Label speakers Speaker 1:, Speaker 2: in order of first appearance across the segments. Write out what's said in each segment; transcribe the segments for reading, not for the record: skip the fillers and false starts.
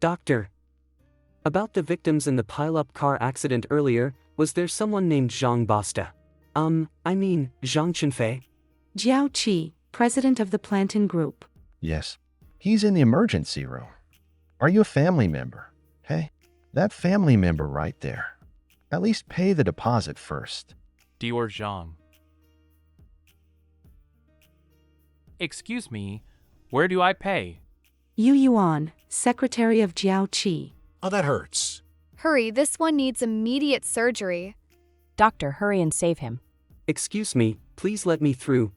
Speaker 1: Doctor. About the victims in the pile-up car accident earlier, was there someone named Zhang Basta? Zhang Chenfei?
Speaker 2: Jiao Qi, president of the Plantain Group.
Speaker 3: Yes. He's in the emergency room. Are you a family member? Hey, that family member right there. At least pay the deposit first.
Speaker 4: Dior Zhang. Excuse me, where do I pay?
Speaker 2: Yu Yuan, secretary of Jiao Qi.
Speaker 5: Oh, that hurts.
Speaker 6: Hurry, this one needs immediate surgery.
Speaker 7: Doctor, hurry and save him.
Speaker 1: Excuse me, please let me through.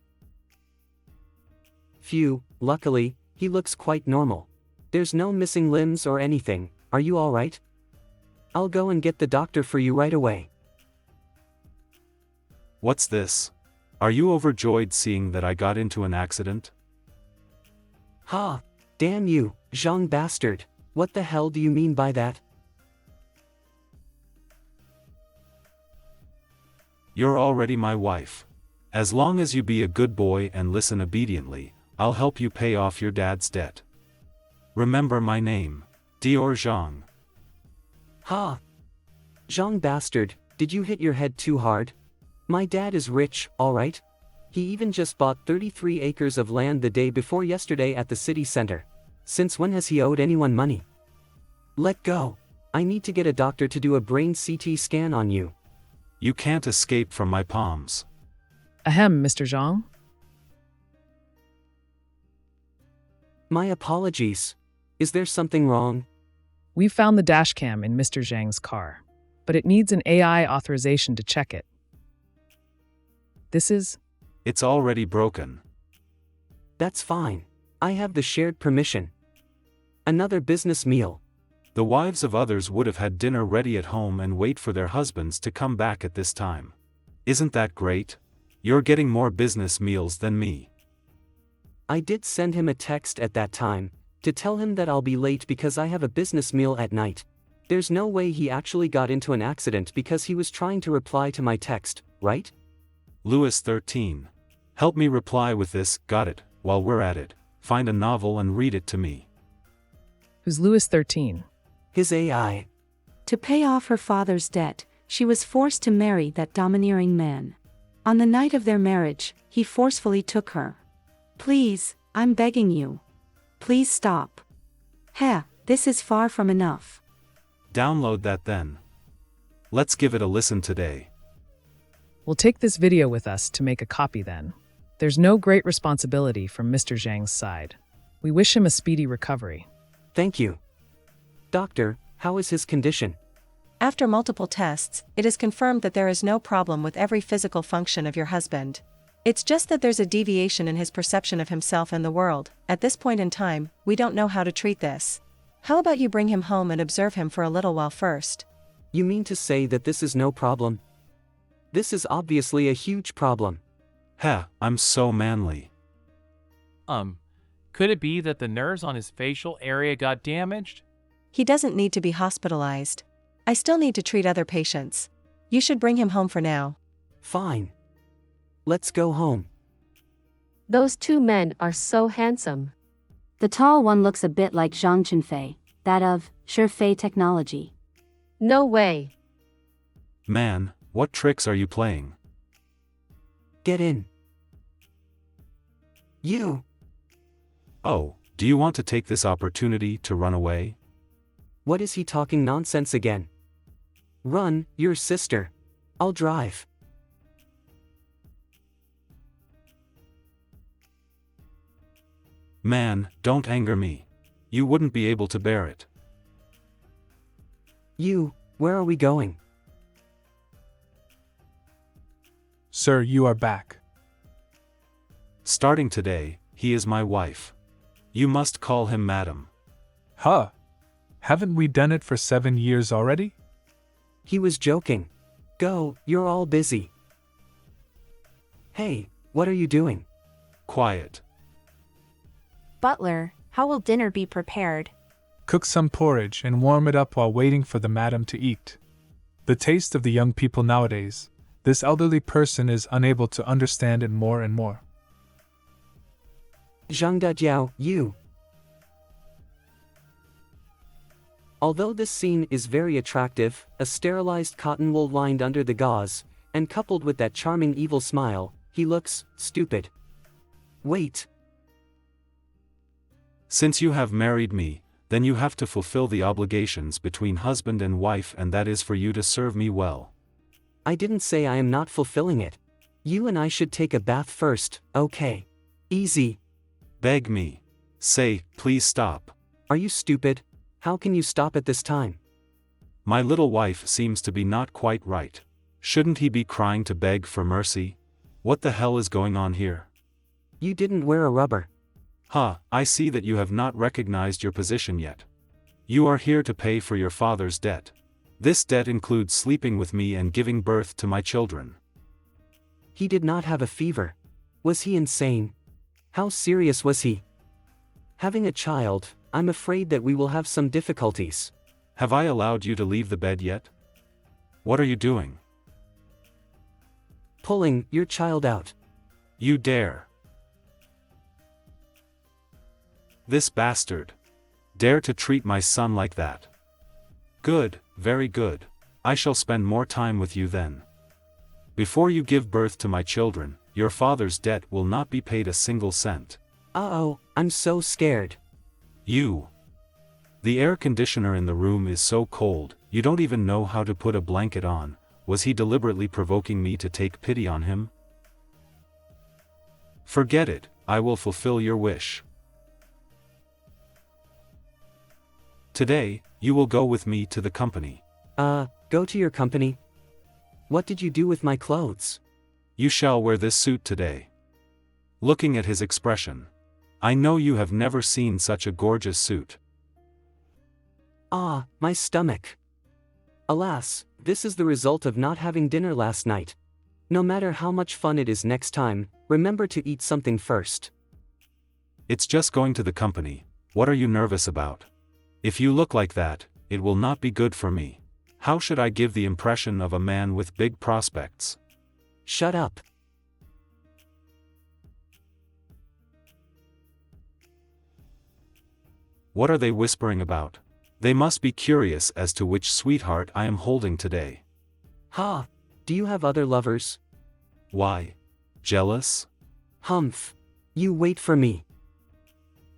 Speaker 1: Phew, luckily, he looks quite normal. There's no missing limbs or anything. Are you alright? I'll go and get the doctor for you right away.
Speaker 8: What's this? Are you overjoyed seeing that I got into an accident?
Speaker 1: Ha! Damn you, Zhang bastard. What the hell do you mean by that?
Speaker 8: You're already my wife. As long as you be a good boy and listen obediently, I'll help you pay off your dad's debt. Remember my name, Dior Zhang.
Speaker 1: Ha! Zhang bastard, did you hit your head too hard? My dad is rich, alright? He even just bought 33 acres of land the day before yesterday at the city center. Since when has he owed anyone money? Let go. I need to get a doctor to do a brain CT scan on you.
Speaker 8: You can't escape from my palms.
Speaker 9: Ahem, Mr. Zhang.
Speaker 1: My apologies. Is there something wrong?
Speaker 9: We found the dashcam in Mr. Zhang's car, but it needs an AI authorization to check it.
Speaker 8: It's already broken.
Speaker 1: That's fine. I have the shared permission. Another business meal.
Speaker 8: The wives of others would have had dinner ready at home and wait for their husbands to come back at this time. Isn't that great? You're getting more business meals than me.
Speaker 1: I did send him a text at that time, to tell him that I'll be late because I have a business meal at night. There's no way he actually got into an accident because he was trying to reply to my text, right?
Speaker 8: Louis 13. Help me reply with this, got it, while we're at it. Find a novel and read it to me.
Speaker 9: Who's Louis 13?
Speaker 1: His AI.
Speaker 2: To pay off her father's debt, she was forced to marry that domineering man. On the night of their marriage, he forcefully took her. Please, I'm begging you. Please stop. Heh, this is far from enough.
Speaker 8: Download that then. Let's give it a listen today.
Speaker 9: We'll take this video with us to make a copy then. There's no great responsibility from Mr. Zhang's side. We wish him a speedy recovery.
Speaker 1: Thank you. Doctor, how is his condition?
Speaker 10: After multiple tests, it is confirmed that there is no problem with every physical function of your husband. It's just that there's a deviation in his perception of himself and the world. At this point in time, we don't know how to treat this. How about you bring him home and observe him for a little while first?
Speaker 1: You mean to say that this is no problem? This is obviously a huge problem.
Speaker 8: I'm so manly.
Speaker 4: Could it be that the nerves on his facial area got damaged?
Speaker 10: He doesn't need to be hospitalized. I still need to treat other patients. You should bring him home for now.
Speaker 1: Fine. Let's go home.
Speaker 11: Those two men are so handsome. The tall one looks a bit like Zhang Chenfei, that of Shifei Technology. No way.
Speaker 8: Man, what tricks are you playing?
Speaker 1: Get in. You.
Speaker 8: Oh, do you want to take this opportunity to run away?
Speaker 1: What is he talking nonsense again? Run, your sister. I'll drive.
Speaker 8: Man, don't anger me. You wouldn't be able to bear it.
Speaker 1: You, where are we going?
Speaker 12: Sir, you are back.
Speaker 8: Starting today, he is my wife. You must call him madam.
Speaker 12: Huh? Haven't we done it for 7 years already?
Speaker 1: He was joking. Go, you're all busy. Hey, what are you doing?
Speaker 8: Quiet.
Speaker 7: Butler, how will dinner be prepared?
Speaker 12: Cook some porridge and warm it up while waiting for the madam to eat. The taste of the young people nowadays, this elderly person is unable to understand it more and more.
Speaker 1: Zhang Dajiao, you. Although this scene is very attractive, a sterilized cotton wool lined under the gauze, and coupled with that charming evil smile, he looks stupid. Wait.
Speaker 8: Since you have married me, then you have to fulfill the obligations between husband and wife, and that is for you to serve me well.
Speaker 1: I didn't say I am not fulfilling it. You and I should take a bath first, okay? Easy.
Speaker 8: Beg me. Say, please stop.
Speaker 1: Are you stupid? How can you stop at this time?
Speaker 8: My little wife seems to be not quite right. Shouldn't he be crying to beg for mercy? What the hell is going on here?
Speaker 1: You didn't wear a rubber.
Speaker 8: I see that you have not recognized your position yet. You are here to pay for your father's debt. This debt includes sleeping with me and giving birth to my children.
Speaker 1: He did not have a fever. Was he insane? How serious was he? Having a child, I'm afraid that we will have some difficulties.
Speaker 8: Have I allowed you to leave the bed yet? What are you doing?
Speaker 1: Pulling your child out.
Speaker 8: You dare. This bastard. Dare to treat my son like that. Good, very good. I shall spend more time with you then. Before you give birth to my children, your father's debt will not be paid a single cent.
Speaker 1: Uh-oh, I'm so scared.
Speaker 8: You. The air conditioner in the room is so cold, you don't even know how to put a blanket on. Was he deliberately provoking me to take pity on him? Forget it, I will fulfill your wish. Today, you will go with me to the company.
Speaker 1: Go to your company? What did you do with my clothes?
Speaker 8: You shall wear this suit today. Looking at his expression, I know you have never seen such a gorgeous suit.
Speaker 1: Ah, my stomach. Alas, this is the result of not having dinner last night. No matter how much fun it is next time, remember to eat something first.
Speaker 8: It's just going to the company. What are you nervous about? If you look like that, it will not be good for me. How should I give the impression of a man with big prospects?
Speaker 1: Shut up.
Speaker 8: What are they whispering about? They must be curious as to which sweetheart I am holding today.
Speaker 1: Ha! Do you have other lovers?
Speaker 8: Why? Jealous?
Speaker 1: Humph. You wait for me.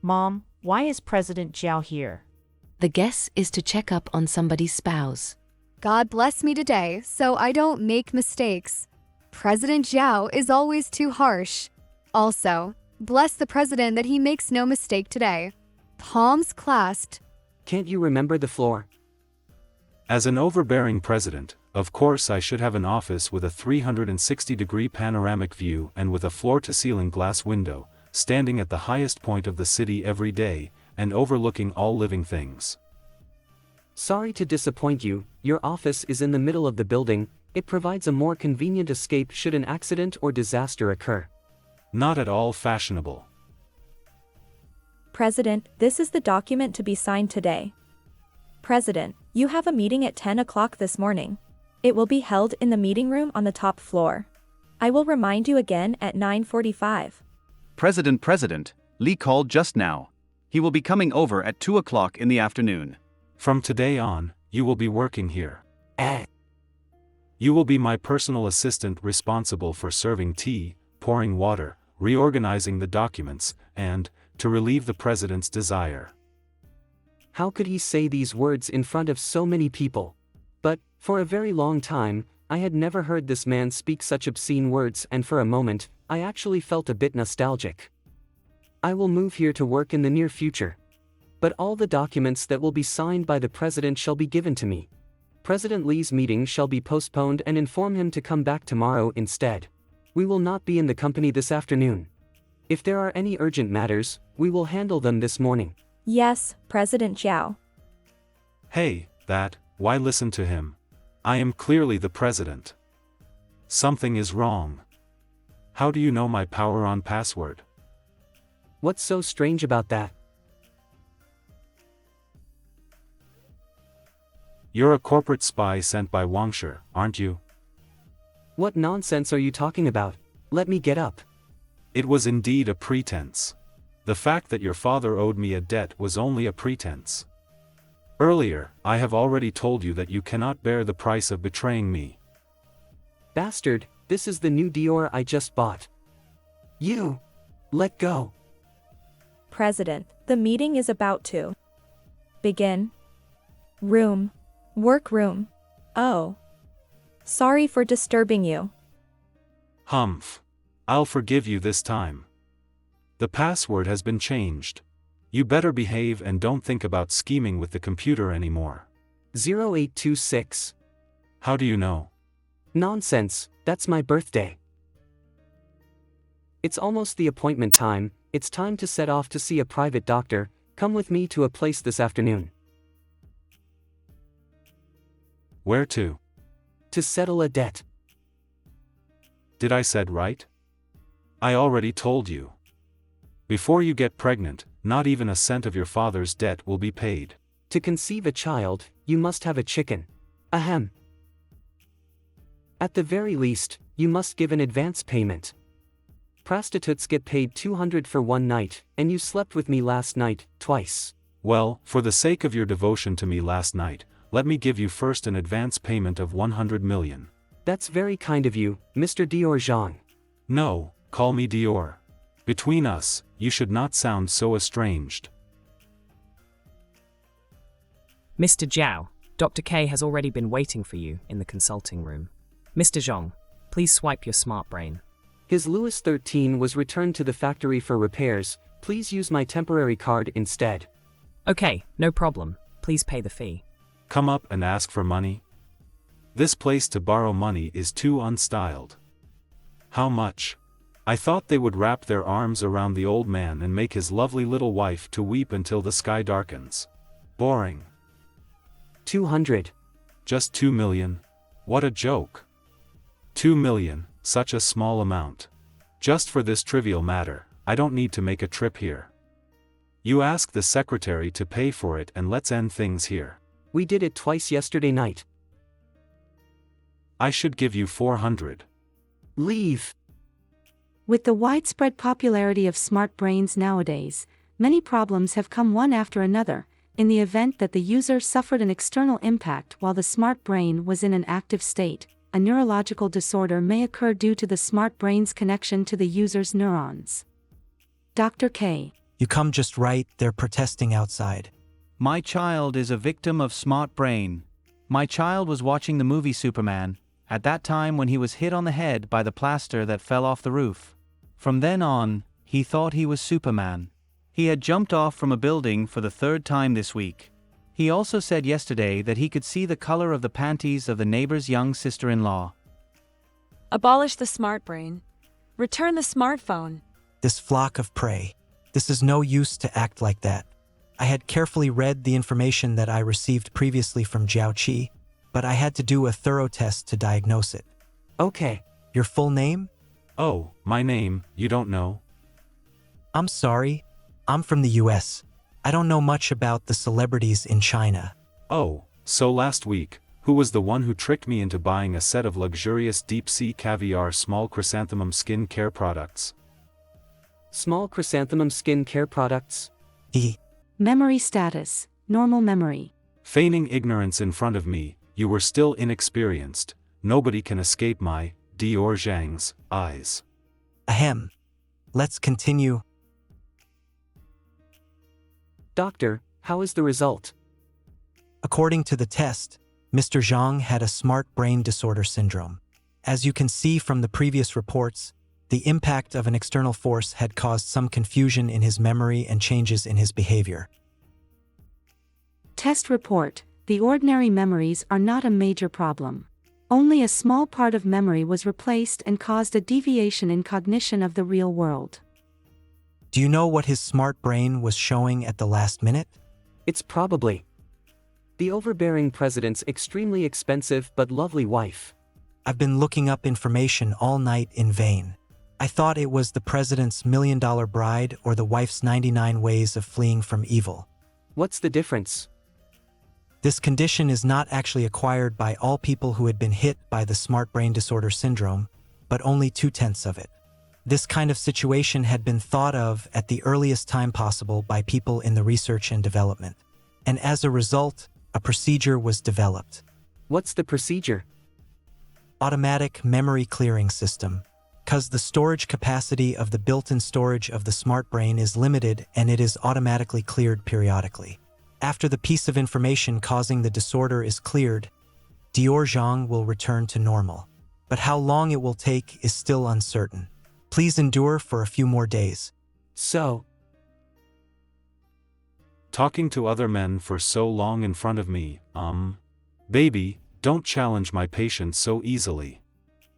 Speaker 5: Mom, why is President Zhao here?
Speaker 13: The guess is to check up on somebody's spouse.
Speaker 6: God bless me today, so I don't make mistakes. President Zhao is always too harsh. Also, bless the president that he makes no mistake today. Palms clasped.
Speaker 1: Can't you remember the floor?
Speaker 8: As an overbearing president, of course I should have an office with a 360-degree panoramic view and with a floor-to-ceiling glass window, standing at the highest point of the city every day, and overlooking all living things.
Speaker 1: Sorry to disappoint you, your office is in the middle of the building. It provides a more convenient escape should an accident or disaster occur.
Speaker 8: Not at all fashionable.
Speaker 14: President, this is the document to be signed today. President, you have a meeting at 10 o'clock this morning. It will be held in the meeting room on the top floor. I will remind you again at 9:45.
Speaker 15: President, Lee called just now. He will be coming over at 2 o'clock in the afternoon.
Speaker 8: From today on, you will be working here. You will be my personal assistant responsible for serving tea, pouring water, reorganizing the documents, and, to relieve the president's desire.
Speaker 1: How could he say these words in front of so many people? But, for a very long time, I had never heard this man speak such obscene words, and for a moment, I actually felt a bit nostalgic. I will move here to work in the near future. But all the documents that will be signed by the president shall be given to me. President Lee's meeting shall be postponed and inform him to come back tomorrow instead. We will not be in the company this afternoon. If there are any urgent matters, we will handle them this morning.
Speaker 14: Yes, President Zhao.
Speaker 8: Hey, why listen to him? I am clearly the president. Something is wrong. How do you know my power on password?
Speaker 1: What's so strange about that?
Speaker 8: You're a corporate spy sent by Wangsher, aren't you?
Speaker 1: What nonsense are you talking about? Let me get up.
Speaker 8: It was indeed a pretense. The fact that your father owed me a debt was only a pretense. Earlier, I have already told you that you cannot bear the price of betraying me.
Speaker 1: Bastard, this is the new Dior I just bought. You! Let go.
Speaker 14: President, the meeting is about to begin. Room. Workroom. Oh. Sorry for disturbing you.
Speaker 8: Humph. I'll forgive you this time. The password has been changed. You better behave and don't think about scheming with the computer anymore.
Speaker 1: 0826.
Speaker 8: How do you know?
Speaker 1: Nonsense, that's my birthday. It's almost the appointment time, it's time to set off to see a private doctor. Come with me to a place this afternoon.
Speaker 8: Where to?
Speaker 1: To settle a debt.
Speaker 8: Did I said right? I already told you. Before you get pregnant, not even a cent of your father's debt will be paid.
Speaker 1: To conceive a child, you must have a chicken. Ahem. At the very least, you must give an advance payment. Prostitutes get paid 200 for one night, and you slept with me last night, twice.
Speaker 8: Well, for the sake of your devotion to me last night, let me give you first an advance payment of 100 million.
Speaker 1: That's very kind of you, Mr. Dior Zhang.
Speaker 8: No, call me Dior. Between us, you should not sound so estranged.
Speaker 16: Mr. Zhao, Dr. K has already been waiting for you in the consulting room. Mr. Zhang, please swipe your smart brain.
Speaker 1: His Louis XIII was returned to the factory for repairs. Please use my temporary card instead.
Speaker 16: Okay, no problem. Please pay the fee.
Speaker 8: Come up and ask for money? This place to borrow money is too unstyled. How much? I thought they would wrap their arms around the old man and make his lovely little wife to weep until the sky darkens. Boring.
Speaker 1: 200.
Speaker 8: Just 2 million? What a joke. 2 million, such a small amount. Just for this trivial matter, I don't need to make a trip here. You ask the secretary to pay for it and let's end things here.
Speaker 1: We did it twice yesterday night.
Speaker 8: I should give you 400.
Speaker 1: Leave.
Speaker 2: With the widespread popularity of smart brains nowadays, many problems have come one after another. In the event that the user suffered an external impact while the smart brain was in an active state, a neurological disorder may occur due to the smart brain's connection to the user's neurons. Dr. K.
Speaker 17: You come just right, they're protesting outside.
Speaker 18: My child is a victim of smart brain. My child was watching the movie Superman, at that time when he was hit on the head by the plaster that fell off the roof. From then on, he thought he was Superman. He had jumped off from a building for the 3rd time this week. He also said yesterday that he could see the color of the panties of the neighbor's young sister-in-law.
Speaker 19: Abolish the smart brain. Return the smartphone.
Speaker 17: This flock of prey. This is no use to act like that. I had carefully read the information that I received previously from Jiao Qi, but I had to do a thorough test to diagnose it.
Speaker 1: Okay.
Speaker 17: Your full name?
Speaker 8: Oh, my name, you don't know?
Speaker 17: I'm sorry. I'm from the US. I don't know much about the celebrities in China.
Speaker 8: Oh, so last week, who was the one who tricked me into buying a set of luxurious deep-sea caviar small chrysanthemum skin care products?
Speaker 1: Small chrysanthemum skin care products?
Speaker 2: Memory status, normal memory.
Speaker 8: Feigning ignorance in front of me, you were still inexperienced. Nobody can escape my, Dior Zhang's, eyes.
Speaker 17: Ahem. Let's continue.
Speaker 1: Doctor, how is the result?
Speaker 17: According to the test, Mr. Zhang had a smart brain disorder syndrome. As you can see from the previous reports, the impact of an external force had caused some confusion in his memory and changes in his behavior.
Speaker 2: Test report: the ordinary memories are not a major problem. Only a small part of memory was replaced and caused a deviation in cognition of the real world.
Speaker 17: Do you know what his smart brain was showing at the last minute?
Speaker 1: It's probably the overbearing president's extremely expensive but lovely wife.
Speaker 17: I've been looking up information all night in vain. I thought it was the president's $1 million bride or the wife's 99 ways of fleeing from evil.
Speaker 1: What's the difference?
Speaker 17: This condition is not actually acquired by all people who had been hit by the smart brain disorder syndrome, but only 2/10 of it. This kind of situation had been thought of at the earliest time possible by people in the research and development. And as a result, a procedure was developed.
Speaker 1: What's the procedure?
Speaker 17: Automatic memory clearing system. Cause the storage capacity of the built-in storage of the smart brain is limited and it is automatically cleared periodically. After the piece of information causing the disorder is cleared, Dior Zhang will return to normal. But how long it will take is still uncertain. Please endure for a few more days.
Speaker 1: So,
Speaker 8: talking to other men for so long in front of me, baby, don't challenge my patience so easily.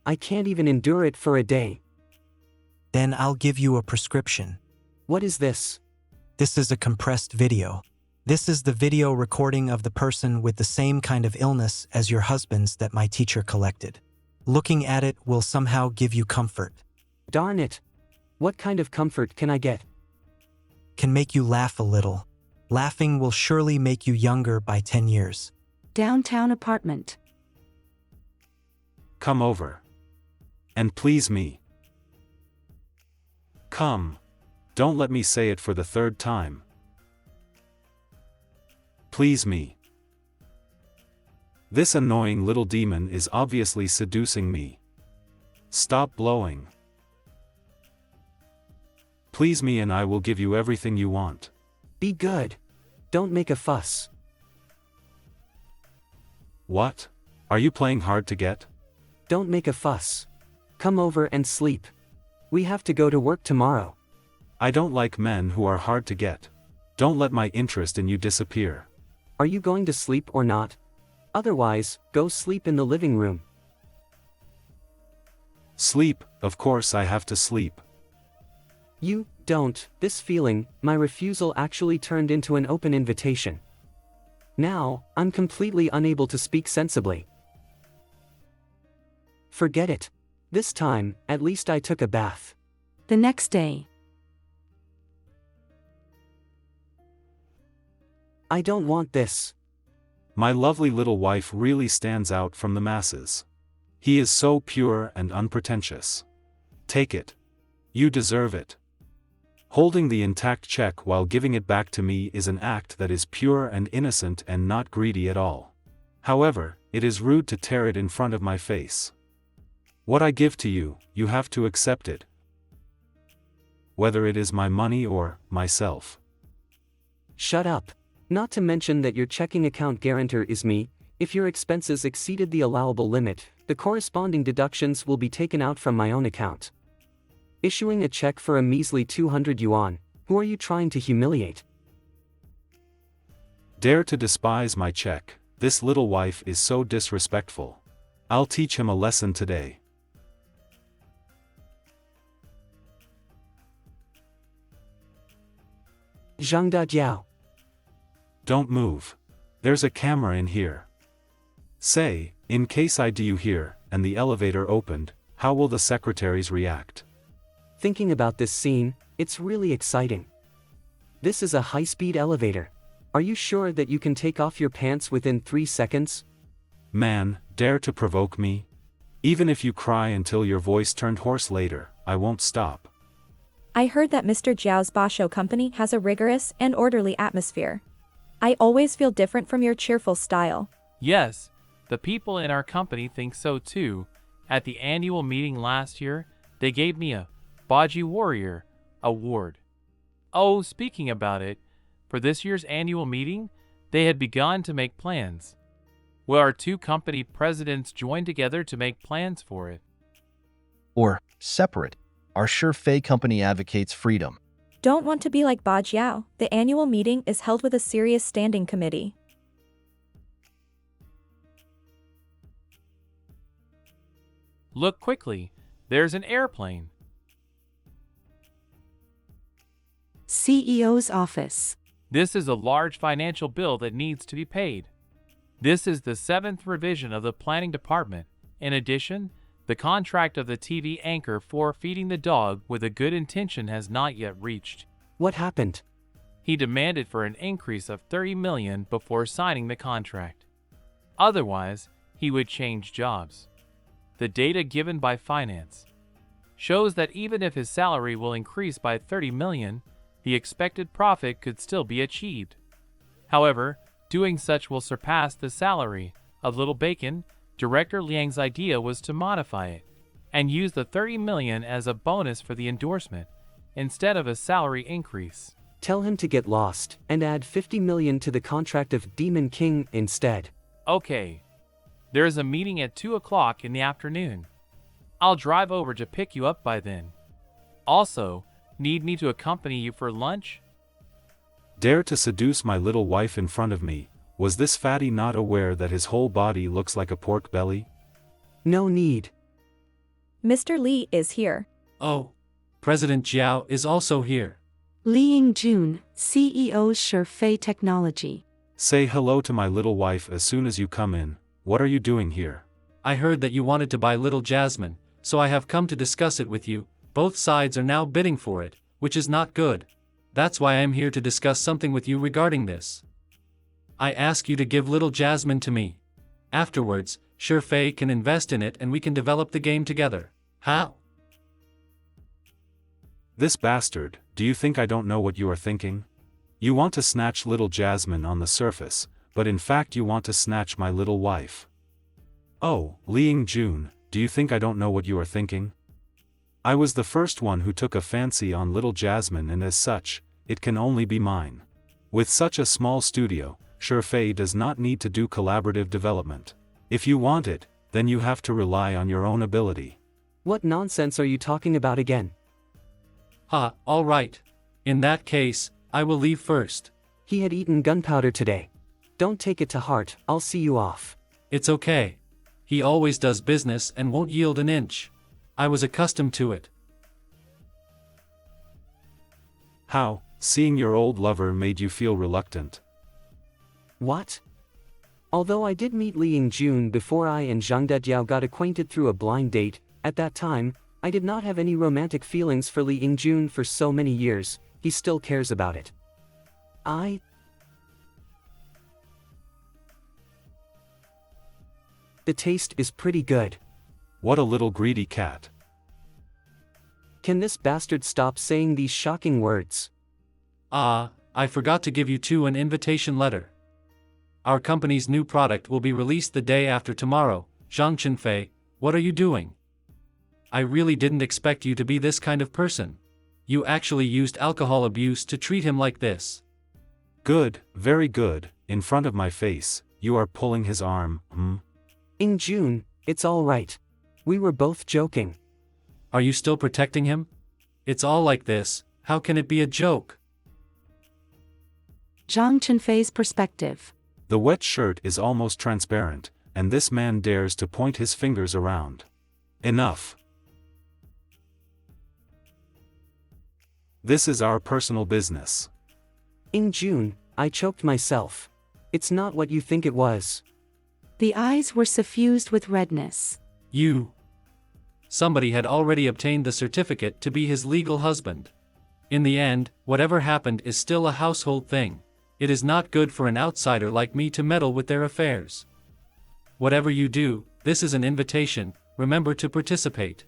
Speaker 1: I can't even endure it for a day.
Speaker 17: Then I'll give you a prescription.
Speaker 1: What is this?
Speaker 17: This is a compressed video. This is the video recording of the person with the same kind of illness as your husband's that my teacher collected. Looking at it will somehow give you comfort.
Speaker 1: Darn it. What kind of comfort can I get?
Speaker 17: Can make you laugh a little. Laughing will surely make you younger by 10 years.
Speaker 2: Downtown apartment.
Speaker 8: Come over. And please me. Come. Don't let me say it for the third time. Please me. This annoying little demon is obviously seducing me. Stop blowing. Please me and I will give you everything you want.
Speaker 1: Be good. Don't make a fuss.
Speaker 8: What? Are you playing hard to get?
Speaker 1: Don't make a fuss. Come over and sleep. We have to go to work tomorrow.
Speaker 8: I don't like men who are hard to get. Don't let my interest in you disappear.
Speaker 1: Are you going to sleep or not? Otherwise, go sleep in the living room.
Speaker 8: Sleep, of course I have to sleep.
Speaker 1: You don't. This feeling, my refusal actually turned into an open invitation. Now, I'm completely unable to speak sensibly. Forget it. This time, at least I took a bath.
Speaker 2: The next day.
Speaker 1: I don't want this.
Speaker 8: My lovely little wife really stands out from the masses. He is so pure and unpretentious. Take it. You deserve it. Holding the intact check while giving it back to me is an act that is pure and innocent and not greedy at all. However, it is rude to tear it in front of my face. What I give to you, you have to accept it. Whether it is my money or myself.
Speaker 1: Shut up. Not to mention that your checking account guarantor is me. If your expenses exceeded the allowable limit, the corresponding deductions will be taken out from my own account. Issuing a check for a measly 200 yuan, who are you trying to humiliate?
Speaker 8: Dare to despise my check, this little wife is so disrespectful. I'll teach him a lesson today.
Speaker 1: Zhang Dajiao.
Speaker 8: Don't move. There's a camera in here. Say, in case I do you here, and the elevator opened, how will the secretaries react?
Speaker 1: Thinking about this scene, it's really exciting. This is a high-speed elevator. Are you sure that you can take off your pants within 3 seconds?
Speaker 8: Man, dare to provoke me? Even if you cry until your voice turned hoarse later, I won't stop.
Speaker 14: I heard that Mr. Zhao's Basho company has a rigorous and orderly atmosphere. I always feel different from your cheerful style.
Speaker 4: Yes, the people in our company think so too. At the annual meeting last year, they gave me a Baji Warrior award. Oh, speaking about it, for this year's annual meeting, they had begun to make plans. Well, our two company presidents joined together to make plans for it.
Speaker 3: Or, separate, our Fei company advocates freedom.
Speaker 14: Don't want to be like Ba Jiao. The annual meeting is held with a serious standing committee.
Speaker 4: Look quickly, there's an airplane.
Speaker 2: CEO's office.
Speaker 4: This is a large financial bill that needs to be paid. This is the 7th revision of the planning department. In addition, the contract of the TV anchor for feeding the dog with a good intention has not yet reached.
Speaker 1: What happened?
Speaker 4: He demanded for an increase of 30 million before signing the contract. Otherwise, he would change jobs. The data given by finance shows that even if his salary will increase by 30 million, the expected profit could still be achieved. However, Doing such will surpass the salary of Little Bacon. Director Liang's idea was to modify it and use the 30 million as a bonus for the endorsement instead of a salary increase.
Speaker 1: Tell him to get lost and add 50 million to the contract of Demon King instead.
Speaker 4: Okay. There is a meeting at 2 o'clock in the afternoon. I'll drive over to pick you up by then. Also, need me to accompany you for lunch?
Speaker 8: Dare to seduce my little wife in front of me. Was this fatty not aware that his whole body looks like a pork belly?
Speaker 1: No need.
Speaker 14: Mr. Li is here.
Speaker 20: Oh, President Jiao is also here.
Speaker 2: Li Yingjun, CEO Shifei Technology.
Speaker 8: Say hello to my little wife as soon as you come in. What are you doing here?
Speaker 20: I heard that you wanted to buy Little Jasmine, so I have come to discuss it with you. Both sides are now bidding for it, which is not good. That's why I am here to discuss something with you regarding this. I ask you to give Little Jasmine to me. Afterwards, Shifei can invest in it and we can develop the game together. How?
Speaker 8: This bastard, do you think I don't know what you are thinking? You want to snatch Little Jasmine on the surface, but in fact you want to snatch my little wife. Oh, Li Yingjun, do you think I don't know what you are thinking? I was the first one who took a fancy on Little Jasmine and as such, it can only be mine. With such a small studio, Shifei does not need to do collaborative development. If you want it, then you have to rely on your own ability.
Speaker 1: What nonsense are you talking about again?
Speaker 20: All right. In that case, I will leave first.
Speaker 1: He had eaten gunpowder today. Don't take it to heart, I'll see you off.
Speaker 20: It's okay. He always does business and won't yield an inch. I was accustomed to it.
Speaker 8: How, seeing your old lover made you feel reluctant?
Speaker 1: What? Although I did meet Li Yingjun before I and Zhang Dejiao got acquainted through a blind date, at that time, I did not have any romantic feelings for Li Yingjun for so many years. He still cares about it. The taste is pretty good.
Speaker 8: What a little greedy cat.
Speaker 1: Can this bastard stop saying these shocking words?
Speaker 20: I forgot to give you two an invitation letter. Our company's new product will be released the day after tomorrow. Zhang Qinfei, what are you doing? I really didn't expect you to be this kind of person. You actually used alcohol abuse to treat him like this.
Speaker 8: Good, very good, in front of my face, you are pulling his arm,
Speaker 1: Yingjun, it's all right. We were both joking.
Speaker 20: Are you still protecting him? It's all like this, how can it be a joke?
Speaker 2: Zhang Qinfei's perspective.
Speaker 8: The wet shirt is almost transparent, and this man dares to point his fingers around. Enough. This is our personal business.
Speaker 1: Yingjun, I choked myself. It's not what you think it was.
Speaker 2: The eyes were suffused with redness.
Speaker 20: Somebody had already obtained the certificate to be his legal husband. In the end, whatever happened is still a household thing. It is not good for an outsider like me to meddle with their affairs. Whatever you do, this is an invitation, remember to participate.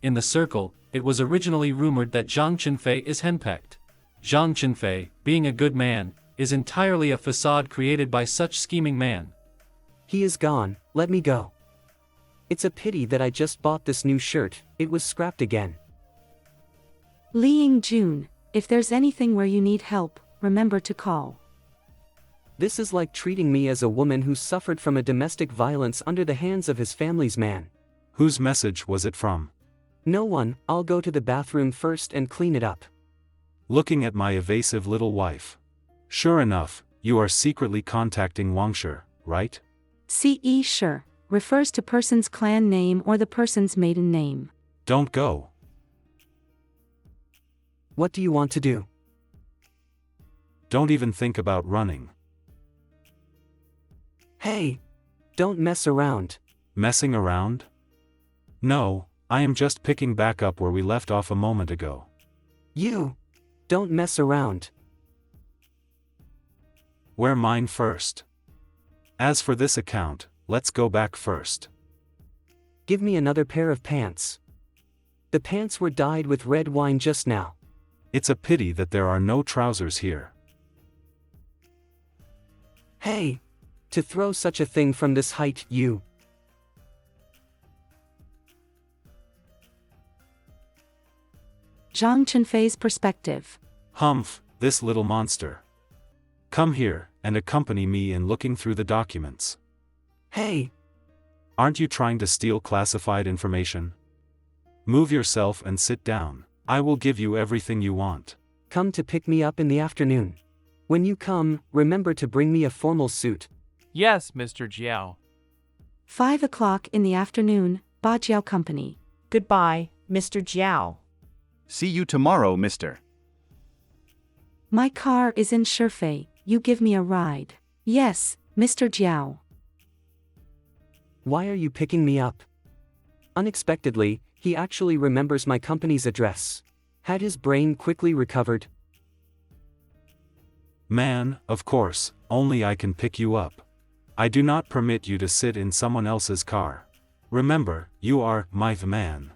Speaker 20: In the circle, it was originally rumored that Zhang Qinfei is henpecked. Zhang Qinfei, being a good man, is entirely a facade created by such scheming man.
Speaker 1: He is gone, let me go. It's a pity that I just bought this new shirt, it was scrapped again.
Speaker 2: Li Yingjun, if there's anything where you need help, remember to call.
Speaker 1: This is like treating me as a woman who suffered from a domestic violence under the hands of his family's man.
Speaker 8: Whose message was it from?
Speaker 1: No one, I'll go to the bathroom first and clean it up.
Speaker 8: Looking at my evasive little wife. Sure enough, you are secretly contacting Wangshe, right?
Speaker 2: CE sure, refers to person's clan name or the person's maiden name.
Speaker 8: Don't go.
Speaker 1: What do you want to do?
Speaker 8: Don't even think about running.
Speaker 1: Hey! Don't mess around.
Speaker 8: Messing around? No, I am just picking back up where we left off a moment ago.
Speaker 1: You! Don't mess around.
Speaker 8: Wear mine first. As for this account, let's go back first.
Speaker 1: Give me another pair of pants. The pants were dyed with red wine just now.
Speaker 8: It's a pity that there are no trousers here.
Speaker 1: Hey! To throw such a thing from this height, you.
Speaker 2: Zhang Chunfei's perspective.
Speaker 8: Humph, this little monster. Come here, and accompany me in looking through the documents.
Speaker 1: Hey!
Speaker 8: Aren't you trying to steal classified information? Move yourself and sit down. I will give you everything you want.
Speaker 1: Come to pick me up in the afternoon. When you come, remember to bring me a formal suit.
Speaker 4: Yes, Mr. Jiao.
Speaker 2: 5 o'clock in the afternoon, Ba Jiao Company.
Speaker 5: Goodbye, Mr. Jiao.
Speaker 15: See you tomorrow, mister.
Speaker 2: My car is in Shifei, you give me a ride. Yes, Mr. Jiao.
Speaker 1: Why are you picking me up? Unexpectedly, he actually remembers my company's address. Had his brain quickly recovered?
Speaker 8: Man, of course, only I can pick you up. I do not permit you to sit in someone else's car. Remember, you are my man.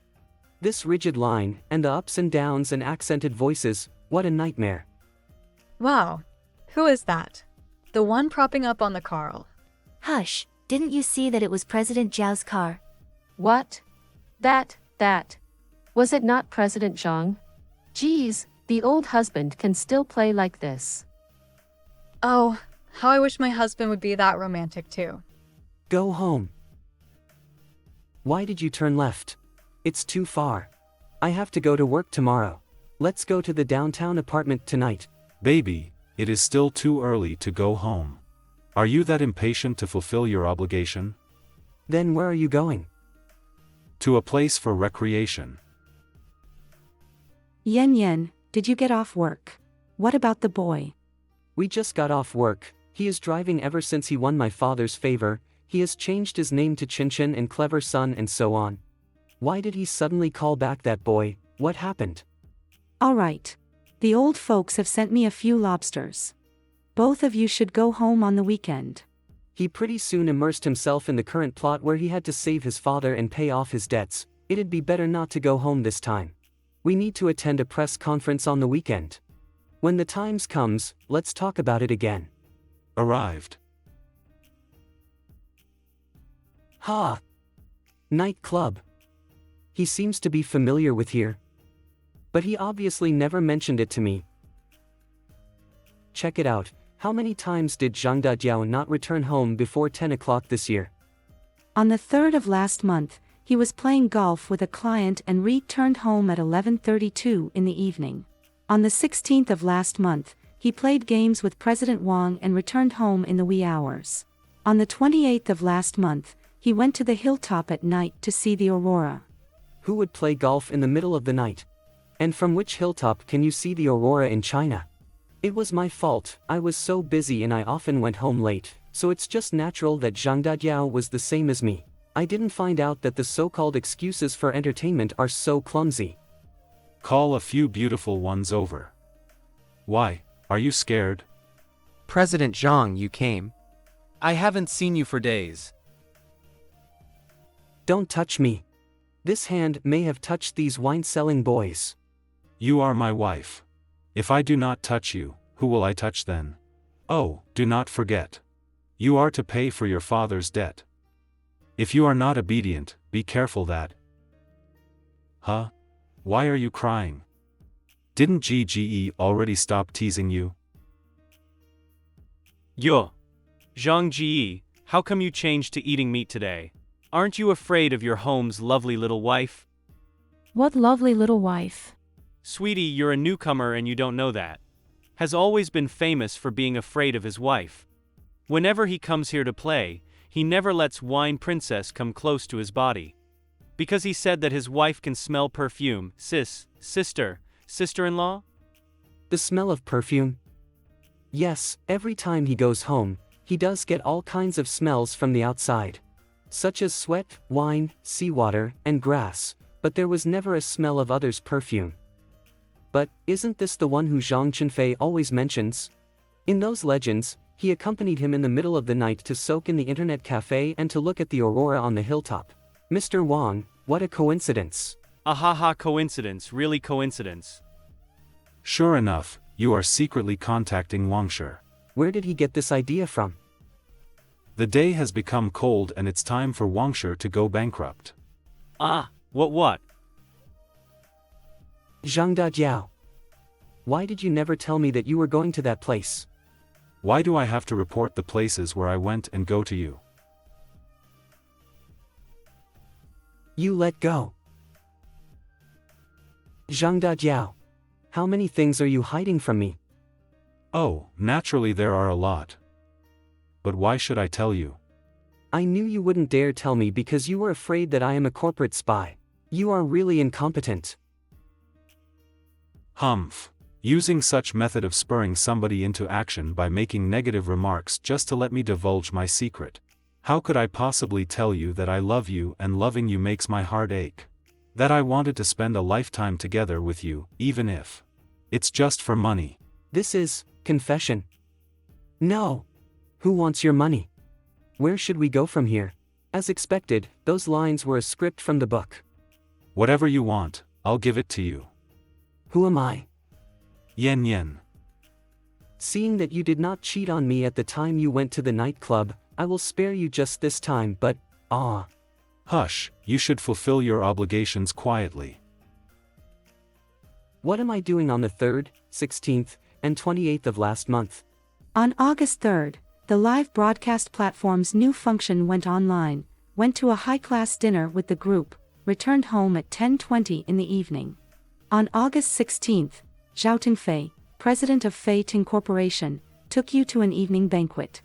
Speaker 1: This rigid line, and the ups and downs and accented voices, what a nightmare.
Speaker 21: Wow. Who is that? The one propping up on the car.
Speaker 22: Hush, didn't you see that it was President Zhao's car?
Speaker 11: What? That. Was it not President Zhang? Geez, the old husband can still play like this.
Speaker 21: Oh, how I wish my husband would be that romantic too.
Speaker 1: Go home. Why did you turn left? It's too far. I have to go to work tomorrow. Let's go to the downtown apartment tonight.
Speaker 8: Baby, it is still too early to go home. Are you that impatient to fulfill your obligation?
Speaker 1: Then where are you going?
Speaker 8: To a place for recreation.
Speaker 2: Yen, did you get off work? What about the boy?
Speaker 1: We just got off work. He is driving ever since he won my father's favor. He has changed his name to Chinchin and Clever Son and so on. Why did he suddenly call back that boy? What happened?
Speaker 2: All right. The old folks have sent me a few lobsters. Both of you should go home on the weekend.
Speaker 1: He pretty soon immersed himself in the current plot where he had to save his father and pay off his debts. It'd be better not to go home this time. We need to attend a press conference on the weekend. When the times comes, let's talk about it again.
Speaker 8: Arrived.
Speaker 1: Ha! Nightclub. He seems to be familiar with here. But he obviously never mentioned it to me. Check it out. How many times did Zhang Dajiao not return home before 10 o'clock this year?
Speaker 2: On the 3rd of last month, he was playing golf with a client and returned home at 11:32 in the evening. On the 16th of last month, he played games with President Wang and returned home in the wee hours. On the 28th of last month, he went to the hilltop at night to see the aurora.
Speaker 1: Who would play golf in the middle of the night? And from which hilltop can you see the aurora in China? It was my fault. I was so busy and I often went home late, so it's just natural that Zhang Dajiao was the same as me. I didn't find out that the so-called excuses for entertainment are so clumsy.
Speaker 8: Call a few beautiful ones over. Why, are you scared?
Speaker 23: President Zhang, you came. I haven't seen you for days.
Speaker 1: Don't touch me. This hand may have touched these wine-selling boys.
Speaker 8: You are my wife. If I do not touch you, who will I touch then? Oh, do not forget. You are to pay for your father's debt. If you are not obedient, be careful that. Huh? Why are you crying? Didn't GGE already stop teasing you?
Speaker 24: Yo. Zhang Ji, how come you changed to eating meat today? Aren't you afraid of your home's lovely little wife?
Speaker 25: What lovely little wife?
Speaker 24: Sweetie, you're a newcomer and you don't know that. Has always been famous for being afraid of his wife. Whenever he comes here to play, he never lets Wine Princess come close to his body. Because he said that his wife can smell perfume. Sister-in-law?
Speaker 1: The smell of perfume? Yes, every time he goes home, he does get all kinds of smells from the outside. Such as sweat, wine, seawater, and grass, but there was never a smell of others' perfume. But, isn't this the one who Zhang Chunfei always mentions? In those legends, he accompanied him in the middle of the night to soak in the internet cafe and to look at the aurora on the hilltop. Mr. Wang, what a coincidence.
Speaker 24: Ahaha, coincidence, really coincidence.
Speaker 8: Sure enough, you are secretly contacting Wangshi.
Speaker 1: Where did he get this idea from?
Speaker 8: The day has become cold and it's time for Wangsher to go bankrupt.
Speaker 24: Ah, what?
Speaker 1: Zhang Dajiao. Why did you never tell me that you were going to that place?
Speaker 8: Why do I have to report the places where I went and go to you?
Speaker 1: You let go. Zhang Dajiao. How many things are you hiding from me?
Speaker 8: Oh, naturally there are a lot. But why should I tell you?
Speaker 1: I knew you wouldn't dare tell me because you were afraid that I am a corporate spy. You are really incompetent.
Speaker 8: Humph. Using such method of spurring somebody into action by making negative remarks just to let me divulge my secret. How could I possibly tell you that I love you and loving you makes my heart ache? That I wanted to spend a lifetime together with you, even if it's just for money.
Speaker 1: This is confession. No. Who wants your money? Where should we go from here? As expected, those lines were a script from the book.
Speaker 8: Whatever you want, I'll give it to you.
Speaker 1: Who am I?
Speaker 8: Yen.
Speaker 1: Seeing that you did not cheat on me at the time you went to the nightclub, I will spare you just this time, but,
Speaker 8: Hush, you should fulfill your obligations quietly.
Speaker 1: What am I doing on the 3rd, 16th, and 28th of last month?
Speaker 2: On August 3rd, the live broadcast platform's new function went online, went to a high-class dinner with the group, returned home at 10:20 in the evening. On August 16th, Zhao Tengfei, president of Fei Ting Corporation, took you to an evening banquet.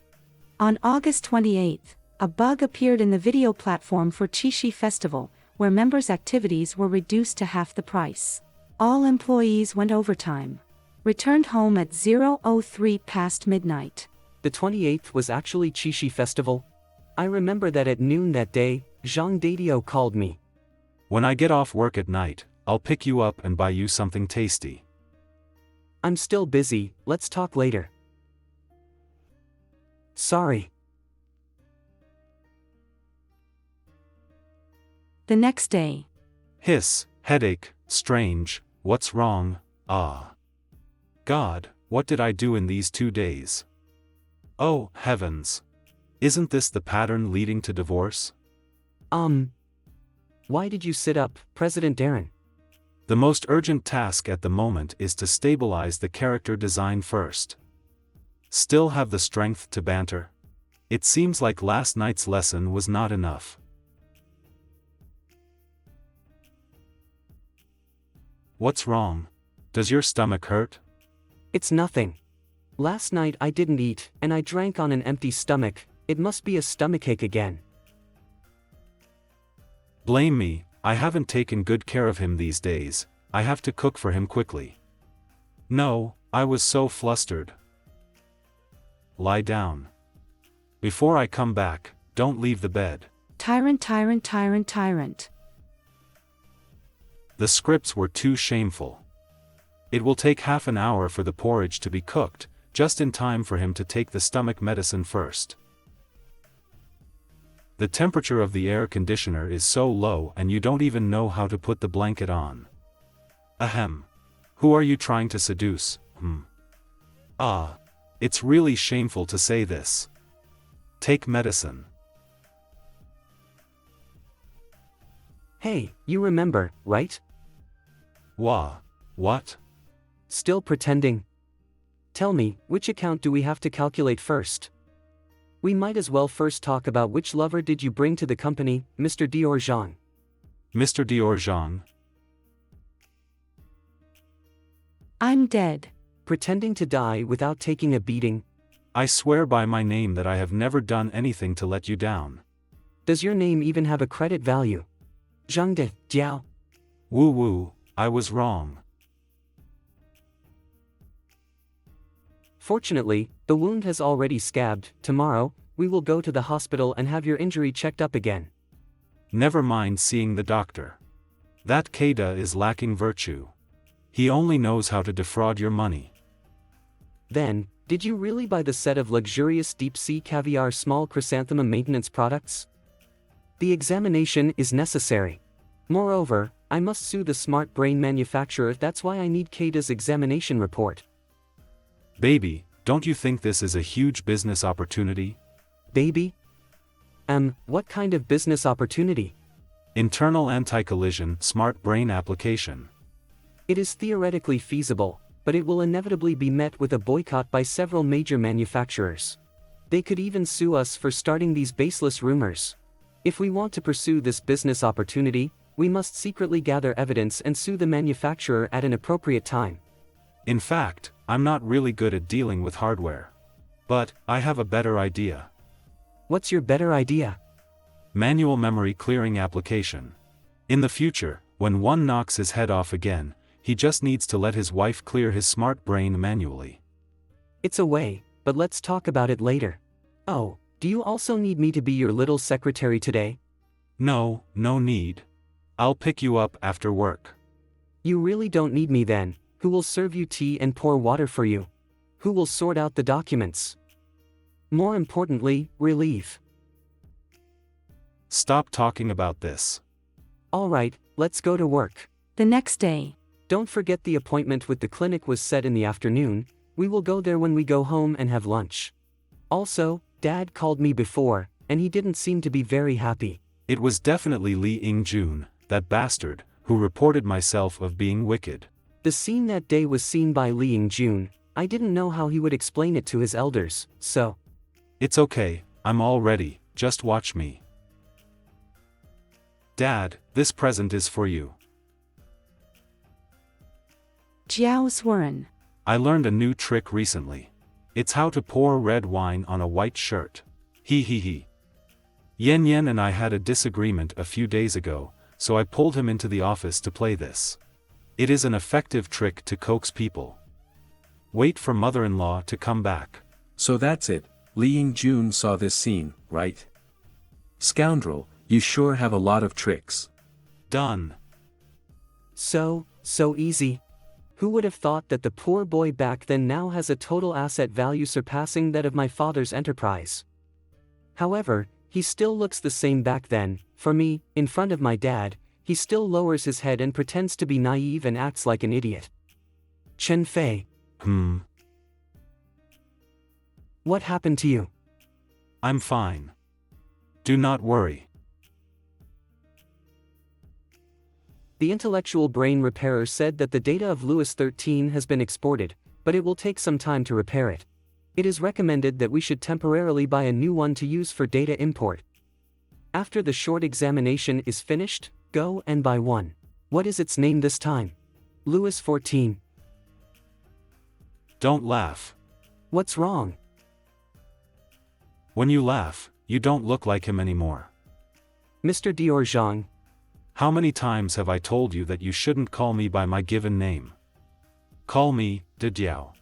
Speaker 2: On August 28th, a bug appeared in the video platform for Qixi Festival, where members' activities were reduced to half the price. All employees went overtime. Returned home at 0:03 past midnight.
Speaker 1: The 28th was actually Qixi Festival? I remember that at noon that day, Zhang Dadio called me.
Speaker 8: When I get off work at night, I'll pick you up and buy you something tasty.
Speaker 1: I'm still busy, let's talk later. Sorry.
Speaker 2: The next day.
Speaker 8: Hiss, headache, strange, what's wrong? God, what did I do in these 2 days? Oh, heavens. Isn't this the pattern leading to divorce?
Speaker 1: Why did you sit up, President Darren?
Speaker 8: The most urgent task at the moment is to stabilize the character design first. Still have the strength to banter? It seems like last night's lesson was not enough. What's wrong? Does your stomach hurt?
Speaker 1: It's nothing. Last night I didn't eat, and I drank on an empty stomach. It must be a stomachache again.
Speaker 8: Blame me, I haven't taken good care of him these days. I have to cook for him quickly. No, I was so flustered. Lie down. Before I come back, don't leave the bed.
Speaker 2: Tyrant.
Speaker 8: The scripts were too shameful. It will take half an hour for the porridge to be cooked, just in time for him to take the stomach medicine first. The temperature of the air conditioner is so low and you don't even know how to put the blanket on. Ahem. Who are you trying to seduce? It's really shameful to say this. Take medicine.
Speaker 1: Hey, you remember, right?
Speaker 8: What?
Speaker 1: Still pretending? Tell me, which account do we have to calculate first? We might as well first talk about which lover did you bring to the company, Mr. Dior Zhang.
Speaker 8: Mr. Dior Zhang?
Speaker 2: I'm dead.
Speaker 1: Pretending to die without taking a beating?
Speaker 8: I swear by my name that I have never done anything to let you down.
Speaker 1: Does your name even have a credit value? Zhang De Jiao.
Speaker 8: Woo, I was wrong.
Speaker 1: Fortunately, the wound has already scabbed. Tomorrow, we will go to the hospital and have your injury checked up again.
Speaker 8: Never mind seeing the doctor. That Keida is lacking virtue. He only knows how to defraud your money.
Speaker 1: Then, did you really buy the set of luxurious deep-sea caviar small chrysanthemum maintenance products? The examination is necessary. Moreover, I must sue the smart brain manufacturer. That's why I need Keida's examination report.
Speaker 8: Baby, don't you think this is a huge business opportunity?
Speaker 1: Baby, What kind of business opportunity?
Speaker 8: Internal anti-collision smart brain application.
Speaker 1: It is theoretically feasible, but it will inevitably be met with a boycott by several major manufacturers. They could even sue us for starting these baseless rumors. If we want to pursue this business opportunity, we must secretly gather evidence and sue the manufacturer at an appropriate time.
Speaker 8: In fact, I'm not really good at dealing with hardware. But, I have a better idea.
Speaker 1: What's your better idea?
Speaker 8: Manual memory clearing application. In the future, when one knocks his head off again, he just needs to let his wife clear his smart brain manually.
Speaker 1: It's a way, but let's talk about it later. Oh, do you also need me to be your little secretary today?
Speaker 8: No, no need. I'll pick you up after work.
Speaker 1: You really don't need me then. Who will serve you tea and pour water for you? Who will sort out the documents? More importantly, relief.
Speaker 8: Stop talking about this.
Speaker 1: Alright, let's go to work.
Speaker 2: The next day.
Speaker 1: Don't forget the appointment with the clinic was set in the afternoon. We will go there when we go home and have lunch. Also, Dad called me before, and he didn't seem to be very happy.
Speaker 8: It was definitely Lee Ing-jun, that bastard, who reported myself of being wicked.
Speaker 1: The scene that day was seen by Lee Ing-jun. I didn't know how he would explain it to his elders, so.
Speaker 8: It's okay, I'm all ready, just watch me. Dad, this present is for you.
Speaker 2: Jiao Swerin.
Speaker 8: I learned a new trick recently. It's how to pour red wine on a white shirt. He. Yen Yen and I had a disagreement a few days ago, so I pulled him into the office to play this. It is an effective trick to coax people. Wait for mother-in-law to come back.
Speaker 7: So that's it, Lee Ing-jun saw this scene, right? Scoundrel, you sure have a lot of tricks.
Speaker 8: Done.
Speaker 1: So easy. Who would have thought that the poor boy back then now has a total asset value surpassing that of my father's enterprise? However, he still looks the same back then. For me, in front of my dad, he still lowers his head and pretends to be naive and acts like an idiot. Chen Fei. What happened to you?
Speaker 8: I'm fine. Do not worry.
Speaker 1: The intellectual brain repairer said that the data of Lewis 13 has been exported, but it will take some time to repair it. It is recommended that we should temporarily buy a new one to use for data import. After the short examination is finished, go and buy one. What is its name this time? Lewis 14.
Speaker 8: Don't laugh.
Speaker 1: What's wrong?
Speaker 8: When you laugh, you don't look like him anymore.
Speaker 1: Mr. Dior Zhang.
Speaker 8: How many times have I told you that you shouldn't call me by my given name? Call me, Diao.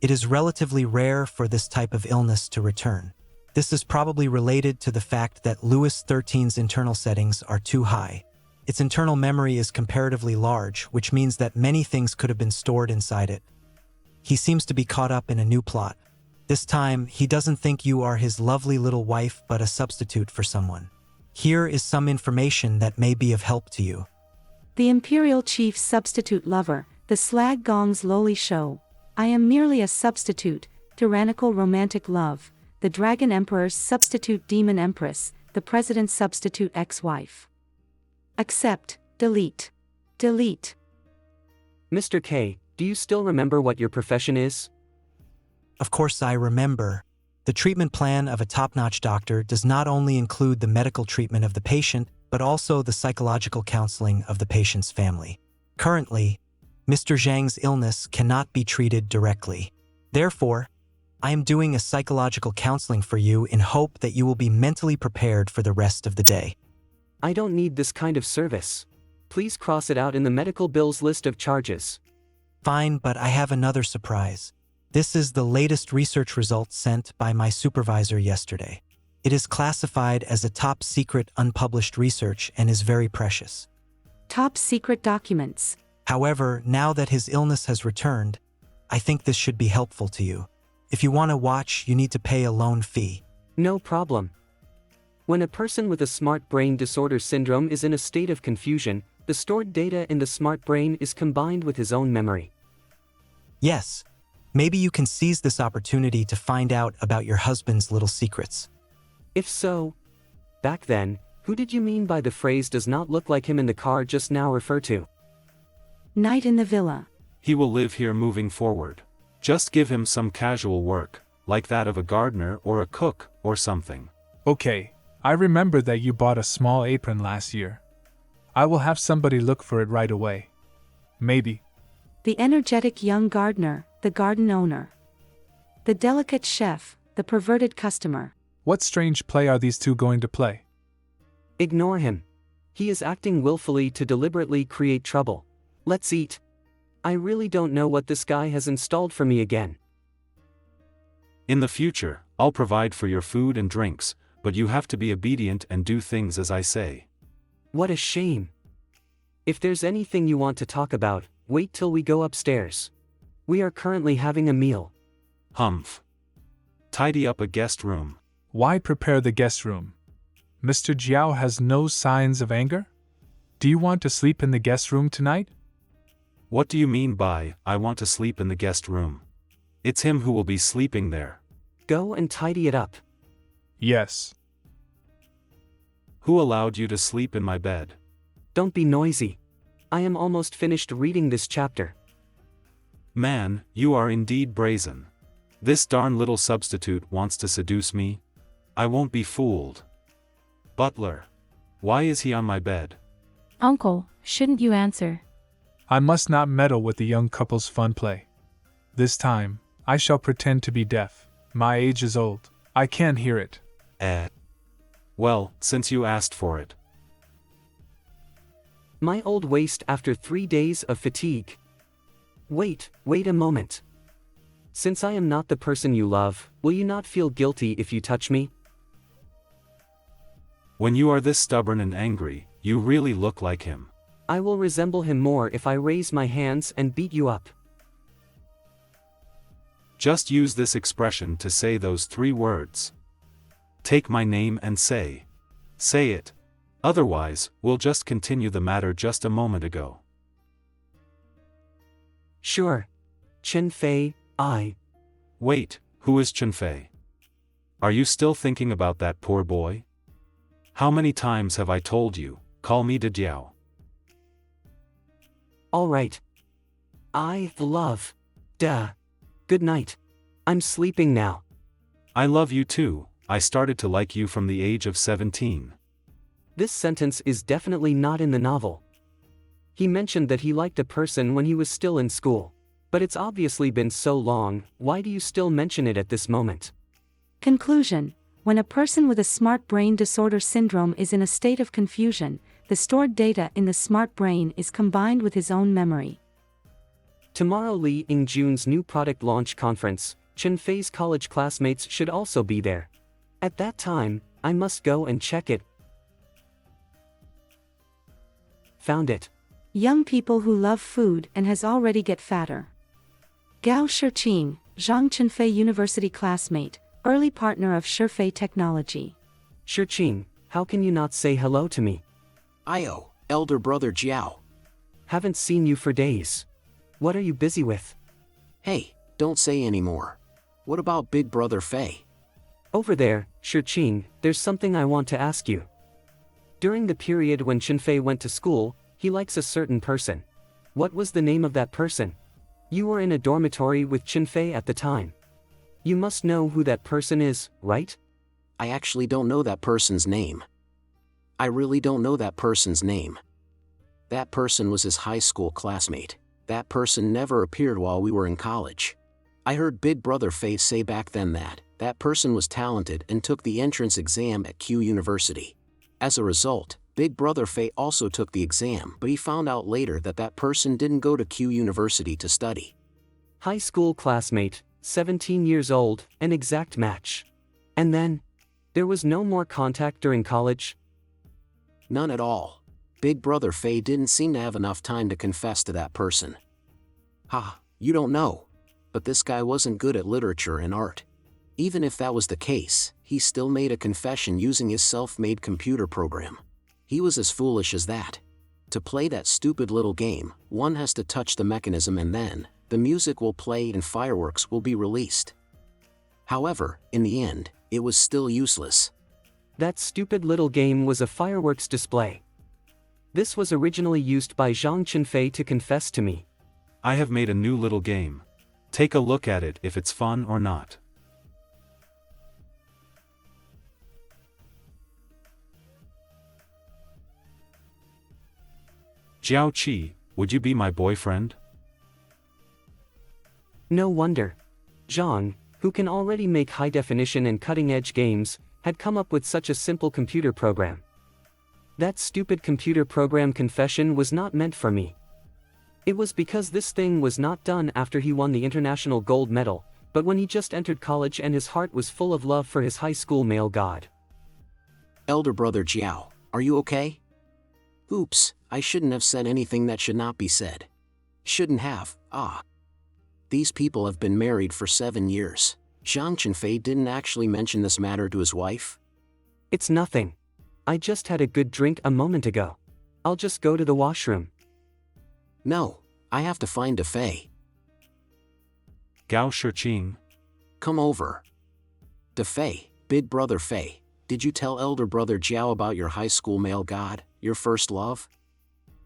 Speaker 17: It is relatively rare for this type of illness to return. This is probably related to the fact that Lewis 13's internal settings are too high. Its internal memory is comparatively large, which means that many things could have been stored inside it. He seems to be caught up in a new plot. This time, he doesn't think you are his lovely little wife but a substitute for someone. Here is some information that may be of help to you.
Speaker 2: The Imperial Chief's substitute lover, the Slag Gong's lowly show. I am merely a substitute, tyrannical romantic love, the Dragon Emperor's substitute demon empress, the President's substitute ex-wife. Accept, delete. Delete.
Speaker 1: Mr. K, do you still remember what your profession is?
Speaker 17: Of course I remember. The treatment plan of a top-notch doctor does not only include the medical treatment of the patient, but also the psychological counseling of the patient's family. Currently, Mr. Zhang's illness cannot be treated directly. Therefore, I am doing a psychological counseling for you in hope that you will be mentally prepared for the rest of the day.
Speaker 1: I don't need this kind of service. Please cross it out in the medical bills list of charges.
Speaker 17: Fine, but I have another surprise. This is the latest research results sent by my supervisor yesterday. It is classified as a top-secret unpublished research and is very precious.
Speaker 2: Top-secret documents.
Speaker 17: However, now that his illness has returned, I think this should be helpful to you. If you want to watch, you need to pay a loan fee.
Speaker 1: No problem. When a person with a smart brain disorder syndrome is in a state of confusion, the stored data in the smart brain is combined with his own memory.
Speaker 17: Yes. Maybe you can seize this opportunity to find out about your husband's little secrets.
Speaker 1: If so, back then, who did you mean by the phrase does not look like him in the car just now refer to?
Speaker 2: Night in the villa.
Speaker 8: He will live here moving forward. Just give him some casual work, like that of a gardener or a cook or something.
Speaker 6: Okay, I remember that you bought a small apron last year. I will have somebody look for it right away. Maybe.
Speaker 2: The energetic young gardener, the garden owner. The delicate chef, the perverted customer.
Speaker 6: What strange play are these two going to play?
Speaker 1: Ignore him. He is acting willfully to deliberately create trouble. Let's eat. I really don't know what this guy has installed for me again.
Speaker 8: In the future, I'll provide for your food and drinks, but you have to be obedient and do things as I say.
Speaker 1: What a shame. If there's anything you want to talk about, wait till we go upstairs. We are currently having a meal.
Speaker 8: Humph. Tidy up a guest room.
Speaker 6: Why prepare the guest room? Mr. Jiao has no signs of anger? Do you want to sleep in the guest room tonight?
Speaker 8: What do you mean by, I want to sleep in the guest room? It's him who will be sleeping there.
Speaker 1: Go and tidy it up.
Speaker 6: Yes.
Speaker 8: Who allowed you to sleep in my bed?
Speaker 1: Don't be noisy. I am almost finished reading this chapter.
Speaker 8: Man, you are indeed brazen. This darn little substitute wants to seduce me? I won't be fooled. Butler. Why is he on my bed?
Speaker 25: Uncle, shouldn't you answer?
Speaker 6: I must not meddle with the young couple's fun play. This time, I shall pretend to be deaf. My age is old. I can't hear it.
Speaker 8: Well, since you asked for it.
Speaker 1: My old waist after 3 days of fatigue. Wait a moment. Since I am not the person you love, will you not feel guilty if you touch me?
Speaker 8: When you are this stubborn and angry, you really look like him.
Speaker 1: I will resemble him more if I raise my hands and beat you up.
Speaker 8: Just use this expression to say those 3 words. Take my name and say. Say it. Otherwise, we'll just continue the matter just a moment ago.
Speaker 1: Sure. Chen Fei, I.
Speaker 8: Wait, who is Chen Fei? Are you still thinking about that poor boy? How many times have I told you, call me Diao?
Speaker 1: All right. I love. Duh. Good night. I'm sleeping now.
Speaker 8: I love you too. I started to like you from the age of 17.
Speaker 1: This sentence is definitely not in the novel. He mentioned that he liked a person when he was still in school. But it's obviously been so long, why do you still mention it at this moment?
Speaker 2: Conclusion. When a person with a smart brain disorder syndrome is in a state of confusion, the stored data in the smart brain is combined with his own memory.
Speaker 1: Tomorrow Li Yingjun's new product launch conference, Chen Fei's college classmates should also be there. At that time, I must go and check it. Found it.
Speaker 2: Young people who love food and has already get fatter. Gao Shiqing, Zhang Chenfei University classmate, early partner of Shifei Technology.
Speaker 1: Shiqing, how can you not say hello to me?
Speaker 9: Io, elder brother Jiao.
Speaker 1: Haven't seen you for days. What are you busy with?
Speaker 9: Hey, don't say anymore. What about big brother Fei?
Speaker 1: Over there, Shiqing, there's something I want to ask you. During the period when Chen Fei went to school, he likes a certain person. What was the name of that person? You were in a dormitory with Chen Fei at the time. You must know who that person is, right?
Speaker 9: I actually don't know that person's name. I really don't know that person's name. That person was his high school classmate. That person never appeared while we were in college. I heard Big Brother Fei say back then that person was talented and took the entrance exam at Q University. As a result, Big Brother Fei also took the exam, but he found out later that person didn't go to Q University to study.
Speaker 1: High school classmate, 17 years old, an exact match. And then? There was no more contact during college?
Speaker 9: None at all. Big Brother Fei didn't seem to have enough time to confess to that person. Ha, you don't know. But this guy wasn't good at literature and art. Even if that was the case, he still made a confession using his self-made computer program. He was as foolish as that. To play that stupid little game, one has to touch the mechanism and then, the music will play and fireworks will be released. However, in the end, it was still useless.
Speaker 1: That stupid little game was a fireworks display. This was originally used by Zhang Qinfei to confess to me.
Speaker 8: I have made a new little game. Take a look at it if it's fun or not. Jiao Qi, would you be my boyfriend?
Speaker 1: No wonder. Zhang, who can already make high-definition and cutting-edge games, had come up with such a simple computer program. That stupid computer program confession was not meant for me. It was because this thing was not done after he won the international gold medal, but when he just entered college and his heart was full of love for his high school male god.
Speaker 9: Elder brother Jiao, are you okay? Oops, I shouldn't have said anything that should not be said. Shouldn't have, These people have been married for 7 years. Zhang Qinfei didn't actually mention this matter to his wife?
Speaker 1: It's nothing. I just had a good drink a moment ago. I'll just go to the washroom.
Speaker 9: No, I have to find Defei.
Speaker 8: Gao Shiqing.
Speaker 9: Come over. Defei, big brother Fei, did you tell elder brother Jiao about your high school male god, your first love?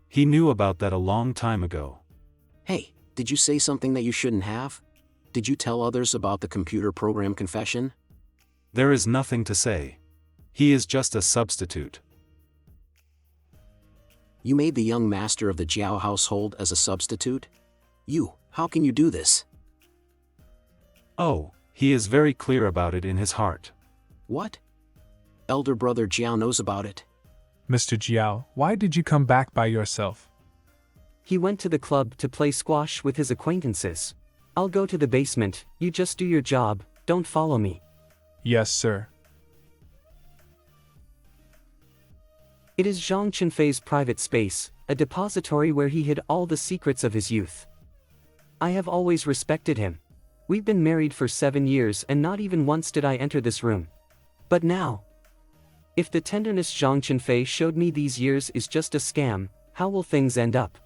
Speaker 8: He knew about that a long time ago.
Speaker 9: Hey, did you say something that you shouldn't have? Did you tell others about the computer program confession?
Speaker 8: There is nothing to say. He is just a substitute.
Speaker 9: You made the young master of the Jiao household as a substitute? How can you do this?
Speaker 8: Oh, he is very clear about it in his heart.
Speaker 9: What? Elder brother Jiao knows about it.
Speaker 6: Mr. Jiao, why did you come back by yourself?
Speaker 1: He went to the club to play squash with his acquaintances. I'll go to the basement, you just do your job, don't follow me.
Speaker 6: Yes, sir.
Speaker 1: It is Zhang Qinfei's private space, a depository where he hid all the secrets of his youth. I have always respected him. We've been married for 7 years and not even once did I enter this room. But now, if the tenderness Zhang Qinfei showed me these years is just a scam, how will things end up?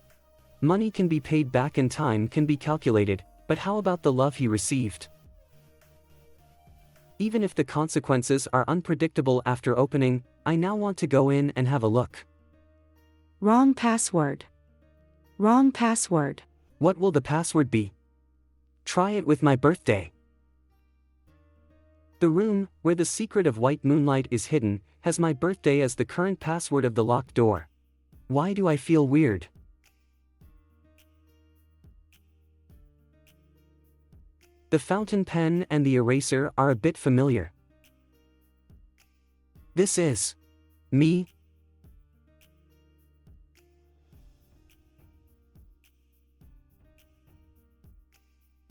Speaker 1: Money can be paid back and time can be calculated, but how about the love he received? Even if the consequences are unpredictable after opening, I now want to go in and have a look.
Speaker 2: Wrong password. Wrong password.
Speaker 1: What will the password be? Try it with my birthday. The room, where the secret of white moonlight is hidden, has my birthday as the current password of the locked door. Why do I feel weird? The fountain pen and the eraser are a bit familiar. This is me.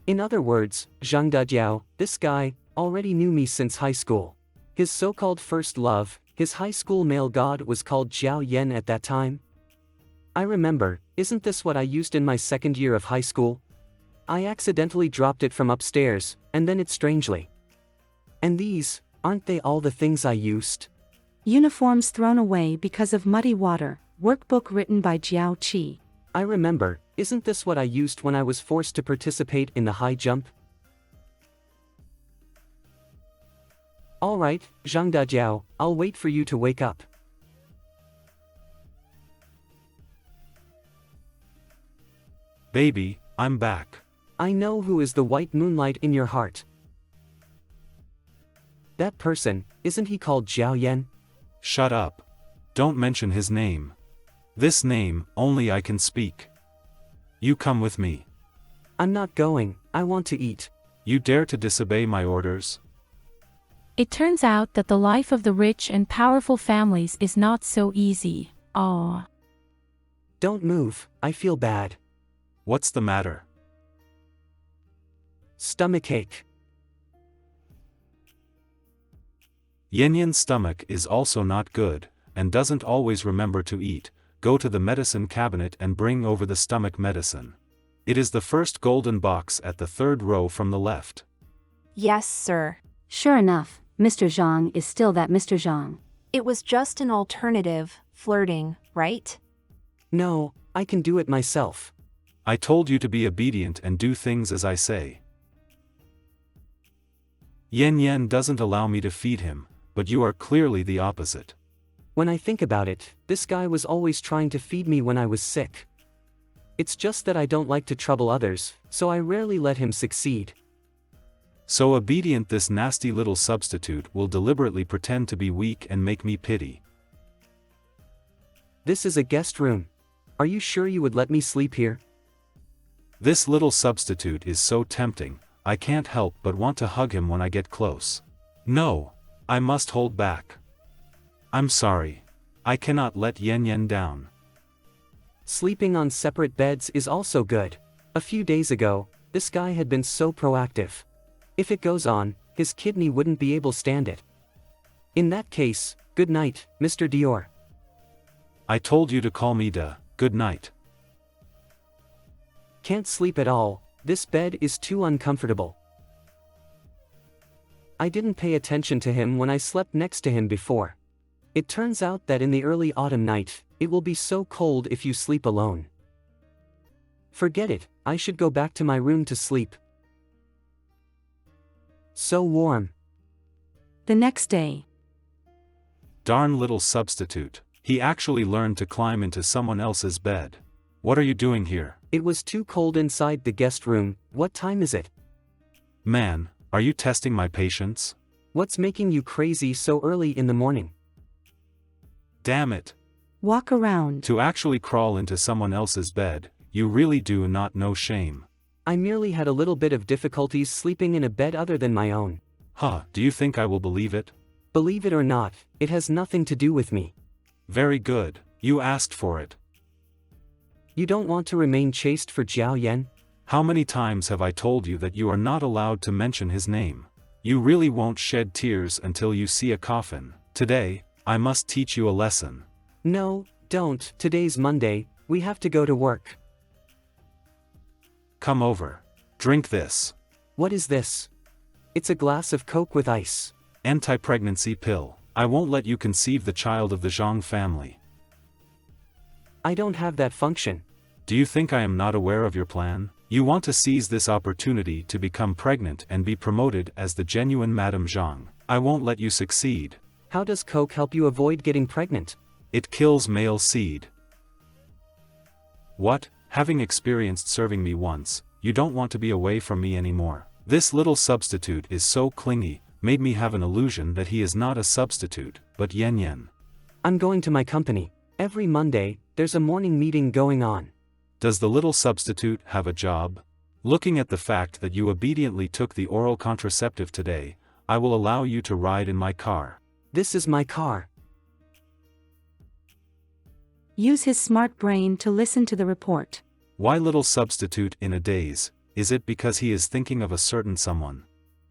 Speaker 1: In other words, Zhang Dajiao, this guy, already knew me since high school. His so-called first love, his high school male god was called Jiao Yan at that time. I remember, isn't this what I used in my second year of high school? I accidentally dropped it from upstairs, and then it strangely. And these, aren't they all the things I used?
Speaker 2: Uniforms thrown away because of muddy water, workbook written by Jiao Qi.
Speaker 1: I remember, isn't this what I used when I was forced to participate in the high jump? Alright, Zhang Dajiao, I'll wait for you to wake up.
Speaker 8: Baby, I'm back.
Speaker 1: I know who is the white moonlight in your heart. That person, isn't he called Jiao Yan?
Speaker 8: Shut up. Don't mention his name. This name, only I can speak. You come with me.
Speaker 1: I'm not going, I want to eat.
Speaker 8: You dare to disobey my orders?
Speaker 25: It turns out that the life of the rich and powerful families is not so easy. Aw.
Speaker 1: Don't move, I feel bad.
Speaker 8: What's the matter?
Speaker 1: Stomachache.
Speaker 8: Yanyan's stomach is also not good, and doesn't always remember to eat. Go to the medicine cabinet and bring over the stomach medicine. It is the first golden box at the 3rd row from the left.
Speaker 5: Yes, sir.
Speaker 11: Sure enough, Mr. Zhang is still that Mr. Zhang.
Speaker 5: It was just an alternative, flirting, right?
Speaker 1: No, I can do it myself.
Speaker 8: I told you to be obedient and do things as I say. Yan Yan doesn't allow me to feed him, but you are clearly the opposite.
Speaker 1: When I think about it, this guy was always trying to feed me when I was sick. It's just that I don't like to trouble others, so I rarely let him succeed.
Speaker 8: So obedient this nasty little substitute will deliberately pretend to be weak and make me pity.
Speaker 1: This is a guest room. Are you sure you would let me sleep here?
Speaker 8: This little substitute is so tempting, I can't help but want to hug him when I get close. No, I must hold back. I'm sorry. I cannot let Yen Yen down.
Speaker 1: Sleeping on separate beds is also good. A few days ago, this guy had been so proactive. If it goes on, his kidney wouldn't be able to stand it. In that case, good night, Mr. Dior.
Speaker 8: I told you to call me good night.
Speaker 1: Can't sleep at all, this bed is too uncomfortable. I didn't pay attention to him when I slept next to him before. It turns out that in the early autumn night, it will be so cold if you sleep alone. Forget it, I should go back to my room to sleep. So warm.
Speaker 2: The next day.
Speaker 8: Darn little substitute. He actually learned to climb into someone else's bed. What are you doing here?
Speaker 1: It was too cold inside the guest room. What time is it?
Speaker 8: Man, are you testing my patience?
Speaker 1: What's making you crazy so early in the morning?
Speaker 8: Damn it.
Speaker 2: Walk around.
Speaker 8: To actually crawl into someone else's bed, you really do not know shame.
Speaker 1: I merely had a little bit of difficulties sleeping in a bed other than my own.
Speaker 8: Huh, do you think I will believe it?
Speaker 1: Believe it or not, it has nothing to do with me.
Speaker 8: Very good, you asked for it.
Speaker 1: You don't want to remain chaste for Jiao Yan?
Speaker 8: How many times have I told you that you are not allowed to mention his name? You really won't shed tears until you see a coffin. Today, I must teach you a lesson.
Speaker 1: No, don't. Today's Monday, we have to go to work.
Speaker 8: Come over. Drink this.
Speaker 1: What is this? It's a glass of Coke with ice.
Speaker 8: Anti-pregnancy pill. I won't let you conceive the child of the Zhang family.
Speaker 1: I don't have that function.
Speaker 8: Do you think I am not aware of your plan? You want to seize this opportunity to become pregnant and be promoted as the genuine Madame Zhang. I won't let you succeed.
Speaker 1: How does Coke help you avoid getting pregnant?
Speaker 8: It kills male seed. What? Having experienced serving me once, you don't want to be away from me anymore. This little substitute is so clingy, made me have an illusion that he is not a substitute, but Yen Yen.
Speaker 1: I'm going to my company. Every Monday, there's a morning meeting going on.
Speaker 8: Does the little substitute have a job? Looking at the fact that you obediently took the oral contraceptive today, I will allow you to ride in my car.
Speaker 1: This is my car.
Speaker 2: Use his smart brain to listen to the report.
Speaker 8: Why little substitute in a daze? Is it because he is thinking of a certain someone?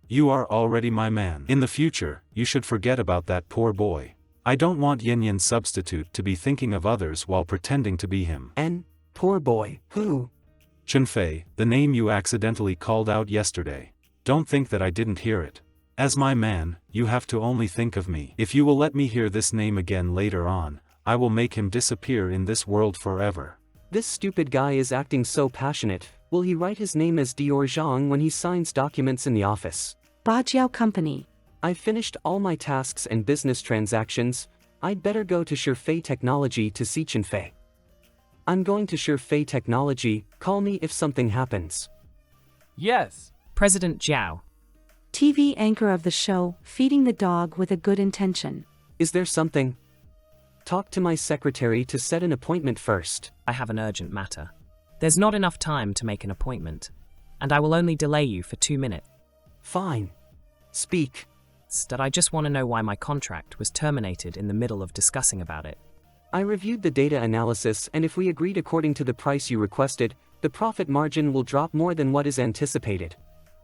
Speaker 8: You are already my man. In the future, you should forget about that poor boy. I don't want Yen Yen substitute to be thinking of others while pretending to be him.
Speaker 1: And, poor boy, who?
Speaker 8: Chunfei, the name you accidentally called out yesterday. Don't think that I didn't hear it. As my man, you have to only think of me. If you will let me hear this name again later on, I will make him disappear in this world forever.
Speaker 1: This stupid guy is acting so passionate. Will he write his name as Dior Zhang when he signs documents in the office?
Speaker 2: Bajiao Company.
Speaker 1: I've finished all my tasks and business transactions. I'd better go to Shifei Technology to see Chunfei. I'm going to Shifei Technology, call me if something happens.
Speaker 4: Yes.
Speaker 5: President Zhao.
Speaker 2: TV anchor of the show, feeding the dog with a good intention.
Speaker 1: Is there something? Talk to my secretary to set an appointment first.
Speaker 5: I have an urgent matter. There's not enough time to make an appointment, and I will only delay you for 2 minutes.
Speaker 1: Fine. Speak.
Speaker 5: That I just want to know why my contract was terminated in the middle of discussing about it.
Speaker 1: I reviewed the data analysis, and if we agreed according to the price you requested, the profit margin will drop more than what is anticipated.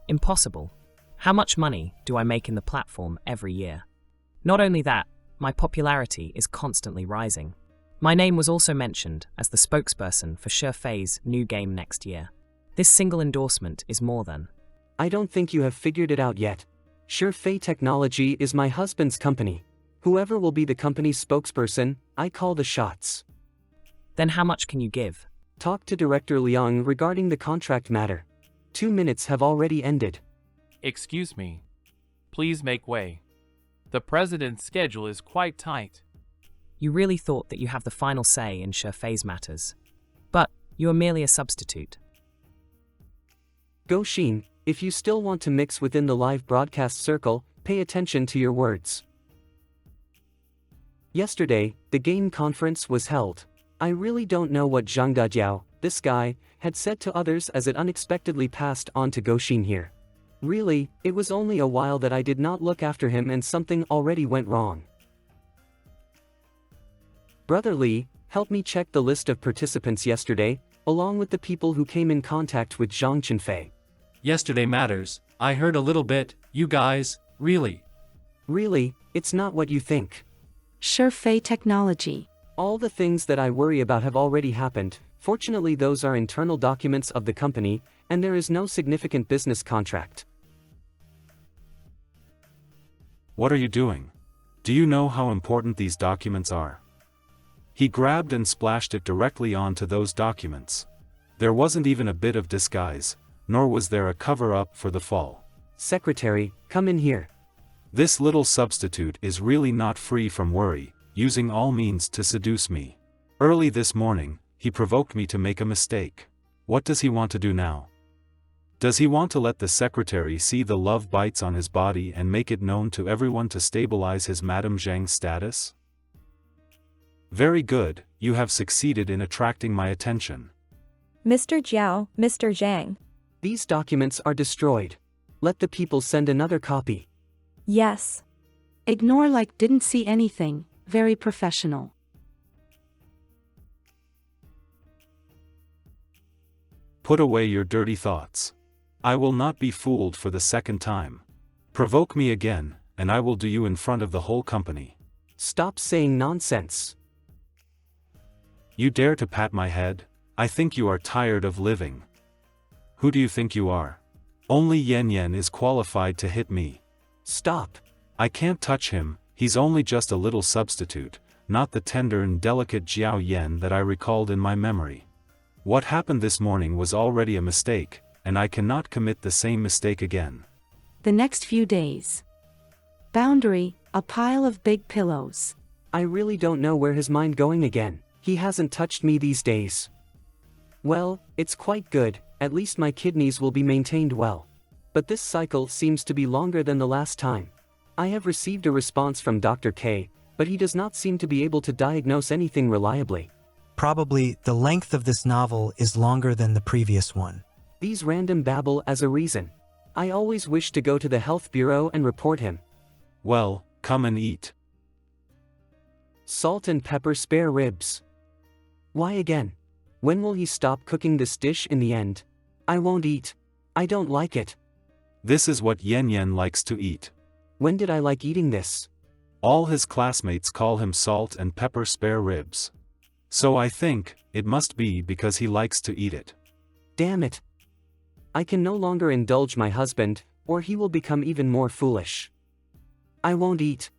Speaker 5: Impossible. How much money do I make in the platform every year? Not only that, my popularity is constantly rising. My name was also mentioned as the spokesperson for Shifei's new game next year. This single endorsement is more than.
Speaker 1: I don't think you have figured it out yet. Shifei Technology is my husband's company. Whoever will be the company's spokesperson, I call the shots.
Speaker 5: Then how much can you give?
Speaker 1: Talk to Director Liang regarding the contract matter. 2 minutes have already ended.
Speaker 4: Excuse me. Please make way. The president's schedule is quite tight.
Speaker 5: You really thought that you have the final say in Shefei's matters. But you are merely a substitute.
Speaker 1: Go Sheen, if you still want to mix within the live broadcast circle, pay attention to your words. Yesterday, the game conference was held. I really don't know what Zhang Dajiao, this guy, had said to others as it unexpectedly passed on to Go Sheen here. Really, it was only a while that I did not look after him and something already went wrong. Brother Li, help me check the list of participants yesterday, along with the people who came in contact with Zhang Qinfei.
Speaker 20: Yesterday matters. I heard a little bit, you guys, really.
Speaker 1: Really, it's not what you think.
Speaker 2: Shefei technology.
Speaker 1: All the things that I worry about have already happened. Fortunately, those are internal documents of the company, and there is no significant business contract.
Speaker 8: What are you doing? Do you know how important these documents are? He grabbed and splashed it directly onto those documents. There wasn't even a bit of disguise, nor was there a cover-up for the fall.
Speaker 1: Secretary, come in here.
Speaker 8: This little substitute is really not free from worry, using all means to seduce me. Early this morning, he provoked me to make a mistake. What does he want to do now? Does he want to let the secretary see the love bites on his body and make it known to everyone to stabilize his Madame Zhang status? Very good, you have succeeded in attracting my attention.
Speaker 14: Mr. Jiao, Mr. Zhang.
Speaker 1: These documents are destroyed. Let the people send another copy.
Speaker 14: Yes.
Speaker 2: Ignore like didn't see anything, very professional.
Speaker 8: Put away your dirty thoughts. I will not be fooled for the second time. Provoke me again, and I will do you in front of the whole company.
Speaker 1: Stop saying nonsense.
Speaker 8: You dare to pat my head? I think you are tired of living. Who do you think you are? Only Yan Yan is qualified to hit me.
Speaker 1: Stop.
Speaker 8: I can't touch him, he's only just a little substitute, not the tender and delicate Jiao Yan that I recalled in my memory. What happened this morning was already a mistake, and I cannot commit the same mistake again.
Speaker 2: The next few days. Boundary, a pile of big pillows.
Speaker 1: I really don't know where his mind going again. He hasn't touched me these days. Well, it's quite good, at least my kidneys will be maintained well. But this cycle seems to be longer than the last time. I have received a response from Dr. K, but he does not seem to be able to diagnose anything reliably.
Speaker 17: Probably the length of this novel is longer than the previous one.
Speaker 1: These random babble as a reason. I always wish to go to the health bureau and report him.
Speaker 8: Well, come and eat.
Speaker 1: Salt and pepper spare ribs. Why again? When will he stop cooking this dish in the end? I won't eat. I don't like it.
Speaker 8: This is what Yan Yan likes to eat.
Speaker 1: When did I like eating this?
Speaker 8: All his classmates call him salt and pepper spare ribs. So I think, it must be because he likes to eat it.
Speaker 1: Damn it. I can no longer indulge my husband, or he will become even more foolish. I won't eat.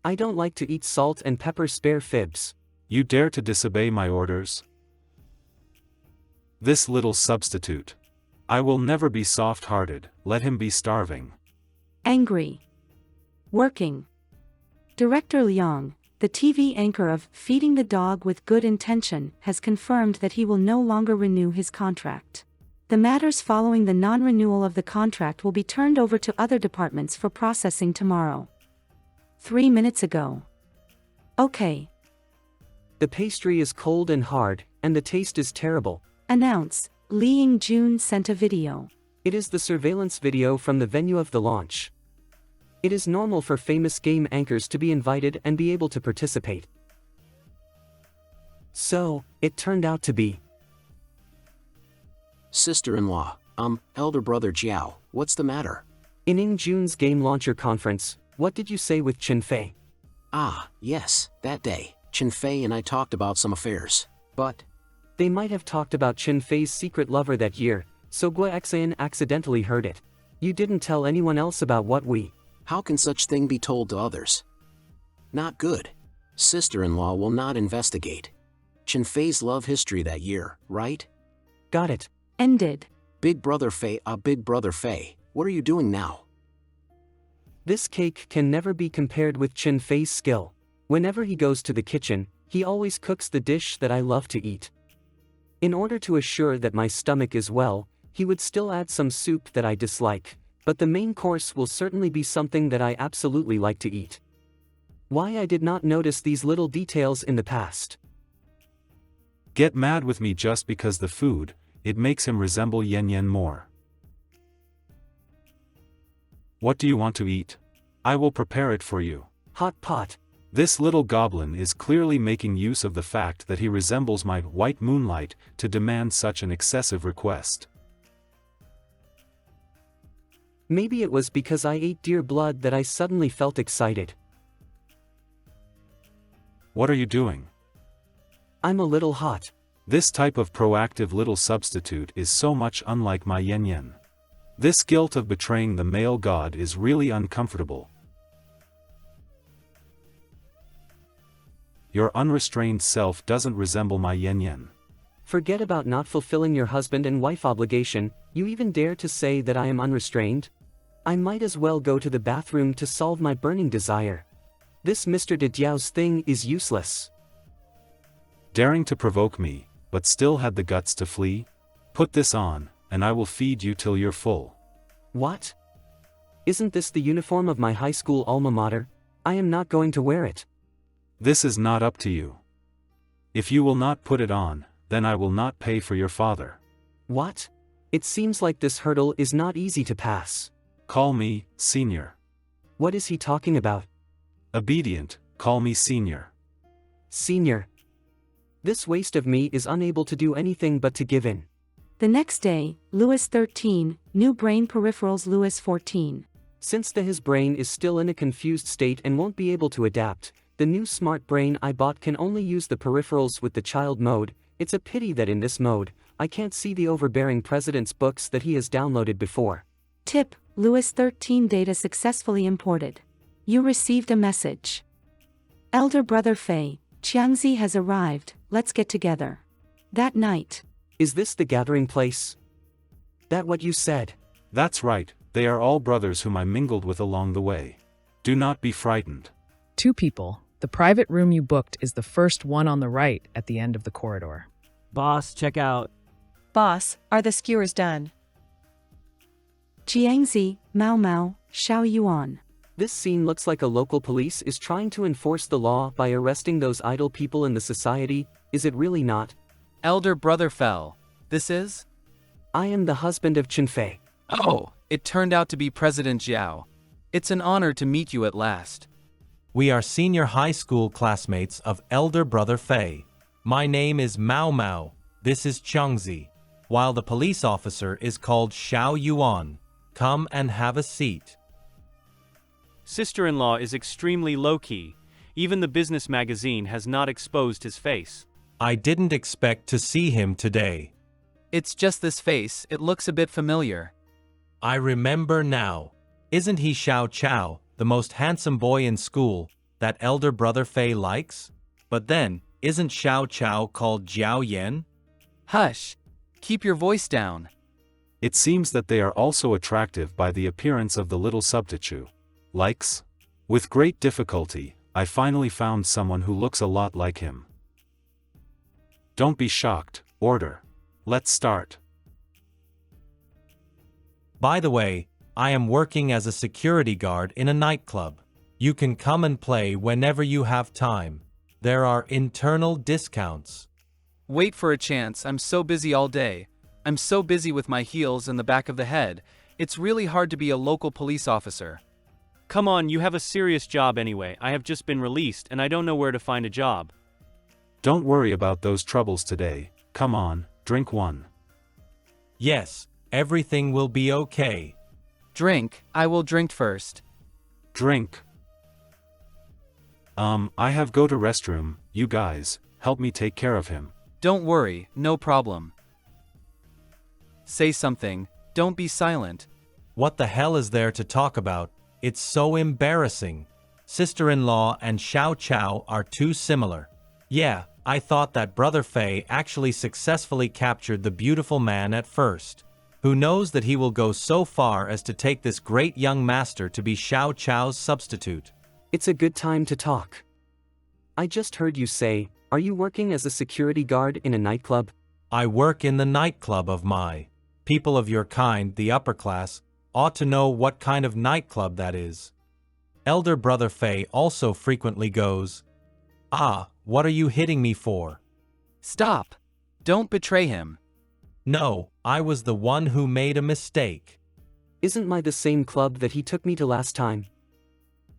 Speaker 1: I don't like to eat salt and pepper spare fibs.
Speaker 8: You dare to disobey my orders? This little substitute. I will never be soft-hearted, let him be starving.
Speaker 2: Angry. Working. Director Liang, the TV anchor of Feeding the Dog with Good Intention, has confirmed that he will no longer renew his contract. The matters following the non-renewal of the contract will be turned over to other departments for processing tomorrow. 3 minutes ago. Okay.
Speaker 1: The pastry is cold and hard, and the taste is terrible.
Speaker 2: Announce, Li Yingjun sent a video.
Speaker 1: It is the surveillance video from the venue of the launch. It is normal for famous game anchors to be invited and be able to participate. So, it turned out to be.
Speaker 9: Sister-in-law, elder brother Jiao, what's the matter?
Speaker 1: In ENG DUB's game launcher conference, what did you say with Qinfei?
Speaker 9: Ah, yes, that day, Qinfei and I talked about some affairs, but...
Speaker 1: They might have talked about Qinfei's secret lover that year, so Guo accidentally heard it. You didn't tell anyone else about what we...
Speaker 9: How can such thing be told to others? Not good. Sister-in-law will not investigate. Qinfei's love history that year, right?
Speaker 1: Got it.
Speaker 2: Ended.
Speaker 9: Big brother Fei, Big brother Fei, what are you doing now?
Speaker 1: This cake can never be compared with Chen Fei's skill. Whenever he goes to the kitchen, he always cooks the dish that I love to eat. In order to assure that my stomach is well, he would still add some soup that I dislike, but the main course will certainly be something that I absolutely like to eat. Why I did not notice these little details in the past.
Speaker 8: Get mad with me just because the food, it makes him resemble Yen Yen more. What do you want to eat? I will prepare it for you.
Speaker 1: Hot pot.
Speaker 8: This little goblin is clearly making use of the fact that he resembles my white moonlight to demand such an excessive request.
Speaker 1: Maybe it was because I ate deer blood that I suddenly felt excited.
Speaker 8: What are you doing?
Speaker 1: I'm a little hot.
Speaker 8: This type of proactive little substitute is so much unlike my Yen Yen. This guilt of betraying the male god is really uncomfortable. Your unrestrained self doesn't resemble my Yen Yen.
Speaker 1: Forget about not fulfilling your husband and wife obligation, you even dare to say that I am unrestrained? I might as well go to the bathroom to solve my burning desire. This Mr. De Diao's thing is useless.
Speaker 8: Daring to provoke me, but still had the guts to flee? Put this on, and I will feed you till you're full.
Speaker 1: What? Isn't this the uniform of my high school alma mater? I am not going to wear it.
Speaker 8: This is not up to you. If you will not put it on, then I will not pay for your father.
Speaker 1: What? It seems like this hurdle is not easy to pass.
Speaker 8: Call me, senior.
Speaker 1: What is he talking about?
Speaker 8: Obedient, call me senior.
Speaker 1: Senior. This waste of me is unable to do anything but to give in.
Speaker 2: The next day, Louis 13, new brain peripherals Louis 14.
Speaker 1: Since his brain is still in a confused state and won't be able to adapt, the new smart brain I bought can only use the peripherals with the child mode. It's a pity that in this mode, I can't see the overbearing president's books that he has downloaded before.
Speaker 2: Tip, Louis 13 data successfully imported. You received a message. Elder brother Fei, Qiangzi has arrived, let's get together. That night.
Speaker 1: Is this the gathering place? That what you said?
Speaker 8: That's right, they are all brothers whom I mingled with along the way. Do not be frightened.
Speaker 10: 2 people. The private room you booked is the first one on the right at the end of the corridor.
Speaker 12: Boss, check out.
Speaker 13: Boss, are the skewers done?
Speaker 2: Jiangzi, Mao Mao, Xiao Yuan.
Speaker 1: This scene looks like a local police is trying to enforce the law by arresting those idle people in the society, is it really not?
Speaker 16: Elder brother fell. This is?
Speaker 1: I am the husband of Chen Fei.
Speaker 16: Oh, it turned out to be President Jiao. It's an honor to meet you at last.
Speaker 18: We are senior high school classmates of elder brother Fei. My name is Mao Mao. This is Qiangzi. While the police officer is called Xiao Yuan. Come and have a seat.
Speaker 24: Sister-in-law is extremely low-key. Even the business magazine has not exposed his face.
Speaker 18: I didn't expect to see him today.
Speaker 16: It's just this face, it looks a bit familiar.
Speaker 18: I remember now. Isn't he Xiao Chao, the most handsome boy in school, that elder brother Fei likes? But then, isn't Xiao Chao called Jiao Yan?
Speaker 16: Hush! Keep your voice down.
Speaker 8: It seems that they are also attractive by the appearance of the little substitute. Likes? With great difficulty, I finally found someone who looks a lot like him. Don't be shocked, order. Let's start.
Speaker 18: By the way, I am working as a security guard in a nightclub. You can come and play whenever you have time. There are internal discounts.
Speaker 16: Wait for a chance, I'm so busy all day. I'm so busy with my heels and the back of the head. It's really hard to be a local police officer.
Speaker 24: Come on, you have a serious job anyway. I have just been released and I don't know where to find a job.
Speaker 8: Don't worry about those troubles today. Come on, drink one.
Speaker 18: Yes, everything will be okay.
Speaker 16: Drink, I will drink first.
Speaker 8: Drink. I have go to restroom, you guys, help me take care of him.
Speaker 16: Don't worry, no problem. Say something, don't be silent.
Speaker 18: What the hell is there to talk about? It's so embarrassing. Sister-in-law and Xiao Chao are too similar. Yeah, I thought that brother Fei actually successfully captured the beautiful man at first. who knows that he will go so far as to take this great young master to be Xiao Chao's substitute.
Speaker 1: It's a good time to talk. I just heard you say, are you working as a security guard in a nightclub?
Speaker 18: I work in the nightclub of my. People of your kind, the upper class, ought to know what kind of nightclub that is. Elder brother Fei also frequently goes. Ah, what are you hitting me for?
Speaker 16: Stop! Don't betray him.
Speaker 18: No, I was the one who made a mistake.
Speaker 1: Isn't my the same club that he took me to last time?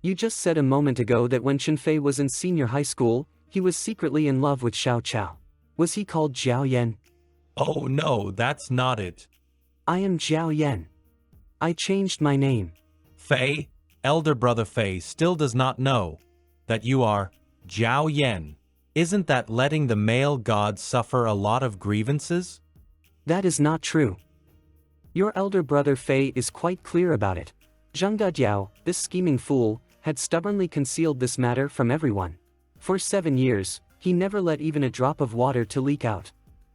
Speaker 1: You just said a moment ago that when Chunfei was in senior high school, he was secretly in love with Xiao Chao. Was he called Jiao Yan?
Speaker 18: Oh no, that's not it.
Speaker 1: I am Jiao Yan. I changed my name.
Speaker 18: Fei, elder brother Fei still does not know that you are Jiao Yan. Isn't that letting the male god suffer a lot of grievances?
Speaker 1: That is not true. Your elder brother Fei is quite clear about it. Zhang Diao, this scheming fool, had stubbornly concealed this matter from everyone. For 7 years, he never let even a drop of water to leak out.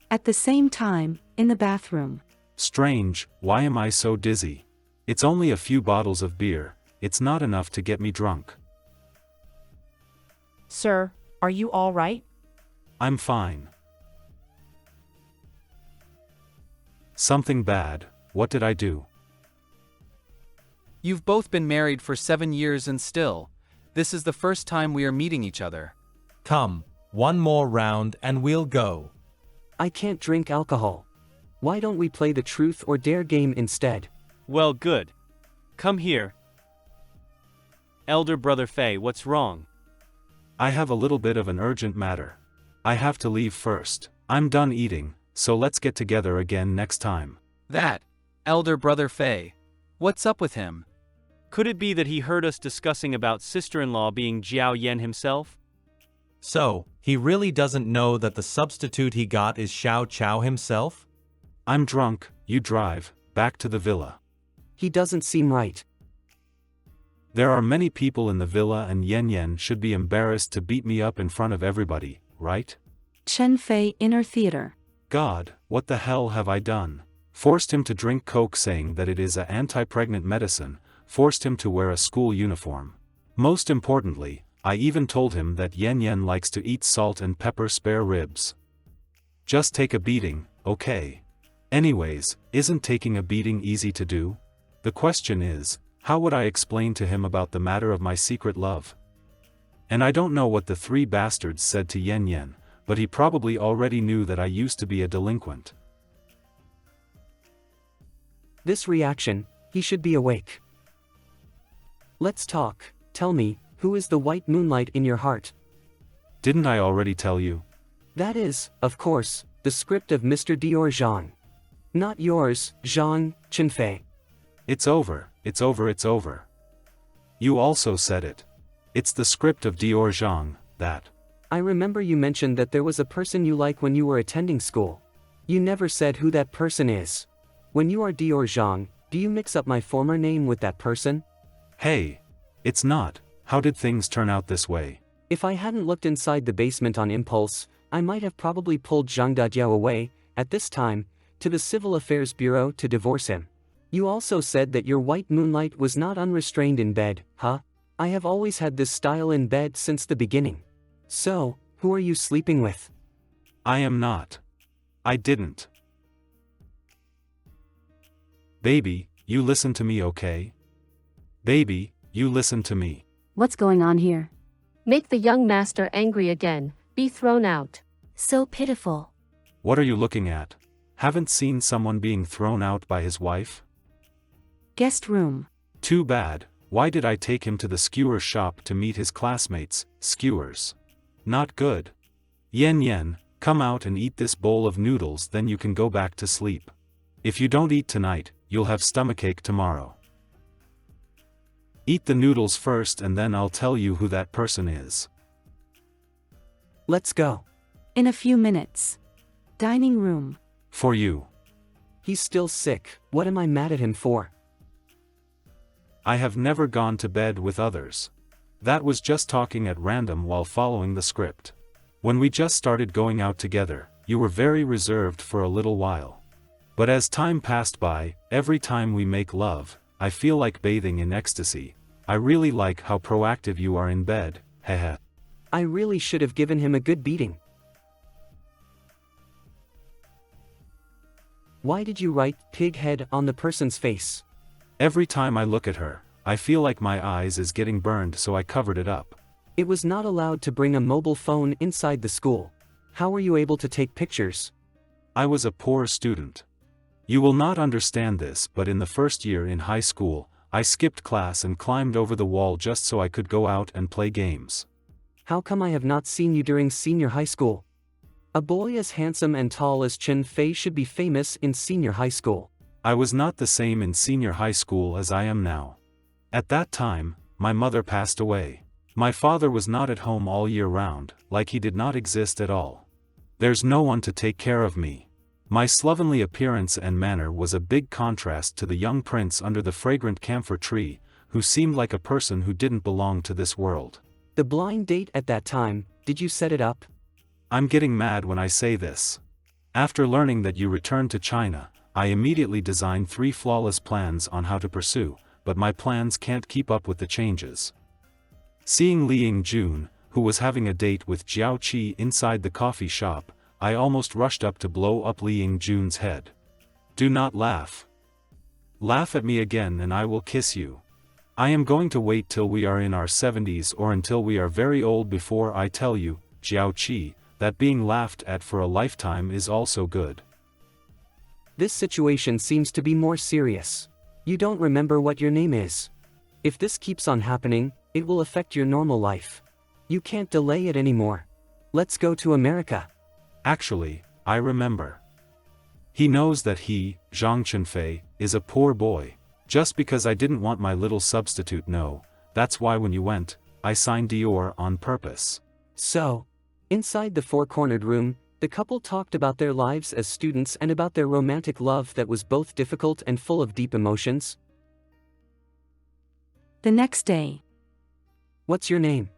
Speaker 2: At the same time, in the bathroom.
Speaker 8: Strange, why am I so dizzy? It's only a few bottles of beer, it's not enough to get me drunk.
Speaker 13: Sir, are you all right?
Speaker 8: I'm fine. Something bad, what did I do?
Speaker 16: You've both been married for 7 years and still, this is the first time we are meeting each other.
Speaker 18: Come, one more round and we'll go.
Speaker 1: I can't drink alcohol. Why don't we play the truth or dare game instead?
Speaker 24: Well, good. Come here. Elder brother Fei, what's wrong?
Speaker 8: I have a little bit of an urgent matter. I have to leave first. I'm done eating, so let's get together again next time.
Speaker 16: That, elder brother Fei. What's up with him?
Speaker 24: Could it be that he heard us discussing about sister-in-law being Jiao Yan himself?
Speaker 18: So, he really doesn't know that the substitute he got is Xiao Chao himself?
Speaker 8: I'm drunk, you drive, back to the villa.
Speaker 1: He doesn't seem right.
Speaker 8: There are many people in the villa and Yen Yen should be embarrassed to beat me up in front of everybody, right?
Speaker 2: Chen Fei Inner Theater.
Speaker 8: God, what the hell have I done? Forced him to drink coke saying that it is a anti-pregnant medicine, forced him to wear a school uniform. Most importantly, I even told him that Yen Yen likes to eat salt and pepper spare ribs. Just take a beating, okay? Anyways, isn't taking a beating easy to do? The question is, how would I explain to him about the matter of my secret love? And I don't know what the 3 bastards said to Yen Yen, but he probably already knew that I used to be a delinquent.
Speaker 1: This reaction, he should be awake. Let's talk, tell me, who is the white moonlight in your heart?
Speaker 8: Didn't I already tell you?
Speaker 1: That is, of course, the script of Mr. Dior Zhang. Not yours, Zhang Chunfei.
Speaker 8: It's over, it's over, it's over. You also said it. It's the script of Dior Zhang, that.
Speaker 1: I remember you mentioned that there was a person you like when you were attending school. You never said who that person is. When you are Dior Zhang, do you mix up my former name with that person?
Speaker 8: Hey, it's not. How did things turn out this way?
Speaker 1: If I hadn't looked inside the basement on impulse, I might have probably pulled Zhang Dajiao away, at this time, to the Civil Affairs Bureau to divorce him. You also said that your white moonlight was not unrestrained in bed, huh? I have always had this style in bed since the beginning. So, who are you sleeping with?
Speaker 8: I am not. I didn't. Baby, you listen to me, okay? Baby, you listen to me.
Speaker 11: What's going on here? Make the young master angry again, be thrown out.
Speaker 25: So pitiful.
Speaker 8: What are you looking at? Haven't seen someone being thrown out by his wife?
Speaker 2: Guest room.
Speaker 8: Too bad, why did I take him to the skewer shop to meet his classmates, skewers? Not good. Yen Yen, come out and eat this bowl of noodles, then you can go back to sleep. If you don't eat tonight, you'll have stomachache tomorrow. Eat the noodles first and then I'll tell you who that person is.
Speaker 1: Let's go.
Speaker 2: In a few minutes. Dining room.
Speaker 8: For you.
Speaker 1: He's still sick, what am I mad at him for?
Speaker 8: I have never gone to bed with others. That was just talking at random while following the script. When we just started going out together, you were very reserved for a little while. But as time passed by, every time we make love, I feel like bathing in ecstasy. I really like how proactive you are in bed, heh.
Speaker 1: I really should have given him a good beating. Why did you write pig head on the person's face?
Speaker 8: Every time I look at her, I feel like my eyes is getting burned, so I covered it up.
Speaker 1: It was not allowed to bring a mobile phone inside the school. How were you able to take pictures?
Speaker 8: I was a poor student. You will not understand this, but in the first year in high school, I skipped class and climbed over the wall just so I could go out and play games.
Speaker 1: How come I have not seen you during senior high school? A boy as handsome and tall as Chen Fei should be famous in senior high school.
Speaker 8: I was not the same in senior high school as I am now. At that time, my mother passed away. My father was not at home all year round, like he did not exist at all. There's no one to take care of me. My slovenly appearance and manner was a big contrast to the young prince under the fragrant camphor tree, who seemed like a person who didn't belong to this world.
Speaker 1: The blind date at that time, did you set it up?
Speaker 8: I'm getting mad when I say this. After learning that you returned to China, I immediately designed 3 flawless plans on how to pursue, but my plans can't keep up with the changes. Seeing Li Ying-jun, who was having a date with Jiao Qi inside the coffee shop, I almost rushed up to blow up Li Ying-jun's head. Do not laugh. Laugh at me again and I will kiss you. I am going to wait till we are in our 70s or until we are very old before I tell you, Jiao Qi, that being laughed at for a lifetime is also good.
Speaker 1: This situation seems to be more serious. You don't remember what your name is. If this keeps on happening, it will affect your normal life. You can't delay it anymore. Let's go to America.
Speaker 8: Actually, I remember. He knows that he, Zhang Chenfei, is a poor boy. Just because I didn't want my little substitute, no, that's why when you went, I signed Dior on purpose.
Speaker 1: So, inside the four-cornered room, the couple talked about their lives as students and about their romantic love that was both difficult and full of deep emotions.
Speaker 2: The next day.
Speaker 1: What's your name?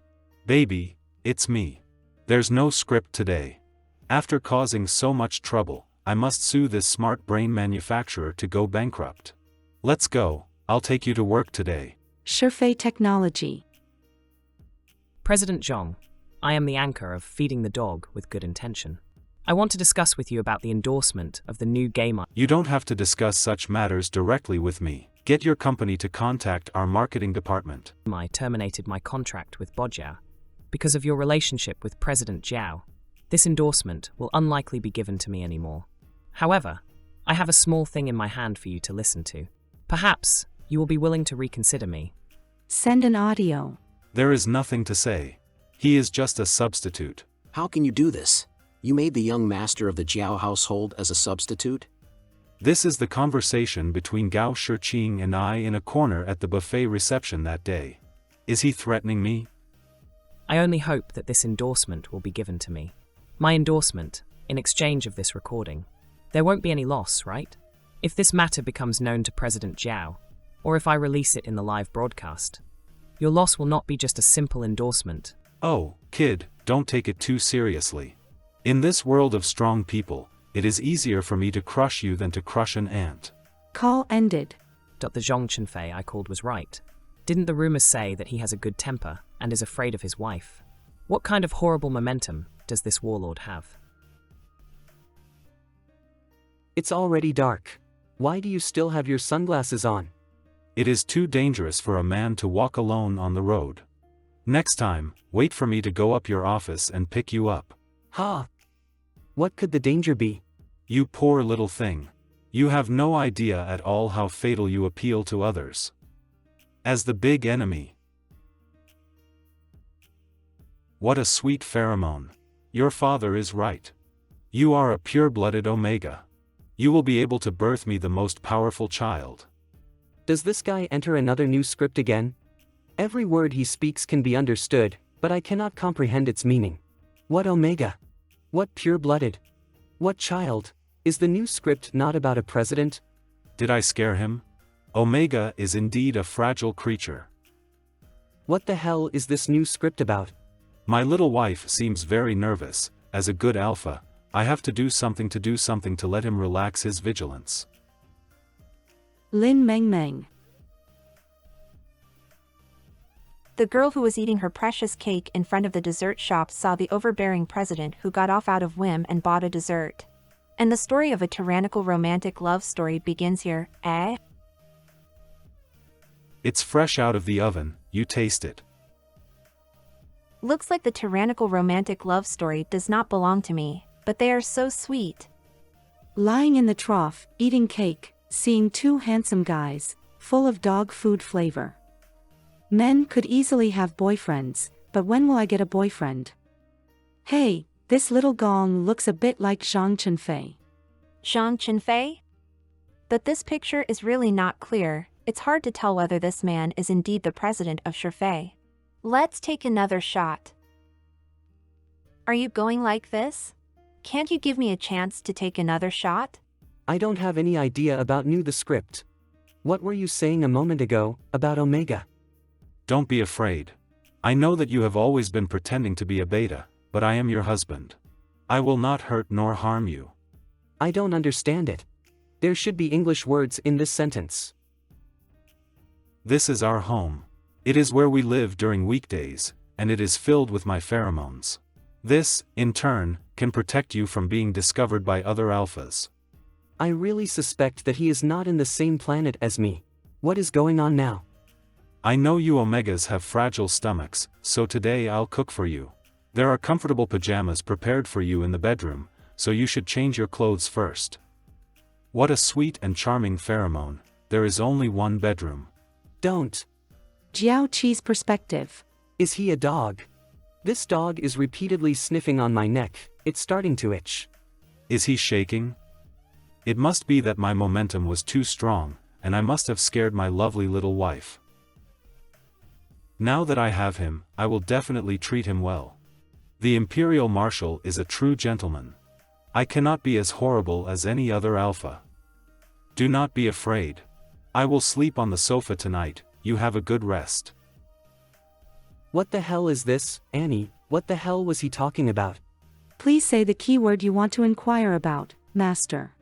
Speaker 8: Baby, it's me. There's no script today. After causing so much trouble, I must sue this smart brain manufacturer to go bankrupt. Let's go, I'll take you to work today.
Speaker 2: Shifei Technology.
Speaker 5: President Zhong, I am the anchor of Feeding the Dog with Good Intention. I want to discuss with you about the endorsement of the new game.
Speaker 8: You don't have to discuss such matters directly with me. Get your company to contact our marketing department.
Speaker 5: I terminated my contract with Bojiao. Because of your relationship with President Jiao, this endorsement will unlikely be given to me anymore. However, I have a small thing in my hand for you to listen to. Perhaps you will be willing to reconsider me.
Speaker 2: Send an audio.
Speaker 8: There is nothing to say. He is just a substitute.
Speaker 9: How can you do this? You made the young master of the Jiao household as a substitute?
Speaker 8: This is the conversation between Gao Shiqing and I in a corner at the buffet reception that day. Is he threatening me?
Speaker 5: I only hope that this endorsement will be given to me. My endorsement, in exchange of this recording. There won't be any loss, right? If this matter becomes known to President Jiao, or if I release it in the live broadcast, your loss will not be just a simple endorsement.
Speaker 8: Oh, kid, don't take it too seriously. In this world of strong people, it is easier for me to crush you than to crush an ant.
Speaker 2: Call ended.
Speaker 5: The Zhong Chenfei I called was right. Didn't the rumors say that he has a good temper and is afraid of his wife? What kind of horrible momentum does this warlord have?
Speaker 1: It's already dark. Why do you still have your sunglasses on?
Speaker 8: It is too dangerous for a man to walk alone on the road. Next time, wait for me to go up your office and pick you up.
Speaker 1: Ha! What could the danger be?
Speaker 8: You poor little thing. You have no idea at all how fatal you appeal to others. As the big enemy. What a sweet pheromone. Your father is right. You are a pure-blooded Omega. You will be able to birth me the most powerful child.
Speaker 1: Does this guy enter another new script again? Every word he speaks can be understood, but I cannot comprehend its meaning. What Omega? What pure-blooded? What child? Is the new script not about a president?
Speaker 8: Did I scare him? Omega is indeed a fragile creature.
Speaker 1: What the hell is this new script about?
Speaker 8: My little wife seems very nervous. As a good alpha, I have to do something to let him relax his vigilance.
Speaker 2: Lin Meng Meng.
Speaker 14: The girl who was eating her precious cake in front of the dessert shop saw the overbearing president who got off out of whim and bought a dessert. And the story of a tyrannical romantic love story begins here, eh?
Speaker 8: It's fresh out of the oven, you taste it.
Speaker 14: Looks like the tyrannical romantic love story does not belong to me, but they are so sweet.
Speaker 2: Lying in the trough, eating cake, seeing two handsome guys, full of dog food flavor. Men could easily have boyfriends, but when will I get a boyfriend? Hey, this little gong looks a bit like Zhang Chenfei.
Speaker 14: Zhang Chenfei? But this picture is really not clear. It's hard to tell whether this man is indeed the president of Shifei. Let's take another shot. Are you going like this? Can't you give me a chance to take another shot?
Speaker 1: I don't have any idea about the script. What were you saying a moment ago, about Omega?
Speaker 8: Don't be afraid. I know that you have always been pretending to be a beta, but I am your husband. I will not hurt nor harm you.
Speaker 1: I don't understand it. There should be English words in this sentence.
Speaker 8: This is our home. It is where we live during weekdays, and it is filled with my pheromones. This, in turn, can protect you from being discovered by other alphas.
Speaker 1: I really suspect that he is not in the same planet as me. What is going on now?
Speaker 8: I know you Omegas have fragile stomachs, so today I'll cook for you. There are comfortable pajamas prepared for you in the bedroom, so you should change your clothes first. What a sweet and charming pheromone. There is only one bedroom.
Speaker 1: Don't.
Speaker 2: Jiao Qi's perspective.
Speaker 1: Is he a dog? This dog is repeatedly sniffing on my neck, it's starting to itch.
Speaker 8: Is he shaking? It must be that my momentum was too strong, and I must have scared my lovely little wife. Now that I have him, I will definitely treat him well. The Imperial Marshal is a true gentleman. I cannot be as horrible as any other alpha. Do not be afraid. I will sleep on the sofa tonight, you have a good rest.
Speaker 1: What the hell is this, Annie? What the hell was he talking about?
Speaker 2: Please say the keyword you want to inquire about, Master.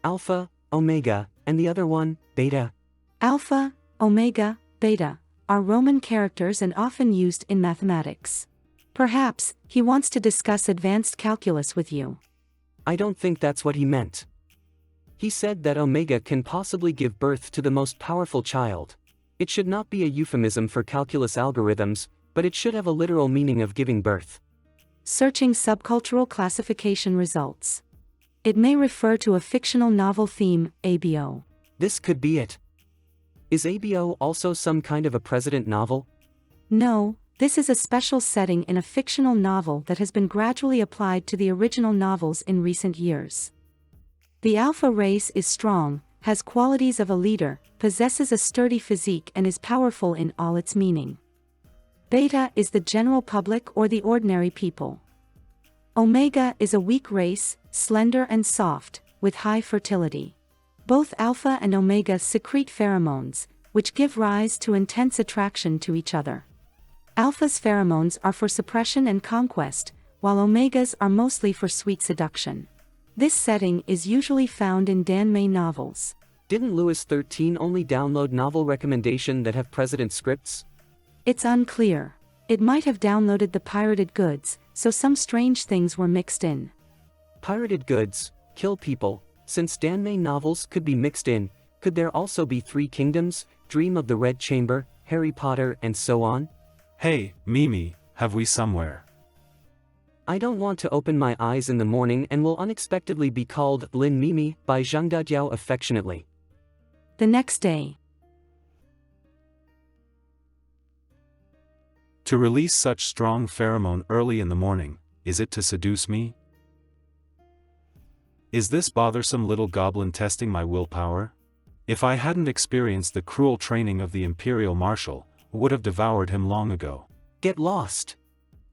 Speaker 1: Alpha, Omega, and the other one, Beta.
Speaker 2: Alpha, Omega, Beta are Roman characters and often used in mathematics. Perhaps, he wants to discuss advanced calculus with you.
Speaker 1: I don't think that's what he meant. He said that Omega can possibly give birth to the most powerful child. It should not be a euphemism for calculus algorithms, but it should have a literal meaning of giving birth.
Speaker 2: Searching subcultural classification results. It may refer to a fictional novel theme, ABO.
Speaker 1: This could be it. Is ABO also some kind of a president novel?
Speaker 2: No, this is a special setting in a fictional novel that has been gradually applied to the original novels in recent years. The alpha race is strong, has qualities of a leader, possesses a sturdy physique and is powerful in all its meaning. Beta is the general public or the ordinary people. Omega is a weak race, slender and soft, with high fertility. Both alpha and omega secrete pheromones, which give rise to intense attraction to each other. Alpha's pheromones are for suppression and conquest, while omegas are mostly for sweet seduction. This setting is usually found in Danmei novels.
Speaker 1: Didn't Louis XIII only download novel recommendation that have president scripts?
Speaker 2: It's unclear. It might have downloaded the pirated goods, so some strange things were mixed in.
Speaker 1: Pirated goods, kill people. Since Danmei novels could be mixed in, could there also be Three Kingdoms, Dream of the Red Chamber, Harry Potter and so on?
Speaker 8: Hey, Mimi, have we somewhere?
Speaker 1: I don't want to open my eyes in the morning and will unexpectedly be called Lin Mimi by Zhang Dajiao affectionately.
Speaker 2: The next day.
Speaker 8: To release such strong pheromone early in the morning, is it to seduce me? Is this bothersome little goblin testing my willpower? If I hadn't experienced the cruel training of the Imperial Marshal, I would have devoured him long ago.
Speaker 1: Get lost.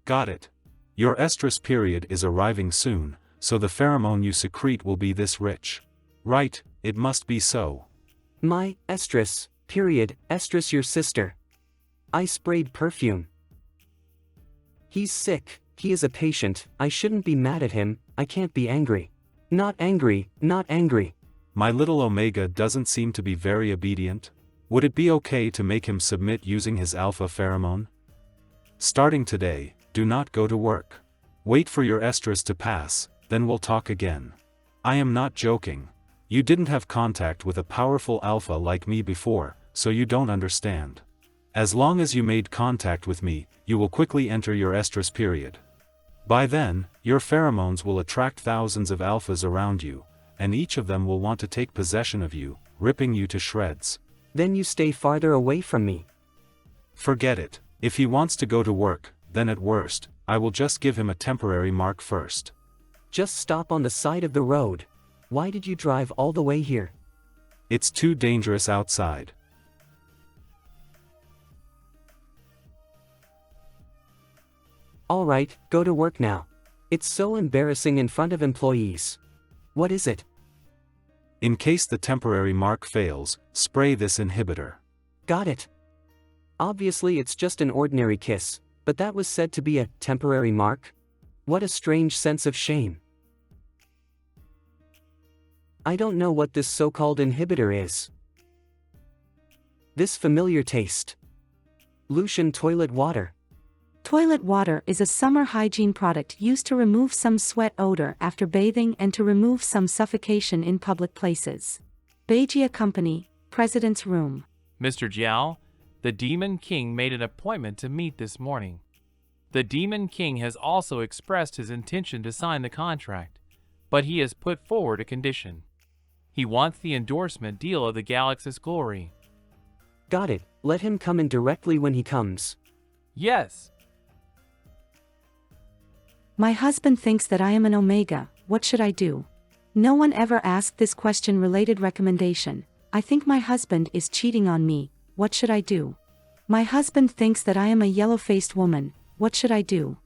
Speaker 8: Got it. Your estrus period is arriving soon, so the pheromone you secrete will be this rich. Right, it must be so.
Speaker 1: My estrus period, estrus your sister. I sprayed perfume. He's sick, He is a patient, I shouldn't be mad at him, I can't be angry. Not angry, not angry.
Speaker 8: My little Omega doesn't seem to be very obedient. Would it be okay to make him submit using his alpha pheromone? Starting today, do not go to work. Wait for your estrus to pass, then we'll talk again. I am not joking. You didn't have contact with a powerful alpha like me before, so you don't understand. As long as you made contact with me, you will quickly enter your estrus period. By then, your pheromones will attract thousands of alphas around you, and each of them will want to take possession of you, ripping you to shreds.
Speaker 1: Then you stay farther away from me.
Speaker 8: Forget it. If he wants to go to work, then at worst, I will just give him a temporary mark first.
Speaker 1: Just stop on the side of the road. Why did you drive all the way here?
Speaker 8: It's too dangerous outside.
Speaker 1: Alright, go to work now. It's so embarrassing in front of employees. What is it?
Speaker 8: In case the temporary mark fails, spray this inhibitor.
Speaker 1: Got it. Obviously it's just an ordinary kiss, but that was said to be a temporary mark? What a strange sense of shame. I don't know what this so-called inhibitor is. This familiar taste. Lucian toilet water.
Speaker 2: Toilet water is a summer hygiene product used to remove some sweat odor after bathing and to remove some suffocation in public places. Bajia Company, President's Room.
Speaker 4: Mr. Jiao, the Demon King made an appointment to meet this morning. The Demon King has also expressed his intention to sign the contract, but he has put forward a condition. He wants the endorsement deal of the Galaxy's glory.
Speaker 1: Got it, let him come in directly when he comes.
Speaker 4: Yes.
Speaker 2: My husband thinks that I am an Omega, what should I do? No one ever asked this question related recommendation. I think my husband is cheating on me, what should I do? My husband thinks that I am a yellow-faced woman, what should I do?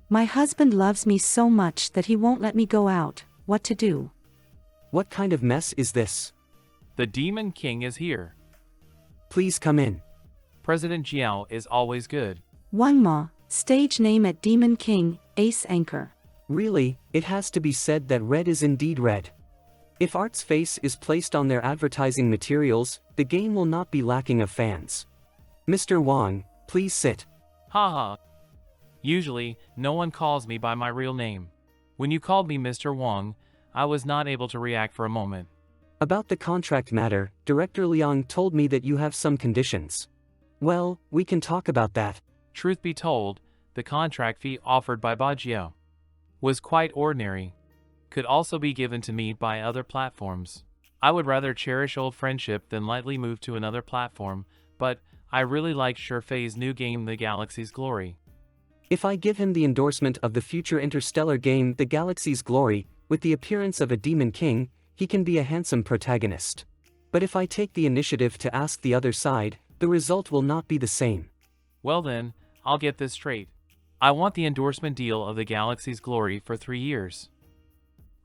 Speaker 2: My husband loves me so much that he won't let me go out, what to do?
Speaker 1: What kind of mess is this?
Speaker 4: The Demon King is here.
Speaker 1: Please come in.
Speaker 4: President Jiao is always good.
Speaker 2: Wang Ma, stage name at Demon King, Ace Anchor.
Speaker 1: Really, it has to be said that red is indeed red. If Art's face is placed on their advertising materials, the game will not be lacking of fans. Mr. Wang, please sit.
Speaker 4: Haha. Usually, no one calls me by my real name. When you called me Mr. Wang, I was not able to react for a moment.
Speaker 1: About the contract matter, Director Liang told me that you have some conditions. Well, we can talk about that.
Speaker 4: Truth be told, the contract fee offered by Bajio was quite ordinary. Could also be given to me by other platforms. I would rather cherish old friendship than lightly move to another platform, but I really like Shurfei's new game The Galaxy's Glory.
Speaker 1: If I give him the endorsement of the future interstellar game The Galaxy's Glory, with the appearance of a Demon King, he can be a handsome protagonist. But if I take the initiative to ask the other side, the result will not be the same.
Speaker 4: Well then, I'll get this straight. I want the endorsement deal of The Galaxy's Glory for 3 years.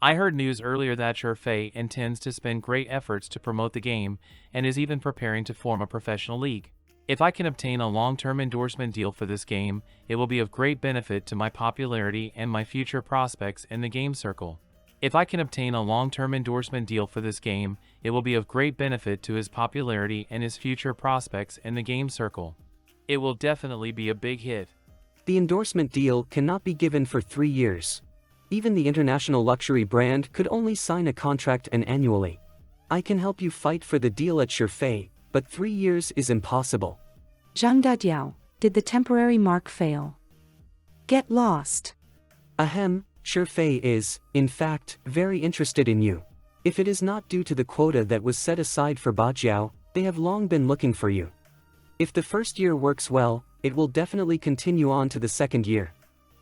Speaker 4: I heard news earlier that Shurfei intends to spend great efforts to promote the game and is even preparing to form a professional league. If I can obtain a long-term endorsement deal for this game, it will be of great benefit to my popularity and my future prospects in the game circle. If I can obtain a long-term endorsement deal for this game, it will be of great benefit to his popularity and his future prospects in the game circle. It will definitely be a big hit.
Speaker 1: The endorsement deal cannot be given for 3 years. Even the international luxury brand could only sign a contract annually. I can help you fight for the deal at Shurfei, but 3 years is impossible.
Speaker 2: Zhang Dadiao, did the temporary mark fail? Get lost.
Speaker 1: Ahem, Shurfei is, in fact, very interested in you. If it is not due to the quota that was set aside for Bajiao, they have long been looking for you. If the first year works well, it will definitely continue on to the second year.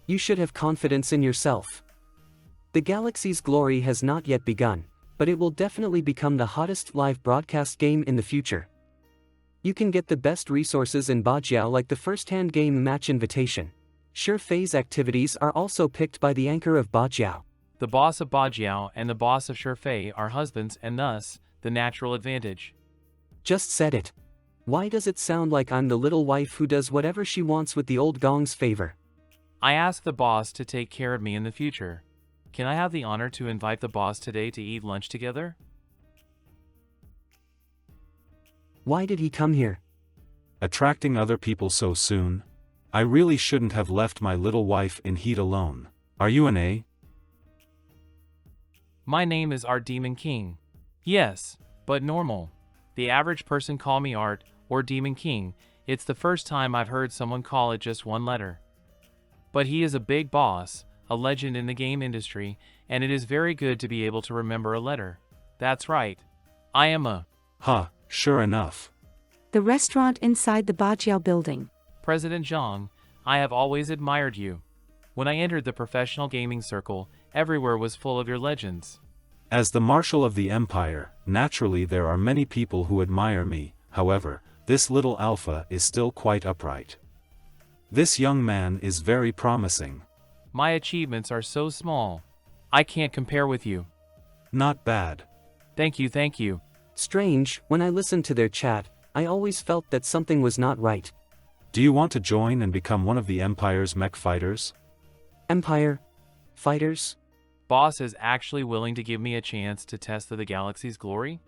Speaker 1: You should have confidence in yourself. The Galaxy's Glory has not yet begun, but it will definitely become the hottest live broadcast game in the future. You can get the best resources in Bajiao like the first-hand game match invitation. Shurfei's activities are also picked by the anchor of Bajiao.
Speaker 4: The boss of Bajiao and the boss of Shurfei are husbands and thus, the natural advantage.
Speaker 1: Just said it. Why does it sound like I'm the little wife who does whatever she wants with the old gong's favor?
Speaker 4: I asked the boss to take care of me in the future. Can I have the honor to invite the boss today to eat lunch together?
Speaker 1: Why did he come here?
Speaker 8: Attracting other people so soon? I really shouldn't have left my little wife in heat alone. Are you an A?
Speaker 4: My name is Art Demon King. Yes, but normal. The average person call me Art or Demon King. It's the first time I've heard someone call it just one letter. But he is a big boss, a legend in the game industry, and it is very good to be able to remember a letter. That's right. I am a...
Speaker 8: Sure enough.
Speaker 2: The restaurant inside the Bajiao building.
Speaker 4: President Zhang, I have always admired you. When I entered the professional gaming circle, everywhere was full of your legends.
Speaker 8: As the Marshal of the Empire, naturally there are many people who admire me. However, this little alpha is still quite upright. This young man is very promising.
Speaker 4: My achievements are so small. I can't compare with you.
Speaker 8: Not bad.
Speaker 4: Thank you, thank you.
Speaker 1: Strange, when I listened to their chat, I always felt that something was not right.
Speaker 8: Do you want to join and become one of the Empire's mech fighters?
Speaker 1: Empire? Fighters?
Speaker 4: Boss is actually willing to give me a chance to test the galaxy's glory?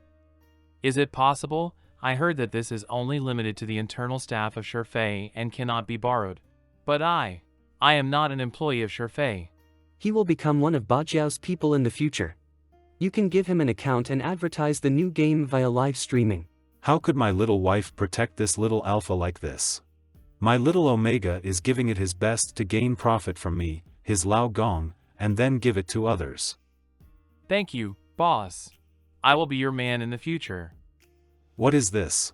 Speaker 4: Is it possible? I heard that this is only limited to the internal staff of Shurfei and cannot be borrowed. But I am not an employee of Shurfei.
Speaker 1: He will become one of Bajiao's people in the future. You can give him an account and advertise the new game via live streaming.
Speaker 8: How could my little wife protect this little alpha like this? My little Omega is giving it his best to gain profit from me, his Lao Gong, and then give it to others.
Speaker 4: Thank you, boss. I will be your man in the future.
Speaker 8: What is this?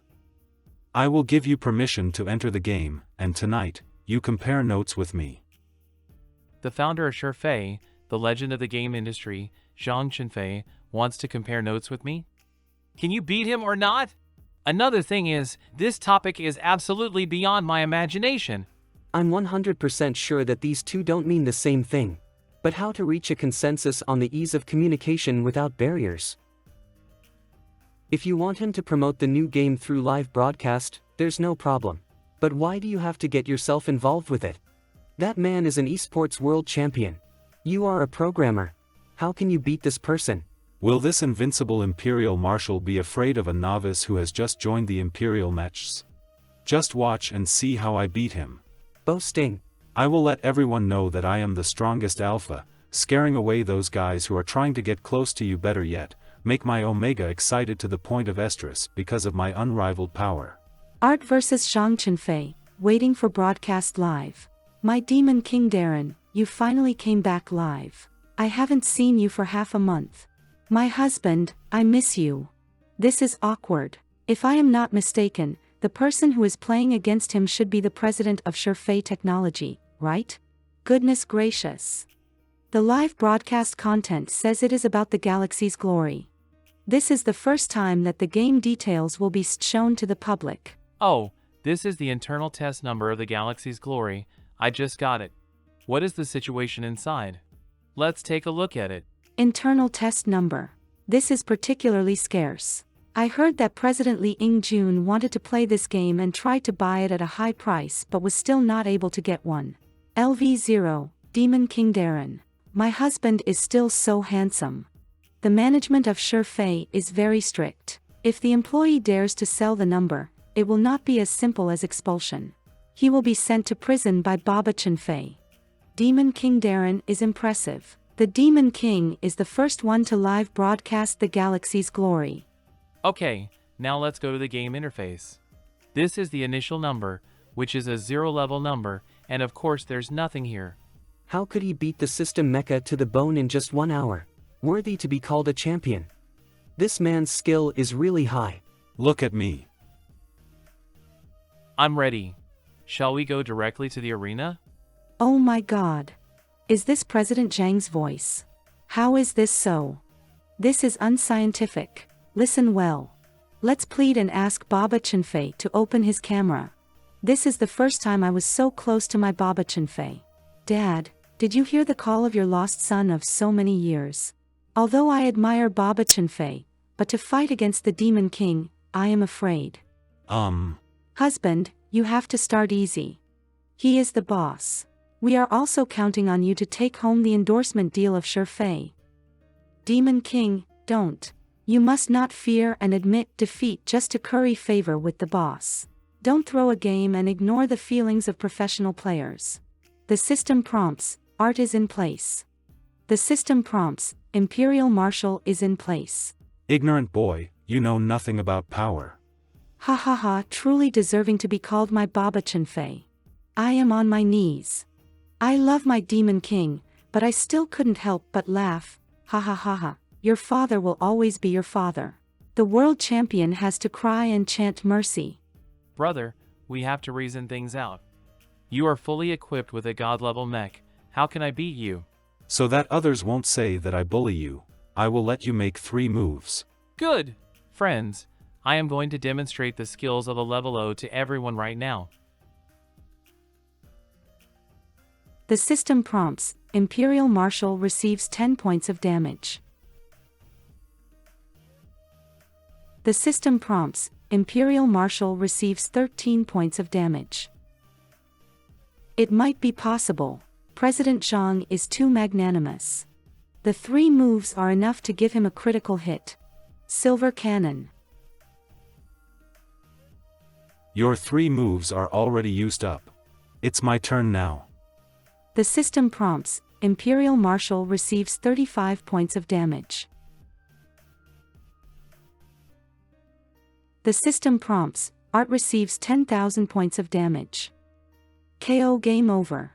Speaker 8: I will give you permission to enter the game, and tonight, you compare notes with me.
Speaker 4: The founder of Shurfei, the legend of the game industry, Zhang Qinfei, wants to compare notes with me? Can you beat him or not? Another thing is, this topic is absolutely beyond my imagination.
Speaker 1: I'm 100% sure that these two don't mean the same thing. But how to reach a consensus on the ease of communication without barriers? If you want him to promote the new game through live broadcast, there's no problem. But why do you have to get yourself involved with it? That man is an esports world champion. You are a programmer. How can you beat this person?
Speaker 8: Will this invincible Imperial Marshal be afraid of a novice who has just joined the Imperial matches? Just watch and see how I beat him.
Speaker 1: Boasting.
Speaker 8: I will let everyone know that I am the strongest alpha, scaring away those guys who are trying to get close to you. Better yet, make my Omega excited to the point of estrus because of my unrivaled power.
Speaker 2: Art vs. Zhang Qinfei, waiting for broadcast live. My Demon King Darren, you finally came back live. I haven't seen you for half a month. My husband, I miss you. This is awkward. If I am not mistaken, the person who is playing against him should be the president of Shurfei Technology, right? Goodness gracious. The live broadcast content says it is about the galaxy's glory. This is the first time that the game details will be shown to the public.
Speaker 4: Oh, this is the internal test number of the galaxy's glory. I just got it. What is the situation inside? Let's take a look at it.
Speaker 2: Internal test number. This is particularly scarce. I heard that President Li Yingjun wanted to play this game and tried to buy it at a high price but was still not able to get one. LV0, Demon King Darren. My husband is still so handsome. The management of Shurfei is very strict. If the employee dares to sell the number, it will not be as simple as expulsion. He will be sent to prison by Baba Qinfei. Demon King Darren is impressive. The Demon King is the first one to live broadcast the galaxy's glory.
Speaker 4: Okay, now let's go to the game interface. This is the initial number, which is a 0-level number, and of course there's nothing here.
Speaker 1: How could he beat the system mecha to the bone in just 1 hour? Worthy to be called a champion. This man's skill is really high.
Speaker 8: Look at me.
Speaker 4: I'm ready. Shall we go directly to the arena?
Speaker 2: Oh my god. Is this President Zhang's voice? How is this so? This is unscientific. Listen well. Let's plead and ask Baba Qinfei to open his camera. This is the first time I was so close to my Baba Qinfei. Dad, did you hear the call of your lost son of so many years? Although I admire Baba Qinfei, but to fight against the Demon King, I am afraid.
Speaker 8: Husband,
Speaker 2: you have to start easy. He is the boss. We are also counting on you to take home the endorsement deal of Sherfei. Demon King, don't. You must not fear and admit defeat just to curry favor with the boss. Don't throw a game and ignore the feelings of professional players. The system prompts, art is in place. The system prompts, Imperial Marshal is in place.
Speaker 8: Ignorant boy, you know nothing about power.
Speaker 2: Ha ha ha, truly deserving to be called my Baba Chenfei. I am on my knees. I love my Demon King, but I still couldn't help but laugh. Ha ha ha ha, your father will always be your father. The world champion has to cry and chant mercy.
Speaker 4: Brother, we have to reason things out. You are fully equipped with a god-level mech. How can I beat you?
Speaker 8: So that others won't say that I bully you, I will let you make 3 moves.
Speaker 4: Good! Friends, I am going to demonstrate the skills of a level O to everyone right now.
Speaker 2: The system prompts, Imperial Marshal receives 10 points of damage. The system prompts, Imperial Marshal receives 13 points of damage. It might be possible. President Zhang is too magnanimous. The 3 moves are enough to give him a critical hit. Silver Cannon.
Speaker 8: Your 3 moves are already used up. It's my turn now.
Speaker 2: The system prompts, Imperial Marshal receives 35 points of damage. The system prompts, Art receives 10,000 points of damage. KO, game over.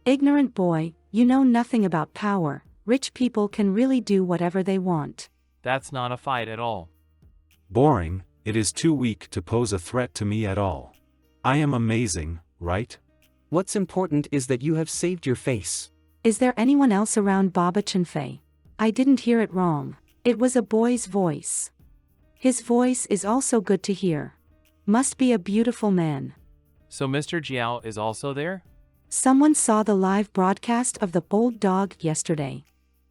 Speaker 2: Ignorant boy, you know nothing about power. Rich people can really do whatever they want.
Speaker 4: That's not a fight at all.
Speaker 8: Boring, it is too weak to pose a threat to me at all. I am amazing, right?
Speaker 1: What's important is that you have saved your face.
Speaker 2: Is there anyone else around Baba Chenfei? I didn't hear it wrong. It was a boy's voice. His voice is also good to hear. Must be a beautiful man.
Speaker 4: So Mr. Jiao is also there?
Speaker 2: Someone saw the live broadcast of the Bold Dog yesterday.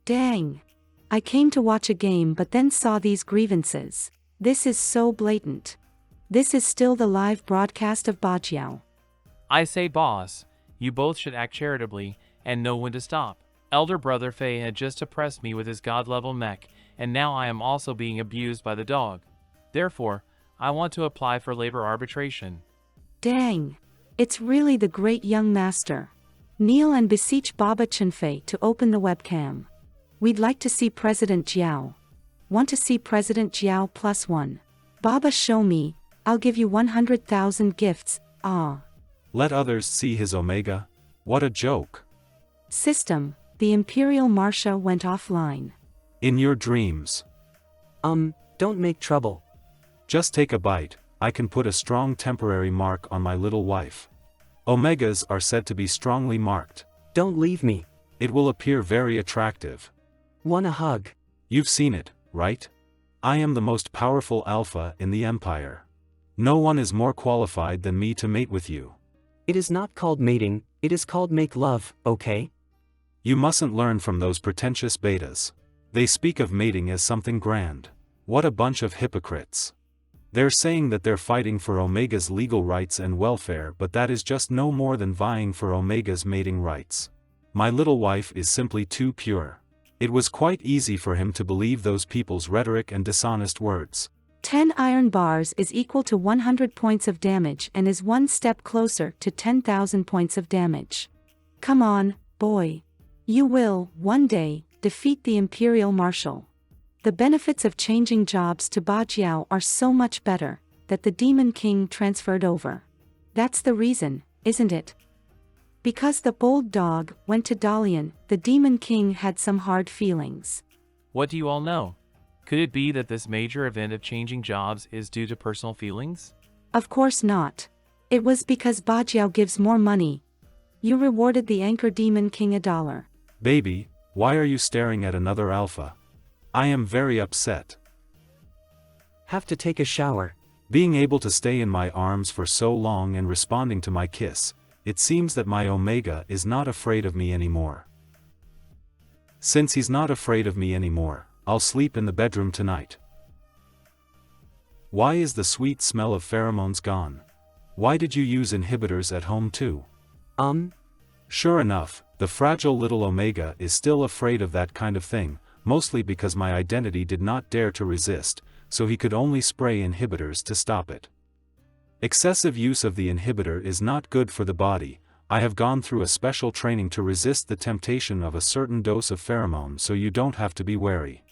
Speaker 2: Dang. I came to watch a game but then saw these grievances. This is so blatant. This is still the live broadcast of Bajiao.
Speaker 4: I say boss, you both should act charitably and know when to stop. Elder Brother Fei had just oppressed me with his god-level mech, and now I am also being abused by the dog. Therefore, I want to apply for labor arbitration.
Speaker 2: Dang. It's really the great young master. Kneel and beseech Baba Chenfei to open the webcam. We'd like to see President Jiao. Want to see President Jiao +1. Baba, show me, I'll give you 100,000 gifts, ah.
Speaker 8: Let others see his Omega? What a joke.
Speaker 2: System, the Imperial Marsha went offline.
Speaker 8: In your dreams.
Speaker 1: Don't make trouble.
Speaker 8: Just take a bite, I can put a strong temporary mark on my little wife. Omegas are said to be strongly marked.
Speaker 1: Don't leave me.
Speaker 8: It will appear very attractive.
Speaker 1: Want a hug?
Speaker 8: You've seen it, right? I am the most powerful alpha in the Empire. No one is more qualified than me to mate with you.
Speaker 1: It is not called mating, it is called make love, okay?
Speaker 8: You mustn't learn from those pretentious betas. They speak of mating as something grand. What a bunch of hypocrites. They're saying that they're fighting for Omega's legal rights and welfare, but that is just no more than vying for Omega's mating rights. My little wife is simply too pure. It was quite easy for him to believe those people's rhetoric and dishonest words.
Speaker 2: 10 iron bars is equal to 100 points of damage and is one step closer to 10,000 points of damage. Come on, boy. You will, one day, defeat the Imperial Marshal. The benefits of changing jobs to Bajiao are so much better, that the Demon King transferred over. That's the reason, isn't it? Because the Bold Dog went to Dalian, the Demon King had some hard feelings.
Speaker 4: What do you all know? Could it be that this major event of changing jobs is due to personal feelings?
Speaker 2: Of course not. It was because Bajiao gives more money. You rewarded the Anchor Demon King $1.
Speaker 8: Baby, why are you staring at another alpha? I am very upset.
Speaker 1: Have to take a shower.
Speaker 8: Being able to stay in my arms for so long and responding to my kiss, it seems that my Omega is not afraid of me anymore. Since he's not afraid of me anymore, I'll sleep in the bedroom tonight. Why is the sweet smell of pheromones gone? Why did you use inhibitors at home too? Sure enough, the fragile little Omega is still afraid of that kind of thing, mostly because my identity did not dare to resist, so he could only spray inhibitors to stop it. Excessive use of the inhibitor is not good for the body. I have gone through a special training to resist the temptation of a certain dose of pheromone, so you don't have to be wary.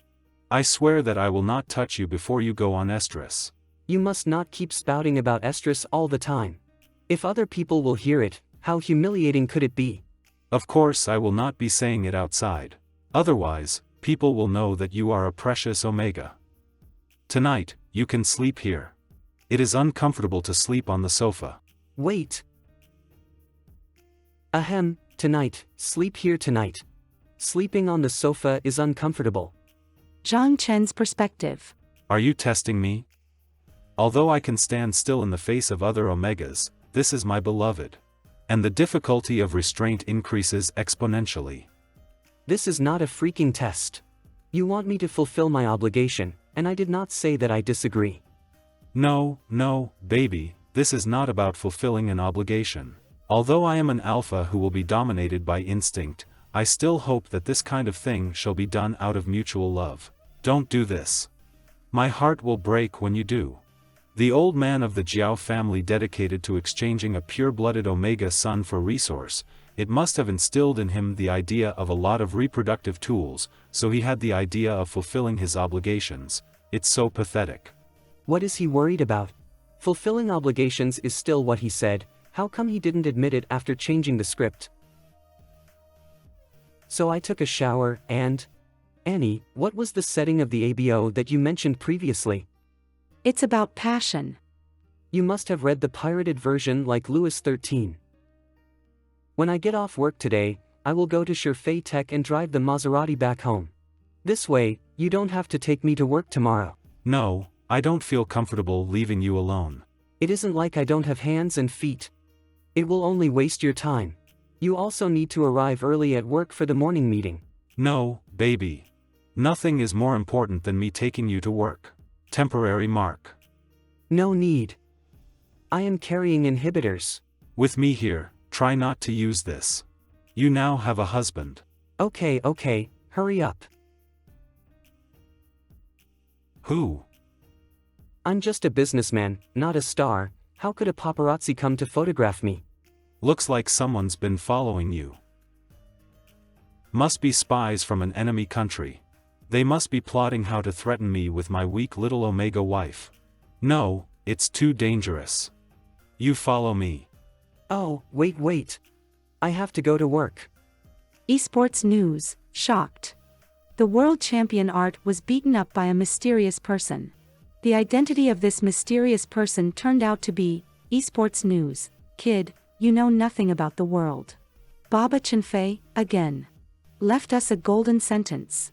Speaker 8: I swear that I will not touch you before you go on estrus.
Speaker 1: You must not keep spouting about estrus all the time. If other people will hear it, how humiliating could it be?
Speaker 8: Of course I will not be saying it outside. Otherwise, people will know that you are a precious Omega. Tonight, you can sleep here. It is uncomfortable to sleep on the sofa.
Speaker 1: Wait. Ahem, tonight, sleep here tonight. Sleeping on the sofa is uncomfortable.
Speaker 2: Zhang Chen's perspective.
Speaker 8: Are you testing me? Although I can stand still in the face of other Omegas, this is my beloved. And the difficulty of restraint increases exponentially.
Speaker 1: This is not a freaking test. You want me to fulfill my obligation, and I did not say that I disagree.
Speaker 8: No, baby, this is not about fulfilling an obligation. Although I am an alpha who will be dominated by instinct, I still hope that this kind of thing shall be done out of mutual love. Don't do this. My heart will break when you do. The old man of the Jiao family dedicated to exchanging a pure-blooded Omega son for resource, it must have instilled in him the idea of a lot of reproductive tools, so he had the idea of fulfilling his obligations. It's so pathetic.
Speaker 1: What is he worried about? Fulfilling obligations is still what he said. How come he didn't admit it after changing the script? So I took a shower and... Annie, what was the setting of the ABO that you mentioned previously?
Speaker 2: It's about passion.
Speaker 1: You must have read the pirated version like Louis XIII. When I get off work today, I will go to Sherfei Tech and drive the Maserati back home. This way, you don't have to take me to work tomorrow.
Speaker 8: No, I don't feel comfortable leaving you alone.
Speaker 1: It isn't like I don't have hands and feet. It will only waste your time. You also need to arrive early at work for the morning meeting.
Speaker 8: No, baby. Nothing is more important than me taking you to work. Temporary mark.
Speaker 1: No need. I am carrying inhibitors.
Speaker 8: With me here, try not to use this. You now have a husband.
Speaker 1: Okay, hurry up.
Speaker 8: Who?
Speaker 1: I'm just a businessman, not a star. How could a paparazzi come to photograph me?
Speaker 8: Looks like someone's been following you. Must be spies from an enemy country. They must be plotting how to threaten me with my weak little Omega wife. No, it's too dangerous. You follow me.
Speaker 1: Oh, wait. I have to go to work.
Speaker 2: Esports news, shocked. The world champion Art was beaten up by a mysterious person. The identity of this mysterious person turned out to be, Esports news, kid, you know nothing about the world. Baba Chenfei, again. Left us a golden sentence.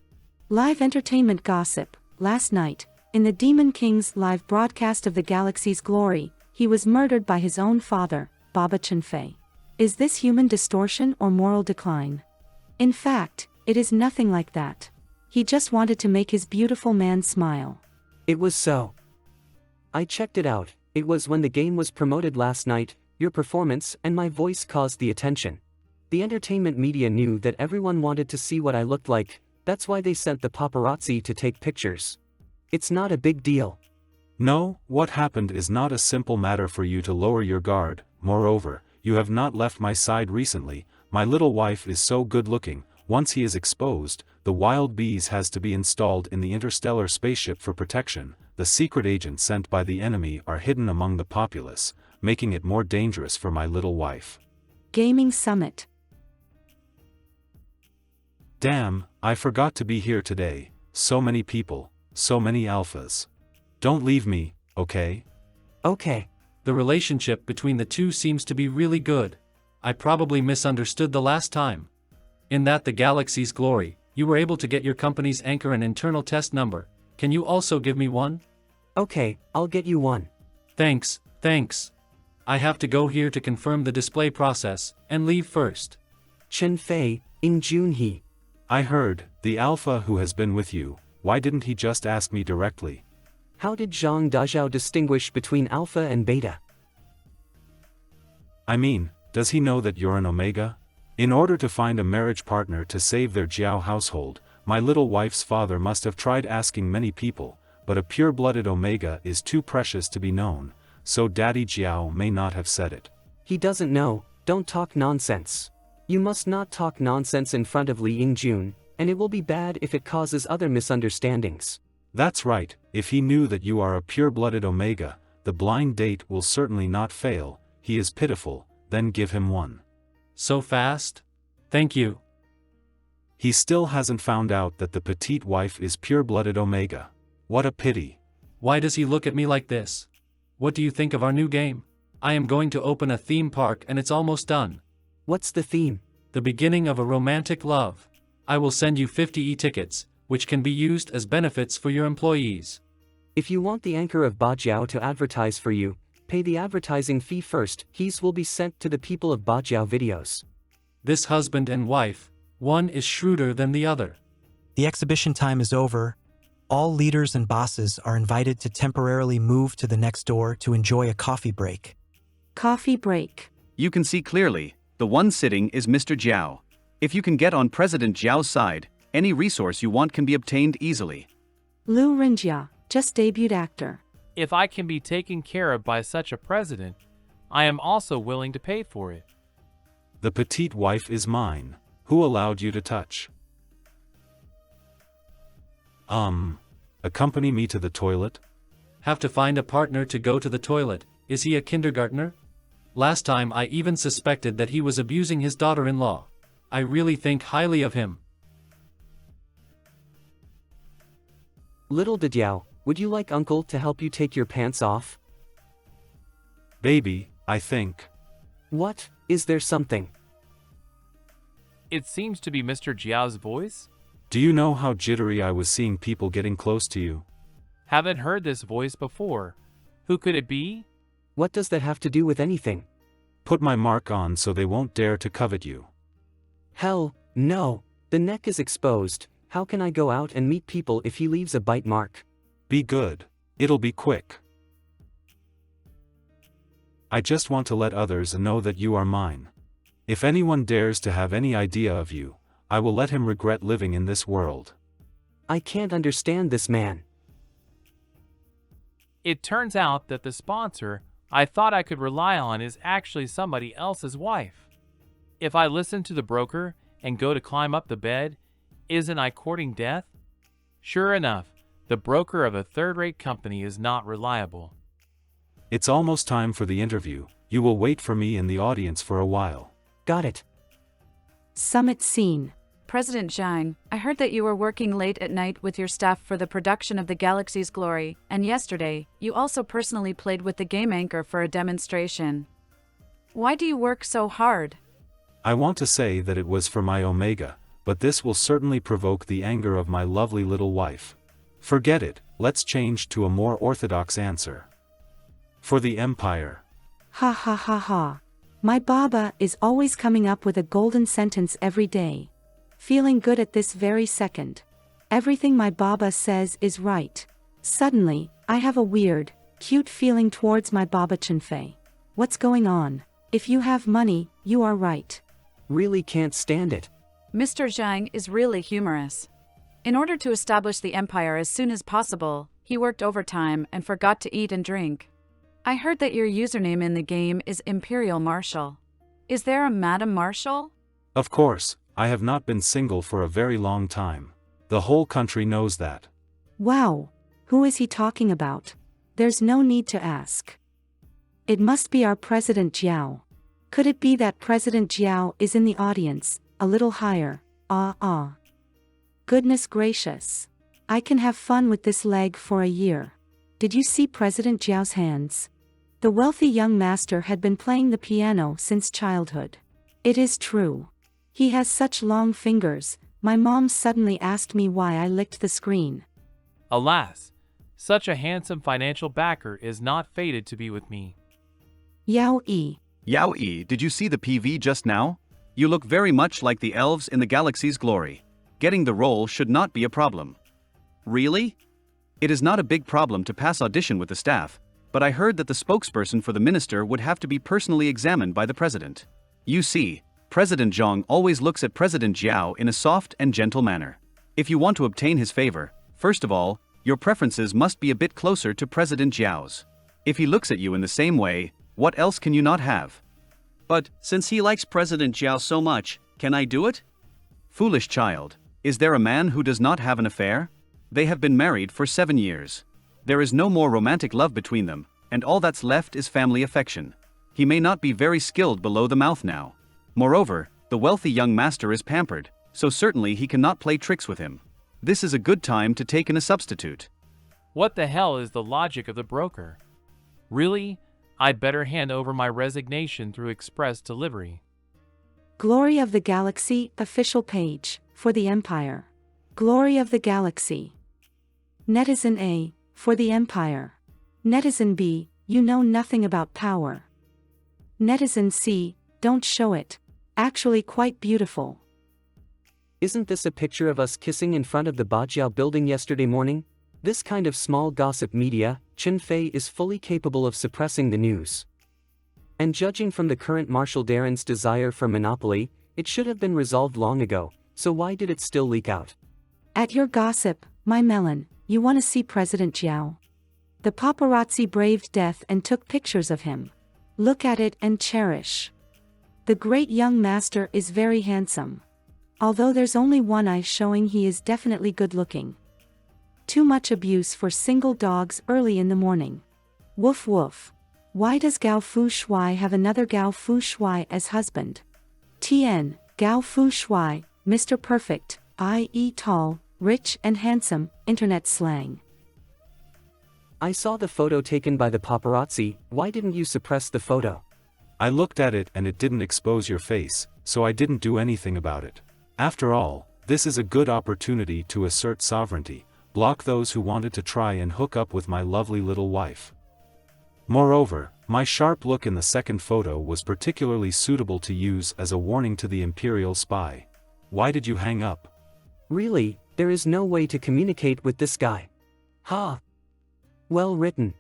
Speaker 2: Live entertainment gossip, last night, in the Demon King's live broadcast of the galaxy's glory, he was murdered by his own father, Baba Chenfei. Is this human distortion or moral decline? In fact, it is nothing like that. He just wanted to make his beautiful man smile.
Speaker 1: It was so. I checked it out. It was when the game was promoted last night. Your performance and my voice caused the attention. The entertainment media knew that everyone wanted to see what I looked like. That's why they sent the paparazzi to take pictures. It's not a big deal.
Speaker 8: No, what happened is not a simple matter for you to lower your guard. Moreover, you have not left my side recently. My little wife is so good looking. Once he is exposed, the wild bees has to be installed in the interstellar spaceship for protection. The secret agents sent by the enemy are hidden among the populace, making it more dangerous for my little wife.
Speaker 2: Gaming Summit.
Speaker 8: Damn, I forgot to be here today. So many people, so many alphas. Don't leave me, okay?
Speaker 1: Okay.
Speaker 20: The relationship between the two seems to be really good. I probably misunderstood the last time. In that the galaxy's glory, you were able to get your company's anchor and internal test number. Can you also give me one?
Speaker 1: Okay, I'll get you one.
Speaker 20: Thanks. I have to go here to confirm the display process, and leave first.
Speaker 1: Chenfei, in June he.
Speaker 8: I heard, the alpha who has been with you, why didn't he just ask me directly?
Speaker 1: How did Zhang Dazhao distinguish between alpha and beta?
Speaker 8: I mean, does he know that you're an Omega? In order to find a marriage partner to save their Jiao household, my little wife's father must have tried asking many people, but a pure-blooded Omega is too precious to be known, so Daddy Jiao may not have said it.
Speaker 1: He doesn't know, don't talk nonsense. You must not talk nonsense in front of Li Yingjun, and it will be bad if it causes other misunderstandings.
Speaker 8: That's right, if he knew that you are a pure-blooded Omega, the blind date will certainly not fail. He is pitiful, then give him one.
Speaker 20: So fast? Thank you.
Speaker 8: He still hasn't found out that the petite wife is pure-blooded Omega. What a pity.
Speaker 20: Why does he look at me like this? What do you think of our new game? I am going to open a theme park and it's almost done.
Speaker 1: What's the theme?
Speaker 20: The beginning of a romantic love. I will send you 50 e-tickets, which can be used as benefits for your employees.
Speaker 1: If you want the anchor of Bajiao to advertise for you, pay the advertising fee first. Keys will be sent to the people of Bajiao videos.
Speaker 20: This husband and wife, one is shrewder than the other.
Speaker 17: The exhibition time is over. All leaders and bosses are invited to temporarily move to the next door to enjoy a coffee break.
Speaker 2: Coffee break.
Speaker 3: You can see clearly, the one sitting is Mr. Jiao. If you can get on President Jiao's side, any resource you want can be obtained easily.
Speaker 2: Lu Rinjia, just debuted actor.
Speaker 4: If I can be taken care of by such a president, I am also willing to pay for it.
Speaker 8: The petite wife is mine. Who allowed you to touch? Accompany me to the toilet?
Speaker 20: Have to find a partner to go to the toilet. Is he a kindergartner? Last time I even suspected that he was abusing his daughter-in-law. I really think highly of him.
Speaker 1: Little Didiao, would you like uncle to help you take your pants off?
Speaker 8: Baby, I think.
Speaker 1: What? Is there something?
Speaker 4: It seems to be Mr. Jiao's voice.
Speaker 8: Do you know how jittery I was seeing people getting close to you?
Speaker 4: Haven't heard this voice before. Who could it be?
Speaker 1: What does that have to do with anything?
Speaker 8: Put my mark on so they won't dare to covet you.
Speaker 1: Hell, no. The neck is exposed. How can I go out and meet people if he leaves a bite mark?
Speaker 8: Be good. It'll be quick. I just want to let others know that you are mine. If anyone dares to have any idea of you, I will let him regret living in this world.
Speaker 1: I can't understand this man.
Speaker 4: It turns out that the sponsor I thought I could rely on is actually somebody else's wife. If I listen to the broker and go to climb up the bed, isn't I courting death? Sure enough, the broker of a third-rate company is not reliable.
Speaker 8: It's almost time for the interview. You will wait for me in the audience for a while.
Speaker 1: Got it.
Speaker 2: Summit scene.
Speaker 12: President Zhang, I heard that you were working late at night with your staff for the production of The Galaxy's Glory, and yesterday, you also personally played with the game anchor for a demonstration. Why do you work so hard?
Speaker 8: I want to say that it was for my Omega, but this will certainly provoke the anger of my lovely little wife. Forget it, let's change to a more orthodox answer. For the Empire.
Speaker 2: Ha ha ha ha. My Baba is always coming up with a golden sentence every day. Feeling good at this very second. Everything my Baba says is right. Suddenly, I have a weird, cute feeling towards my Baba Chenfei. What's going on? If you have money, you are right.
Speaker 1: Really can't stand it.
Speaker 12: Mr. Zhang is really humorous. In order to establish the empire as soon as possible, he worked overtime and forgot to eat and drink. I heard that your username in the game is Imperial Marshal. Is there a Madam Marshal?
Speaker 8: Of course, I have not been single for a very long time. The whole country knows that.
Speaker 2: Wow, who is he talking about? There's no need to ask. It must be our President Jiao. Could it be that President Jiao is in the audience, a little higher? Goodness gracious. I can have fun with this leg for a year. Did you see President Jiao's hands? The wealthy young master had been playing the piano since childhood. It is true. He has such long fingers. My mom suddenly asked me why I licked the screen.
Speaker 4: Alas, such a handsome financial backer is not fated to be with me.
Speaker 2: Yao Yi.
Speaker 3: Yao Yi, did you see the PV just now? You look very much like the elves in The Galaxy's Glory. Getting the role should not be a problem. Really? It is not a big problem to pass audition with the staff, but I heard that the spokesperson for the minister would have to be personally examined by the president. You see, President Zhang always looks at President Jiao in a soft and gentle manner. If you want to obtain his favor, first of all, your preferences must be a bit closer to President Jiao's. If he looks at you in the same way, what else can you not have?
Speaker 15: But, since he likes President Jiao so much, can I do it?
Speaker 3: Foolish child, is there a man who does not have an affair? They have been married for 7 years. There is no more romantic love between them, and all that's left is family affection. He may not be very skilled below the mouth now. Moreover, the wealthy young master is pampered, so certainly he cannot play tricks with him. This is a good time to take in a substitute.
Speaker 4: What the hell is the logic of the broker? Really? I'd better hand over my resignation through express delivery.
Speaker 2: Glory of the Galaxy official page for the Empire. Glory of the Galaxy. Netizen A for the Empire. Netizen B, you know nothing about power. Netizen C, don't show it. Actually quite beautiful.
Speaker 1: Isn't this a picture of us kissing in front of the Bajiao building yesterday morning? This kind of small gossip media, Chen Fei is fully capable of suppressing the news. And judging from the current Marshal Darren's desire for monopoly, it should have been resolved long ago, so why did it still leak out?
Speaker 2: At your gossip, my melon, you want to see President Jiao? The paparazzi braved death and took pictures of him. Look at it and cherish. The great young master is very handsome. Although there's only one eye showing he is definitely good looking. Too much abuse for single dogs early in the morning. Woof woof. Why does Gao Fu Shui have another Gao Fu Shui as husband? TN, Gao Fu Shui, Mr. Perfect, i.e. tall, rich and handsome, internet slang.
Speaker 1: I saw the photo taken by the paparazzi, why didn't you suppress the photo?
Speaker 8: I looked at it and it didn't expose your face, so I didn't do anything about it. After all, this is a good opportunity to assert sovereignty, block those who wanted to try and hook up with my lovely little wife. Moreover, my sharp look in the second photo was particularly suitable to use as a warning to the imperial spy. Why did you hang up?
Speaker 1: Really, there is no way to communicate with this guy. Ha! Well written.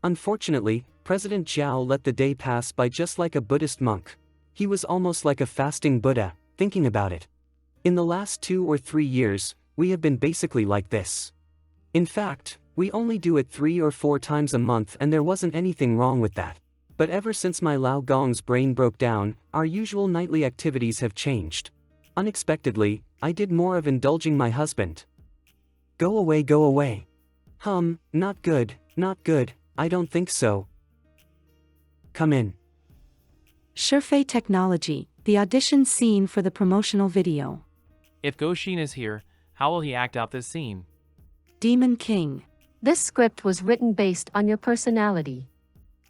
Speaker 1: Unfortunately, President Zhao let the day pass by just like a Buddhist monk. He was almost like a fasting Buddha, thinking about it. In the last 2 or 3 years, we have been basically like this. In fact, we only do it 3 or 4 times a month and there wasn't anything wrong with that. But ever since my Lao Gong's brain broke down, our usual nightly activities have changed. Unexpectedly, I did more of indulging my husband. Go away, go away. Not good, not good, I don't think so. Come in.
Speaker 2: Shurfei Technology, the audition scene for the promotional video.
Speaker 4: If Goshin is here, how will he act out this scene?
Speaker 2: Demon King.
Speaker 11: This script was written based on your personality.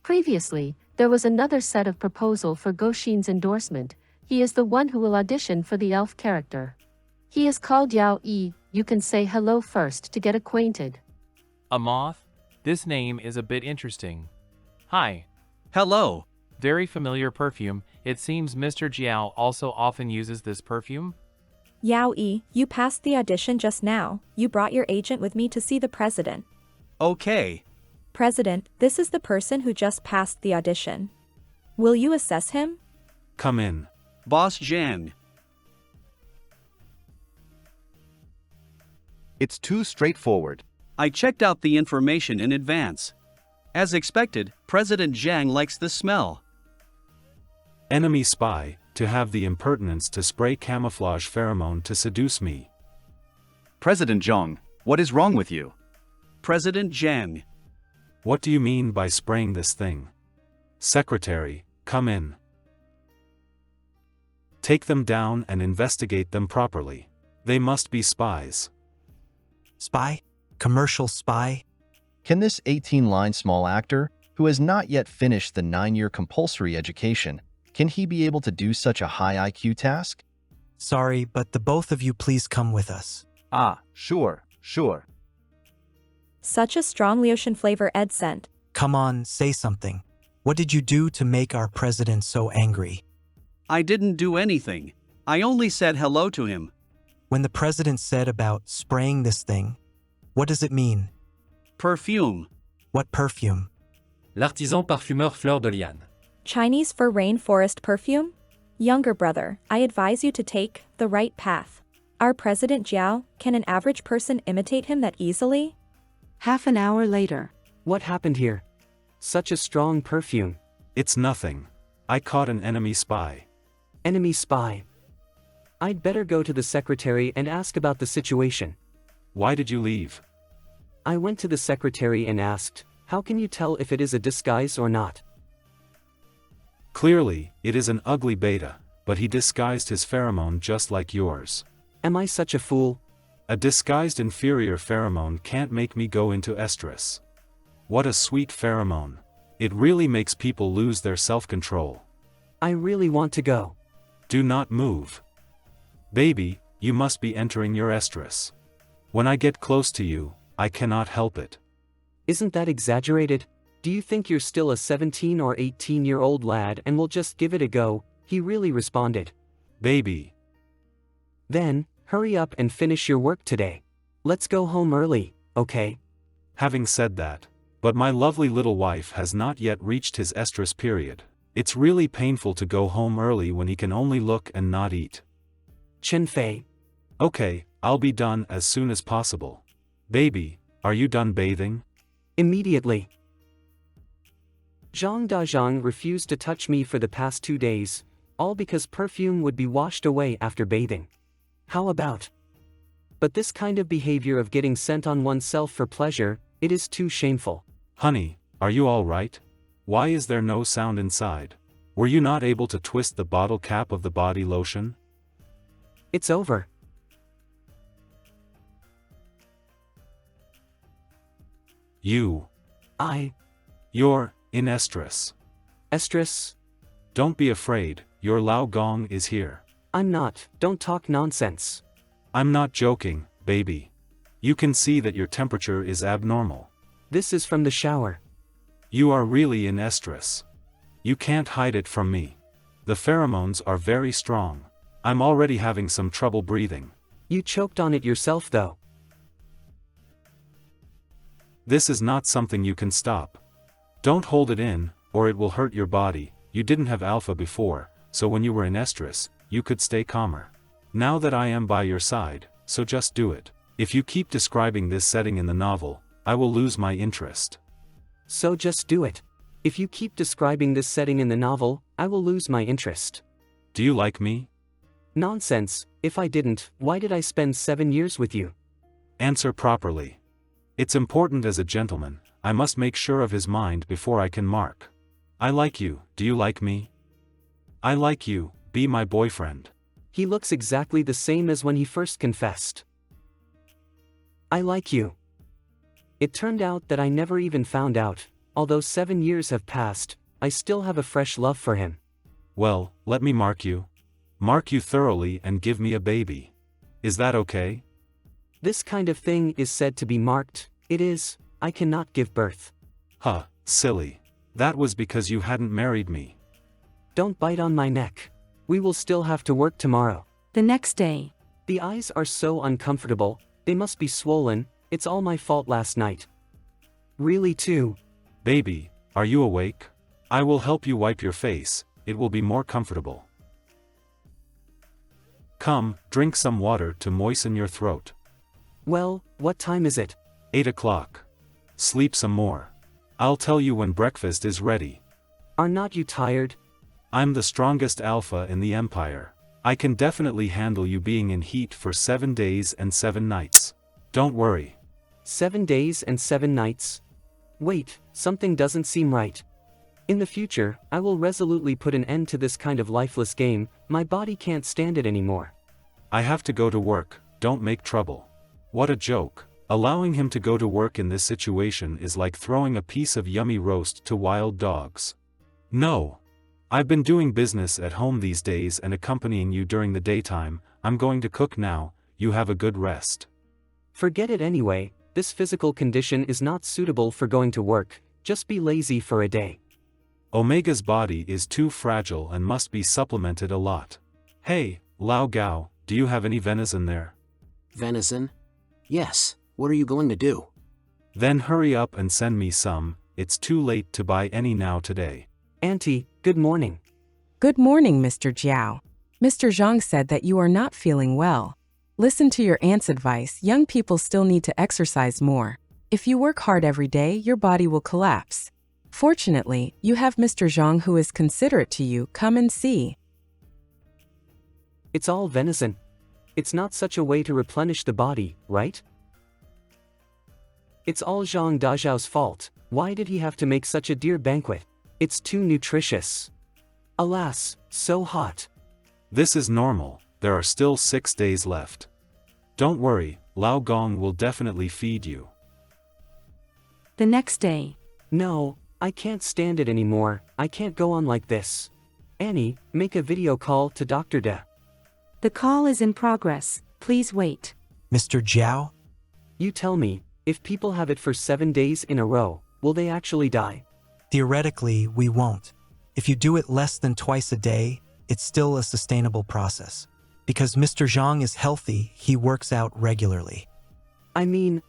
Speaker 11: Previously, there was another set of proposal for Goshin's endorsement. He is the one who will audition for the elf character. He is called Yao Yi. You can say hello first to get acquainted.
Speaker 4: A moth? This name is a bit interesting. Hi.
Speaker 15: Hello.
Speaker 4: Very familiar perfume. It seems Mr. Jiao also often uses this perfume?
Speaker 14: Yao Yi, you passed the audition just now. You brought your agent with me to see the president.
Speaker 15: Okay.
Speaker 14: President, this is the person who just passed the audition. Will you assess him?
Speaker 8: Come in.
Speaker 15: Boss Zhang.
Speaker 3: It's too straightforward.
Speaker 15: I checked out the information in advance. As expected, President Zhang likes the smell.
Speaker 8: Enemy spy, to have the impertinence to spray camouflage pheromone to seduce me.
Speaker 3: President Zhang, what is wrong with you?
Speaker 15: President Zhang.
Speaker 8: What do you mean by spraying this thing? Secretary, come in. Take them down and investigate them properly. They must be spies.
Speaker 17: Spy? Commercial spy?
Speaker 19: Can this 18-line small actor, who has not yet finished the 9-year compulsory education, can he be able to do such a high IQ task?
Speaker 17: Sorry, but the both of you please come with us.
Speaker 3: Ah, sure.
Speaker 14: Such a strong Laotian flavor Ed sent.
Speaker 17: Come on, say something. What did you do to make our president so angry?
Speaker 15: I didn't do anything. I only said hello to him.
Speaker 17: When the president said about spraying this thing, what does it mean?
Speaker 15: Perfume.
Speaker 17: What perfume?
Speaker 20: L'artisan parfumeur Fleur de Liane.
Speaker 14: Chinese for rainforest perfume? Younger brother, I advise you to take the right path. Our President Jiao, can an average person imitate him that easily?
Speaker 2: Half an hour later.
Speaker 1: What happened here? Such a strong perfume.
Speaker 8: It's nothing. I caught an enemy spy.
Speaker 1: Enemy spy. I'd better go to the secretary and ask about the situation.
Speaker 8: Why did you leave?
Speaker 1: I went to the secretary and asked, how can you tell if it is a disguise or not?
Speaker 8: Clearly, it is an ugly beta, but he disguised his pheromone just like yours.
Speaker 1: Am I such a fool?
Speaker 8: A disguised inferior pheromone can't make me go into estrus. What a sweet pheromone. It really makes people lose their self-control.
Speaker 1: I really want to go.
Speaker 8: Do not move. Baby, you must be entering your estrus. When I get close to you, I cannot help it.
Speaker 1: Isn't that exaggerated? Do you think you're still a 17 or 18-year-old lad and will just give it a go? He really responded.
Speaker 8: Baby.
Speaker 1: Then, hurry up and finish your work today. Let's go home early, okay?
Speaker 8: Having said that, but my lovely little wife has not yet reached his estrus period. It's really painful to go home early when he can only look and not eat.
Speaker 1: Chen Fei.
Speaker 8: Okay, I'll be done as soon as possible. Baby, are you done bathing?
Speaker 1: Immediately. Zhang Dazhang refused to touch me for the past 2 days, all because perfume would be washed away after bathing. How about? But this kind of behavior of getting sent on oneself for pleasure, it is too shameful.
Speaker 8: Honey, are you all right? Why is there no sound inside? Were you not able to twist the bottle cap of the body lotion?
Speaker 1: It's over.
Speaker 8: You're in estrus.
Speaker 1: Estrus?
Speaker 8: Don't be afraid, your Lao Gong is here.
Speaker 1: I'm not, don't talk nonsense.
Speaker 8: I'm not joking, baby. You can see that your temperature is abnormal.
Speaker 1: This is from the shower.
Speaker 8: You are really in estrus. You can't hide it from me. The pheromones are very strong. I'm already having some trouble breathing.
Speaker 1: You choked on it yourself though.
Speaker 8: This is not something you can stop. Don't hold it in, or it will hurt your body. You didn't have alpha before, so when you were in estrus, you could stay calmer. Now that I am by your side, so just do it. If you keep describing this setting in the novel, I will lose my interest.
Speaker 1: So just do it. If you keep describing this setting in the novel, I will lose my interest.
Speaker 8: Do you like me?
Speaker 1: Nonsense, if I didn't, why did I spend 7 years with you?
Speaker 8: Answer properly. It's important as a gentleman, I must make sure of his mind before I can mark. I like you, do you like me? I like you, be my boyfriend.
Speaker 1: He looks exactly the same as when he first confessed. I like you. It turned out that I never even found out, although 7 years have passed, I still have a fresh love for him.
Speaker 8: Well, let me mark you. Mark you thoroughly and give me a baby. Is that okay?
Speaker 1: This kind of thing is said to be marked. It is. I cannot give birth.
Speaker 8: Huh, silly. That was because you hadn't married me.
Speaker 1: Don't bite on my neck. We will still have to work tomorrow.
Speaker 2: The next day.
Speaker 1: The eyes are so uncomfortable, they must be swollen, it's all my fault last night. Really too.
Speaker 8: Baby, are you awake? I will help you wipe your face, it will be more comfortable. Come, drink some water to moisten your throat.
Speaker 1: Well, what time is it?
Speaker 8: 8 o'clock. Sleep some more. I'll tell you when breakfast is ready.
Speaker 1: Are not you tired?
Speaker 8: I'm the strongest alpha in the empire. I can definitely handle you being in heat for 7 days and 7 nights. Don't worry.
Speaker 1: 7 days and 7 nights? Wait, something doesn't seem right. In the future, I will resolutely put an end to this kind of lifeless game, my body can't stand it anymore.
Speaker 8: I have to go to work, don't make trouble. What a joke. Allowing him to go to work in this situation is like throwing a piece of yummy roast to wild dogs. No. I've been doing business at home these days and accompanying you during the daytime, I'm going to cook now, you have a good rest.
Speaker 1: Forget it anyway, this physical condition is not suitable for going to work, just be lazy for a day.
Speaker 8: Omega's body is too fragile and must be supplemented a lot. Hey, Lao Gao, do you have any venison there?
Speaker 9: Venison? Yes, what are you going to do?
Speaker 8: Then hurry up and send me some, it's too late to buy any now today.
Speaker 1: Auntie, good morning.
Speaker 6: Good morning, Mr. Jiao. Mr. Zhang said that you are not feeling well. Listen to your aunt's advice. Young people still need to exercise more. If you work hard every day, your body will collapse. Fortunately, you have Mr. Zhang who is considerate to you. Come and see.
Speaker 1: It's all venison. It's not such a way to replenish the body, right? It's all Zhang Dajiao's fault. Why did he have to make such a dear banquet? It's too nutritious. Alas, so hot.
Speaker 8: This is normal, there are still 6 days left. Don't worry, Lao Gong will definitely feed you.
Speaker 2: The next day.
Speaker 1: No, I can't stand it anymore. I can't go on like this. Annie, make a video call to Dr. De.
Speaker 2: The call is in progress. Please wait.
Speaker 17: Mr. Jiao?
Speaker 1: You tell me, if people have it for 7 days in a row, will they actually die?
Speaker 17: Theoretically, we won't. If you do it less than twice a day, it's still a sustainable process. Because Mr. Zhang is healthy, he works out regularly.
Speaker 1: I mean,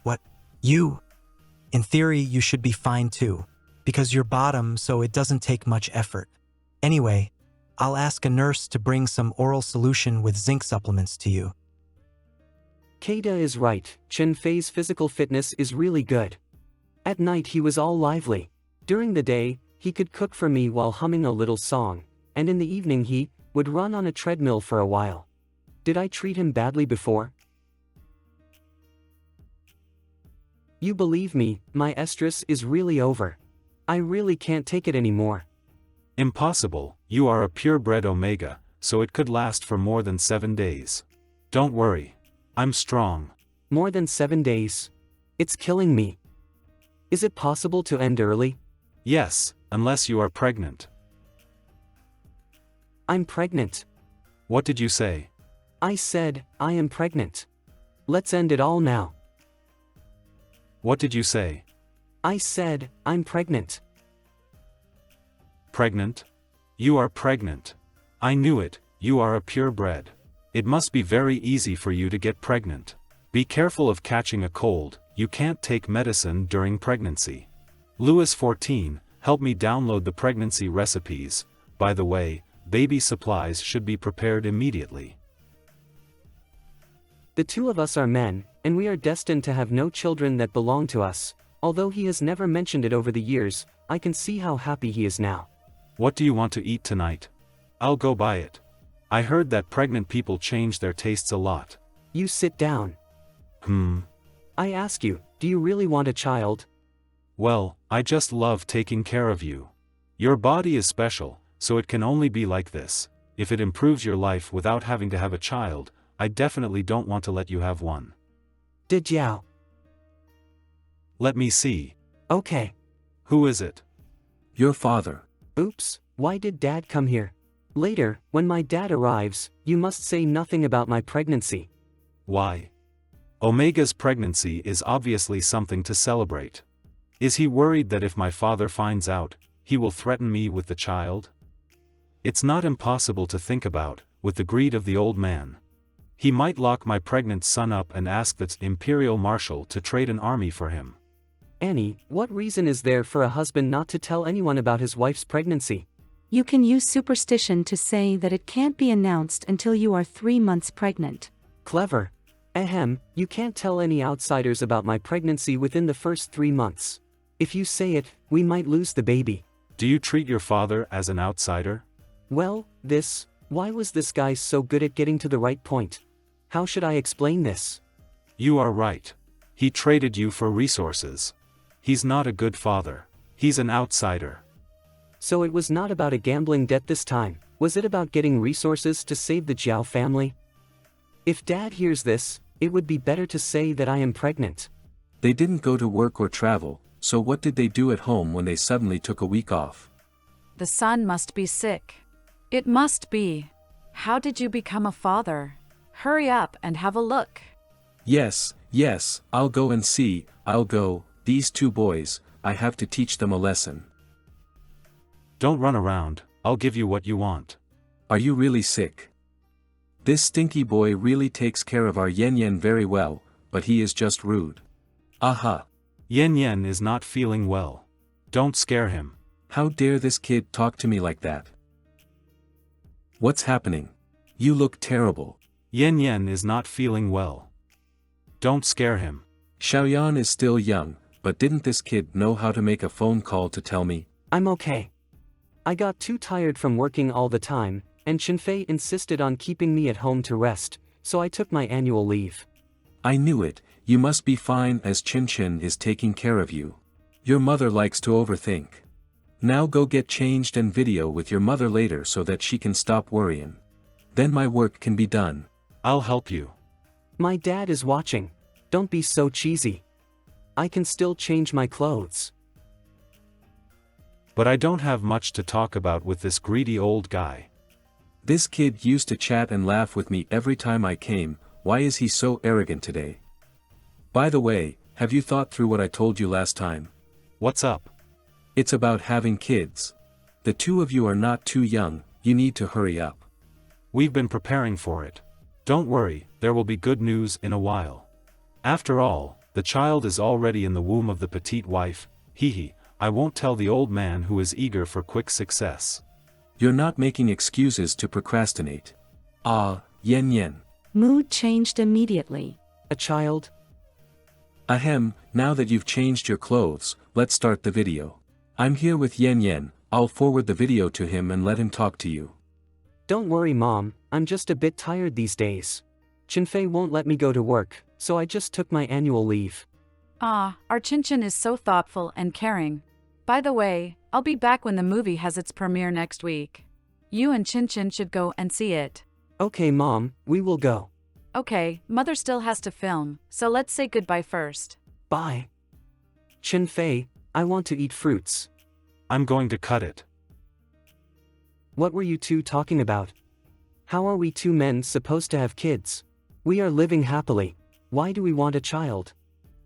Speaker 17: What? You? In theory, you should be fine too. Because you're bottom, so it doesn't take much effort. Anyway, I'll ask a nurse to bring some oral solution with zinc supplements to you.
Speaker 1: Keida is right, Chen Fei's physical fitness is really good. At night he was all lively. During the day, he could cook for me while humming a little song, and in the evening he would run on a treadmill for a while. Did I treat him badly before? You believe me, my estrus is really over. I really can't take it anymore.
Speaker 8: Impossible, you are a purebred Omega, so it could last for more than 7 days. Don't worry. I'm strong.
Speaker 1: More than 7 days. It's killing me. Is it possible to end early?
Speaker 8: Yes, unless you are pregnant.
Speaker 1: I'm pregnant.
Speaker 8: What did you say?
Speaker 1: I said, I am pregnant. Let's end it all now.
Speaker 8: What did you say?
Speaker 1: I said, I'm pregnant.
Speaker 8: Pregnant? You are pregnant. I knew it, you are a purebred. It must be very easy for you to get pregnant. Be careful of catching a cold, you can't take medicine during pregnancy. Louis 14, help me download the pregnancy recipes. By the way, baby supplies should be prepared immediately.
Speaker 1: The two of us are men, and we are destined to have no children that belong to us. Although he has never mentioned it over the years, I can see how happy he is now.
Speaker 8: What do you want to eat tonight? I'll go buy it. I heard that pregnant people change their tastes a lot.
Speaker 1: You sit down. I ask you, do you really want a child?
Speaker 8: Well, I just love taking care of you. Your body is special, so it can only be like this. If it improves your life without having to have a child, I definitely don't want to let you have one.
Speaker 1: Did Jiao?
Speaker 8: Let me see.
Speaker 1: Okay.
Speaker 8: Who is it?
Speaker 7: Your father.
Speaker 1: Oops, why did Dad come here? Later, when my dad arrives, you must say nothing about my pregnancy.
Speaker 8: Why? Omega's pregnancy is obviously something to celebrate. Is he worried that if my father finds out, he will threaten me with the child? It's not impossible to think about, with the greed of the old man. He might lock my pregnant son up and ask the imperial marshal to trade an army for him.
Speaker 1: Annie, what reason is there for a husband not to tell anyone about his wife's pregnancy?
Speaker 2: You can use superstition to say that it can't be announced until you are 3 months pregnant.
Speaker 1: Clever. Ahem, you can't tell any outsiders about my pregnancy within the first 3 months. If you say it, we might lose the baby.
Speaker 8: Do you treat your father as an outsider?
Speaker 1: Well, why was this guy so good at getting to the right point? How should I explain this?
Speaker 8: You are right. He traded you for resources. He's not a good father. He's an outsider.
Speaker 1: So it was not about a gambling debt this time, was it about getting resources to save the Jiao family? If Dad hears this, it would be better to say that I am pregnant.
Speaker 7: They didn't go to work or travel, so what did they do at home when they suddenly took a week off?
Speaker 12: The son must be sick. It must be. How did you become a father? Hurry up and have a look.
Speaker 7: Yes, I'll go and see, I'll go. These 2 boys, I have to teach them a lesson.
Speaker 8: Don't run around, I'll give you what you want.
Speaker 7: Are you really sick? This stinky boy really takes care of our Yen very well, but he is just rude. Aha.
Speaker 8: Yen is not feeling well. Don't scare him.
Speaker 7: How dare this kid talk to me like that? What's happening? You look terrible.
Speaker 8: Yan Yan is not feeling well. Don't scare him.
Speaker 7: Xiaoyan is still young, but didn't this kid know how to make a phone call to tell me?
Speaker 1: I'm okay. I got too tired from working all the time, and Chenfei insisted on keeping me at home to rest, so I took my annual leave.
Speaker 7: I knew it, you must be fine as Chin Chin is taking care of you. Your mother likes to overthink. Now go get changed and video with your mother later so that she can stop worrying. Then my work can be done.
Speaker 8: I'll help you.
Speaker 1: My dad is watching. Don't be so cheesy. I can still change my clothes.
Speaker 8: But I don't have much to talk about with this greedy old guy.
Speaker 7: This kid used to chat and laugh with me every time I came. Why is he so arrogant today? By the way, have you thought through what I told you last time?
Speaker 8: What's up?
Speaker 7: It's about having kids. The two of you are not too young, you need to hurry up.
Speaker 8: We've been preparing for it. Don't worry, there will be good news in a while. After all, the child is already in the womb of the petite wife. Hee. I won't tell the old man who is eager for quick success.
Speaker 7: You're not making excuses to procrastinate. Ah, Yan Yan.
Speaker 2: Mood changed immediately.
Speaker 1: A child?
Speaker 7: Ahem, now that you've changed your clothes, let's start the video. I'm here with Yan Yan, I'll forward the video to him and let him talk to you.
Speaker 1: Don't worry Mom, I'm just a bit tired these days. Chenfei won't let me go to work, so I just took my annual leave.
Speaker 12: Ah, our Chin Chin is so thoughtful and caring. By the way, I'll be back when the movie has its premiere next week. You and Chin Chin should go and see it.
Speaker 1: Okay Mom, we will go.
Speaker 12: Okay, Mother still has to film, so let's say goodbye first.
Speaker 1: Bye. Chenfei, I want to eat fruits.
Speaker 8: I'm going to cut it.
Speaker 1: What were you two talking about? How are we two men supposed to have kids? We are living happily. Why do we want a child?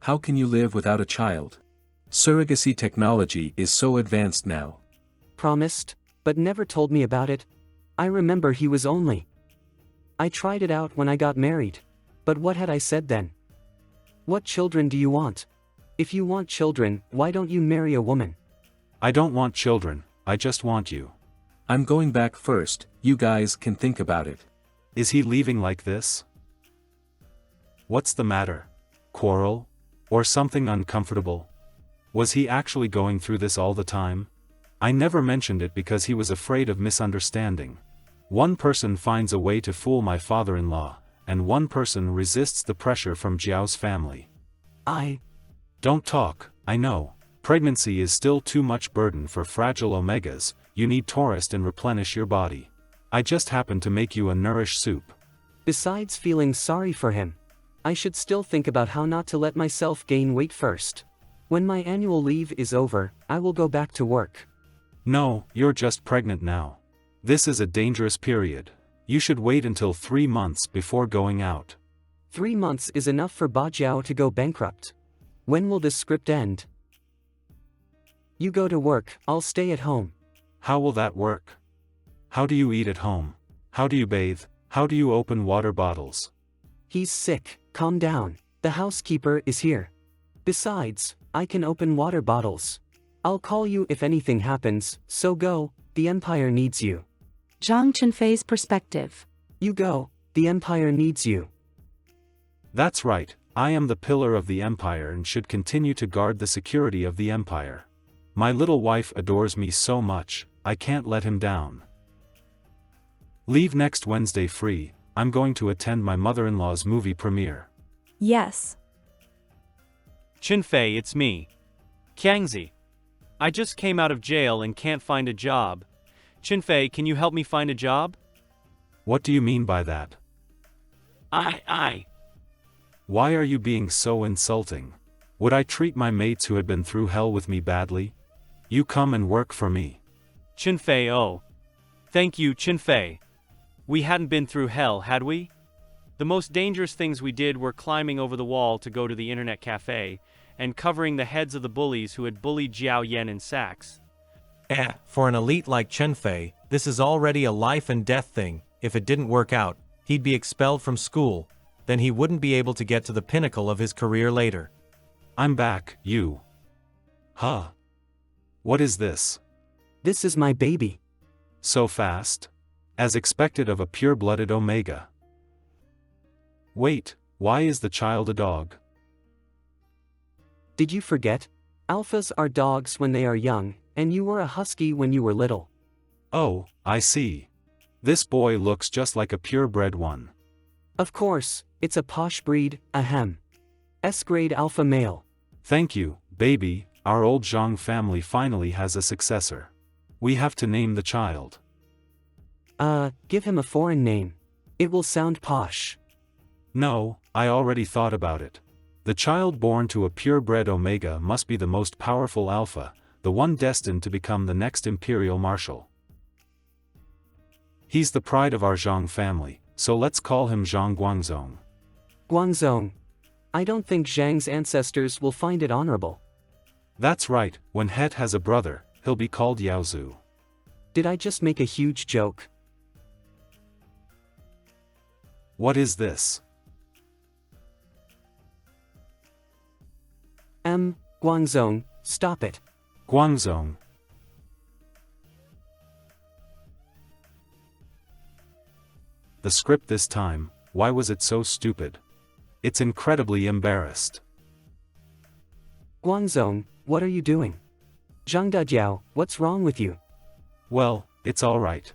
Speaker 7: How can you live without a child? Surrogacy technology is so advanced now.
Speaker 1: Promised, but never told me about it. I remember he was only. I tried it out when I got married. But what had I said then? What children do you want? If you want children, why don't you marry a woman?
Speaker 8: I don't want children, I just want you.
Speaker 7: I'm going back first, you guys can think about it.
Speaker 8: Is he leaving like this? What's the matter? Quarrel? Or something uncomfortable? Was he actually going through this all the time? I never mentioned it because he was afraid of misunderstanding. One person finds a way to fool my father-in-law, and one person resists the pressure from Jiao's family.
Speaker 1: Don't
Speaker 8: talk, I know. Pregnancy is still too much burden for fragile omegas, you need to rest and replenish your body. I just happen to make you a nourish soup.
Speaker 1: Besides feeling sorry for him, I should still think about how not to let myself gain weight first. When my annual leave is over, I will go back to work.
Speaker 8: No, you're just pregnant now. This is a dangerous period. You should wait until 3 months before going out.
Speaker 1: 3 months is enough for Ba Jiao to go bankrupt. When will this script end? You go to work, I'll stay at home.
Speaker 8: How will that work? How do you eat at home? How do you bathe? How do you open water bottles?
Speaker 1: He's sick, calm down. The housekeeper is here. Besides, I can open water bottles. I'll call you if anything happens, so go, the Empire needs you.
Speaker 2: Zhang Chenfei's perspective.
Speaker 1: You go, the Empire needs you.
Speaker 8: That's right, I am the pillar of the Empire and should continue to guard the security of the Empire. My little wife adores me so much, I can't let him down. Leave next Wednesday free, I'm going to attend my mother-in-law's movie premiere.
Speaker 14: Yes.
Speaker 24: Chenfei, it's me. Kangzi. I just came out of jail and can't find a job. Chenfei, can you help me find a job?
Speaker 8: What do you mean by that?
Speaker 24: I.
Speaker 8: Why are you being so insulting? Would I treat my mates who had been through hell with me badly? You come and work for me.
Speaker 24: Chenfei, oh. Thank you, Chenfei. We hadn't been through hell, had we? The most dangerous things we did were climbing over the wall to go to the internet cafe, and covering the heads of the bullies who had bullied Jiao Yan in sacks.
Speaker 18: For an elite like Chenfei, this is already a life and death thing. If it didn't work out, he'd be expelled from school. Then he wouldn't be able to get to the pinnacle of his career later.
Speaker 8: I'm back, you. Huh? What is this?
Speaker 1: This is my baby.
Speaker 8: So fast? As expected of a pure-blooded Omega. Wait, why is the child a dog?
Speaker 1: Did you forget? Alphas are dogs when they are young, and you were a husky when you were little.
Speaker 8: Oh, I see. This boy looks just like a purebred one.
Speaker 1: Of course, it's a posh breed, ahem. S-grade alpha male.
Speaker 8: Thank you, baby, our old Zhang family finally has a successor. We have to name the child.
Speaker 1: Give him a foreign name. It will sound posh.
Speaker 8: No, I already thought about it. The child born to a purebred Omega must be the most powerful alpha, the one destined to become the next imperial marshal. He's the pride of our Zhang family, so let's call him Zhang Guangzong.
Speaker 1: Guangzong. I don't think Zhang's ancestors will find it honorable.
Speaker 8: That's right, when Het has a brother, he'll be called Yaozu.
Speaker 1: Did I just make a huge joke?
Speaker 8: What is this?
Speaker 1: Guangzong, stop it.
Speaker 8: Guangzong. The script this time, why was it so stupid? It's incredibly embarrassed.
Speaker 1: Guangzong, what are you doing? Zhang Dajiao, what's wrong with you?
Speaker 8: Well, it's alright.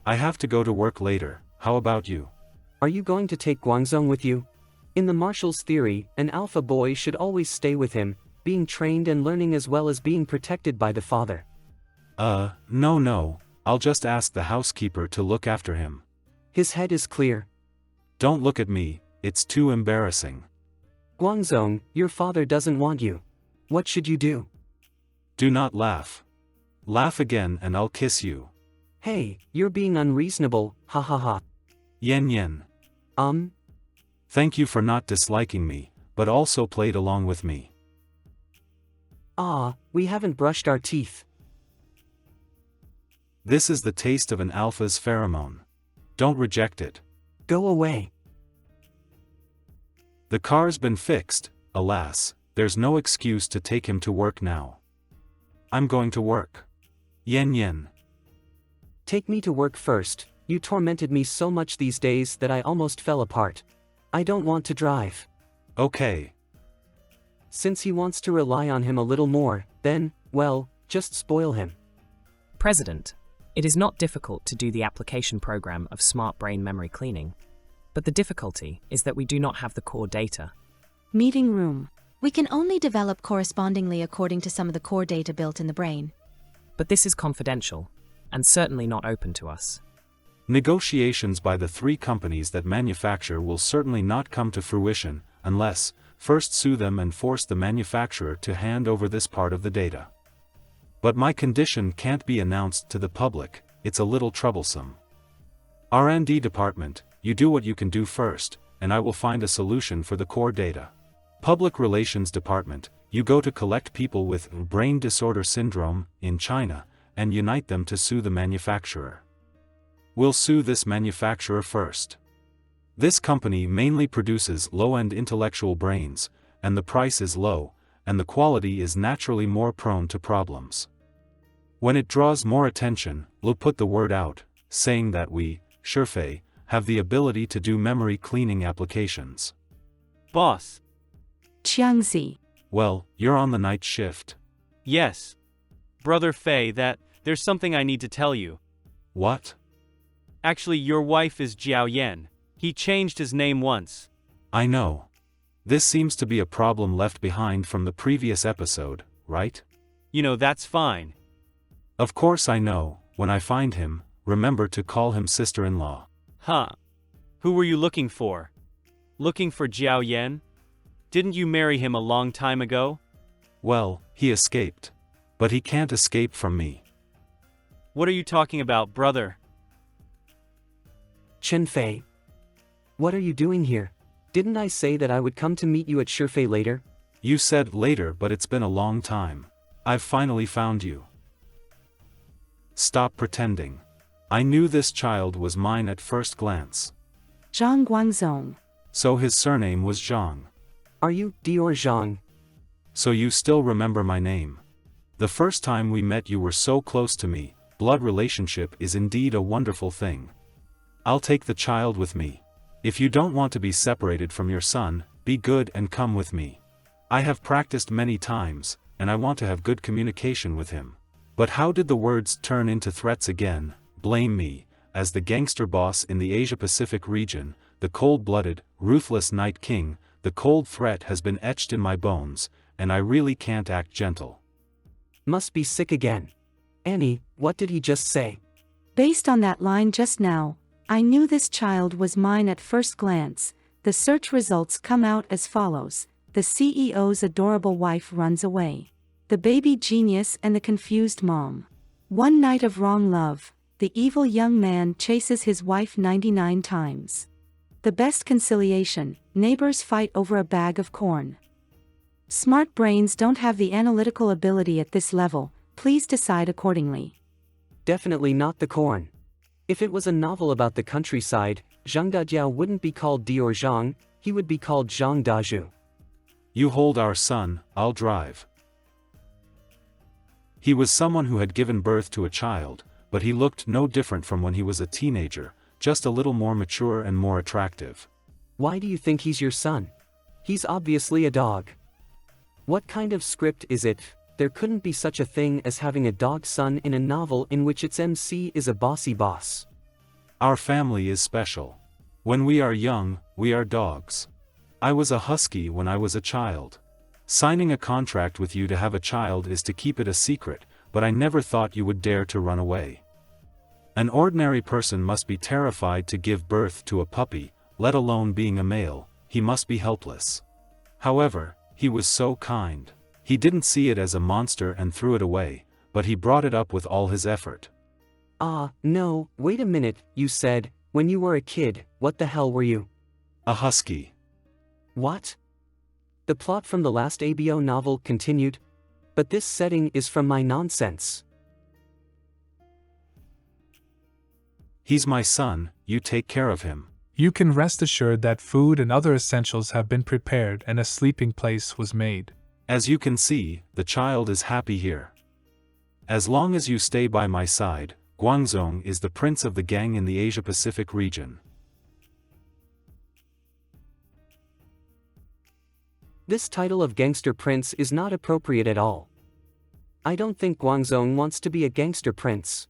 Speaker 8: I have to go to work later, how about you?
Speaker 1: Are you going to take Guangzong with you? In the marshal's theory, an alpha boy should always stay with him, being trained and learning as well as being protected by the father.
Speaker 8: No, I'll just ask the housekeeper to look after him.
Speaker 1: His head is clear.
Speaker 8: Don't look at me, it's too embarrassing.
Speaker 1: Guangzong, your father doesn't want you. What should you do?
Speaker 8: Do not laugh. Laugh again and I'll kiss you.
Speaker 1: Hey, you're being unreasonable, ha ha ha.
Speaker 8: Yen.
Speaker 1: Thank
Speaker 8: you for not disliking me, but also played along with me.
Speaker 1: We haven't brushed our teeth.
Speaker 8: This is the taste of an alpha's pheromone. Don't reject it.
Speaker 1: Go away.
Speaker 8: The car's been fixed, alas, there's no excuse to take him to work now. I'm going to work. Yen.
Speaker 1: Take me to work first. You tormented me so much these days that I almost fell apart. I don't want to drive.
Speaker 8: Okay.
Speaker 1: Since he wants to rely on him a little more, then, well, just spoil him.
Speaker 5: President, it is not difficult to do the application program of smart brain memory cleaning, but the difficulty is that we do not have the core data.
Speaker 2: Meeting room.
Speaker 10: We can only develop correspondingly according to some of the core data built in the brain.
Speaker 5: But this is confidential, and certainly not open to us.
Speaker 8: Negotiations by the three companies that manufacture will certainly not come to fruition, unless, first sue them and force the manufacturer to hand over this part of the data. But my condition can't be announced to the public, it's a little troublesome. R&D department, you do what you can do first, and I will find a solution for the core data. Public relations department, you go to collect people with brain disorder syndrome in China, and unite them to sue the manufacturer. We'll sue this manufacturer first. This company mainly produces low-end intellectual brains, and the price is low, and the quality is naturally more prone to problems. When it draws more attention, we'll put the word out, saying that we, Shurfei, have the ability to do memory cleaning applications.
Speaker 4: Boss.
Speaker 2: Qiangzi.
Speaker 8: Well, you're on the night shift.
Speaker 4: Yes. Brother Fei, there's something I need to tell you.
Speaker 8: What?
Speaker 4: Actually, your wife is Jiao Yan. He changed his name once.
Speaker 8: I know. This seems to be a problem left behind from the previous episode, right?
Speaker 4: That's fine.
Speaker 8: Of course I know. When I find him, remember to call him sister-in-law.
Speaker 4: Huh. Who were you looking for? Looking for Jiao Yan? Didn't you marry him a long time ago?
Speaker 8: Well, he escaped. But he can't escape from me.
Speaker 4: What are you talking about, brother?
Speaker 1: Chen Fei. What are you doing here? Didn't I say that I would come to meet you at Shurfei later?
Speaker 8: You said later, but it's been a long time. I've finally found you. Stop pretending. I knew this child was mine at first glance.
Speaker 2: Zhang Guangzong.
Speaker 8: So his surname was Zhang.
Speaker 1: Are you Dior Zhang?
Speaker 8: So you still remember my name. The first time we met you were so close to me. Blood relationship is indeed a wonderful thing. I'll take the child with me. If you don't want to be separated from your son, be good and come with me. I have practiced many times, and I want to have good communication with him. But how did the words turn into threats again? Blame me, as the gangster boss in the Asia-Pacific region, the cold-blooded, ruthless Night King. The cold threat has been etched in my bones, and I really can't act gentle.
Speaker 1: Must be sick again. Annie, what did he just say?
Speaker 2: Based on that line just now, I knew this child was mine at first glance. The search results come out as follows. The CEO's adorable wife runs away. The baby genius and the confused mom. One night of wrong love, the evil young man chases his wife 99 times. The best conciliation, neighbors fight over a bag of corn. Smart brains don't have the analytical ability at this level, please decide accordingly.
Speaker 1: Definitely not the corn. If it was a novel about the countryside, Zhang Dajiao wouldn't be called Dior Zhang, he would be called Zhang Dazhu.
Speaker 8: You hold our son, I'll drive. He was someone who had given birth to a child, but he looked no different from when he was a teenager, just a little more mature and more attractive.
Speaker 1: Why do you think he's your son? He's obviously a dog. What kind of script is it? There couldn't be such a thing as having a dog son in a novel in which its MC is a bossy boss.
Speaker 8: Our family is special. When we are young, we are dogs. I was a husky when I was a child. Signing a contract with you to have a child is to keep it a secret, but I never thought you would dare to run away. An ordinary person must be terrified to give birth to a puppy, let alone being a male. He must be helpless. However, he was so kind. He didn't see it as a monster and threw it away, but he brought it up with all his effort.
Speaker 1: No, wait a minute, you said, when you were a kid, what the hell were you?
Speaker 8: A husky.
Speaker 1: What? The plot from the last ABO novel continued? But this setting is from my nonsense.
Speaker 8: He's my son, you take care of him.
Speaker 13: You can rest assured that food and other essentials have been prepared and a sleeping place was made.
Speaker 8: As you can see, the child is happy here. As long as you stay by my side, Guangzhong is the prince of the gang in the Asia-Pacific region.
Speaker 1: This title of gangster prince is not appropriate at all. I don't think Guangzhong wants to be a gangster prince.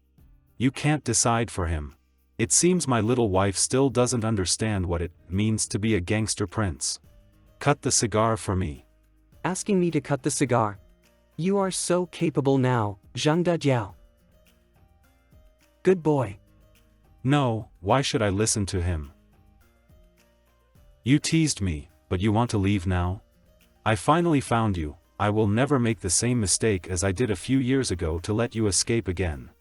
Speaker 8: You can't decide for him. It seems my little wife still doesn't understand what it means to be a gangster prince. Cut the cigar for me.
Speaker 1: Asking me to cut the cigar. You are so capable now, Zhang Dajiao. Good boy.
Speaker 8: No, why should I listen to him? You teased me, but you want to leave now? I finally found you. I will never make the same mistake as I did a few years ago to let you escape again.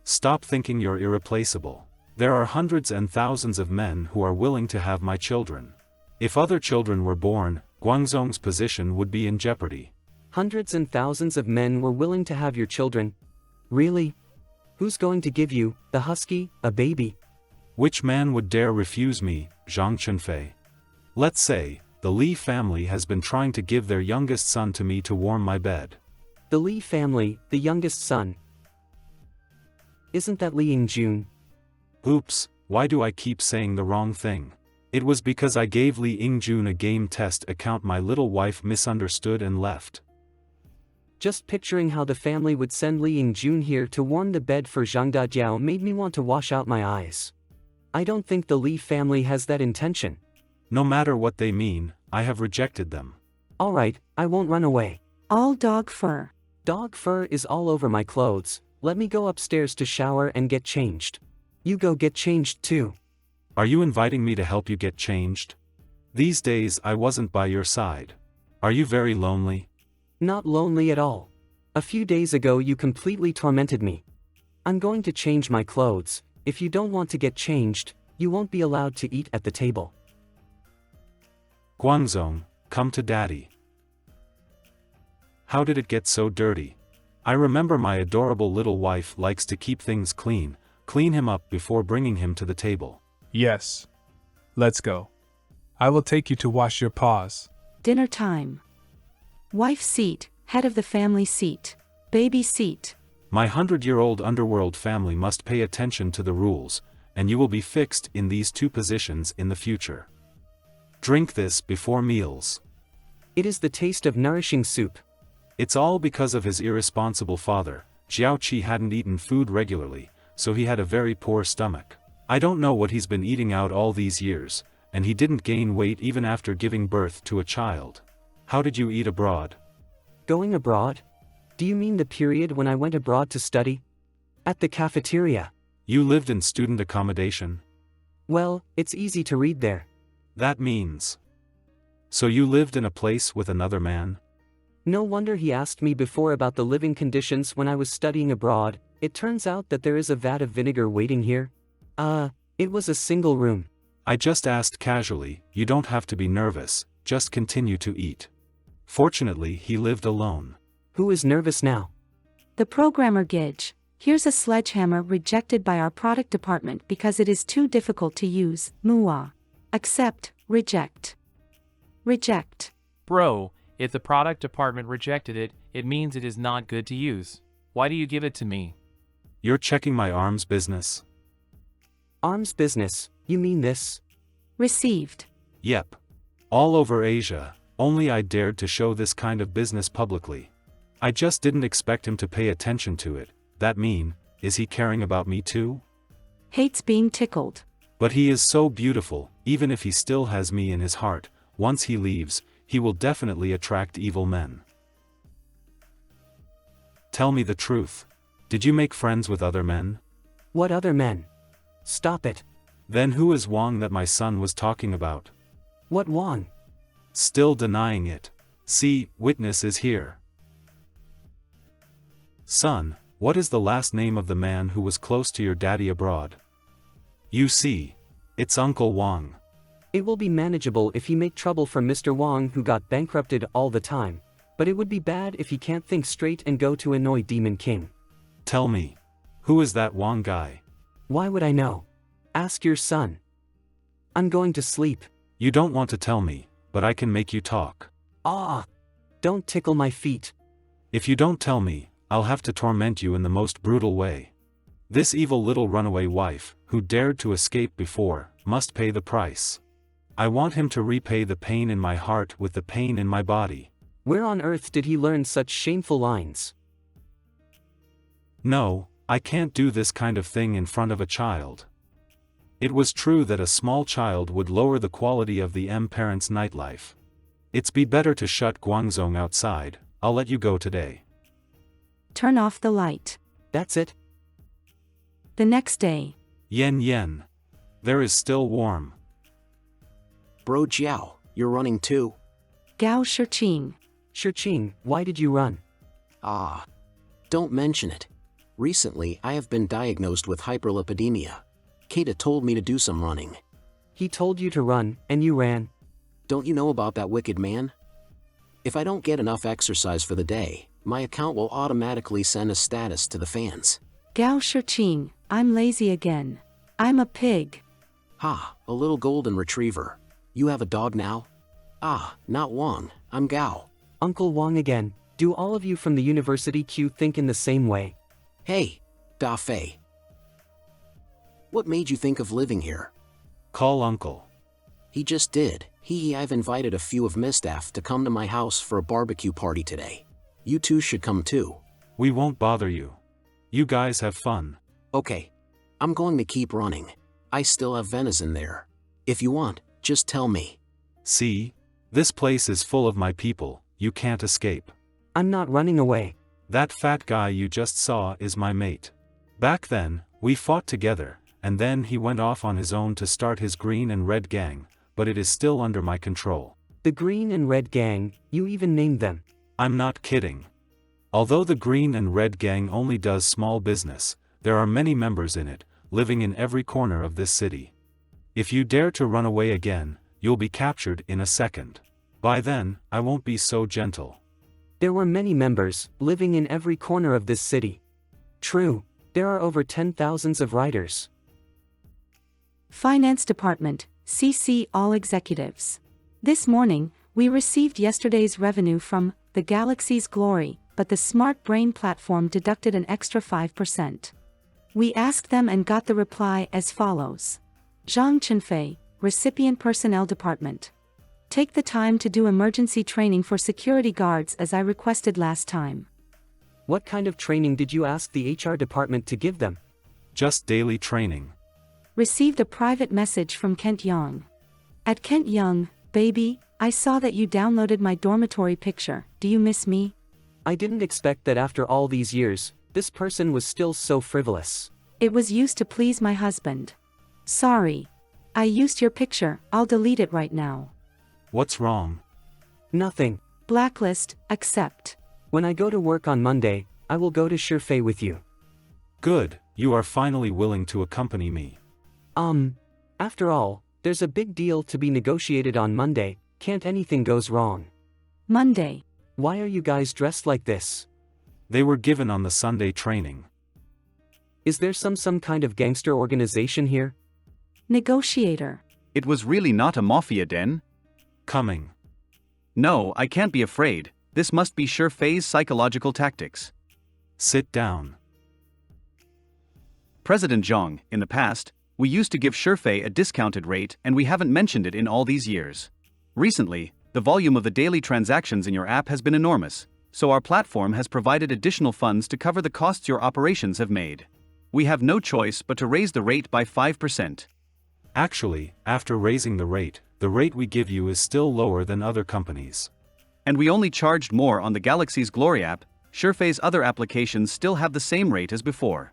Speaker 8: Stop thinking you're irreplaceable. There are hundreds and thousands of men who are willing to have my children. If other children were born, Guangzhong's position would be in jeopardy.
Speaker 1: Hundreds and thousands of men were willing to have your children. Really? Who's going to give you, the husky, a baby?
Speaker 8: Which man would dare refuse me, Zhang Chunfei? Let's say, the Li family has been trying to give their youngest son to me to warm my bed.
Speaker 1: The Li family, the youngest son. Isn't that Li Yingjun?
Speaker 8: Oops, why do I keep saying the wrong thing? It was because I gave Li Yingjun a game test account my little wife misunderstood and left.
Speaker 1: Just picturing how the family would send Li Yingjun here to warm the bed for Zhang Dajiao made me want to wash out my eyes. I don't think the Li family has that intention.
Speaker 8: No matter what they mean, I have rejected them.
Speaker 1: Alright, I won't run away.
Speaker 2: All dog fur.
Speaker 1: Dog fur is all over my clothes. Let me go upstairs to shower and get changed. You go get changed too.
Speaker 8: Are you inviting me to help you get changed? These days I wasn't by your side. Are you very lonely?
Speaker 1: Not lonely at all. A few days ago you completely tormented me. I'm going to change my clothes. If you don't want to get changed, you won't be allowed to eat at the table.
Speaker 8: Guangzhong, come to daddy. How did it get so dirty? I remember my adorable little wife likes to keep things clean, clean him up before bringing him to the table.
Speaker 13: Yes. Let's go. I will take you to wash your paws.
Speaker 2: Dinner time. Wife seat, head of the family seat, baby seat.
Speaker 8: My 100-year-old underworld family must pay attention to the rules, and you will be fixed in these two positions in the future. Drink this before meals.
Speaker 1: It is the taste of nourishing soup.
Speaker 8: It's all because of his irresponsible father. Xiao Qi hadn't eaten food regularly, so he had a very poor stomach. I don't know what he's been eating out all these years, and he didn't gain weight even after giving birth to a child. How did you eat abroad?
Speaker 1: Going abroad? Do you mean the period when I went abroad to study? At the cafeteria.
Speaker 8: You lived in student accommodation?
Speaker 1: Well, it's easy to read there.
Speaker 8: That means. So you lived in a place with another man?
Speaker 1: No wonder he asked me before about the living conditions when I was studying abroad. It turns out that there is a vat of vinegar waiting here. It was a single room.
Speaker 8: I just asked casually, you don't have to be nervous, just continue to eat. Fortunately, he lived alone.
Speaker 1: Who is nervous now?
Speaker 2: The programmer Gidge. Here's a sledgehammer rejected by our product department because it is too difficult to use. Mua. Accept, reject. Reject.
Speaker 4: Bro, if the product department rejected it, it means it is not good to use. Why do you give it to me?
Speaker 8: You're checking my arms business?
Speaker 1: Arms business, you mean this?
Speaker 2: Received.
Speaker 8: Yep. All over Asia, only I dared to show this kind of business publicly. I just didn't expect him to pay attention to it. That mean, is he caring about me too?
Speaker 2: Hates being tickled.
Speaker 8: But he is so beautiful, even if he still has me in his heart. Once he leaves, he will definitely attract evil men. Tell me the truth. Did you make friends with other men?
Speaker 1: What other men? Stop it.
Speaker 8: Then who is Wang that my son was talking about?
Speaker 1: What Wang?
Speaker 8: Still denying it. See, witness is here. Son, what is the last name of the man who was close to your daddy abroad? You see, it's Uncle Wang.
Speaker 1: It will be manageable if he make trouble for Mr. Wang who got bankrupted all the time, but it would be bad if he can't think straight and go to annoy Demon King.
Speaker 8: Tell me, who is that Wang guy?
Speaker 1: Why would I know? Ask your son. I'm going to sleep.
Speaker 8: You don't want to tell me, but I can make you talk.
Speaker 1: Don't tickle my feet.
Speaker 8: If you don't tell me, I'll have to torment you in the most brutal way. This evil little runaway wife, who dared to escape before, must pay the price. I want him to repay the pain in my heart with the pain in my body.
Speaker 1: Where on earth did he learn such shameful lines?
Speaker 8: No, I can't do this kind of thing in front of a child. It was true that a small child would lower the quality of the parents' nightlife. It's be better to shut Guangzhong outside. I'll let you go today.
Speaker 2: Turn off the light.
Speaker 1: That's it?
Speaker 2: The next day.
Speaker 8: Yen. There is still warm.
Speaker 9: Bro Jiao, you're running too?
Speaker 2: Gao Shiqing.
Speaker 1: Shiqing, why did you run?
Speaker 9: Don't mention it. Recently, I have been diagnosed with hyperlipidemia. Keita told me to do some running.
Speaker 1: He told you to run, and you ran.
Speaker 9: Don't you know about that wicked man? If I don't get enough exercise for the day, my account will automatically send a status to the fans.
Speaker 2: Gao Shiqing, I'm lazy again. I'm a pig.
Speaker 9: A little golden retriever. You have a dog now? Not Wang, I'm Gao.
Speaker 1: Uncle Wang again. Do all of you from the University Q think in the same way?
Speaker 9: Hey, Da Fei. What made you think of living here?
Speaker 8: Call Uncle.
Speaker 9: He just did. I've invited a few of Miss Staff to come to my house for a barbecue party today. You two should come too.
Speaker 8: We won't bother you. You guys have fun.
Speaker 9: Okay. I'm going to keep running. I still have venison there. If you want, just tell me.
Speaker 8: See? This place is full of my people. You can't escape.
Speaker 1: I'm not running away.
Speaker 8: That fat guy you just saw is my mate. Back then, we fought together, and then he went off on his own to start his green and red gang, but it is still under my control.
Speaker 1: The green and red gang, you even named them.
Speaker 8: I'm not kidding. Although the green and red gang only does small business, there are many members in it, living in every corner of this city. If you dare to run away again, you'll be captured in a second. By then, I won't be so gentle.
Speaker 1: There were many members, living in every corner of this city. True, there are over 10,000 of writers.
Speaker 2: Finance Department, CC all executives. This morning, we received yesterday's revenue from the Galaxy's Glory, but the Smart Brain platform deducted an extra 5%. We asked them and got the reply as follows. Zhang Chenfei, Recipient Personnel Department. Take the time to do emergency training for security guards as I requested last time.
Speaker 1: What kind of training did you ask the HR department to give them?
Speaker 8: Just daily training.
Speaker 2: Received a private message from Kent Young. At Kent Young, baby, I saw that you downloaded my dormitory picture. Do you miss me?
Speaker 1: I didn't expect that after all these years, this person was still so frivolous.
Speaker 2: It was used to please my husband. Sorry. I used your picture, I'll delete it right now.
Speaker 8: What's wrong?
Speaker 1: Nothing.
Speaker 2: Blacklist, accept.
Speaker 1: When I go to work on Monday, I will go to Shurfei with you.
Speaker 8: Good, you are finally willing to accompany me.
Speaker 1: After all, there's a big deal to be negotiated on Monday, can't anything goes wrong.
Speaker 2: Monday.
Speaker 1: Why are you guys dressed like this?
Speaker 8: They were given on the Sunday training.
Speaker 1: Is there some kind of gangster organization here?
Speaker 2: Negotiator.
Speaker 3: It was really not a mafia den?
Speaker 8: Coming.
Speaker 3: No, I can't be afraid. This must be Shurfei's psychological tactics.
Speaker 8: Sit down.
Speaker 3: President Zhang, in the past, we used to give Shurfei a discounted rate and we haven't mentioned it in all these years. Recently, the volume of the daily transactions in your app has been enormous, so our platform has provided additional funds to cover the costs your operations have made. We have no choice but to raise the rate by 5%.
Speaker 8: Actually, after raising the rate we give you is still lower than other companies.
Speaker 3: And we only charged more on the Galaxy's Glory app. Shurfei's other applications still have the same rate as before.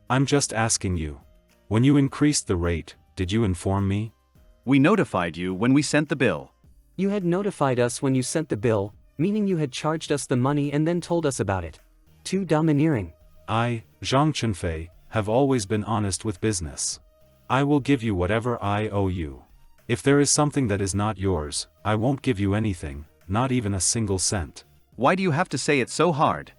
Speaker 8: I'm just asking you. When you increased the rate, did you inform me?
Speaker 3: We notified you when we sent the bill.
Speaker 1: You had notified us when you sent the bill, meaning you had charged us the money and then told us about it. Too domineering.
Speaker 8: I, Zhang Chenfei, have always been honest with business. I will give you whatever I owe you. If there is something that is not yours, I won't give you anything, not even a single cent.
Speaker 3: Why do you have to say it so hard?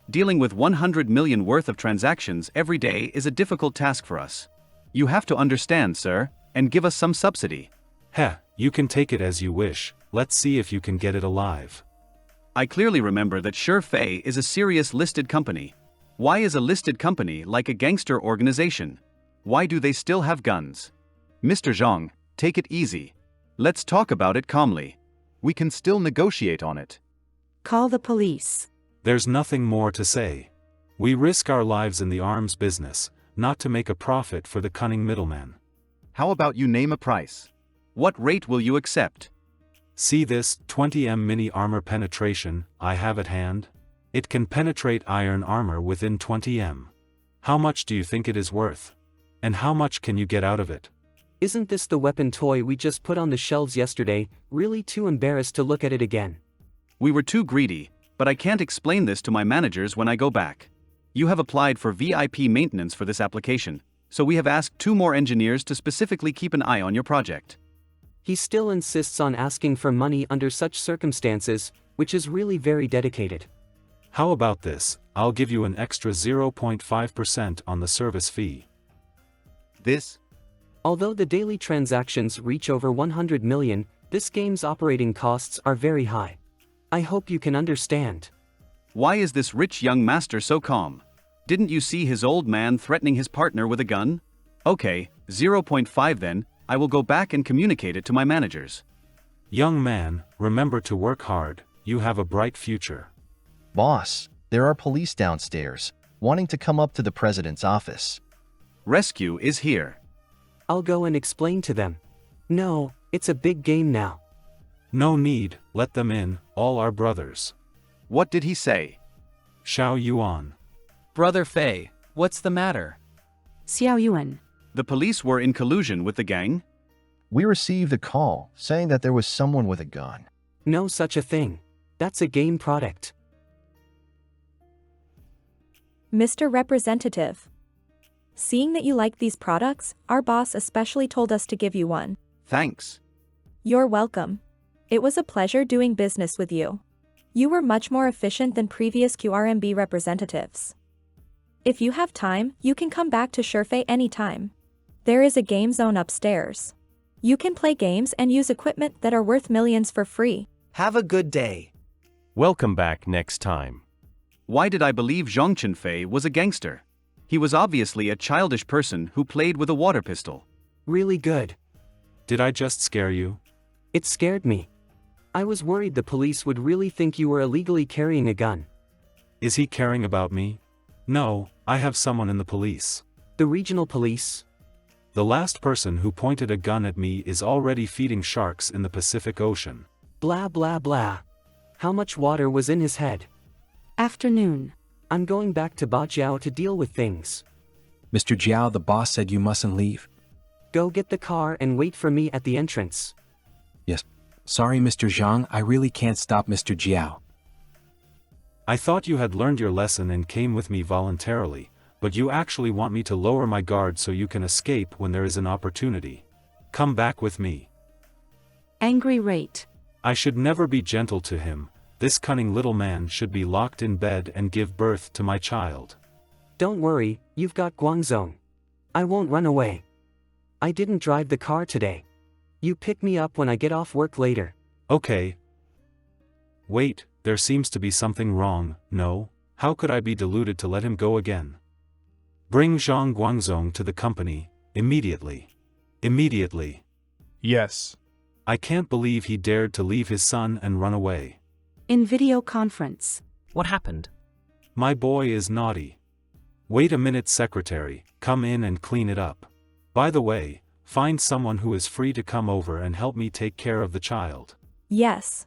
Speaker 3: Dealing with 100 million worth of transactions every day is a difficult task for us. You have to understand, sir, and give us some subsidy.
Speaker 8: Heh, you can take it as you wish, let's see if you can get it alive.
Speaker 3: I clearly remember that Shurfei is a serious listed company. Why is a listed company like a gangster organization? Why do they still have guns? Mr. Zhang, take it easy. Let's talk about it calmly. We can still negotiate on it.
Speaker 2: Call the police.
Speaker 8: There's nothing more to say. We risk our lives in the arms business, not to make a profit for the cunning middleman.
Speaker 3: How about you name a price? What rate will you accept?
Speaker 8: See this 20M mini armor penetration I have at hand? It can penetrate iron armor within 20M. How much do you think it is worth? And how much can you get out of it?
Speaker 1: Isn't this the weapon toy we just put on the shelves yesterday? Really too embarrassed to look at it again.
Speaker 3: We were too greedy, but I can't explain this to my managers when I go back. You have applied for VIP maintenance for this application, so we have asked 2 more engineers to specifically keep an eye on your project.
Speaker 1: He still insists on asking for money under such circumstances, which is really very dedicated.
Speaker 8: How about this? I'll give you an extra 0.5% on the service fee.
Speaker 1: Although the daily transactions reach over 100 million, this game's operating costs are very high. I hope you can understand.
Speaker 3: Why is this rich young master so calm? Didn't you see his old man threatening his partner with a gun? Okay, 0.5 then, I will go back and communicate it to my managers.
Speaker 8: Young man, remember to work hard, you have a bright future.
Speaker 19: Boss, there are police downstairs, wanting to come up to the president's office.
Speaker 3: Rescue is here.
Speaker 1: I'll go and explain to them. No, it's a big game now.
Speaker 8: No need, let them in, all our brothers.
Speaker 3: What did he say?
Speaker 8: Xiao Yuan.
Speaker 16: Brother Fei, what's the matter?
Speaker 2: Xiao Yuan.
Speaker 3: The police were in collusion with the gang?
Speaker 19: We received a call saying that there was someone with a gun.
Speaker 1: No such a thing. That's a game product.
Speaker 14: Mr. Representative. Seeing that you like these products, our boss especially told us to give you one.
Speaker 3: Thanks.
Speaker 14: You're welcome. It was a pleasure doing business with you. You were much more efficient than previous QRMB representatives. If you have time, you can come back to Shurfei anytime. There is a game zone upstairs. You can play games and use equipment that are worth millions for free.
Speaker 16: Have a good day.
Speaker 21: Welcome back next time.
Speaker 3: Why did I believe Zhang Chenfei was a gangster? He was obviously a childish person who played with a water pistol.
Speaker 1: Really good.
Speaker 8: Did I just scare you?
Speaker 1: It scared me. I was worried the police would really think you were illegally carrying a gun.
Speaker 8: Is he caring about me? No, I have someone in the police.
Speaker 1: The regional police?
Speaker 8: The last person who pointed a gun at me is already feeding sharks in the Pacific Ocean.
Speaker 1: Blah blah blah. How much water was in his head?
Speaker 2: Afternoon.
Speaker 1: I'm going back to Bajiao to deal with things.
Speaker 7: Mr. Jiao, the boss said you mustn't leave.
Speaker 1: Go get the car and wait for me at the entrance.
Speaker 7: Yes. Sorry, Mr. Zhang, I really can't stop Mr. Jiao.
Speaker 8: I thought you had learned your lesson and came with me voluntarily, but you actually want me to lower my guard so you can escape when there is an opportunity. Come back with me.
Speaker 2: Angry rate.
Speaker 8: I should never be gentle to him. This cunning little man should be locked in bed and give birth to my child.
Speaker 1: Don't worry, you've got Guangzhong. I won't run away. I didn't drive the car today. You pick me up when I get off work later.
Speaker 8: Okay. Wait, there seems to be something wrong. No, how could I be deluded to let him go again? Bring Zhang Guangzhong to the company, immediately. Immediately.
Speaker 13: Yes.
Speaker 8: I can't believe he dared to leave his son and run away.
Speaker 2: In video conference.
Speaker 5: What happened?
Speaker 8: My boy is naughty. Wait a minute, secretary, come in and clean it up. By the way, find someone who is free to come over and help me take care of the child.
Speaker 14: Yes.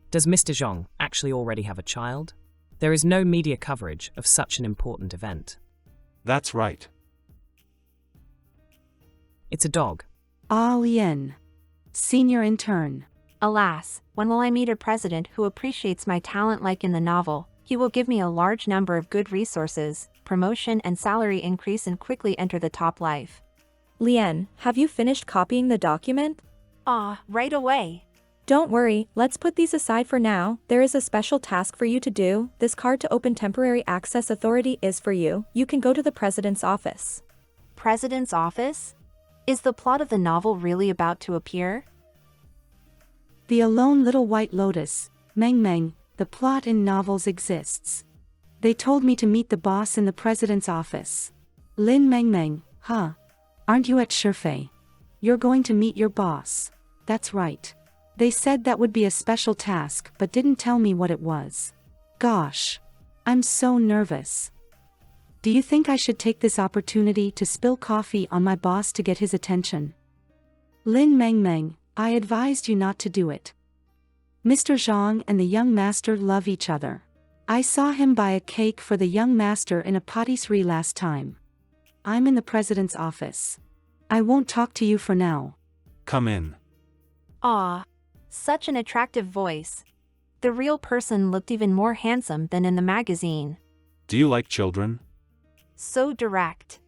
Speaker 5: Does Mr. Zhang actually already have a child? There is no media coverage of such an important event.
Speaker 8: That's right.
Speaker 5: It's a dog.
Speaker 2: Ah Lien. Senior intern.
Speaker 11: Alas, when will I meet a president who appreciates my talent like in the novel? He will give me a large number of good resources, promotion and salary increase, and quickly enter the top life.
Speaker 14: Lien, have you finished copying the document?
Speaker 11: Right away.
Speaker 14: Don't worry, let's put these aside for now. There is a special task for you to do. This card to open temporary access authority is for you. You can go to the president's office.
Speaker 11: President's office? Is the plot of the novel really about to appear?
Speaker 2: The Alone Little White Lotus, Meng Meng, the plot in novels exists. They told me to meet the boss in the president's office. Lin Meng Meng, huh? Aren't you at Shifei? You're going to meet your boss. That's right. They said that would be a special task but didn't tell me what it was. Gosh. I'm so nervous. Do you think I should take this opportunity to spill coffee on my boss to get his attention? Lin Meng Meng, I advised you not to do it. Mr. Zhang and the young master love each other. I saw him buy a cake for the young master in a patisserie last time. I'm in the president's office. I won't talk to you for now.
Speaker 8: Come in.
Speaker 11: Such an attractive voice. The real person looked even more handsome than in the magazine.
Speaker 8: Do you like children?
Speaker 11: So direct.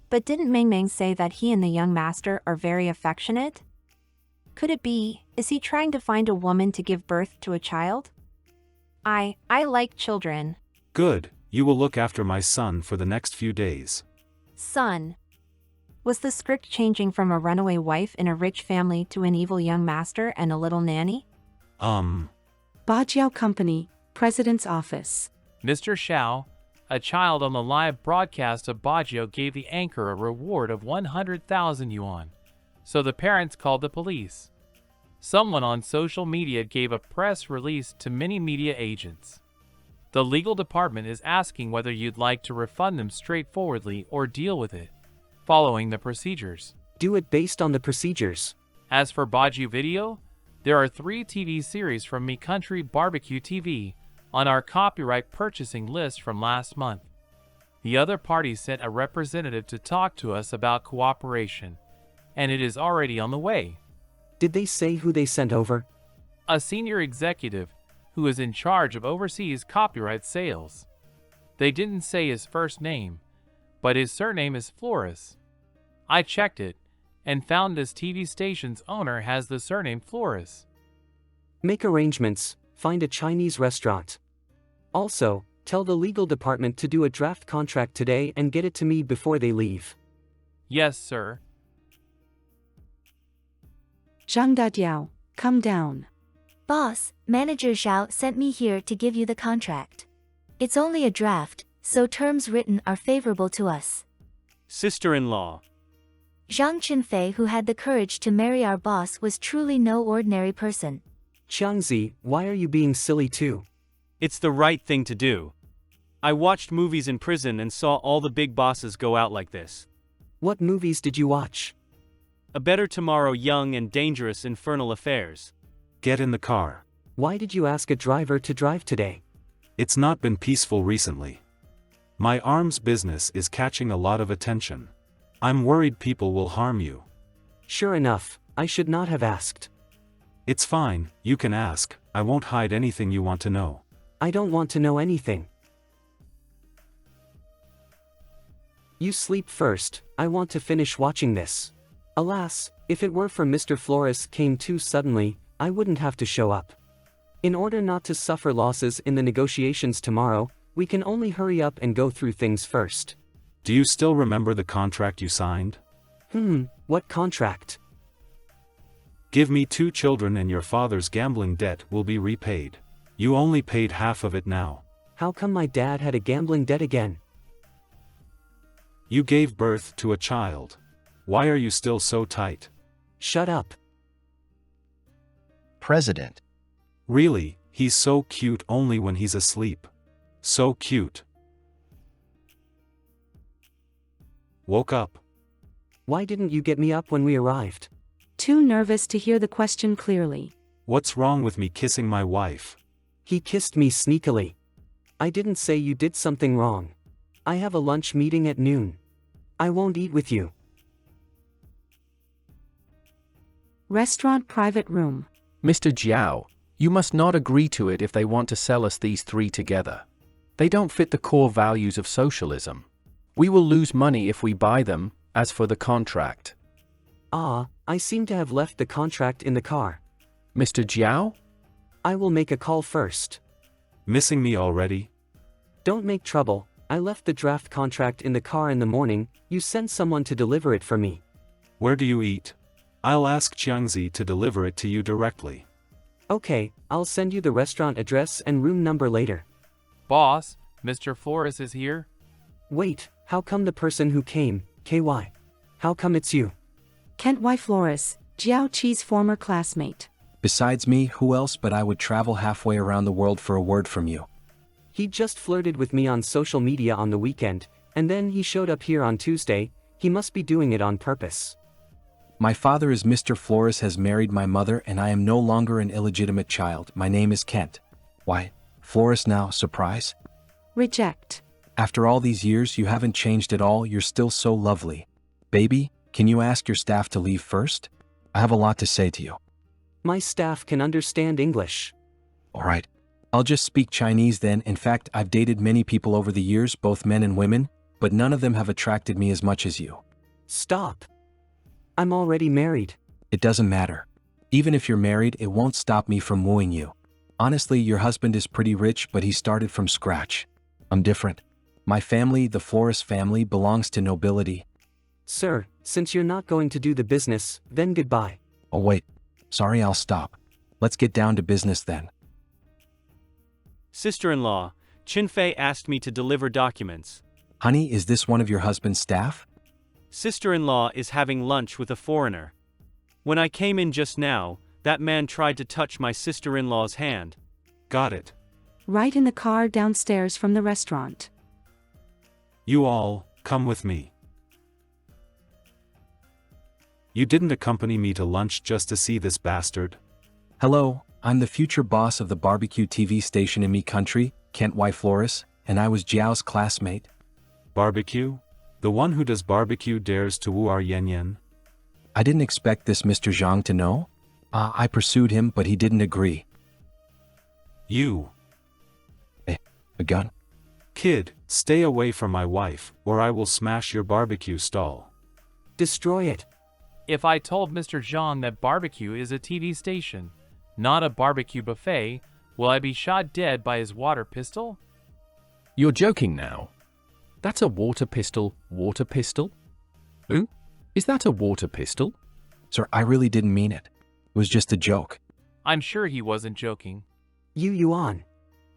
Speaker 11: But didn't Meng Meng say that he and the young master are very affectionate? Could it be, is he trying to find a woman to give birth to a child? I like children.
Speaker 8: Good, you will look after my son for the next few days.
Speaker 11: Son. Was the script changing from a runaway wife in a rich family to an evil young master and a little nanny?
Speaker 2: Bajiao Company, President's Office.
Speaker 4: Mr. Xiao, a child on the live broadcast of Bajiao gave the anchor a reward of 100,000 yuan. So the parents called the police. Someone on social media gave a press release to many media agents. The legal department is asking whether you'd like to refund them straightforwardly or deal with it, following the procedures.
Speaker 1: Do it based on the procedures.
Speaker 4: As for Baju Video, there are 3 TV series from Me Country Barbecue TV on our copyright purchasing list from last month. The other parties sent a representative to talk to us about cooperation, and it is already on the way.
Speaker 1: Did they say who they sent over?
Speaker 4: A senior executive who is in charge of overseas copyright sales. They didn't say his first name, but his surname is Flores. I checked it and found this TV station's owner has the surname Flores.
Speaker 1: Make arrangements, find a Chinese restaurant. Also, tell the legal department to do a draft contract today and get it to me before they leave.
Speaker 4: Yes, sir.
Speaker 2: Zhang Dadiao, come down.
Speaker 21: Boss, Manager Xiao sent me here to give you the contract. It's only a draft,
Speaker 15: so terms written are favorable to us.
Speaker 24: Sister-in-law.
Speaker 15: Zhang Qinfei, who had the courage to marry our boss, was truly no ordinary person.
Speaker 1: Qiangzi, why are you being silly too?
Speaker 24: It's the right thing to do. I watched movies in prison and saw all the big bosses go out like this.
Speaker 1: What movies did you watch?
Speaker 24: A Better Tomorrow, Young and Dangerous, Infernal Affairs.
Speaker 8: Get in the car.
Speaker 1: Why did you ask a driver to drive today?
Speaker 8: It's not been peaceful recently. My arms business is catching a lot of attention. I'm worried people will harm you.
Speaker 1: Sure enough, I should not have asked.
Speaker 8: It's fine, you can ask, I won't hide anything you want to know.
Speaker 1: I don't want to know anything. You sleep first, I want to finish watching this. Alas, if it were for Mr. Flores came too suddenly, I wouldn't have to show up. In order not to suffer losses in the negotiations tomorrow, we can only hurry up and go through things first.
Speaker 8: Do you still remember the contract you signed?
Speaker 1: What contract?
Speaker 8: Give me 2 children and your father's gambling debt will be repaid. You only paid half of it now.
Speaker 1: How come my dad had a gambling debt again?
Speaker 8: You gave birth to a child. Why are you still so tight?
Speaker 1: Shut up.
Speaker 19: President.
Speaker 8: Really, he's so cute only when he's asleep. So cute. Woke up.
Speaker 1: Why didn't you get me up when we arrived?
Speaker 2: Too nervous to hear the question clearly.
Speaker 8: What's wrong with me kissing my wife?
Speaker 1: He kissed me sneakily. I didn't say you did something wrong. I have a lunch meeting at noon. I won't eat with you.
Speaker 2: Restaurant private room.
Speaker 21: Mr. Jiao, you must not agree to it if they want to sell us these 3 together. They don't fit the core values of socialism. We will lose money if we buy them, as for the contract.
Speaker 1: I seem to have left the contract in the car.
Speaker 21: Mr. Jiao?
Speaker 1: I will make a call first.
Speaker 8: Missing me already?
Speaker 1: Don't make trouble, I left the draft contract in the car in the morning, you send someone to deliver it for me.
Speaker 8: Where do you eat? I'll ask Qiangzi to deliver it to you directly.
Speaker 1: Okay, I'll send you the restaurant address and room number later.
Speaker 4: Boss, Mr. Flores is here?
Speaker 1: Wait, how come the person who came, KY? How come it's you?
Speaker 2: Kent Y. Flores, Jiao Qi's former classmate.
Speaker 7: Besides me, who else but I would travel halfway around the world for a word from you?
Speaker 1: He just flirted with me on social media on the weekend, and then he showed up here on Tuesday. He must be doing it on purpose.
Speaker 7: My father is Mr. Flores, has married my mother, and I am no longer an illegitimate child. My name is Kent. Why, Flores now, surprise?
Speaker 2: Reject.
Speaker 7: After all these years, you haven't changed at all, you're still so lovely. Baby, can you ask your staff to leave first? I have a lot to say to you.
Speaker 1: My staff can understand English.
Speaker 7: Alright. I'll just speak Chinese then. In fact, I've dated many people over the years, both men and women, but none of them have attracted me as much as you.
Speaker 1: Stop. I'm already married.
Speaker 7: It doesn't matter. Even if you're married, it won't stop me from wooing you. Honestly, your husband is pretty rich, but he started from scratch. I'm different. My family, the Flores family, belongs to nobility.
Speaker 1: Sir, since you're not going to do the business, then goodbye.
Speaker 7: Oh wait. Sorry, I'll stop. Let's get down to business then.
Speaker 24: Sister-in-law, Qinfei asked me to deliver documents.
Speaker 7: Honey, is this one of your husband's staff?
Speaker 24: Sister-in-law is having lunch with a foreigner. When I came in just now, that man tried to touch my sister-in-law's hand.
Speaker 8: Got it.
Speaker 2: Right in the car downstairs from the restaurant.
Speaker 8: You all, come with me. You didn't accompany me to lunch just to see this bastard?
Speaker 7: Hello, I'm the future boss of the barbecue TV station in me country, Kent Y. Flores, and I was Jiao's classmate.
Speaker 8: Barbecue? The one who does barbecue dares to woo our Yen Yen?
Speaker 7: I didn't expect this Mr. Zhang to know. I pursued him, but he didn't agree.
Speaker 8: You.
Speaker 7: A gun?
Speaker 8: Kid, stay away from my wife, or I will smash your barbecue stall.
Speaker 1: Destroy it.
Speaker 4: If I told Mr. Zhang that barbecue is a TV station, not a barbecue buffet, will I be shot dead by his water pistol?
Speaker 21: You're joking now. That's a water pistol. Water pistol? Who? Is that a water pistol?
Speaker 7: Sir, I really didn't mean it. It was just a joke.
Speaker 4: I'm sure he wasn't joking.
Speaker 1: You Yuan.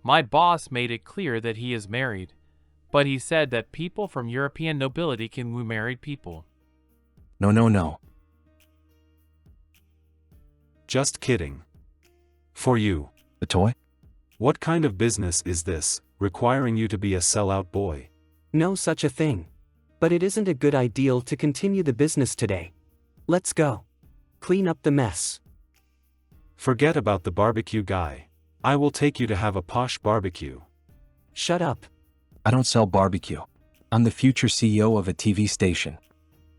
Speaker 4: My boss made it clear that he is married. but he said that people from European nobility can woo married people.
Speaker 7: No.
Speaker 8: Just kidding. For you.
Speaker 19: The toy?
Speaker 8: What kind of business is this, requiring you to be a sellout boy?
Speaker 1: No such a thing. But it isn't a good idea to continue the business today. Let's go. Clean up the mess.
Speaker 8: Forget about the barbecue guy. I will take you to have a posh barbecue.
Speaker 1: Shut up.
Speaker 7: I don't sell barbecue. I'm the future CEO of a TV station.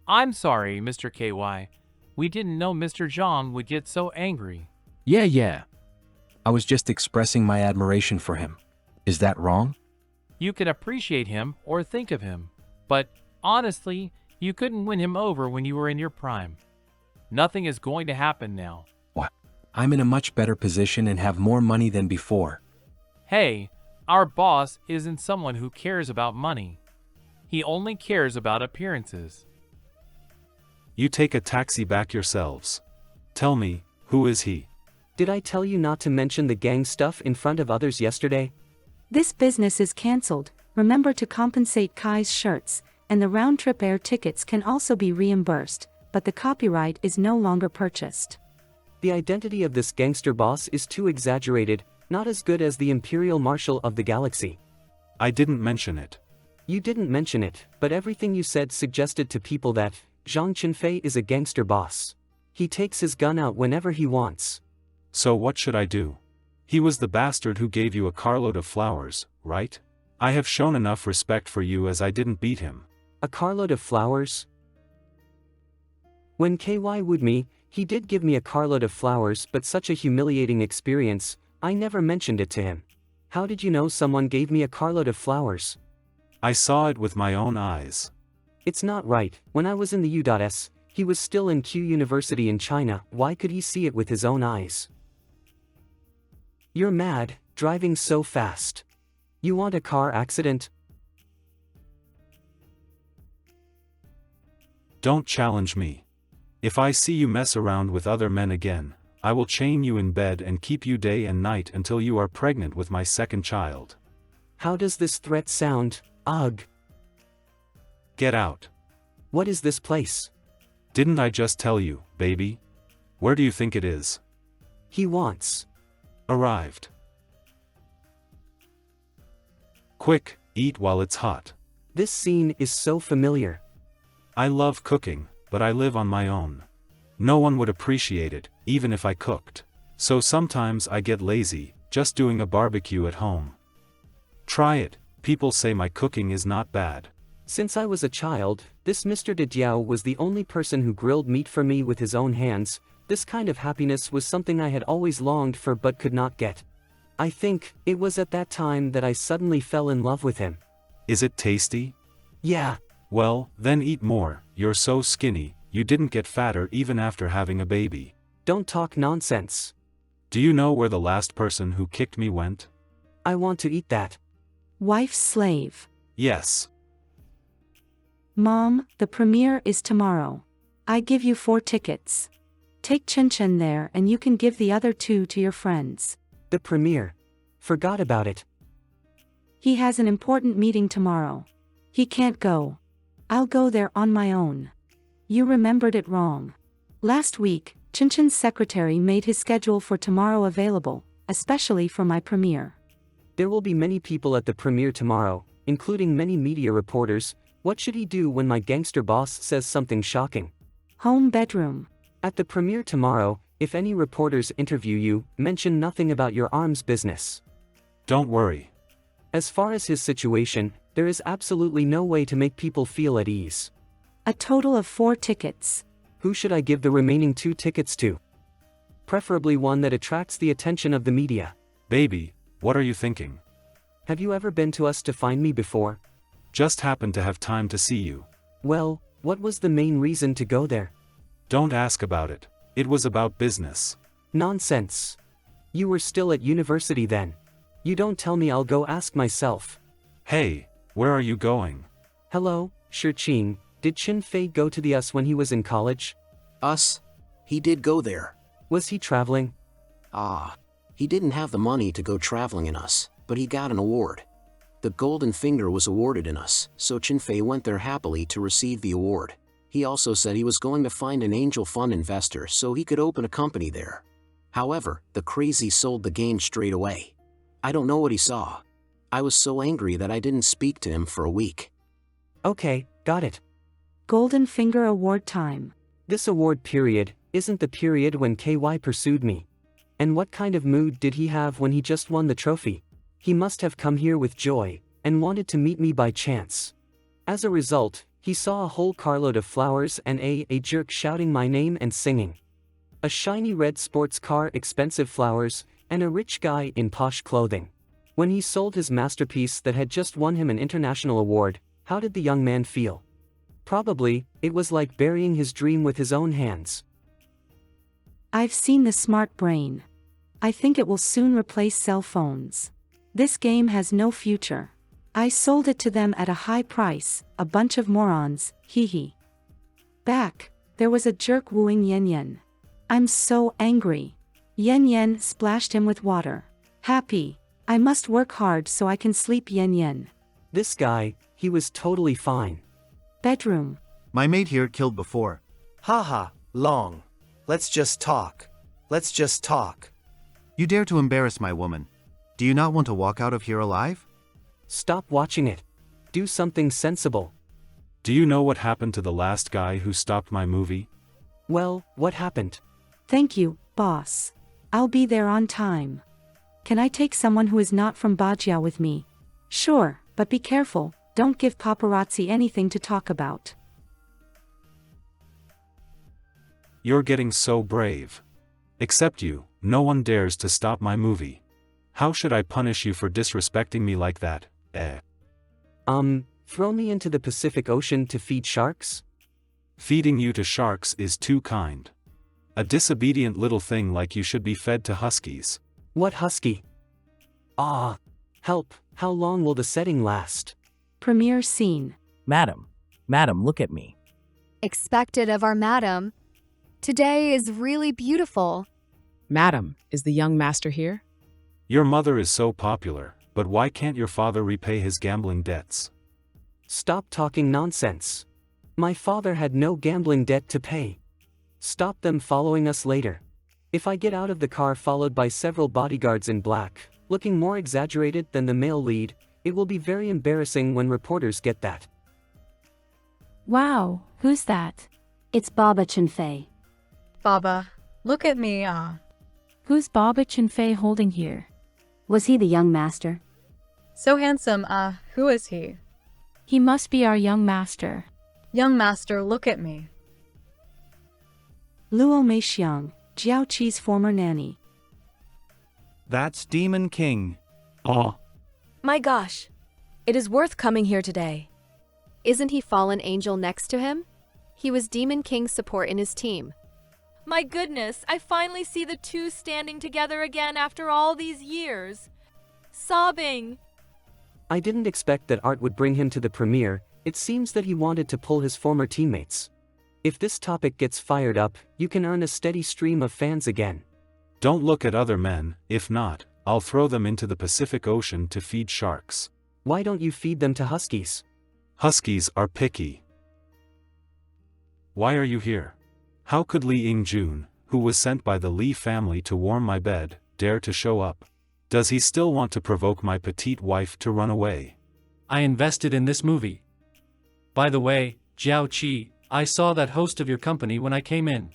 Speaker 4: I'm sorry, Mr. KY. We didn't know Mr. Zhang would get so angry.
Speaker 7: Yeah. I was just expressing my admiration for him. Is that wrong?
Speaker 4: You can appreciate him or think of him, but honestly, you couldn't win him over when you were in your prime. Nothing is going to happen now.
Speaker 7: What? I'm in a much better position and have more money than before.
Speaker 4: Hey, our boss isn't someone who cares about money. He only cares about appearances.
Speaker 8: You take a taxi back yourselves. Tell me, who is he?
Speaker 1: Did I tell you not to mention the gang stuff in front of others yesterday?
Speaker 2: This business is cancelled. Remember to compensate Kai's shirts, and the round-trip air tickets can also be reimbursed, but the copyright is no longer purchased.
Speaker 1: The identity of this gangster boss is too exaggerated, not as good as the Imperial Marshal of the Galaxy.
Speaker 8: I didn't mention it.
Speaker 1: You didn't mention it, but everything you said suggested to people that Zhang Qinfei is a gangster boss. He takes his gun out whenever he wants.
Speaker 8: So what should I do? He was the bastard who gave you a carload of flowers, right? I have shown enough respect for you as I didn't beat him.
Speaker 1: A carload of flowers? When KY wooed me, he did give me a carload of flowers, but such a humiliating experience, I never mentioned it to him. How did you know someone gave me a carload of flowers?
Speaker 8: I saw it with my own eyes.
Speaker 1: It's not right. When I was in the U.S., he was still in Q University in China. Why could he see it with his own eyes? You're mad, driving so fast. You want a car accident?
Speaker 8: Don't challenge me. If I see you mess around with other men again, I will chain you in bed and keep you day and night until you are pregnant with my second child.
Speaker 1: How does this threat sound? Ugh.
Speaker 8: Get out.
Speaker 1: What is this place?
Speaker 8: Didn't I just tell you, baby? Where do you think it is?
Speaker 1: He wants.
Speaker 8: Arrived. Quick, eat while it's hot.
Speaker 1: This scene is so familiar.
Speaker 8: I love cooking, but I live on my own. No one would appreciate it, even if I cooked. So sometimes I get lazy, just doing a barbecue at home. Try it, people say my cooking is not bad.
Speaker 1: Since I was a child, this Mr. De Diao was the only person who grilled meat for me with his own hands. This kind of happiness was something I had always longed for but could not get. I think it was at that time that I suddenly fell in love with him.
Speaker 8: Is it tasty?
Speaker 1: Yeah.
Speaker 8: Well, then eat more. You're so skinny, you didn't get fatter even after having a baby.
Speaker 1: Don't talk nonsense.
Speaker 8: Do you know where the last person who kicked me went?
Speaker 1: I want to eat that.
Speaker 2: Wife's slave.
Speaker 8: Yes.
Speaker 2: Mom, the premiere is tomorrow. I give you 4 tickets. Take Chen Chen there and you can give the other 2 to your friends.
Speaker 1: The premiere. Forgot about it.
Speaker 2: He has an important meeting tomorrow. He can't go. I'll go there on my own. You remembered it wrong. Last week, Chen Chen's secretary made his schedule for tomorrow available, especially for my premiere.
Speaker 1: There will be many people at the premiere tomorrow, including many media reporters. What should he do when my gangster boss says something shocking?
Speaker 2: Home bedroom.
Speaker 1: At the premiere tomorrow, if any reporters interview you, mention nothing about your arms business.
Speaker 8: Don't worry.
Speaker 1: As far as his situation, there is absolutely no way to make people feel at ease.
Speaker 2: A total of 4 tickets.
Speaker 1: Who should I give the remaining 2 tickets to? Preferably one that attracts the attention of the media.
Speaker 8: Baby, what are you thinking?
Speaker 1: Have you ever been to us to find me before?
Speaker 8: Just happened to have time to see you.
Speaker 1: Well, what was the main reason to go there?
Speaker 8: Don't ask about it. It was about business.
Speaker 1: Nonsense. You were still at university then. You don't tell me, I'll go ask myself.
Speaker 8: Hey, where are you going?
Speaker 1: Hello, Shiqing. Did Qin Fei go to the US when he was in college?
Speaker 9: Us? He did go there.
Speaker 1: Was he traveling?
Speaker 9: He didn't have the money to go traveling in us, but he got an award. The Golden Finger was awarded in us, so Chinfei went there happily to receive the award. He also said he was going to find an angel fund investor so he could open a company there. However, the crazy sold the game straight away. I don't know what he saw. I was so angry that I didn't speak to him for a week.
Speaker 1: Okay, got it.
Speaker 2: Golden Finger Award time.
Speaker 1: This award period isn't the period when KY pursued me. And what kind of mood did he have when he just won the trophy? He must have come here with joy and wanted to meet me by chance. As a result, he saw a whole carload of flowers and a jerk shouting my name and singing. A shiny red sports car, expensive flowers, and a rich guy in posh clothing. When he sold his masterpiece that had just won him an international award, how did the young man feel? Probably, it was like burying his dream with his own hands.
Speaker 2: I've seen the smart brain. I think it will soon replace cell phones. This game has no future. I sold it to them at a high price, a bunch of morons, hee hee. Back, there was a jerk wooing Yen Yen. I'm so angry. Yen Yen splashed him with water. Happy. I must work hard so I can sleep Yen Yen.
Speaker 1: This guy, he was totally fine.
Speaker 2: Bedroom.
Speaker 6: My mate here killed before.
Speaker 16: Haha, long. Let's just talk. Let's just talk.
Speaker 6: You dare to embarrass my woman. Do you not want to walk out of here alive?
Speaker 1: Stop watching it. Do something sensible.
Speaker 8: Do you know what happened to the last guy who stopped my movie?
Speaker 1: Well, what happened?
Speaker 2: Thank you, boss. I'll be there on time. Can I take someone who is not from Bajia with me? Sure, but be careful, don't give paparazzi anything to talk about.
Speaker 8: You're getting so brave. Except you, no one dares to stop my movie. How should I punish you for disrespecting me like that,
Speaker 1: Throw me into the Pacific Ocean to feed sharks?
Speaker 8: Feeding you to sharks is too kind. A disobedient little thing like you should be fed to huskies.
Speaker 1: What husky? Ah! Help, how long will the setting last?
Speaker 2: Premiere scene.
Speaker 5: Madam, look at me.
Speaker 20: Expected of our madam. Today is really beautiful.
Speaker 22: Madam, is the young master here?
Speaker 8: Your mother is so popular, but why can't your father repay his gambling debts?
Speaker 1: Stop talking nonsense. My father had no gambling debt to pay. Stop them following us later. If I get out of the car followed by several bodyguards in black, looking more exaggerated than the male lead, it will be very embarrassing when reporters get that.
Speaker 2: Wow, who's that?
Speaker 10: It's Baba Chinfei.
Speaker 23: Baba, look at me,
Speaker 2: Who's Baba Chinfei holding here?
Speaker 10: Was he the young master?
Speaker 23: So handsome, who is he?
Speaker 2: He must be our young master.
Speaker 23: Young master, look at me.
Speaker 2: Luo Meixiang, Jiao Qi's former nanny.
Speaker 24: That's Demon King.
Speaker 8: Aw.
Speaker 25: My gosh. It is worth coming here today. Isn't he fallen angel next to him? He was Demon King's support in his team.
Speaker 26: My goodness, I finally see the two standing together again after all these years. Sobbing.
Speaker 1: I didn't expect that art would bring him to the premiere. It seems that he wanted to pull his former teammates. If this topic gets fired up, you can earn a steady stream of fans again.
Speaker 8: Don't look at other men, if not, I'll throw them into the Pacific Ocean to feed sharks.
Speaker 1: Why don't you feed them to huskies?
Speaker 8: Huskies are picky. Why are you here? How could Li Ying-jun, who was sent by the Li family to warm my bed, dare to show up? Does he still want to provoke my petite wife to run away?
Speaker 27: I invested in this movie. By the way, Jiao Qi, I saw that host of your company when I came in.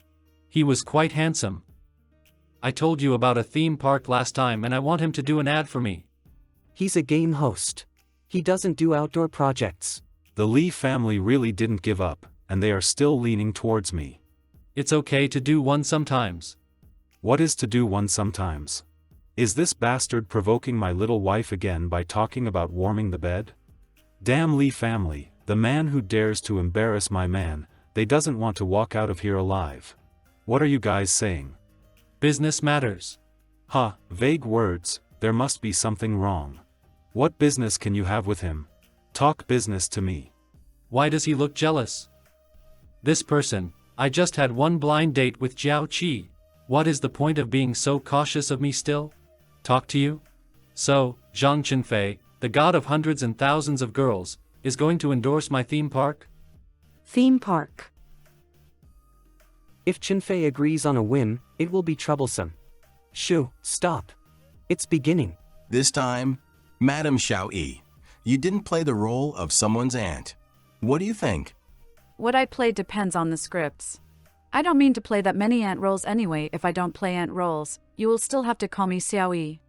Speaker 27: He was quite handsome. I told you about a theme park last time and I want him to do an ad for me.
Speaker 1: He's a game host. He doesn't do outdoor projects.
Speaker 8: The Li family really didn't give up, and they are still leaning towards me.
Speaker 27: It's okay to do one sometimes.
Speaker 8: What is to do one sometimes? Is this bastard provoking my little wife again by talking about warming the bed? Damn Li family, the man who dares to embarrass my man, they doesn't want to walk out of here alive. What are you guys saying?
Speaker 27: Business matters.
Speaker 8: Vague words, there must be something wrong. What business can you have with him? Talk business to me.
Speaker 27: Why does he look jealous? This person, I just had one blind date with Jiao Qi. What is the point of being so cautious of me still? Talk to you? So, Zhang Chinfei, the god of hundreds and thousands of girls, is going to endorse my theme park?
Speaker 2: Theme park.
Speaker 1: If Chenfei agrees on a whim, it will be troublesome. Shoo, stop. It's beginning.
Speaker 3: This time, Madam Xiao Yi, you didn't play the role of someone's aunt. What do you think?
Speaker 11: What I play depends on the scripts. I don't mean to play that many aunt roles anyway. If I don't play aunt roles, you will still have to call me Xiao Yi.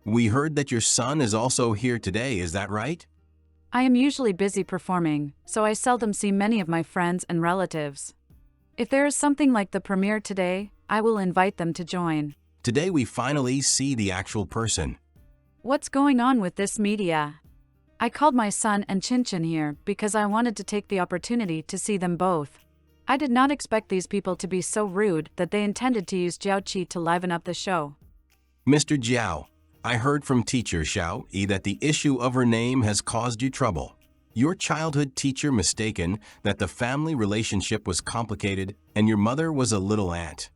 Speaker 3: We heard that your son is also here today, is that right?
Speaker 11: I am usually busy performing, so I seldom see many of my friends and relatives. If there is something like the premiere today, I will invite them to join.
Speaker 3: Today we finally see the actual person.
Speaker 11: What's going on with this media? I called my son and Chin here because I wanted to take the opportunity to see them both. I did not expect these people to be so rude that they intended to use Jiao Qi to liven up the show.
Speaker 3: Mr. Jiao, I heard from teacher Xiao Yi that the issue of her name has caused you trouble. Your childhood teacher mistaken that the family relationship was complicated and your mother was a little aunt.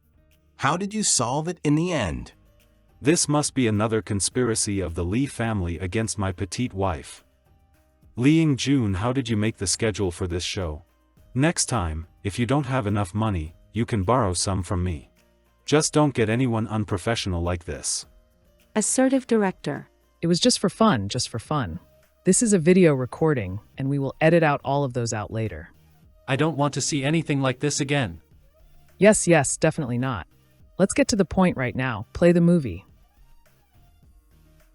Speaker 3: How did you solve it in the end?
Speaker 8: This must be another conspiracy of the Li family against my petite wife. Li Yingjun, how did you make the schedule for this show? Next time, if you don't have enough money, you can borrow some from me. Just don't get anyone unprofessional like this.
Speaker 2: Assertive director.
Speaker 22: It was just for fun, just for fun. This is a video recording, and we will edit out all of those out later.
Speaker 27: I don't want to see anything like this again.
Speaker 22: Yes, definitely not. Let's get to the point right now. Play the movie.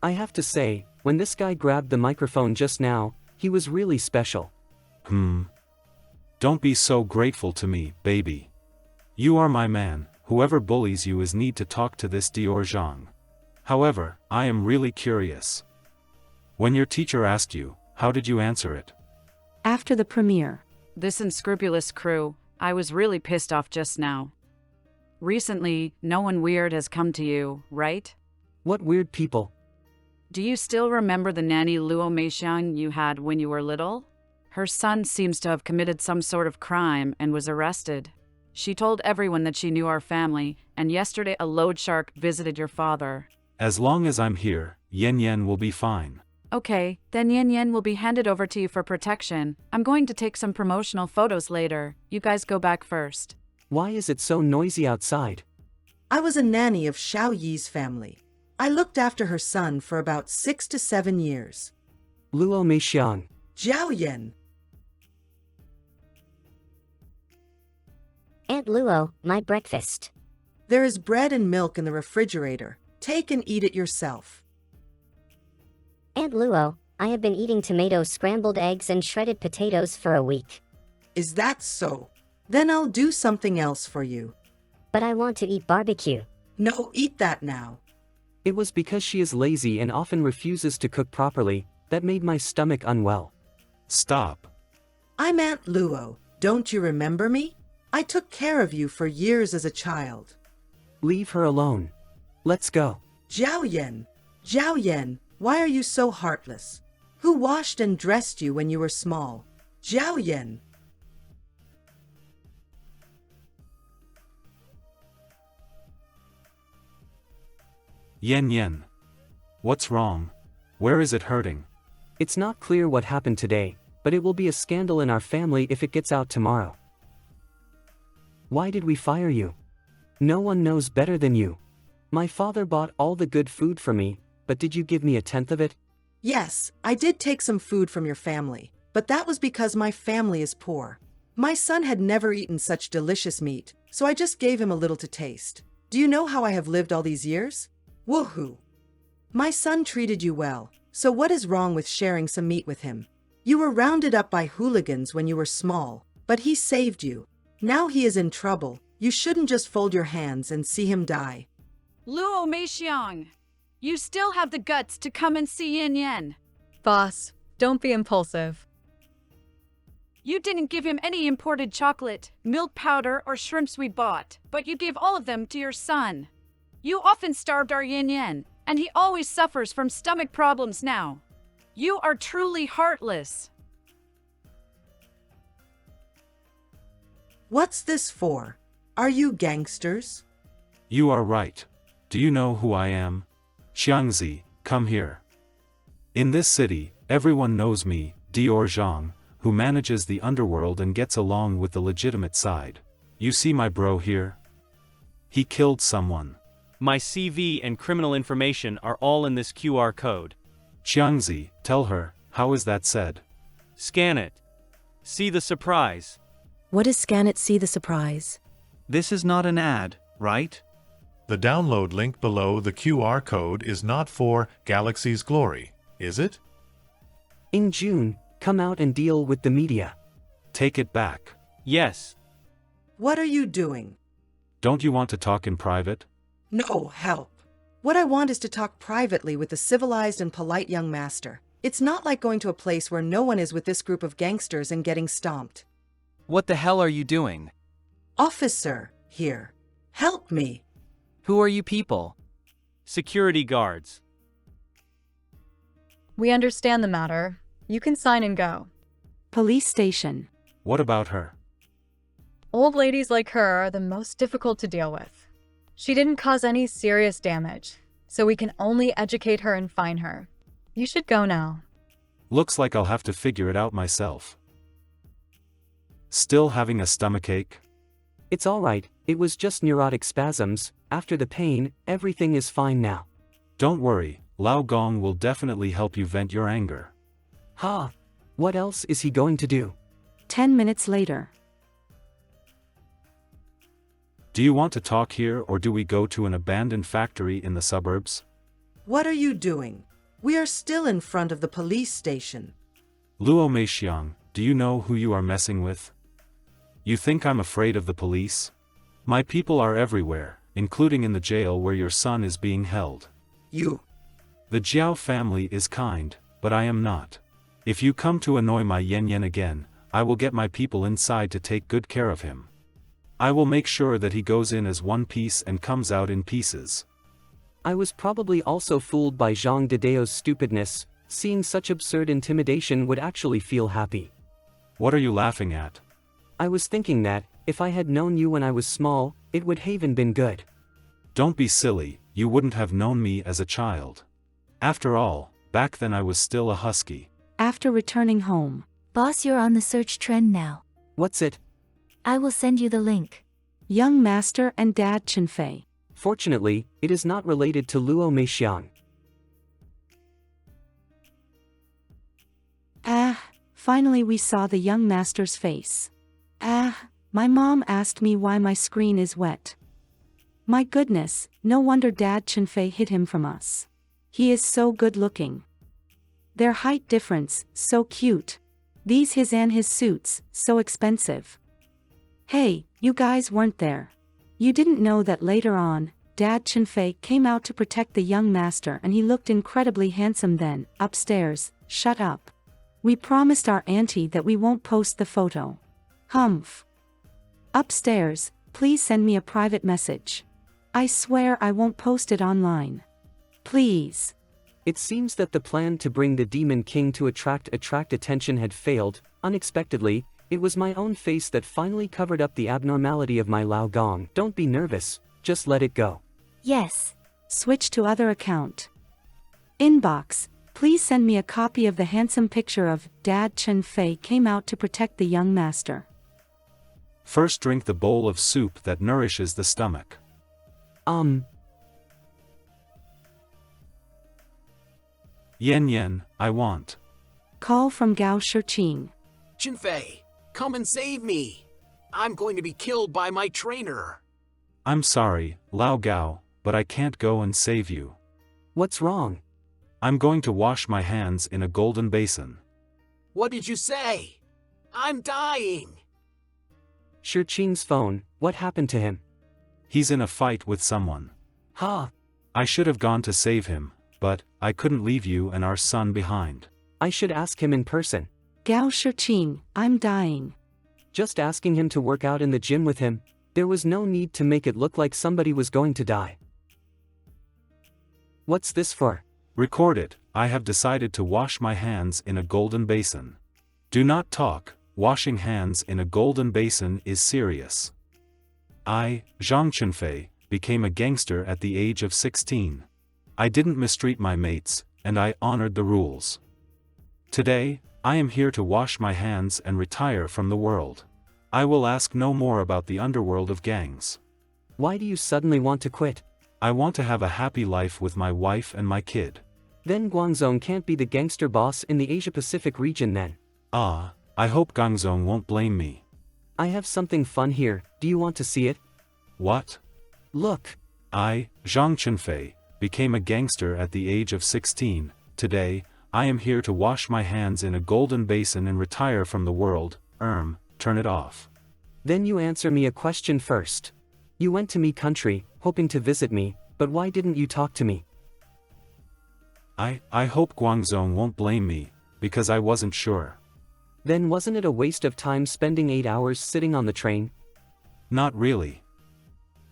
Speaker 1: I have to say, when this guy grabbed the microphone just now, he was really special.
Speaker 8: Don't be so grateful to me, baby. You are my man. Whoever bullies you is need to talk to this Dior Zhang. However, I am really curious. When your teacher asked you, how did you answer it?
Speaker 2: After the premiere.
Speaker 11: This unscrupulous crew, I was really pissed off just now. Recently, no one weird has come to you, right?
Speaker 1: What weird people?
Speaker 11: Do you still remember the nanny Luo Meixiang you had when you were little? Her son seems to have committed some sort of crime and was arrested. She told everyone that she knew our family, and yesterday a load shark visited your father.
Speaker 8: As long as I'm here, Yan will be fine.
Speaker 11: Okay, then Yan will be handed over to you for protection. I'm going to take some promotional photos later. You guys go back first.
Speaker 1: Why is it so noisy outside?
Speaker 12: I was a nanny of Xiao Yi's family. I looked after her son for about 6 to 7 years.
Speaker 1: Luo Meixiang.
Speaker 12: Jiao Yan.
Speaker 13: Aunt Luo, my breakfast.
Speaker 12: There is bread and milk in the refrigerator. Take and eat it yourself.
Speaker 13: Aunt Luo, I have been eating tomatoes, scrambled eggs, and shredded potatoes for a week.
Speaker 12: Is that so? Then I'll do something else for you.
Speaker 13: But I want to eat barbecue.
Speaker 12: No, eat that now.
Speaker 1: It was because she is lazy and often refuses to cook properly that made my stomach unwell.
Speaker 8: Stop.
Speaker 12: I'm Aunt Luo. Don't you remember me? I took care of you for years as a child.
Speaker 1: Leave her alone. Let's go.
Speaker 12: Jiao Yan, why are you so heartless? Who washed and dressed you when you were small? Jiao Yan.
Speaker 8: Yan. What's wrong? Where is it hurting?
Speaker 1: It's not clear what happened today, but it will be a scandal in our family if it gets out tomorrow. Why did we fire you? No one knows better than you. My father bought all the good food for me, but did you give me 1/10 of it?
Speaker 12: Yes, I did take some food from your family, but that was because my family is poor. My son had never eaten such delicious meat, so I just gave him a little to taste. Do you know how I have lived all these years? Woohoo! My son treated you well, so what is wrong with sharing some meat with him? You were rounded up by hooligans when you were small, but he saved you. Now he is in trouble. You shouldn't just fold your hands and see him die.
Speaker 11: Luo Meixiang, you still have the guts to come and see Yan.
Speaker 23: Boss, don't be impulsive.
Speaker 11: You didn't give him any imported chocolate, milk powder, or shrimps we bought, but you gave all of them to your son. You often starved our Yan, and he always suffers from stomach problems now. You are truly heartless.
Speaker 12: What's this for? Are you gangsters?
Speaker 8: You are right. Do you know who I am? Xiangzi, come here. In this city, everyone knows me, Dior Zhang, who manages the underworld and gets along with the legitimate side. You see my bro here? He killed someone.
Speaker 24: My CV and criminal information are all in this QR code.
Speaker 8: Jiangzi, tell her, how is that said?
Speaker 24: Scan it. See the surprise.
Speaker 7: What is scan it, see the surprise?
Speaker 14: This is not an ad, right?
Speaker 15: The download link below the QR code is not for Galaxy's Glory, is it?
Speaker 1: In June, come out and deal with the media.
Speaker 8: Take it back.
Speaker 24: Yes.
Speaker 12: What are you doing?
Speaker 8: Don't you want to talk in private?
Speaker 12: No, help. What I want is to talk privately with a civilized and polite young master. It's not like going to a place where no one is with this group of gangsters and getting stomped.
Speaker 14: What the hell are you doing?
Speaker 12: Officer, here. Help me.
Speaker 14: Who are you people?
Speaker 24: Security guards.
Speaker 23: We understand the matter. You can sign and go.
Speaker 2: Police station.
Speaker 8: What about her?
Speaker 23: Old ladies like her are the most difficult to deal with. She didn't cause any serious damage, so we can only educate her and fine her. You should go now.
Speaker 8: Looks like I'll have to figure it out myself. Still having a stomachache?
Speaker 1: It's alright, it was just neurotic spasms. After the pain, everything is fine now.
Speaker 8: Don't worry, Lao Gong will definitely help you vent your anger.
Speaker 1: Ha! What else is he going to do?
Speaker 2: 10 minutes later.
Speaker 8: Do you want to talk here or do we go to an abandoned factory in the suburbs?
Speaker 12: What are you doing? We are still in front of the police station.
Speaker 8: Luo Meixiang, do you know who you are messing with? You think I'm afraid of the police? My people are everywhere, including in the jail where your son is being held.
Speaker 12: You.
Speaker 8: The Jiao family is kind, but I am not. If you come to annoy my Yan Yan again, I will get my people inside to take good care of him. I will make sure that he goes in as one piece and comes out in pieces.
Speaker 1: I was probably also fooled by Zhang Dedeo's stupidness. Seeing such absurd intimidation would actually feel happy.
Speaker 8: What are you laughing at?
Speaker 1: I was thinking that, if I had known you when I was small, it would have been good.
Speaker 8: Don't be silly, you wouldn't have known me as a child. After all, back then I was still a husky.
Speaker 2: After returning home.
Speaker 17: Boss, you're on the search trend now.
Speaker 1: What's it?
Speaker 17: I will send you the link.
Speaker 2: Young Master and Dad Chenfei.
Speaker 1: Fortunately, it is not related to Luo Meixiang.
Speaker 2: Finally we saw the young master's face. My mom asked me why my screen is wet. My goodness, no wonder Dad Chenfei hid him from us. He is so good looking. Their height difference, so cute. These his and his suits, so expensive. Hey, you guys weren't there. You didn't know that later on, Dad Chenfei came out to protect the young master and he looked incredibly handsome then. Upstairs, shut up. We promised our auntie that we won't post the photo. Humph. Upstairs, please send me a private message. I swear I won't post it online. Please.
Speaker 1: It seems that the plan to bring the Demon King to attract attention had failed. Unexpectedly, it was my own face that finally covered up the abnormality of my Lao Gong. Don't be nervous, just let it go.
Speaker 17: Yes.
Speaker 2: Switch to other account. Inbox, please send me a copy of the handsome picture of Dad Chenfei came out to protect the young master.
Speaker 8: First drink the bowl of soup that nourishes the stomach. Yen, I want.
Speaker 2: Call from Gao Shiqing.
Speaker 9: Chenfei, come and save me. I'm going to be killed by my trainer.
Speaker 8: I'm sorry, Lao Gao, but I can't go and save you.
Speaker 1: What's wrong?
Speaker 8: I'm going to wash my hands in a golden basin.
Speaker 9: What did you say? I'm dying.
Speaker 1: Shiqing's phone, what happened to him?
Speaker 8: He's in a fight with someone. I should have gone to save him, but I couldn't leave you and our son behind.
Speaker 1: I should ask him in person.
Speaker 2: Gao Shiqing, I'm dying.
Speaker 1: Just asking him to work out in the gym with him, there was no need to make it look like somebody was going to die. What's this for?
Speaker 8: Record it, I have decided to wash my hands in a golden basin. Do not talk, washing hands in a golden basin is serious. I, Zhang Chenfei, became a gangster at the age of 16. I didn't mistreat my mates, and I honored the rules. Today, I am here to wash my hands and retire from the world. I will ask no more about the underworld of gangs.
Speaker 1: Why do you suddenly want to quit?
Speaker 8: I want to have a happy life with my wife and my kid.
Speaker 1: Then Guangzhong can't be the gangster boss in the Asia-Pacific region then.
Speaker 8: I hope Guangzhong won't blame me.
Speaker 1: I have something fun here, do you want to see it?
Speaker 8: What?
Speaker 1: Look.
Speaker 8: I, Zhang Qinfei, became a gangster at the age of 16. Today, I am here to wash my hands in a golden basin and retire from the world. Turn it off.
Speaker 1: Then you answer me a question first. You went to me country, hoping to visit me, but why didn't you talk to me?
Speaker 8: I hope Guangzhong won't blame me, because I wasn't sure.
Speaker 1: Then wasn't it a waste of time spending 8 hours sitting on the train?
Speaker 8: Not really.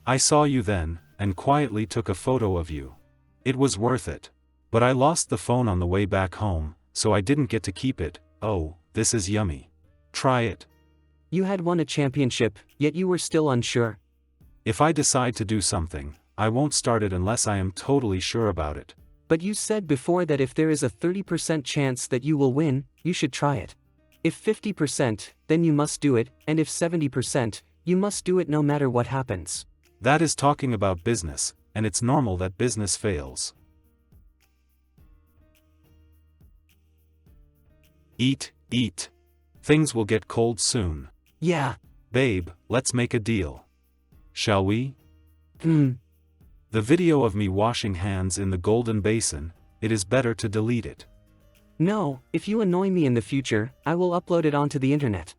Speaker 8: I saw you then, and quietly took a photo of you. It was worth it. But I lost the phone on the way back home, so I didn't get to keep it. Oh, this is yummy. Try it.
Speaker 1: You had won a championship, yet you were still unsure.
Speaker 8: If I decide to do something, I won't start it unless I am totally sure about it.
Speaker 1: But you said before that if there is a 30% chance that you will win, you should try it. If 50%, then you must do it, and if 70%, you must do it no matter what happens.
Speaker 8: That is talking about business, and it's normal that business fails. Eat. Things will get cold soon.
Speaker 1: Yeah.
Speaker 8: Babe, let's make a deal. Shall we? The video of me washing hands in the golden basin, it is better to delete it.
Speaker 1: No, if you annoy me in the future, I will upload it onto the internet.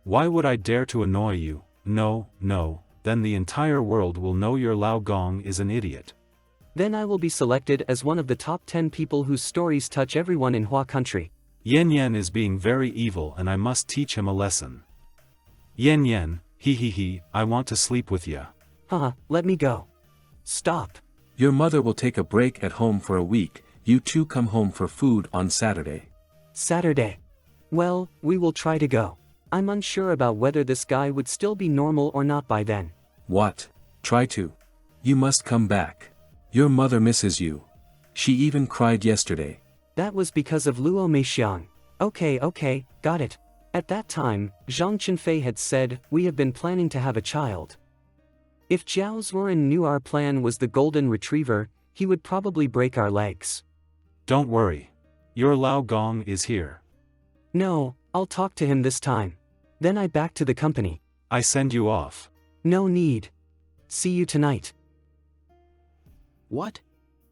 Speaker 8: Why would I dare to annoy you? No, then the entire world will know your Lao Gong is an idiot.
Speaker 1: Then I will be selected as one of the top 10 people whose stories touch everyone in Hua country.
Speaker 8: Yan is being very evil and I must teach him a lesson. Yan, I want to sleep with ya.
Speaker 1: Haha, let me go. Stop.
Speaker 4: Your mother will take a break at home for a week. You two come home for food on Saturday.
Speaker 1: Saturday. Well, we will try to go. I'm unsure about whether this guy would still be normal or not by then.
Speaker 4: What? Try to. You must come back. Your mother misses you. She even cried yesterday.
Speaker 1: That was because of Luo Meixiang. Okay, got it. At that time, Zhang Qinfei had said, we have been planning to have a child. If Zhao Zuoren knew our plan was the golden retriever, he would probably break our legs.
Speaker 8: Don't worry. Your Lao Gong is here.
Speaker 1: No, I'll talk to him this time. Then I back to the company.
Speaker 8: I send you off.
Speaker 1: No need. See you tonight.
Speaker 9: What?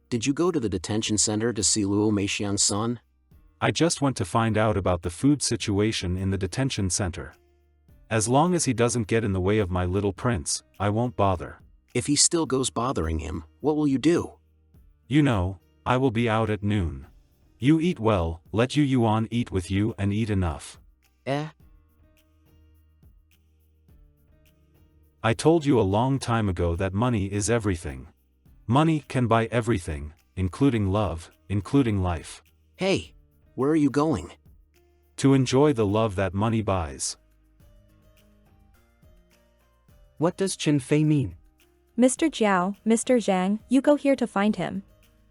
Speaker 9: Did you go to the detention center to see Luo Meixiang's son?
Speaker 8: I just went to find out about the food situation in the detention center. As long as he doesn't get in the way of my little prince, I won't bother.
Speaker 9: If he still goes bothering him, what will you do?
Speaker 8: You know, I will be out at noon. You eat well, let Yuan eat with you and eat enough. I told you a long time ago that money is everything. Money can buy everything, including love, including life.
Speaker 9: Hey, where are you going?
Speaker 8: To enjoy the love that money buys.
Speaker 1: What does Qinfei mean?
Speaker 5: Mr. Jiao, Mr. Zhang, you go here to find him.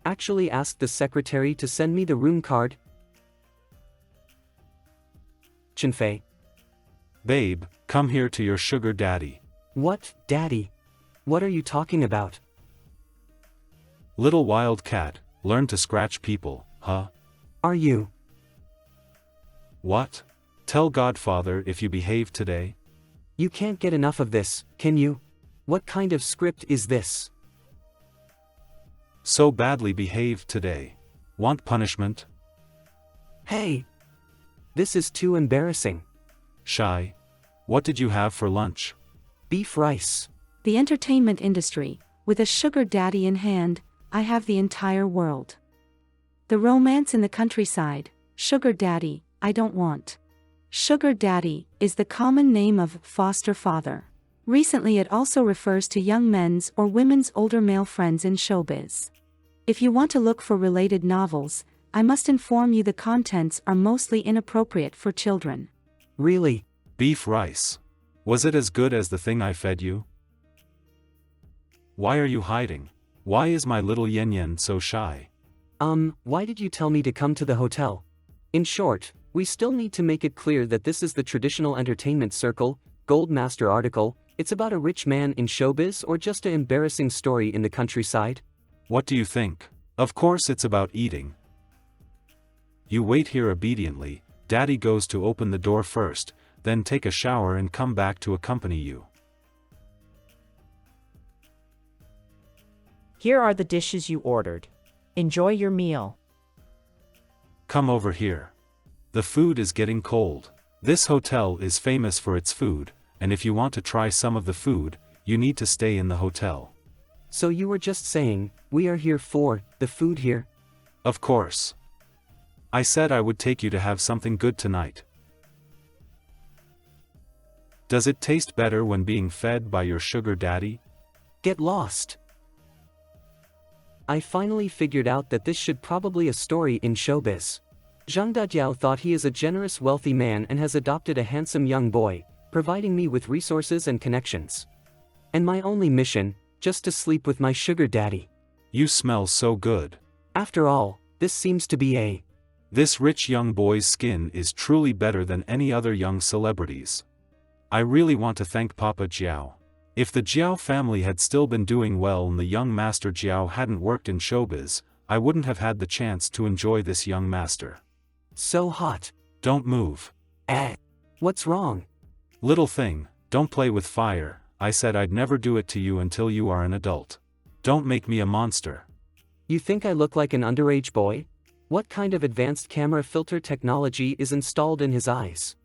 Speaker 1: Actually ask the secretary to send me the room card. Qinfei.
Speaker 8: Babe, come here to your sugar daddy.
Speaker 1: What, daddy? What are you talking about?
Speaker 8: Little wild cat, learn to scratch people, huh?
Speaker 1: Are you?
Speaker 8: What? Tell Godfather if you behave today.
Speaker 1: You can't get enough of this, can you? What kind of script is this?
Speaker 8: So badly behaved today. Want punishment?
Speaker 1: Hey! This is too embarrassing.
Speaker 8: Shy. What did you have for lunch?
Speaker 1: Beef rice.
Speaker 2: The entertainment industry, with a sugar daddy in hand, I have the entire world. The romance in the countryside, sugar daddy, I don't want. Sugar daddy is the common name of foster father. Recently it also refers to young men's or women's older male friends in showbiz. If you want to look for related novels, I must inform you the contents are mostly inappropriate for children.
Speaker 1: Really?
Speaker 8: Beef rice. Was it as good as the thing I fed you? Why are you hiding? Why is my little Yen so shy?
Speaker 1: Why did you tell me to come to the hotel? In short, we still need to make it clear that this is the traditional entertainment circle, Gold Master article. It's about a rich man in showbiz or just an embarrassing story in the countryside?
Speaker 8: What do you think? Of course it's about eating. You wait here obediently, Daddy goes to open the door first, then take a shower and come back to accompany you.
Speaker 6: Here are the dishes you ordered. Enjoy your meal.
Speaker 8: Come over here. The food is getting cold. This hotel is famous for its food, and if you want to try some of the food, you need to stay in the hotel.
Speaker 1: So you were just saying, we are here for the food here?
Speaker 8: Of course. I said I would take you to have something good tonight. Does it taste better when being fed by your sugar daddy?
Speaker 1: Get lost. I finally figured out that this should probably a story in showbiz. Zhang Dajiao thought he is a generous wealthy man and has adopted a handsome young boy, providing me with resources and connections. And my only mission, just to sleep with my sugar daddy.
Speaker 8: You smell so good.
Speaker 1: After all, this seems to be a...
Speaker 8: This rich young boy's skin is truly better than any other young celebrities. I really want to thank Papa Jiao. If the Jiao family had still been doing well and the young master Jiao hadn't worked in showbiz, I wouldn't have had the chance to enjoy this young master.
Speaker 1: So hot.
Speaker 8: Don't move.
Speaker 1: What's wrong?
Speaker 8: Little thing, don't play with fire. I said I'd never do it to you until you are an adult. Don't make me a monster.
Speaker 1: You think I look like an underage boy? What kind of advanced camera filter technology is installed in his eyes?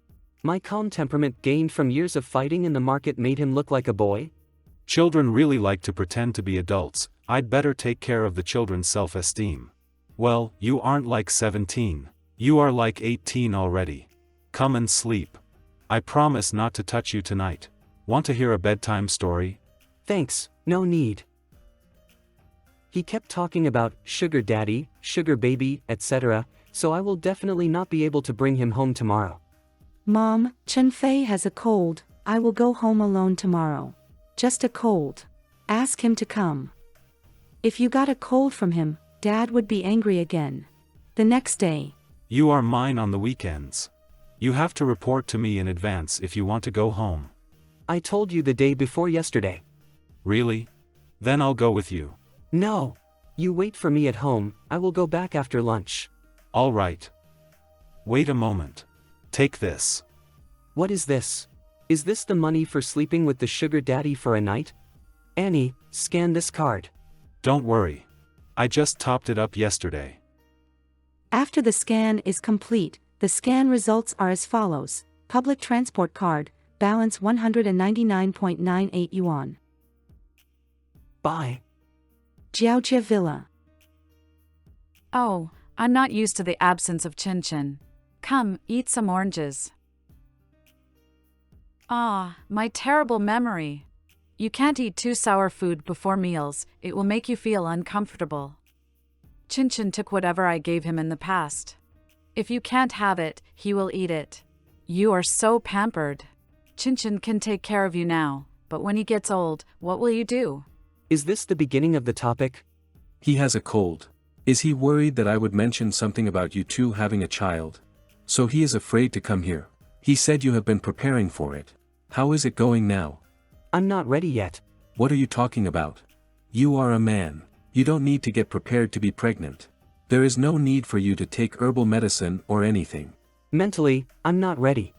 Speaker 1: My calm temperament gained from years of fighting in the market made him look like a boy?
Speaker 8: Children really like to pretend to be adults. I'd better take care of the children's self-esteem. Well, you aren't like 17. You are like 18 already. Come and sleep. I promise not to touch you tonight. Want to hear a bedtime story?
Speaker 1: Thanks, no need. He kept talking about sugar daddy, sugar baby, etc., so I will definitely not be able to bring him home tomorrow.
Speaker 2: Mom, Chen Fei has a cold. I will go home alone tomorrow. Just a cold. Ask him to come. If you got a cold from him, Dad would be angry again. The next day.
Speaker 8: You are mine on the weekends. You have to report to me in advance if you want to go home.
Speaker 1: I told you the day before yesterday.
Speaker 8: Really? Then I'll go with you.
Speaker 1: No. You wait for me at home, I will go back after lunch.
Speaker 8: All right. Wait a moment. Take this.
Speaker 1: What is this? Is this the money for sleeping with the sugar daddy for a night? Annie, scan this card.
Speaker 8: Don't worry. I just topped it up yesterday.
Speaker 2: After the scan is complete, the scan results are as follows. Public transport card, balance 199.98 yuan.
Speaker 1: Bye.
Speaker 2: Jiaojia Villa.
Speaker 11: Oh, I'm not used to the absence of Chin Chin. Come, eat some oranges. Ah, my terrible memory. You can't eat too sour food before meals, it will make you feel uncomfortable. Chin Chin took whatever I gave him in the past. If you can't have it, he will eat it. You are so pampered. Chin Chin can take care of you now, but when he gets old, what will you do?
Speaker 1: Is this the beginning of the topic?
Speaker 4: He has a cold. Is he worried that I would mention something about you two having a child? So he is afraid to come here. He said you have been preparing for it. How is it going now?
Speaker 1: I'm not ready yet.
Speaker 4: What are you talking about? You are a man. You don't need to get prepared to be pregnant. There is no need for you to take herbal medicine or anything.
Speaker 1: Mentally, I'm not ready.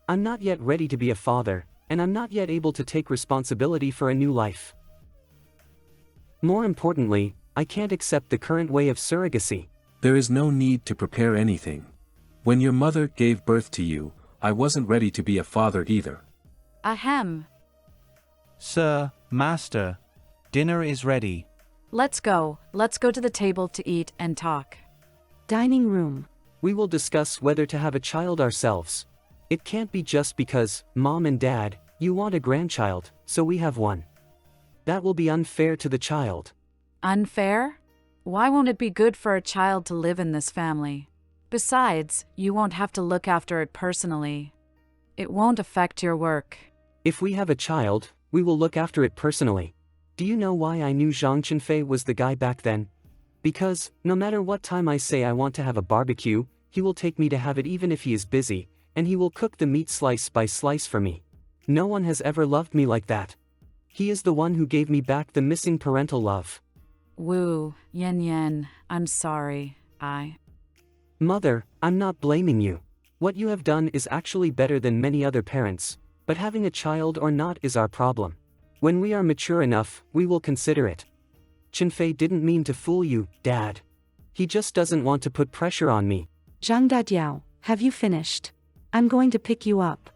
Speaker 1: I'm not yet ready to be a father, and I'm not yet able to take responsibility for a new life. More importantly, I can't accept the current way of surrogacy.
Speaker 4: There is no need to prepare anything. When your mother gave birth to you, I wasn't ready to be a father either.
Speaker 11: Ahem.
Speaker 14: Sir, Master, dinner is ready.
Speaker 11: Let's go to the table to eat and talk.
Speaker 2: Dining room.
Speaker 1: We will discuss whether to have a child ourselves. It can't be just because, Mom and Dad, you want a grandchild, so we have one. That will be unfair to the child.
Speaker 11: Unfair? Why won't it be good for a child to live in this family? Besides, you won't have to look after it personally. It won't affect your work.
Speaker 1: If we have a child, we will look after it personally. Do you know why I knew Zhang Chenfei was the guy back then? Because, no matter what time I say I want to have a barbecue, he will take me to have it even if he is busy, and he will cook the meat slice by slice for me. No one has ever loved me like that. He is the one who gave me back the missing parental love.
Speaker 11: Woo, Yen, I'm sorry.
Speaker 1: Mother, I'm not blaming you. What you have done is actually better than many other parents, but having a child or not is our problem. When we are mature enough, we will consider it. Chenfei didn't mean to fool you, Dad. He just doesn't want to put pressure on me.
Speaker 2: Zhang Dadiao, have you finished? I'm going to pick you up.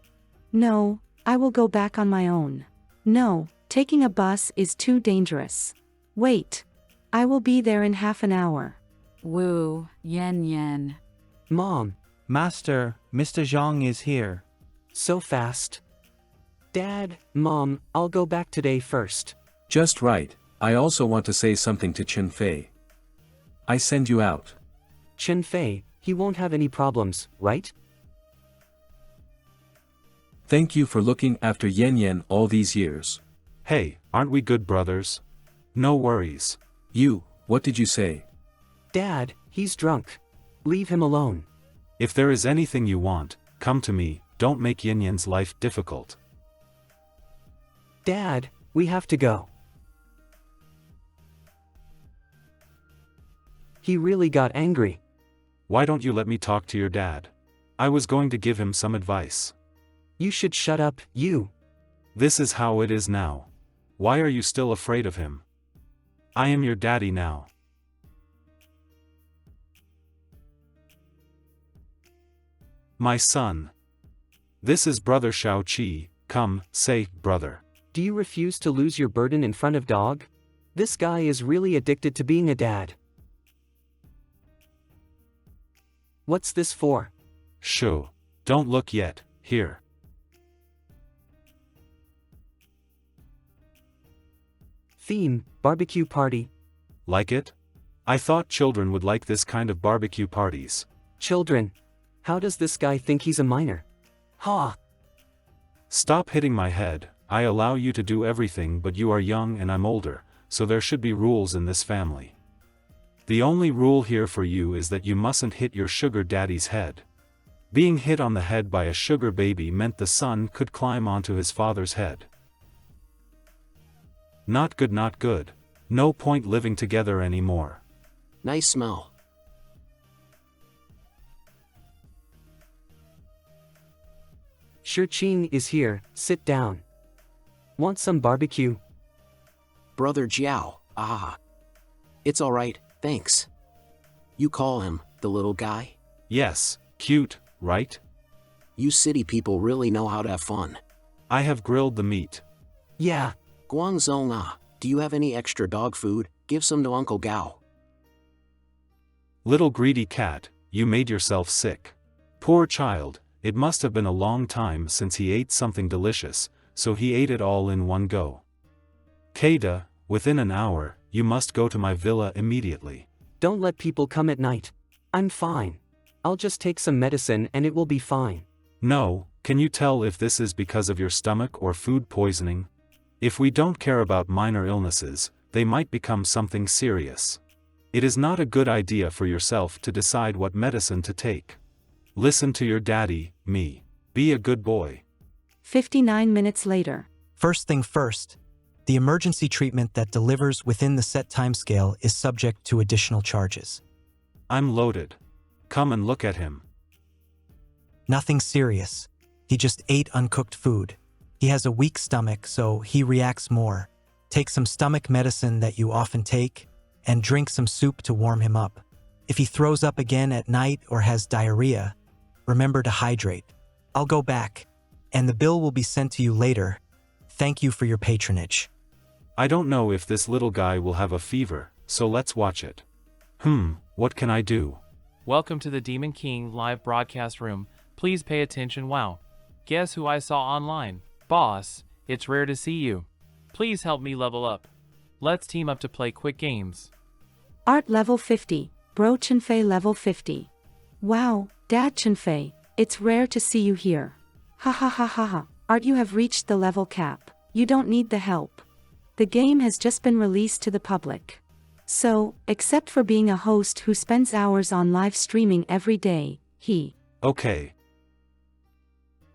Speaker 2: No, I will go back on my own. No, taking a bus is too dangerous. Wait. I will be there in half an hour.
Speaker 11: Woo, Yen.
Speaker 1: Mom.
Speaker 14: Master, Mr. Zhang is here.
Speaker 1: So fast. Dad, Mom, I'll go back today first.
Speaker 4: Just right. I also want to say something to Chenfei. I send you out.
Speaker 1: Chenfei, he won't have any problems, right?
Speaker 4: Thank you for looking after Yen all these years.
Speaker 8: Hey, aren't we good brothers? No worries.
Speaker 4: You, what did you say?
Speaker 1: Dad, he's drunk. Leave him alone.
Speaker 8: If there is anything you want, come to me, don't make Yen's life difficult.
Speaker 1: Dad, we have to go. He really got angry.
Speaker 8: Why don't you let me talk to your dad? I was going to give him some advice.
Speaker 1: You should shut up, you.
Speaker 8: This is how it is now. Why are you still afraid of him? I am your daddy now. My son. This is Brother Shaoqi, come, say, brother.
Speaker 1: Do you refuse to lose your burden in front of dog? This guy is really addicted to being a dad. What's this for?
Speaker 8: Shoo. Don't look yet, here.
Speaker 1: Theme, barbecue party.
Speaker 8: Like it? I thought children would like this kind of barbecue parties.
Speaker 1: Children? How does this guy think he's a minor? Ha!
Speaker 8: Stop hitting my head. I allow you to do everything, but you are young and I'm older, so there should be rules in this family. The only rule here for you is that you mustn't hit your sugar daddy's head. Being hit on the head by a sugar baby meant the son could climb onto his father's head. Not good, not good. No point living together anymore.
Speaker 9: Nice smell.
Speaker 1: Shirqing is here, sit down. Want some barbecue?
Speaker 9: Brother Jiao, It's alright, thanks. You call him, the little guy?
Speaker 8: Yes, cute, right?
Speaker 9: You city people really know how to have fun.
Speaker 8: I have grilled the meat.
Speaker 1: Yeah.
Speaker 9: Guangzhou, do you have any extra dog food? Give some to Uncle Gao.
Speaker 8: Little greedy cat, you made yourself sick. Poor child, it must have been a long time since he ate something delicious, so he ate it all in one go. Keida, within an hour, you must go to my villa immediately.
Speaker 1: Don't let people come at night. I'm fine. I'll just take some medicine and it will be fine.
Speaker 8: No, can you tell if this is because of your stomach or food poisoning? If we don't care about minor illnesses, they might become something serious. It is not a good idea for yourself to decide what medicine to take. Listen to your daddy, me. Be a good boy.
Speaker 2: 59 minutes later.
Speaker 10: First thing first, the emergency treatment that delivers within the set timescale is subject to additional charges.
Speaker 8: I'm loaded. Come and look at him.
Speaker 10: Nothing serious. He just ate uncooked food. He has a weak stomach, so he reacts more. Take some stomach medicine that you often take, and drink some soup to warm him up. If he throws up again at night or has diarrhea, remember to hydrate. I'll go back, and the bill will be sent to you later. Thank you for your patronage.
Speaker 8: I don't know if this little guy will have a fever, so let's watch it. What can I do?
Speaker 16: Welcome to the Demon King live broadcast room. Please pay attention. Wow. Guess who I saw online? Boss, it's rare to see you. Please help me level up. Let's team up to play quick games.
Speaker 2: Art level 50, Bro Chenfei level 50. Wow, Dad Chenfei, it's rare to see you here. Ha ha ha ha ha. Art, you have reached the level cap. You don't need the help. The game has just been released to the public. So, except for being a host who spends hours on live streaming every day, he.
Speaker 8: Okay.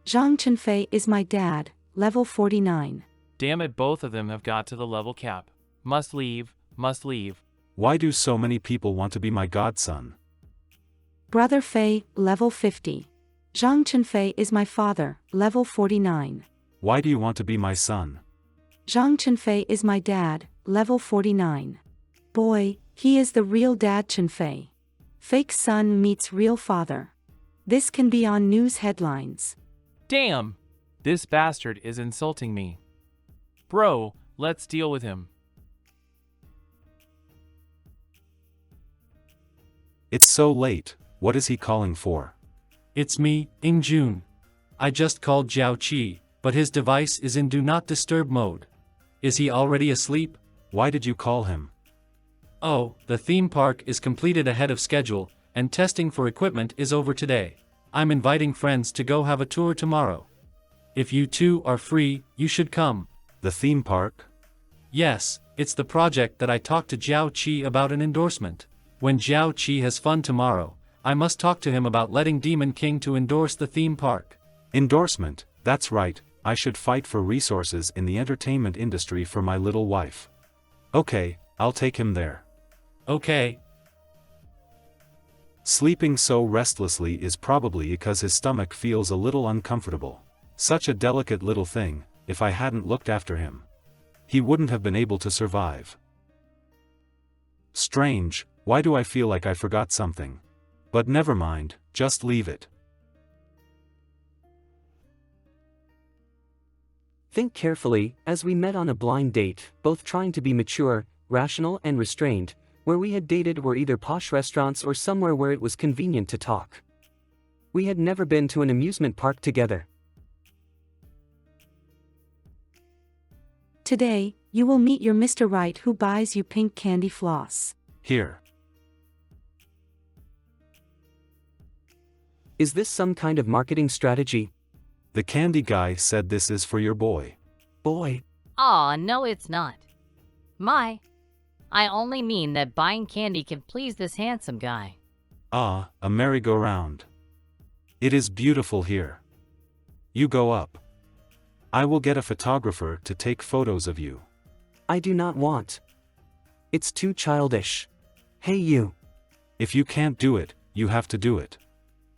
Speaker 2: Zhang Chunfei is my dad, level 49.
Speaker 16: Damn it, both of them have got to the level cap. Must leave, must leave.
Speaker 8: Why do so many people want to be my godson?
Speaker 2: Brother Fei, level 50. Zhang Chunfei is my father, level 49.
Speaker 8: Why do you want to be my son?
Speaker 2: Zhang Chunfei is my dad, level 49. Boy, he is the real dad Chunfei. Fake son meets real father. This can be on news headlines.
Speaker 16: Damn! This bastard is insulting me. Bro, let's deal with him.
Speaker 8: It's so late, what is he calling for?
Speaker 27: It's me, Ing Jun. I just called Jiao Qi, but his device is in Do Not Disturb mode. Is he already asleep?
Speaker 8: Why did you call him?
Speaker 27: Oh, the theme park is completed ahead of schedule, and testing for equipment is over today. I'm inviting friends to go have a tour tomorrow. If you two are free, you should come.
Speaker 8: The theme park?
Speaker 27: Yes, it's the project that I talked to Jiao Qi about an endorsement. When Jiao Qi has fun tomorrow, I must talk to him about letting Demon King to endorse the theme park.
Speaker 8: Endorsement, that's right, I should fight for resources in the entertainment industry for my little wife. Okay, I'll take him there.
Speaker 27: Okay.
Speaker 8: Sleeping so restlessly is probably because his stomach feels a little uncomfortable. Such a delicate little thing, if I hadn't looked after him. He wouldn't have been able to survive. Strange, why do I feel like I forgot something? But never mind, just leave it.
Speaker 1: Think carefully, as we met on a blind date, both trying to be mature, rational and restrained. Where we had dated were either posh restaurants or somewhere where it was convenient to talk. We had never been to an amusement park together.
Speaker 2: Today, you will meet your Mr. Right who buys you pink candy floss.
Speaker 8: Here.
Speaker 1: Is this some kind of marketing strategy?
Speaker 8: The candy guy said this is for your boy.
Speaker 1: Boy.
Speaker 3: Aw, no it's not. I only mean that buying candy can please this handsome guy.
Speaker 8: Ah, a merry-go-round. It is beautiful here. You go up. I will get a photographer to take photos of you.
Speaker 1: I do not want. It's too childish. Hey you.
Speaker 8: If you can't do it, you have to do it.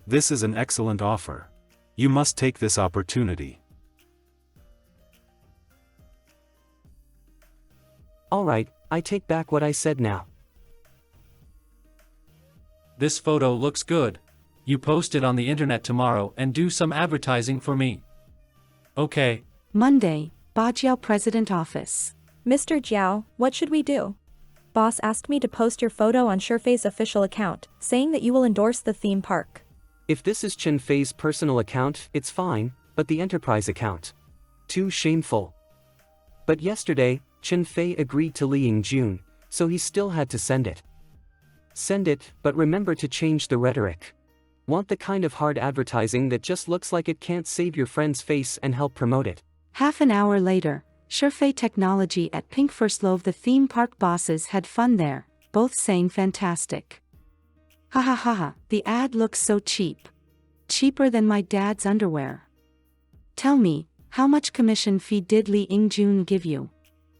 Speaker 8: This is an excellent offer. You must take this opportunity.
Speaker 1: Alright, I take back what I said now.
Speaker 27: This photo looks good. You post it on the internet tomorrow and do some advertising for me. Okay.
Speaker 2: Monday, Bajiao President Office.
Speaker 5: Mr. Jiao, what should we do? Boss asked me to post your photo on Shurfei's official account, saying that you will endorse the theme park.
Speaker 1: If this is Chen Fei's personal account, it's fine, but the enterprise account. Too shameful. But yesterday, Chen Fei agreed to Li Yingjun, so he still had to send it. Send it, but remember to change the rhetoric. Want the kind of hard advertising that just looks like it can't save your friend's face and help promote it.
Speaker 2: Half an hour later, Shurfei Technology at Pink First Love. The theme park bosses had fun there, both saying fantastic. Ha ha ha ha, the ad looks so cheap. Cheaper than my dad's underwear. Tell me, how much commission fee did Li Yingjun give you?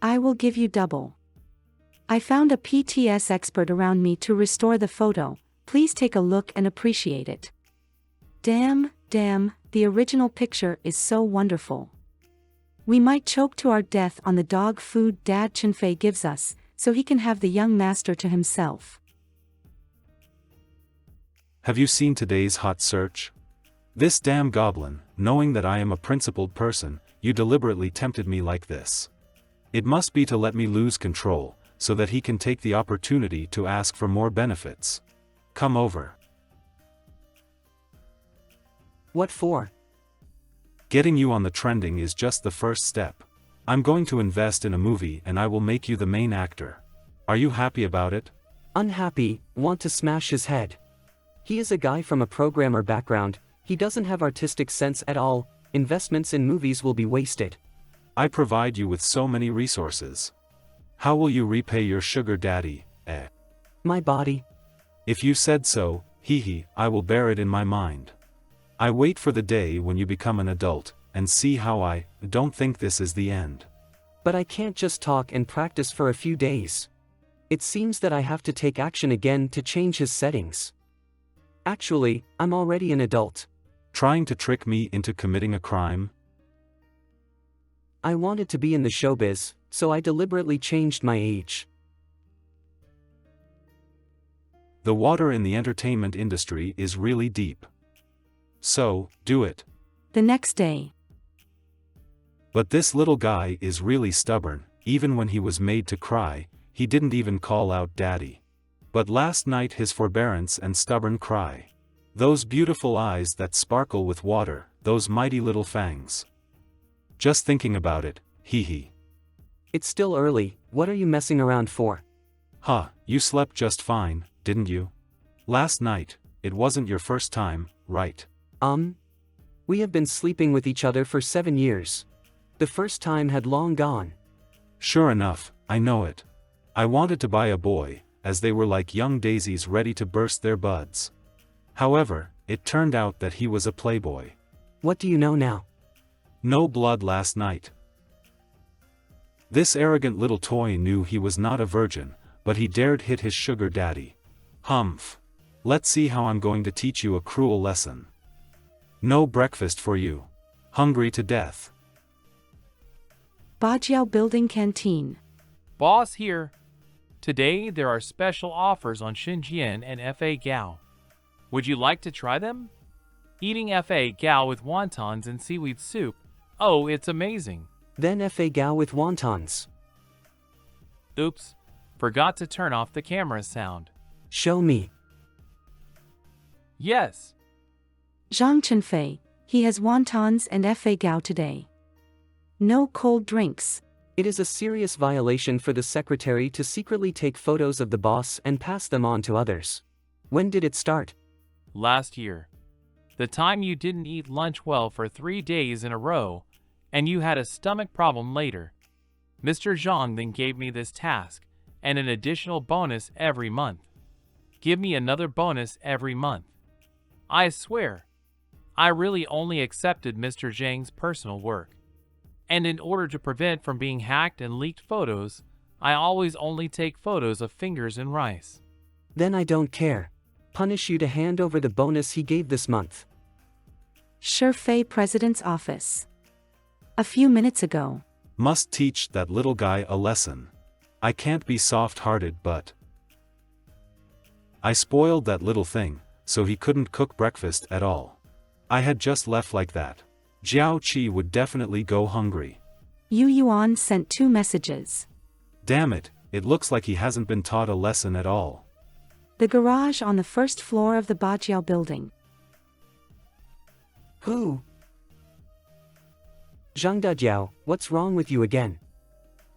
Speaker 2: I will give you double. I found a PTS expert around me to restore the photo, please take a look and appreciate it. Damn, the original picture is so wonderful. We might choke to our death on the dog food Dad Chunfei gives us, so he can have the young master to himself.
Speaker 8: Have you seen today's hot search? This damn goblin, knowing that I am a principled person, you deliberately tempted me like this. It must be to let me lose control, so that he can take the opportunity to ask for more benefits. Come over.
Speaker 1: What for?
Speaker 8: Getting you on the trending is just the first step. I'm going to invest in a movie and I will make you the main actor. Are you happy about it?
Speaker 1: Unhappy, want to smash his head. He is a guy from a programmer background, he doesn't have artistic sense at all, investments in movies will be wasted.
Speaker 8: I provide you with so many resources. How will you repay your sugar daddy?
Speaker 1: My body?
Speaker 8: If you said so, I will bear it in my mind. I wait for the day when you become an adult, and see how I don't think this is the end.
Speaker 1: But I can't just talk and practice for a few days. It seems that I have to take action again to change his settings. Actually, I'm already an adult.
Speaker 8: Trying to trick me into committing a crime?
Speaker 1: I wanted to be in the showbiz, so I deliberately changed my age.
Speaker 8: The water in the entertainment industry is really deep. So, do it.
Speaker 2: The next day.
Speaker 8: But this little guy is really stubborn. Even when he was made to cry, he didn't even call out daddy. But last night his forbearance and stubborn cry. Those beautiful eyes that sparkle with water, those mighty little fangs. Just thinking about it,
Speaker 1: It's still early, what are you messing around for?
Speaker 8: You slept just fine, didn't you? Last night, it wasn't your first time, right?
Speaker 1: We have been sleeping with each other for 7 years. The first time had long gone.
Speaker 8: Sure enough, I know it. I wanted to buy a boy, as they were like young daisies ready to burst their buds. However, it turned out that he was a playboy.
Speaker 1: What do you know now?
Speaker 8: No blood last night. This arrogant little toy knew he was not a virgin, but he dared hit his sugar daddy. Humph. Let's see how I'm going to teach you a cruel lesson. No breakfast for you. Hungry to death.
Speaker 2: Bajiao Building Canteen.
Speaker 16: Boss here. Today there are special offers on Xinjian and FA Gao. Would you like to try them? Eating FA Gao with wontons and seaweed soup. Oh, it's amazing.
Speaker 1: Then FA Gao with wontons.
Speaker 16: Oops. Forgot to turn off the camera sound.
Speaker 1: Show me.
Speaker 16: Yes.
Speaker 2: Zhang Chenfei, he has wontons and FA Gao today. No cold drinks.
Speaker 1: It is a serious violation for the secretary to secretly take photos of the boss and pass them on to others. When did it start?
Speaker 16: Last year. The time you didn't eat lunch well for 3 days in a row, and you had a stomach problem later. Mr. Zhang then gave me this task, and an additional bonus every month. Give me another bonus every month. I swear, I really only accepted Mr. Zhang's personal work. And in order to prevent from being hacked and leaked photos, I always only take photos of fingers and rice.
Speaker 1: Then I don't care. Punish you to hand over the bonus he gave this month.
Speaker 2: Shifei President's Office. A few minutes ago.
Speaker 8: Must teach that little guy a lesson. I can't be soft-hearted, but I spoiled that little thing, so he couldn't cook breakfast at all. I had just left like that. Jiao Qi would definitely go hungry.
Speaker 2: Yu Yuan sent 2 messages.
Speaker 8: Damn it, it looks like he hasn't been taught a lesson at all.
Speaker 2: The garage on the first floor of the Bajiao building.
Speaker 1: Who? Zhang Dajiao, what's wrong with you again?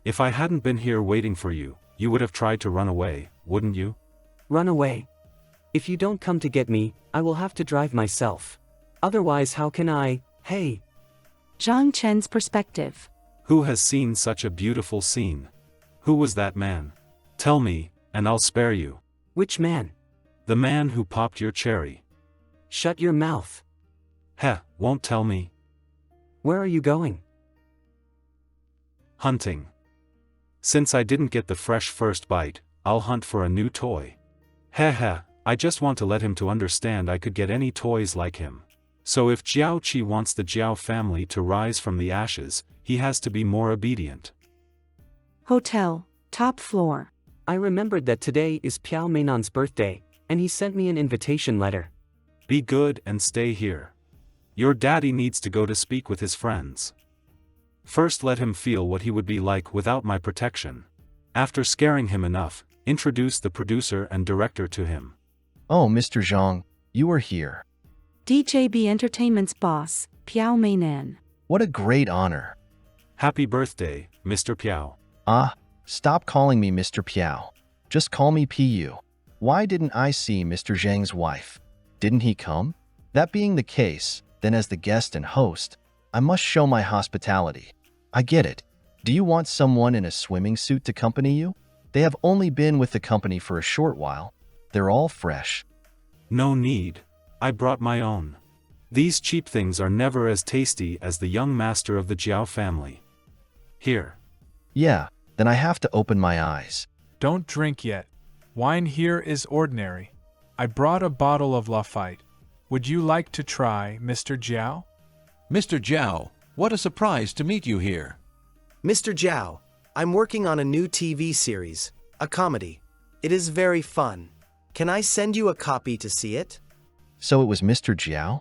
Speaker 8: If I hadn't been here waiting for you, you would have tried to run away, wouldn't you?
Speaker 1: Run away? If you don't come to get me, I will have to drive myself. Otherwise how can I? Hey!
Speaker 2: Zhang Chen's perspective.
Speaker 8: Who has seen such a beautiful scene? Who was that man? Tell me, and I'll spare you.
Speaker 1: Which man?
Speaker 8: The man who popped your cherry.
Speaker 1: Shut your mouth.
Speaker 8: Won't tell me.
Speaker 1: Where are you going?
Speaker 8: Hunting. Since I didn't get the fresh first bite, I'll hunt for a new toy. I just want to let him to understand I could get any toys like him. So if Jiao Qi wants the Jiao family to rise from the ashes, he has to be more obedient.
Speaker 2: Hotel, top floor.
Speaker 1: I remembered that today is Piao Mainan's birthday, and he sent me an invitation letter.
Speaker 8: Be good and stay here. Your daddy needs to go to speak with his friends. First let him feel what he would be like without my protection. After scaring him enough, introduce the producer and director to him.
Speaker 18: Oh, Mr. Zhang, you are here.
Speaker 2: DJB Entertainment's boss, Piao Mainan.
Speaker 18: What a great honor.
Speaker 8: Happy birthday, Mr. Piao.
Speaker 18: Stop calling me Mr. Piao. Just call me Pu. Why didn't I see Mr. Zhang's wife? Didn't he come? That being the case, then as the guest and host, I must show my hospitality. I get it. Do you want someone in a swimming suit to accompany you? They have only been with the company for a short while. They're all fresh.
Speaker 8: No need. I brought my own. These cheap things are never as tasty as the young master of the Jiao family. Here.
Speaker 18: Yeah, then I have to open my eyes.
Speaker 13: Don't drink yet. Wine here is ordinary. I brought a bottle of Lafite. Would you like to try, Mr. Jiao?
Speaker 19: Mr. Jiao, what a surprise to meet you here.
Speaker 20: Mr. Jiao, I'm working on a new TV series, a comedy. It is very fun. Can I send you a copy to see it?
Speaker 18: So it was Mr. Jiao?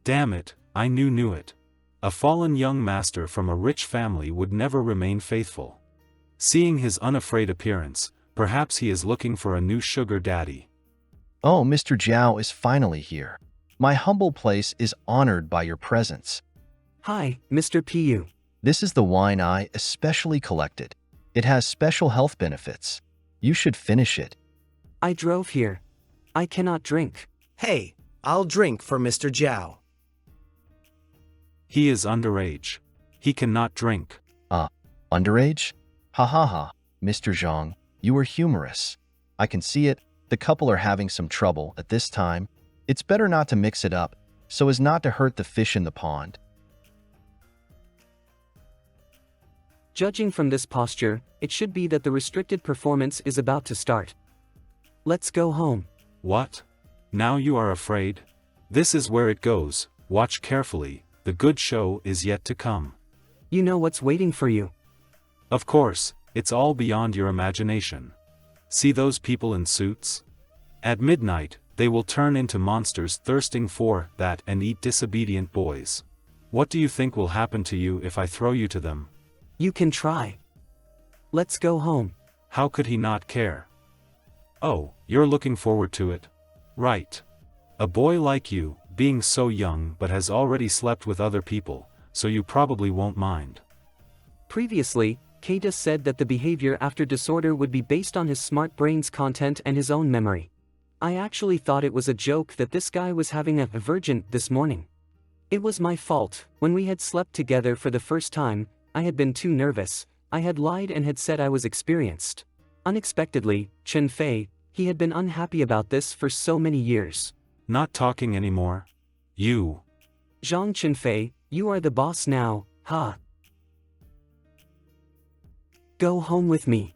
Speaker 8: Damn it, I knew it. A fallen young master from a rich family would never remain faithful. Seeing his unafraid appearance, perhaps he is looking for a new sugar daddy.
Speaker 18: Oh, Mr. Jiao is finally here. My humble place is honored by your presence.
Speaker 1: Hi, Mr. Pu.
Speaker 18: This is the wine I especially collected. It has special health benefits. You should finish it.
Speaker 1: I drove here. I cannot drink.
Speaker 20: Hey, I'll drink for Mr. Jiao.
Speaker 8: He is underage. He cannot drink.
Speaker 18: Underage? Ha ha ha, Mr. Zhang, you are humorous. I can see it. The couple are having some trouble at this time. It's better not to mix it up, so as not to hurt the fish in the pond.
Speaker 1: Judging from this posture, it should be that the restricted performance is about to start. Let's go home.
Speaker 8: What? Now you are afraid? This is where it goes. Watch carefully. The good show is yet to come.
Speaker 1: You know what's waiting for you.
Speaker 8: Of course, it's all beyond your imagination. See those people in suits? At midnight, they will turn into monsters thirsting for that and eat disobedient boys. What do you think will happen to you if I throw you to them?
Speaker 1: You can try. Let's go home.
Speaker 8: How could he not care? Oh, you're looking forward to it. Right. A boy like you, being so young but has already slept with other people, so you probably won't mind.
Speaker 1: Previously, Keita said that the behavior after disorder would be based on his smart brain's content and his own memory. I actually thought it was a joke that this guy was having a virgin this morning. It was my fault. When we had slept together for the first time, I had been too nervous. I had lied and had said I was experienced. Unexpectedly, Chen Fei, he had been unhappy about this for so many years.
Speaker 8: Not talking anymore? You.
Speaker 1: Zhang Chen Fei, you are the boss now, ha. Go home with me.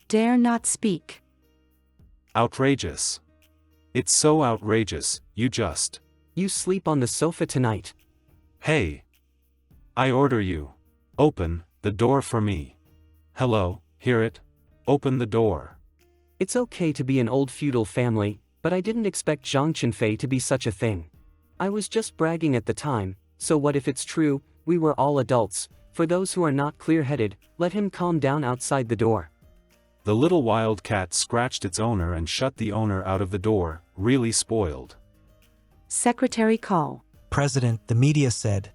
Speaker 2: Dare not speak.
Speaker 8: Outrageous. It's so outrageous, you just.
Speaker 1: You sleep on the sofa tonight.
Speaker 8: Hey. I order you. Open the door for me. Hello, hear it? Open the door.
Speaker 1: It's okay to be an old feudal family, but I didn't expect Zhang Chenfei to be such a thing. I was just bragging at the time, so what if it's true? We were all adults. For those who are not clear-headed, let him calm down outside the door.
Speaker 8: The little wild cat scratched its owner and shut the owner out of the door, really spoiled.
Speaker 2: Secretary call.
Speaker 10: President, the media said.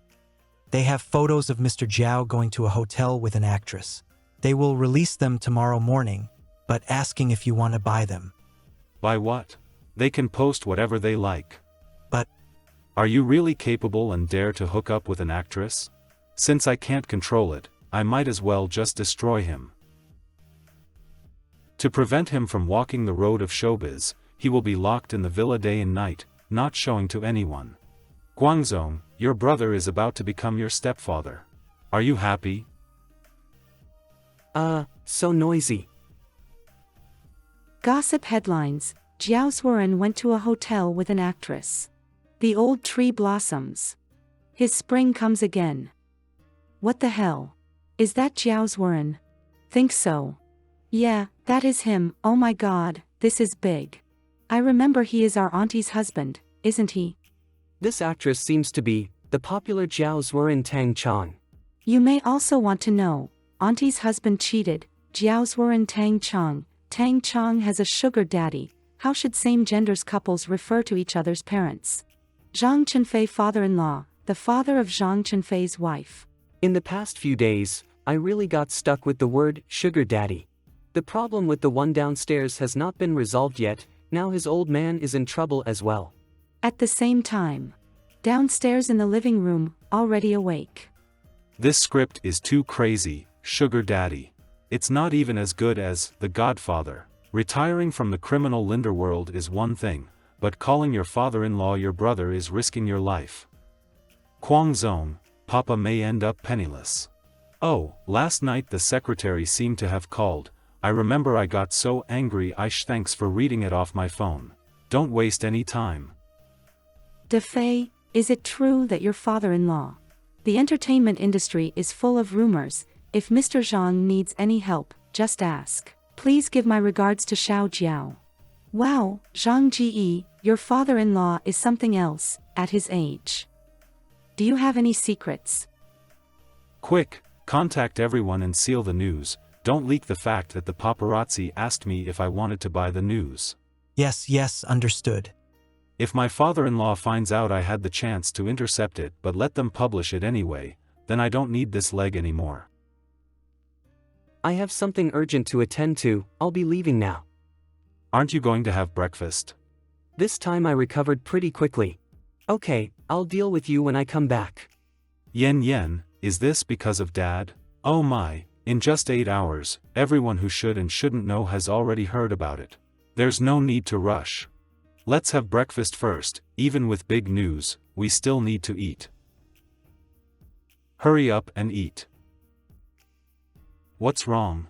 Speaker 10: They have photos of Mr. Jiao going to a hotel with an actress. They will release them tomorrow morning, but asking if you want to buy them.
Speaker 8: Buy what? They can post whatever they like.
Speaker 10: But
Speaker 8: are you really capable and dare to hook up with an actress? Since I can't control it, I might as well just destroy him. To prevent him from walking the road of showbiz, he will be locked in the villa day and night, not showing to anyone. Guangzong, your brother is about to become your stepfather. Are you happy?
Speaker 1: So noisy.
Speaker 2: Gossip headlines. Jiao Zuoren went to a hotel with an actress. The old tree blossoms. His spring comes again. What the hell? Is that Jiao Zuoren? Think so. Yeah, that is him. Oh my god, this is big. I remember he is our auntie's husband, isn't he?
Speaker 1: This actress seems to be the popular Jiao Zuoren Tang Chong.
Speaker 2: You may also want to know, auntie's husband cheated. Jiao Zuoren Tang Chong. Tang Chong has a sugar daddy. How should same-genders couples refer to each other's parents? Zhang Chenfei father-in-law, the father of Zhang Chenfei's wife.
Speaker 1: In the past few days, I really got stuck with the word sugar daddy. The problem with the one downstairs has not been resolved yet. Now his old man is in trouble as well.
Speaker 2: At the same time, downstairs in the living room, already awake.
Speaker 8: This script is too crazy, sugar daddy. It's not even as good as The Godfather. Retiring from the criminal Linderworld is one thing, but calling your father-in-law your brother is risking your life. Kwang Zong, Papa may end up penniless. Oh, last night the secretary seemed to have called. I remember I got so angry. Thanks for reading it off my phone. Don't waste any time.
Speaker 2: Defei, is it true that your father-in-law? The entertainment industry is full of rumors. If Mr. Zhang needs any help, just ask. Please give my regards to Xiao Jiao. Wow, Zhang Ji, your father-in-law is something else, at his age. Do you have any secrets?
Speaker 8: Quick, contact everyone and seal the news. Don't leak the fact that the paparazzi asked me if I wanted to buy the news.
Speaker 10: Yes, understood.
Speaker 8: If my father-in-law finds out I had the chance to intercept it but let them publish it anyway, then I don't need this leg anymore.
Speaker 1: I have something urgent to attend to. I'll be leaving now.
Speaker 8: Aren't you going to have breakfast?
Speaker 1: This time I recovered pretty quickly. Okay, I'll deal with you when I come back.
Speaker 8: Yen, is this because of Dad? Oh my, in just 8 hours, everyone who should and shouldn't know has already heard about it. There's no need to rush. Let's have breakfast first. Even with big news, we still need to eat. Hurry up and eat. What's wrong?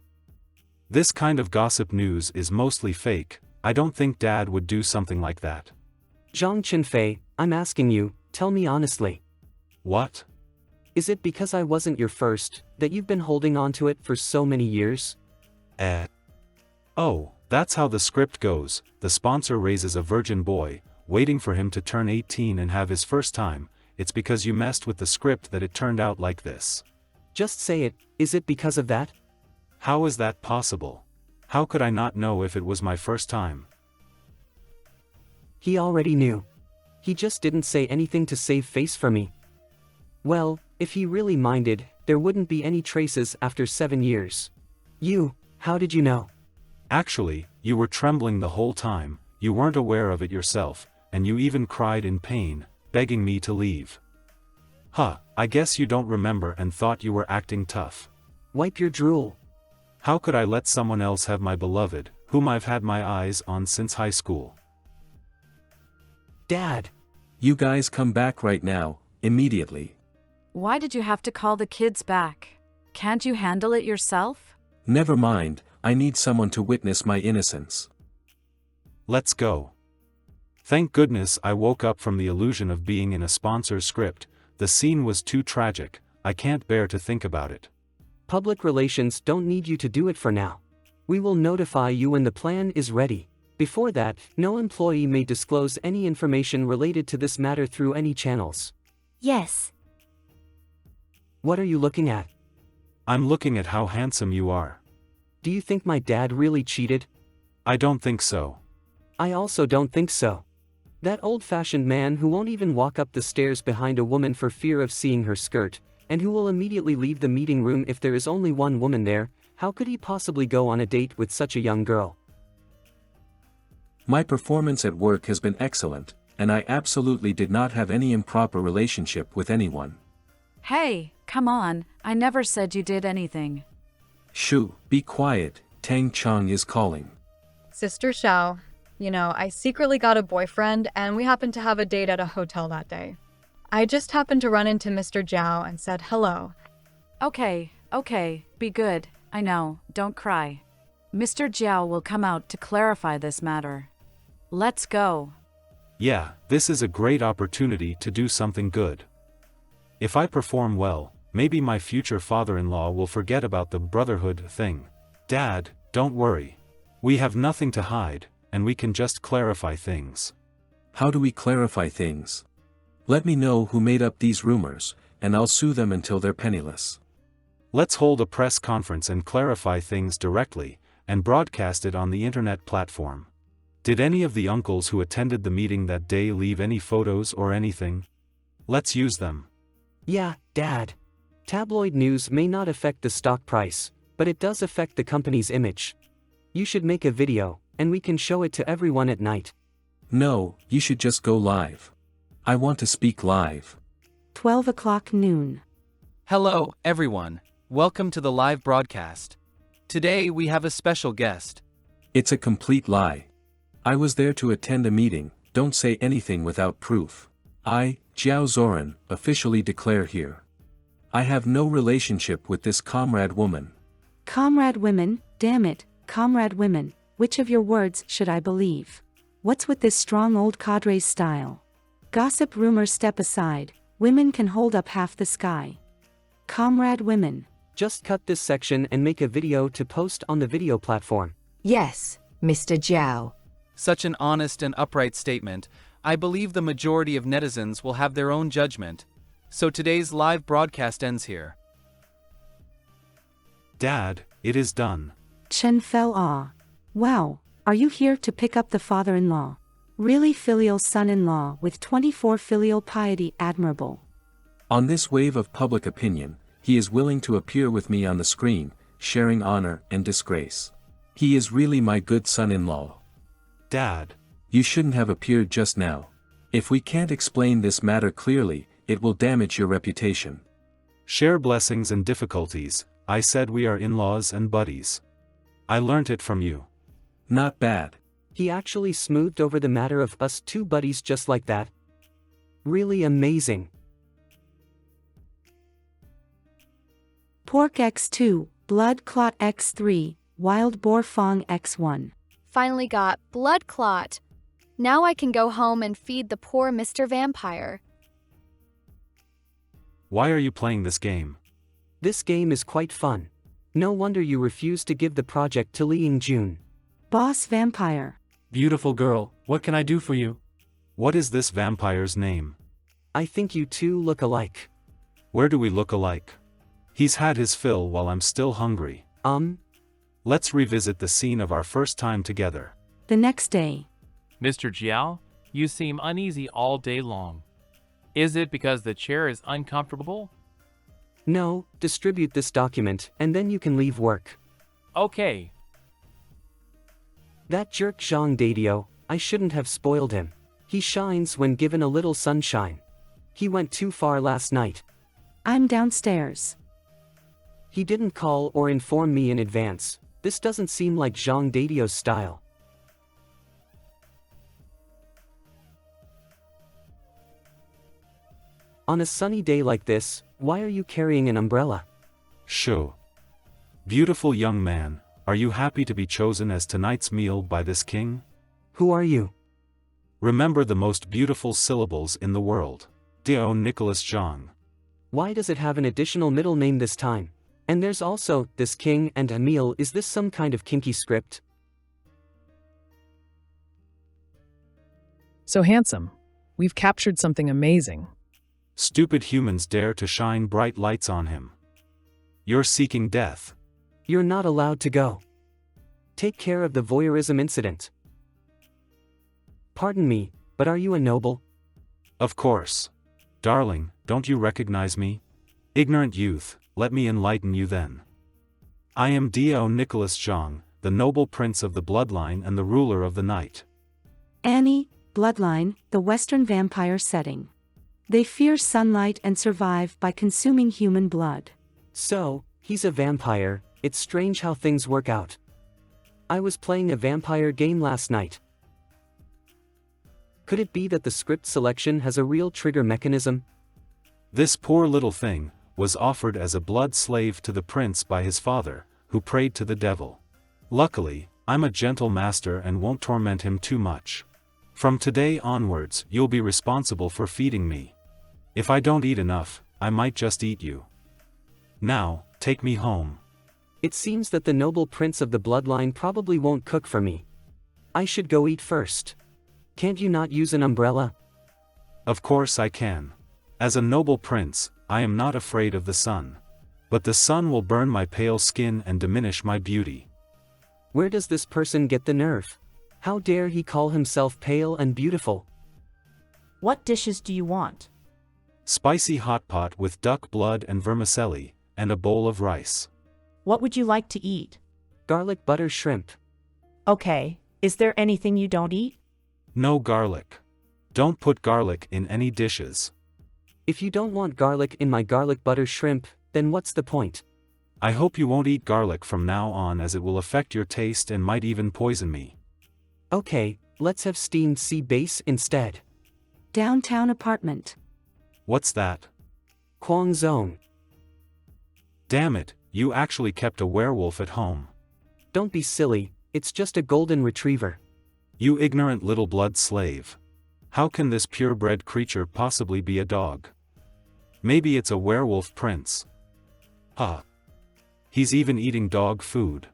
Speaker 8: This kind of gossip news is mostly fake. I don't think Dad would do something like that.
Speaker 1: Zhang Qinfei, I'm asking you, tell me honestly.
Speaker 8: What?
Speaker 1: Is it because I wasn't your first, that you've been holding on to it for so many years?
Speaker 8: Oh, that's how the script goes. The sponsor raises a virgin boy, waiting for him to turn 18 and have his first time. It's because you messed with the script that it turned out like this.
Speaker 1: Just say it, is it because of that?
Speaker 8: How is that possible? How could I not know if it was my first time?
Speaker 1: He already knew. He just didn't say anything to save face from me. Well, if he really minded, there wouldn't be any traces after 7 years. How did you know?
Speaker 8: Actually, you were trembling the whole time, you weren't aware of it yourself, and you even cried in pain, begging me to leave. I guess you don't remember and thought you were acting tough.
Speaker 1: Wipe your drool.
Speaker 8: How could I let someone else have my beloved, whom I've had my eyes on since high school?
Speaker 1: Dad!
Speaker 4: You guys come back right now, immediately.
Speaker 11: Why did you have to call the kids back? Can't you handle it yourself?
Speaker 4: Never mind, I need someone to witness my innocence.
Speaker 8: Let's go. Thank goodness I woke up from the illusion of being in a sponsor's script. The scene was too tragic, I can't bear to think about it.
Speaker 1: Public relations don't need you to do it for now. We will notify you when the plan is ready. Before that, no employee may disclose any information related to this matter through any channels.
Speaker 17: Yes.
Speaker 1: What are you looking at?
Speaker 8: I'm looking at how handsome you are.
Speaker 1: Do you think my dad really cheated?
Speaker 8: I don't think so.
Speaker 1: I also don't think so. That old-fashioned man who won't even walk up the stairs behind a woman for fear of seeing her skirt, and who will immediately leave the meeting room if there is only one woman there, how could he possibly go on a date with such a young girl?
Speaker 4: My performance at work has been excellent, and I absolutely did not have any improper relationship with anyone.
Speaker 11: Hey, come on, I never said you did anything.
Speaker 4: Shoo, be quiet, Tang Chong is calling.
Speaker 23: Sister Xiao, I secretly got a boyfriend and we happened to have a date at a hotel that day. I just happened to run into Mr. Jiao and said hello.
Speaker 11: Okay, be good. I know, don't cry. Mr. Jiao will come out to clarify this matter. Let's go.
Speaker 8: Yeah, this is a great opportunity to do something good. If I perform well, maybe my future father-in-law will forget about the brotherhood thing. Dad, don't worry. We have nothing to hide, and we can just clarify things.
Speaker 4: How do we clarify things? Let me know who made up these rumors, and I'll sue them until they're penniless.
Speaker 8: Let's hold a press conference and clarify things directly, and broadcast it on the internet platform. Did any of the uncles who attended the meeting that day leave any photos or anything? Let's use them.
Speaker 1: Yeah, Dad. Tabloid news may not affect the stock price, but it does affect the company's image. You should make a video, and we can show it to everyone at night.
Speaker 4: No, you should just go live. I want to speak live.
Speaker 2: 12 o'clock noon.
Speaker 7: Hello, everyone. Welcome to the live broadcast. Today we have a special guest.
Speaker 4: It's a complete lie. I was there to attend a meeting, don't say anything without proof. I, Jiao Zoran, officially declare here. I have no relationship with this comrade woman.
Speaker 2: Comrade women, damn it, comrade women, which of your words should I believe? What's with this strong old cadre's style? Gossip rumors step aside, women can hold up half the sky. Comrade women.
Speaker 1: Just cut this section and make a video to post on the video platform.
Speaker 15: Yes, Mr. Jiao.
Speaker 7: Such an honest and upright statement. I believe the majority of netizens will have their own judgment. So today's live broadcast ends here.
Speaker 8: Dad, it is done.
Speaker 2: Chen fell awe. Wow, are you here to pick up the father-in-law? Really filial son-in-law with 24 filial piety admirable.
Speaker 4: On this wave of public opinion, he is willing to appear with me on the screen, sharing honor and disgrace. He is really my good son-in-law.
Speaker 8: Dad.
Speaker 4: You shouldn't have appeared just now. If we can't explain this matter clearly, it will damage your reputation.
Speaker 8: Share blessings and difficulties. I said we are in-laws and buddies. I learnt it from you.
Speaker 4: Not bad.
Speaker 1: He actually smoothed over the matter of us two buddies just like that. Really amazing.
Speaker 2: Pork X2, Blood Clot X3, Wild Boar Fong X1.
Speaker 21: Finally got blood clot. Now I can go home and feed the poor Mr. Vampire.
Speaker 8: Why are you playing this game?
Speaker 1: This game is quite fun. No wonder you refused to give the project to Li Yingjun.
Speaker 2: Boss Vampire.
Speaker 27: Beautiful girl, what can I do for you?
Speaker 8: What is this vampire's name?
Speaker 1: I think you two look alike.
Speaker 8: Where do we look alike? He's had his fill while I'm still hungry. Let's revisit the scene of our first time together.
Speaker 2: The next day.
Speaker 16: Mr. Jiao, you seem uneasy all day long. Is it because the chair is uncomfortable?
Speaker 1: No, distribute this document, and then you can leave work.
Speaker 16: Okay.
Speaker 1: That jerk Zhang Dadio, I shouldn't have spoiled him. He shines when given a little sunshine. He went too far last night.
Speaker 2: I'm downstairs.
Speaker 1: He didn't call or inform me in advance. This doesn't seem like Zhang Dadio's style. On a sunny day like this, why are you carrying an umbrella?
Speaker 8: Sure. Beautiful young man, are you happy to be chosen as tonight's meal by this king?
Speaker 1: Who are you?
Speaker 8: Remember the most beautiful syllables in the world. Dior Nicholas Zhang.
Speaker 1: Why does it have an additional middle name this time? And there's also, this king and Emil. Is this some kind of kinky script?
Speaker 22: So handsome. We've captured something amazing.
Speaker 8: Stupid humans dare to shine bright lights on him. You're seeking death.
Speaker 1: You're not allowed to go. Take care of the voyeurism incident. Pardon me, but are you a noble?
Speaker 8: Of course. Darling, don't you recognize me? Ignorant youth, let me enlighten you then. I am Dior Nicholas Zhang, the noble prince of the bloodline and the ruler of the night.
Speaker 2: Annie, bloodline, the Western vampire setting. They fear sunlight and survive by consuming human blood.
Speaker 1: So, he's a vampire. It's strange how things work out. I was playing a vampire game last night. Could it be that the script selection has a real trigger mechanism?
Speaker 8: This poor little thing was offered as a blood slave to the prince by his father, who prayed to the devil. Luckily, I'm a gentle master and won't torment him too much. From today onwards, you'll be responsible for feeding me. If I don't eat enough, I might just eat you. Now, take me home.
Speaker 1: It seems that the noble prince of the bloodline probably won't cook for me. I should go eat first. Can't you not use an umbrella?
Speaker 8: Of course I can. As a noble prince, I am not afraid of the sun. But the sun will burn my pale skin and diminish my beauty.
Speaker 1: Where does this person get the nerve? How dare he call himself pale and beautiful?
Speaker 6: What dishes do you want?
Speaker 8: Spicy hot pot with duck blood and vermicelli, and a bowl of rice.
Speaker 6: What would you like to eat?
Speaker 1: Garlic butter shrimp.
Speaker 6: Okay, is there anything you don't eat?
Speaker 8: No garlic. Don't put garlic in any dishes.
Speaker 1: If you don't want garlic in my garlic butter shrimp, then what's the point?
Speaker 8: I hope you won't eat garlic from now on as it will affect your taste and might even poison me.
Speaker 1: Okay, let's have steamed sea bass instead.
Speaker 2: Downtown apartment.
Speaker 8: What's that?
Speaker 1: Kwang Zone.
Speaker 8: Damn it, you actually kept a werewolf at home.
Speaker 1: Don't be silly, it's just a golden retriever.
Speaker 8: You ignorant little blood slave. How can this purebred creature possibly be a dog? Maybe it's a werewolf prince. Ah. He's even eating dog food.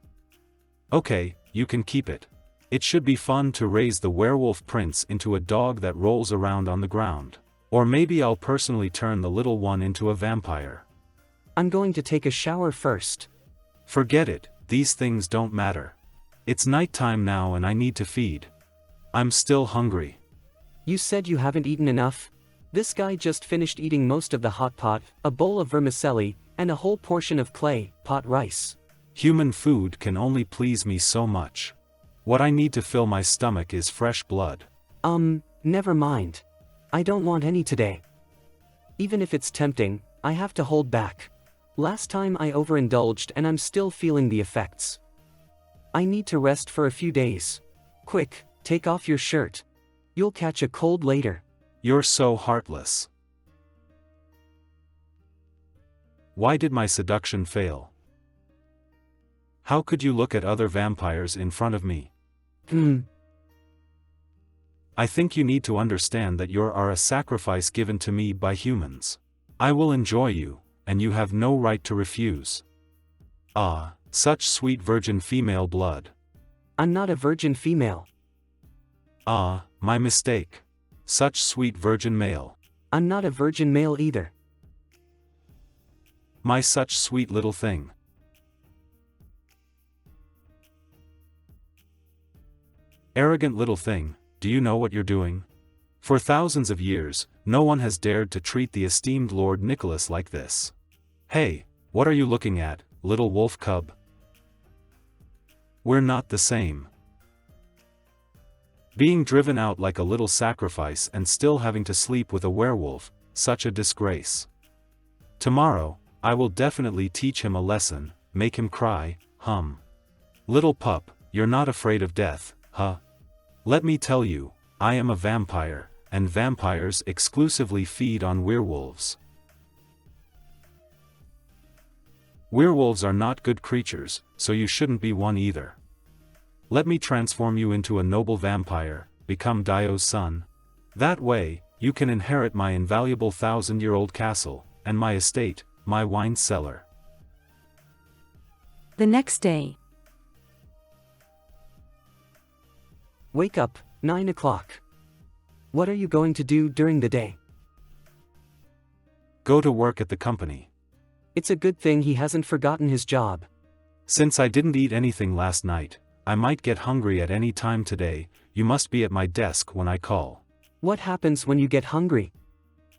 Speaker 8: Okay, you can keep it. It should be fun to raise the werewolf prince into a dog that rolls around on the ground. Or maybe I'll personally turn the little one into a vampire.
Speaker 1: I'm going to take a shower first.
Speaker 8: Forget it, these things don't matter. It's nighttime now and I need to feed. I'm still hungry.
Speaker 1: You said you haven't eaten enough? This guy just finished eating most of the hot pot, a bowl of vermicelli, and a whole portion of clay pot rice.
Speaker 8: Human food can only please me so much. What I need to fill my stomach is fresh blood.
Speaker 1: Never mind. I don't want any today. Even if it's tempting, I have to hold back. Last time I overindulged and I'm still feeling the effects. I need to rest for a few days. Quick, take off your shirt. You'll catch a cold later.
Speaker 8: You're so heartless. Why did my seduction fail? How could you look at other vampires in front of me? I think you need to understand that you are a sacrifice given to me by humans. I will enjoy you, and you have no right to refuse. Ah, such sweet virgin female blood.
Speaker 1: I'm not a virgin female.
Speaker 8: Ah, my mistake. Such sweet virgin male.
Speaker 1: I'm not a virgin male either.
Speaker 8: My such sweet little thing. Arrogant little thing, do you know what you're doing? For thousands of years, no one has dared to treat the esteemed Lord Nicholas like this. Hey, what are you looking at, little wolf cub? We're not the same. Being driven out like a little sacrifice and still having to sleep with a werewolf, such a disgrace. Tomorrow, I will definitely teach him a lesson, make him cry, Little pup, you're not afraid of death, huh? Let me tell you, I am a vampire, and vampires exclusively feed on werewolves. Werewolves are not good creatures, so you shouldn't be one either. Let me transform you into a noble vampire, become Dio's son. That way, you can inherit my invaluable 1,000-year-old castle, and my estate, my wine cellar.
Speaker 2: The next day.
Speaker 1: Wake up, 9 o'clock. What are you going to do during the day?
Speaker 8: Go to work at the company.
Speaker 1: It's a good thing he hasn't forgotten his job.
Speaker 8: Since I didn't eat anything last night, I might get hungry at any time today. You must be at my desk when I call.
Speaker 1: What happens when you get hungry?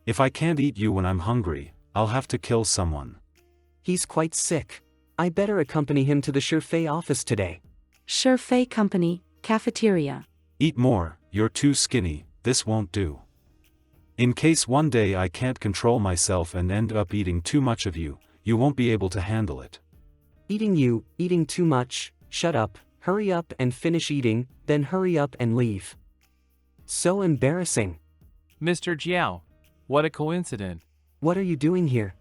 Speaker 8: If I can't eat you when I'm hungry, I'll have to kill someone.
Speaker 1: He's quite sick. I better accompany him to the Shurfei office today.
Speaker 2: Shurfei Company, cafeteria.
Speaker 8: Eat more, you're too skinny, this won't do. In case one day I can't control myself and end up eating too much of you, you won't be able to handle it.
Speaker 1: Eating too much, shut up, hurry up and finish eating, then hurry up and leave. So embarrassing.
Speaker 16: Mr. Jiao, what a coincidence.
Speaker 1: What are you doing here?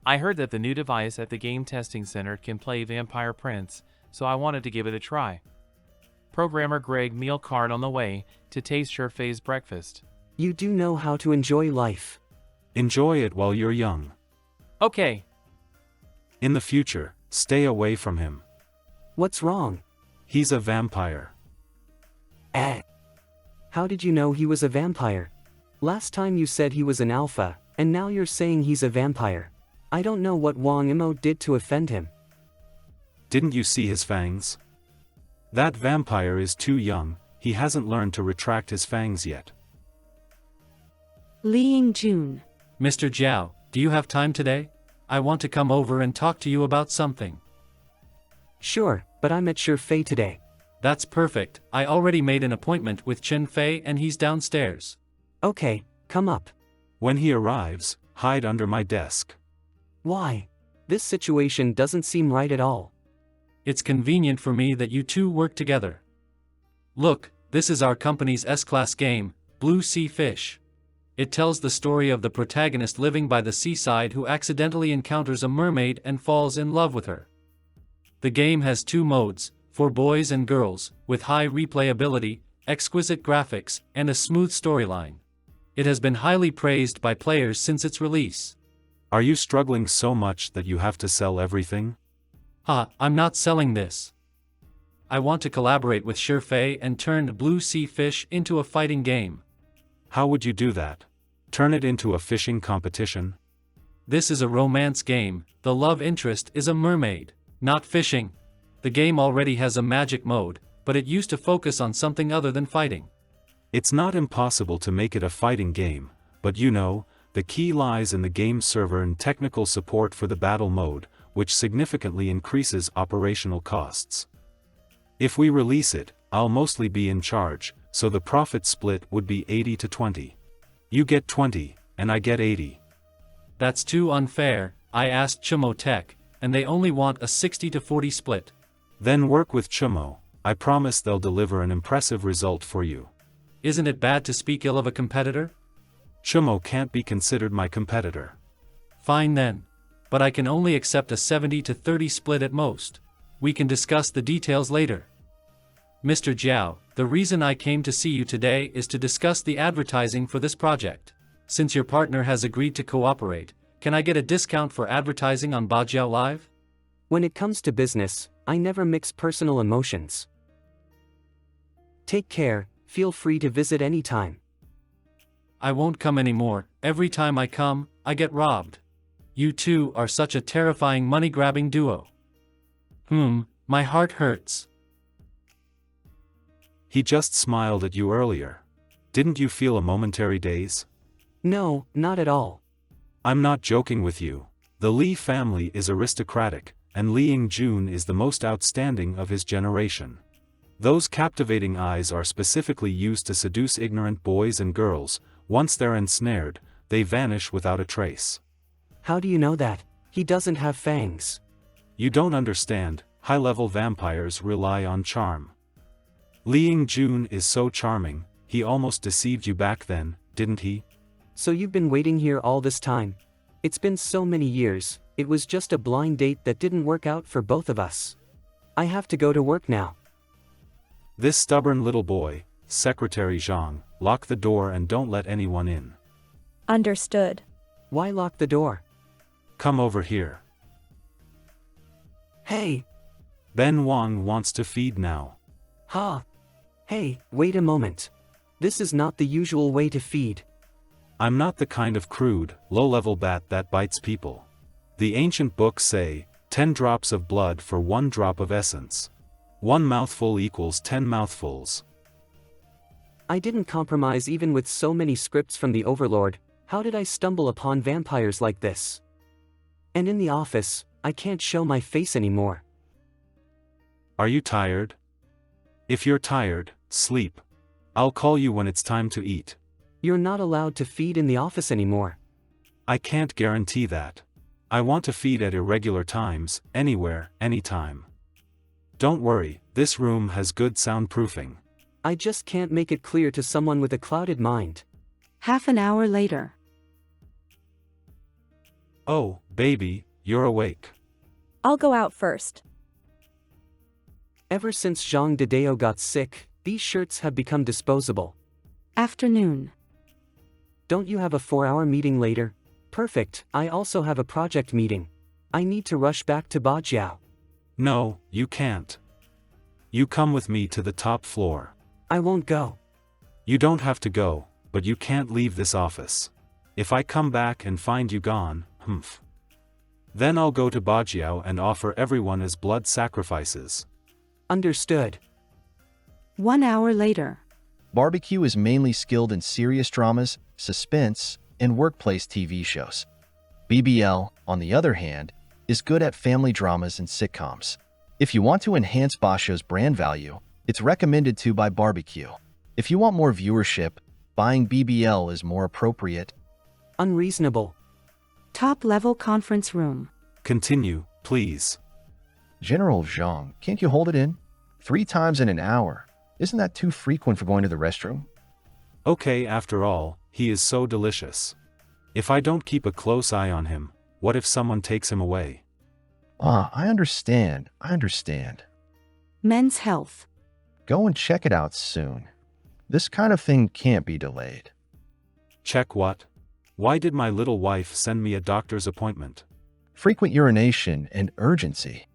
Speaker 16: I heard that the new device at the game testing center can play Vampire Prince, so I wanted to give it a try. Programmer Greg meal card on the way to taste Shurfei's breakfast.
Speaker 1: You do know how to enjoy life.
Speaker 8: Enjoy it while you're young.
Speaker 16: Okay.
Speaker 8: In the future, stay away from him.
Speaker 1: What's wrong?
Speaker 8: He's a vampire.
Speaker 1: How did you know he was a vampire? Last time you said he was an alpha, and now you're saying he's a vampire. I don't know what Wang Imo did to offend him.
Speaker 8: Didn't you see his fangs? That vampire is too young, he hasn't learned to retract his fangs yet.
Speaker 2: Liing Jun.
Speaker 27: Mr. Jiao, do you have time today? I want to come over and talk to you about something.
Speaker 1: Sure, but I'm at Shurfei today.
Speaker 27: That's perfect. I already made an appointment with Chen Fei and he's downstairs.
Speaker 1: Okay, come up.
Speaker 8: When he arrives, hide under my desk.
Speaker 1: Why? This situation doesn't seem right at all.
Speaker 27: It's convenient for me that you two work together. Look, this is our company's S-Class game, Blue Sea Fish. It tells the story of the protagonist living by the seaside who accidentally encounters a mermaid and falls in love with her. The game has 2 modes, for boys and girls, with high replayability, exquisite graphics, and a smooth storyline. It has been highly praised by players since its release.
Speaker 8: Are you struggling so much that you have to sell everything?
Speaker 27: I'm not selling this. I want to collaborate with Sherfei and turn Blue Sea Fish into a fighting game.
Speaker 8: How would you do that? Turn it into a fishing competition?
Speaker 27: This is a romance game, the love interest is a mermaid, not fishing. The game already has a magic mode, but it used to focus on something other than fighting.
Speaker 8: It's not impossible to make it a fighting game, but you know, the key lies in the game server and technical support for the battle mode, which significantly increases operational costs. If we release it, I'll mostly be in charge, so the profit split would be 80 to 20. You get 20, and I get 80.
Speaker 27: That's too unfair, I asked Chumo Tech, and they only want a 60 to 40 split.
Speaker 8: Then work with Chumo, I promise they'll deliver an impressive result for you.
Speaker 27: Isn't it bad to speak ill of a competitor?
Speaker 8: Chumo can't be considered my competitor.
Speaker 27: Fine then. But I can only accept a 70 to 30 split at most. We can discuss the details later. Mr. Jiao, the reason I came to see you today is to discuss the advertising for this project. Since your partner has agreed to cooperate, can I get a discount for advertising on Bajiao Live?
Speaker 1: When it comes to business, I never mix personal emotions. Take care, feel free to visit anytime.
Speaker 27: I won't come anymore, every time I come, I get robbed. You two are such a terrifying money-grabbing duo. My heart hurts.
Speaker 8: He just smiled at you earlier. Didn't you feel a momentary daze?
Speaker 1: No, not at all.
Speaker 8: I'm not joking with you. The Li family is aristocratic, and Li Yingjun is the most outstanding of his generation. Those captivating eyes are specifically used to seduce ignorant boys and girls. Once they're ensnared, they vanish without a trace.
Speaker 1: How do you know that? He doesn't have fangs.
Speaker 8: You don't understand, high-level vampires rely on charm. Li Yingjun is so charming, he almost deceived you back then, didn't he?
Speaker 1: So you've been waiting here all this time? It's been so many years, it was just a blind date that didn't work out for both of us. I have to go to work now.
Speaker 8: This stubborn little boy, Secretary Zhang, lock the door and don't let anyone in.
Speaker 5: Understood.
Speaker 1: Why lock the door?
Speaker 8: Come over here.
Speaker 1: Hey!
Speaker 8: Ben Wang wants to feed now.
Speaker 1: Hey, wait a moment. This is not the usual way to feed.
Speaker 8: I'm not the kind of crude, low-level bat that bites people. The ancient books say, 10 drops of blood for 1 drop of essence. 1 mouthful equals 10 mouthfuls.
Speaker 1: I didn't compromise even with so many scripts from the Overlord. How did I stumble upon vampires like this? And in the office, I can't show my face anymore.
Speaker 8: Are you tired? If you're tired, sleep. I'll call you when it's time to eat.
Speaker 1: You're not allowed to feed in the office anymore.
Speaker 8: I can't guarantee that. I want to feed at irregular times, anywhere, anytime. Don't worry, this room has good soundproofing.
Speaker 1: I just can't make it clear to someone with a clouded mind.
Speaker 2: Half an hour later.
Speaker 8: Oh, baby, you're awake.
Speaker 5: I'll go out first.
Speaker 1: Ever since Zhang Dedeo got sick, these shirts have become disposable.
Speaker 2: Afternoon.
Speaker 1: Don't you have a 4-hour meeting later? Perfect, I also have a project meeting. I need to rush back to Bajiao.
Speaker 8: No, you can't. You come with me to the top floor.
Speaker 1: I won't go.
Speaker 8: You don't have to go, but you can't leave this office. If I come back and find you gone, then I'll go to Bajiao and offer everyone as blood sacrifices.
Speaker 1: Understood.
Speaker 2: 1 hour later.
Speaker 18: Barbecue is mainly skilled in serious dramas, suspense, and workplace TV shows. BBL, on the other hand, is good at family dramas and sitcoms. If you want to enhance Basho's brand value, it's recommended to buy Barbecue. If you want more viewership, buying BBL is more appropriate.
Speaker 1: Unreasonable.
Speaker 2: Top-level conference room.
Speaker 8: Continue, please.
Speaker 18: General Zhang, can't you hold it in? 3 times in an hour. Isn't that too frequent for going to the restroom?
Speaker 8: Okay, after all, he is so delicious. If I don't keep a close eye on him, what if someone takes him away?
Speaker 18: I understand.
Speaker 2: Men's Health.
Speaker 18: Go and check it out soon. This kind of thing can't be delayed.
Speaker 8: Check what? Why did my little wife send me a doctor's appointment?
Speaker 18: Frequent urination and urgency.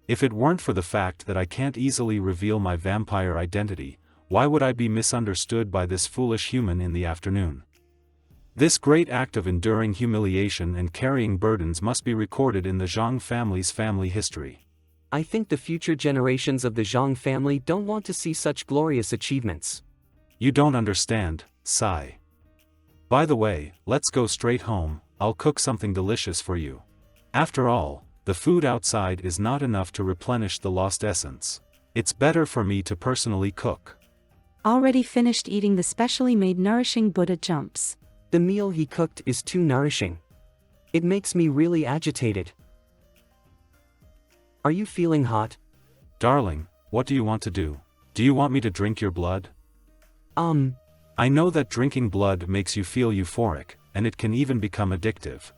Speaker 8: If it weren't for the fact that I can't easily reveal my vampire identity, why would I be misunderstood by this foolish human in the afternoon? This great act of enduring humiliation and carrying burdens must be recorded in the Zhang family's family history.
Speaker 1: I think the future generations of the Zhang family don't want to see such glorious achievements.
Speaker 8: You don't understand, sigh. By the way, let's go straight home, I'll cook something delicious for you. After all, the food outside is not enough to replenish the lost essence. It's better for me to personally cook.
Speaker 2: Already finished eating the specially made nourishing Buddha jumps.
Speaker 1: The meal he cooked is too nourishing. It makes me really agitated. Are you feeling hot?
Speaker 8: Darling, what do you want to do? Do you want me to drink your blood? I know that drinking blood makes you feel euphoric, and it can even become addictive.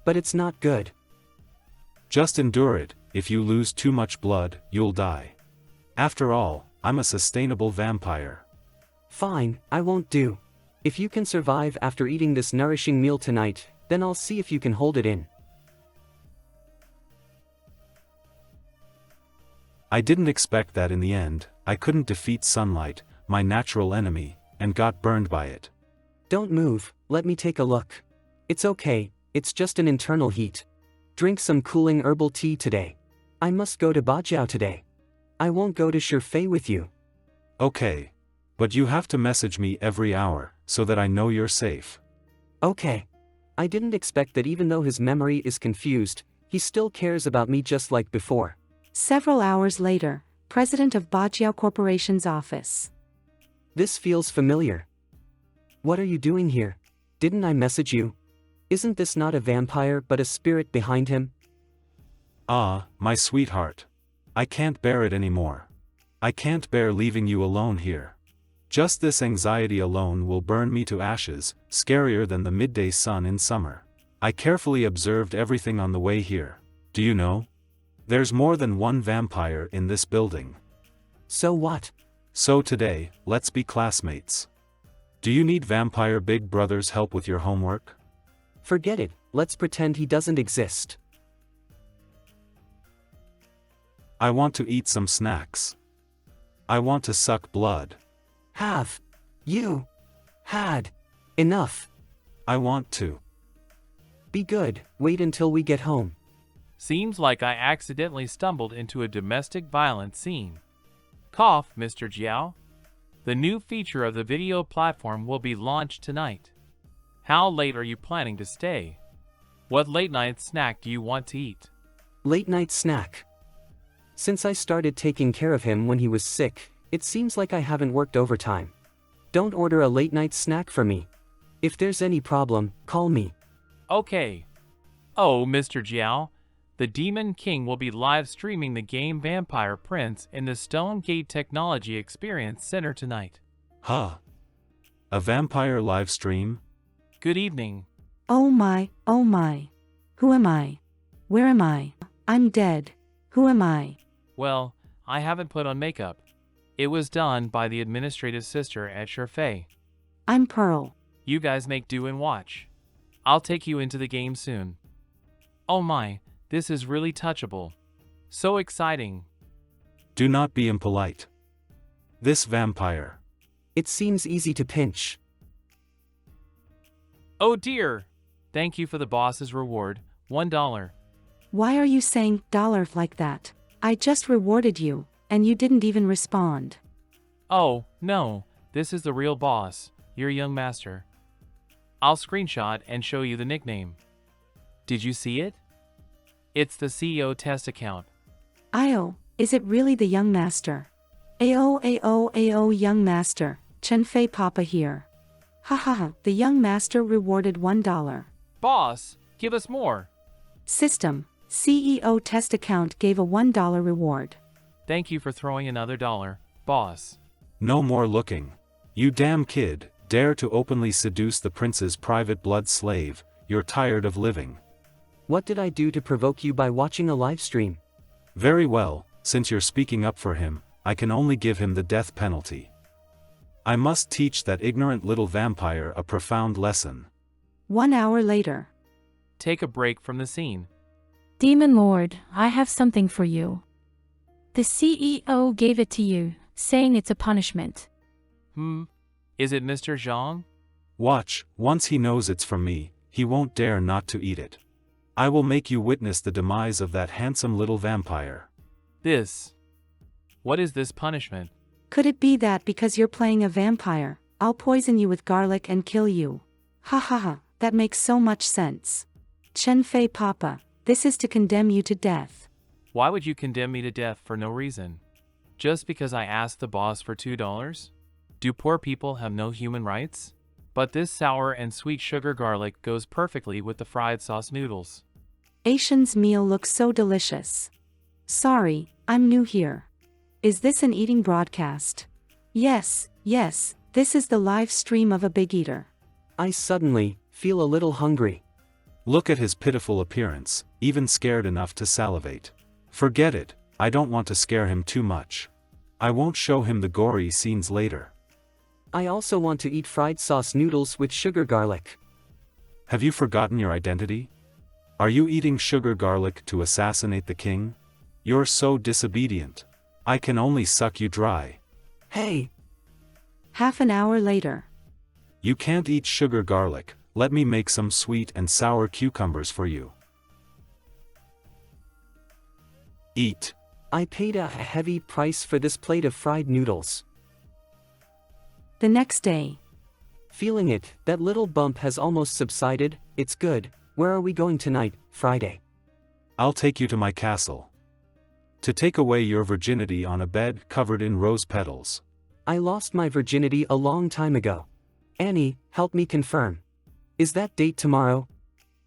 Speaker 1: But it's not good.
Speaker 8: Just endure it. If you lose too much blood, you'll die. After all, I'm a sustainable vampire.
Speaker 1: Fine, I won't do. If you can survive after eating this nourishing meal tonight, then I'll see if you can hold it in.
Speaker 8: I didn't expect that in the end. I couldn't defeat sunlight, my natural enemy, and got burned by it.
Speaker 1: Don't move, let me take a look. It's okay, it's just an internal heat. Drink some cooling herbal tea today. I must go to Bajiao today. I won't go to Shifei with you.
Speaker 8: Okay. But you have to message me every hour, so that I know you're safe.
Speaker 1: Okay. I didn't expect that even though his memory is confused, he still cares about me just like before.
Speaker 2: Several hours later, President of Bajiao Corporation's office.
Speaker 1: This feels familiar. What are you doing here? Didn't I message you? Isn't this not a vampire but a spirit behind him?
Speaker 8: Ah, my sweetheart. I can't bear it anymore. I can't bear leaving you alone here. Just this anxiety alone will burn me to ashes, scarier than the midday sun in summer. I carefully observed everything on the way here. Do you know? There's more than one vampire in this building.
Speaker 1: So what?
Speaker 8: So today, let's be classmates. Do you need vampire big brother's help with your homework?
Speaker 1: Forget it, let's pretend he doesn't exist.
Speaker 8: I want to eat some snacks. I want to suck blood.
Speaker 1: Have you had enough?
Speaker 8: I want to.
Speaker 1: Be good, wait until we get home.
Speaker 16: Seems like I accidentally stumbled into a domestic violence scene. Cough, Mr. Jiao. The new feature of the video platform will be launched tonight. How late are you planning to stay? What late-night snack do you want to eat?
Speaker 1: Late-night snack. Since I started taking care of him when he was sick, it seems like I haven't worked overtime. Don't order a late-night snack for me. If there's any problem, call me.
Speaker 16: Okay. Oh, Mr. Jiao, the Demon King will be live streaming the game Vampire Prince in the Stone Gate Technology Experience Center tonight.
Speaker 8: Huh? A vampire live stream?
Speaker 16: Good evening.
Speaker 2: Oh my. Who am I? Where am I? I'm dead. Who am I?
Speaker 16: Well, I haven't put on makeup. It was done by the administrative sister at Shifei.
Speaker 2: I'm Pearl.
Speaker 16: You guys make do and watch. I'll take you into the game soon. Oh my, this is really touchable. So exciting.
Speaker 8: Do not be impolite. This vampire.
Speaker 1: It seems easy to pinch.
Speaker 16: Oh dear. Thank you for the boss's reward, $1.
Speaker 2: Why are you saying dollar like that? I just rewarded you, and you didn't even respond.
Speaker 16: Oh, no, this is the real boss, your young master. I'll screenshot and show you the nickname. Did you see it? It's the CEO test account.
Speaker 2: Is it really the young master? Ao young master, Chen Fei Papa here. Haha, the young master rewarded $1.
Speaker 16: Boss, give us more.
Speaker 2: System, CEO test account gave a $1 reward.
Speaker 16: Thank you for throwing another dollar, boss.
Speaker 8: No more looking. You damn kid, dare to openly seduce the prince's private blood slave, you're tired of living.
Speaker 1: What did I do to provoke you by watching a live stream?
Speaker 8: Very well, since you're speaking up for him, I can only give him the death penalty. I must teach that ignorant little vampire a profound lesson.
Speaker 2: 1 hour later.
Speaker 16: Take a break from the scene.
Speaker 17: Demon Lord, I have something for you. The CEO gave it to you, saying it's a punishment.
Speaker 16: Is it Mr. Zhang?
Speaker 8: Watch, once he knows it's from me, he won't dare not to eat it. I will make you witness the demise of that handsome little vampire.
Speaker 16: What is this punishment?
Speaker 2: Could it be that because you're playing a vampire, I'll poison you with garlic and kill you? Ha ha ha, that makes so much sense. Chen Fei Papa, this is to condemn you to death.
Speaker 16: Why would you condemn me to death for no reason? Just because I asked the boss for $2? Do poor people have no human rights? But this sour and sweet sugar garlic goes perfectly with the fried sauce noodles.
Speaker 2: Asian's meal looks so delicious. Sorry, I'm new here. Is this an eating broadcast? Yes, this is the live stream of a big eater.
Speaker 1: I suddenly feel a little hungry.
Speaker 8: Look at his pitiful appearance, even scared enough to salivate. Forget it, I don't want to scare him too much. I won't show him the gory scenes later.
Speaker 1: I also want to eat fried sauce noodles with sugar garlic.
Speaker 8: Have you forgotten your identity? Are you eating sugar garlic to assassinate the king? You're so disobedient. I can only suck you dry.
Speaker 1: Hey!
Speaker 2: Half an hour later.
Speaker 8: You can't eat sugar garlic, let me make some sweet and sour cucumbers for you. Eat.
Speaker 1: I paid a heavy price for this plate of fried noodles.
Speaker 2: The next day.
Speaker 1: Feeling it, that little bump has almost subsided, it's good. Where are we going tonight, Friday?
Speaker 8: I'll take you to my castle. To take away your virginity on a bed covered in rose petals.
Speaker 1: I lost my virginity a long time ago. Annie, help me confirm. Is that date tomorrow?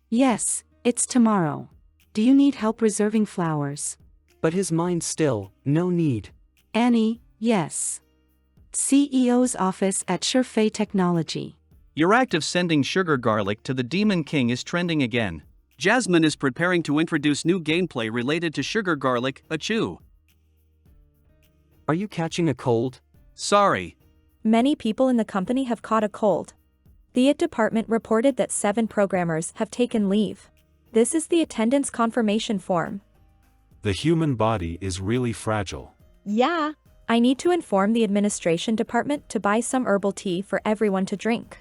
Speaker 2: Yes, it's tomorrow. Do you need help reserving flowers?
Speaker 1: But his mind still, no need.
Speaker 2: Annie, yes. CEO's office at Surefei Technology.
Speaker 3: Your act of sending sugar garlic to the Demon King is trending again. Jasmine is preparing to introduce new gameplay related to sugar garlic, achoo.
Speaker 1: Are you catching a cold?
Speaker 3: Sorry.
Speaker 5: Many people in the company have caught a cold. The IT department reported that 7 programmers have taken leave. This is the attendance confirmation form.
Speaker 8: The human body is really fragile.
Speaker 5: Yeah. I need to inform the administration department to buy some herbal tea for everyone to drink.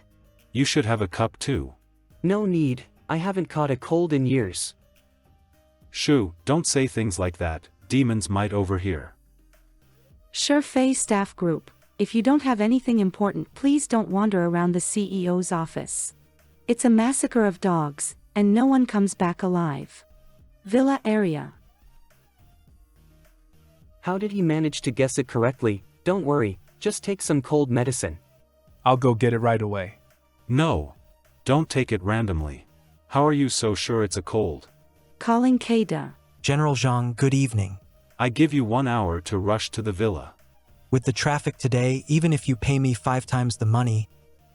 Speaker 8: You should have a cup too.
Speaker 1: No need, I haven't caught a cold in years.
Speaker 8: Shoo, don't say things like that, demons might overhear.
Speaker 2: Surefei staff group, if you don't have anything important, please don't wander around the CEO's office. It's a massacre of dogs, and no one comes back alive. Villa area.
Speaker 1: How did he manage to guess it correctly? Don't worry, just take some cold medicine.
Speaker 13: I'll go get it right away.
Speaker 8: No. Don't take it randomly. How are you so sure it's a cold?
Speaker 2: Calling Keida.
Speaker 10: General Zhang, good evening.
Speaker 8: I give you 1 hour to rush to the villa.
Speaker 10: With the traffic today, even if you pay me 5 times the money,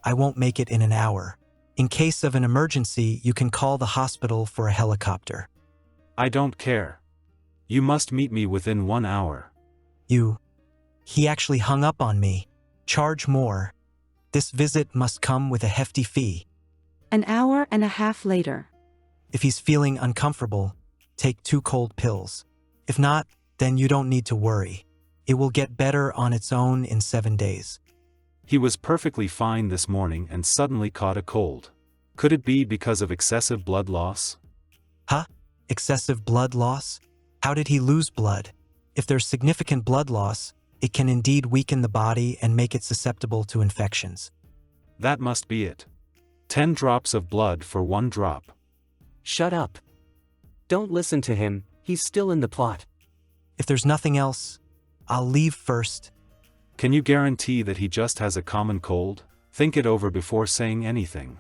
Speaker 10: I won't make it in an hour. In case of an emergency, you can call the hospital for a helicopter.
Speaker 8: I don't care. You must meet me within 1 hour.
Speaker 10: He actually hung up on me. Charge more. This visit must come with a hefty fee.
Speaker 2: An hour and a half later.
Speaker 10: If he's feeling uncomfortable, take 2 cold pills. If not, then you don't need to worry. It will get better on its own in 7 days.
Speaker 8: He was perfectly fine this morning and suddenly caught a cold. Could it be because of excessive blood loss?
Speaker 10: Huh? Excessive blood loss? How did he lose blood? If there's significant blood loss, it can indeed weaken the body and make it susceptible to infections.
Speaker 8: That must be it. 10 drops of blood for 1 drop.
Speaker 1: Shut up. Don't listen to him, he's still in the plot.
Speaker 10: If there's nothing else, I'll leave first.
Speaker 8: Can you guarantee that he just has a common cold? Think it over before saying anything.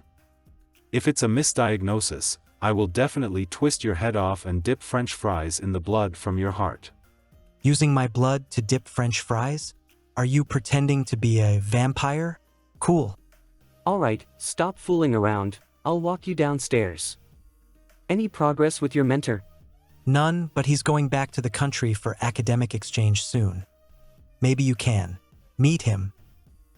Speaker 8: If it's a misdiagnosis, I will definitely twist your head off and dip French fries in the blood from your heart.
Speaker 10: Using my blood to dip French fries? Are you pretending to be a vampire? Cool.
Speaker 1: Alright, stop fooling around, I'll walk you downstairs. Any progress with your mentor?
Speaker 10: None, but he's going back to the country for academic exchange soon. Maybe you can. Meet him.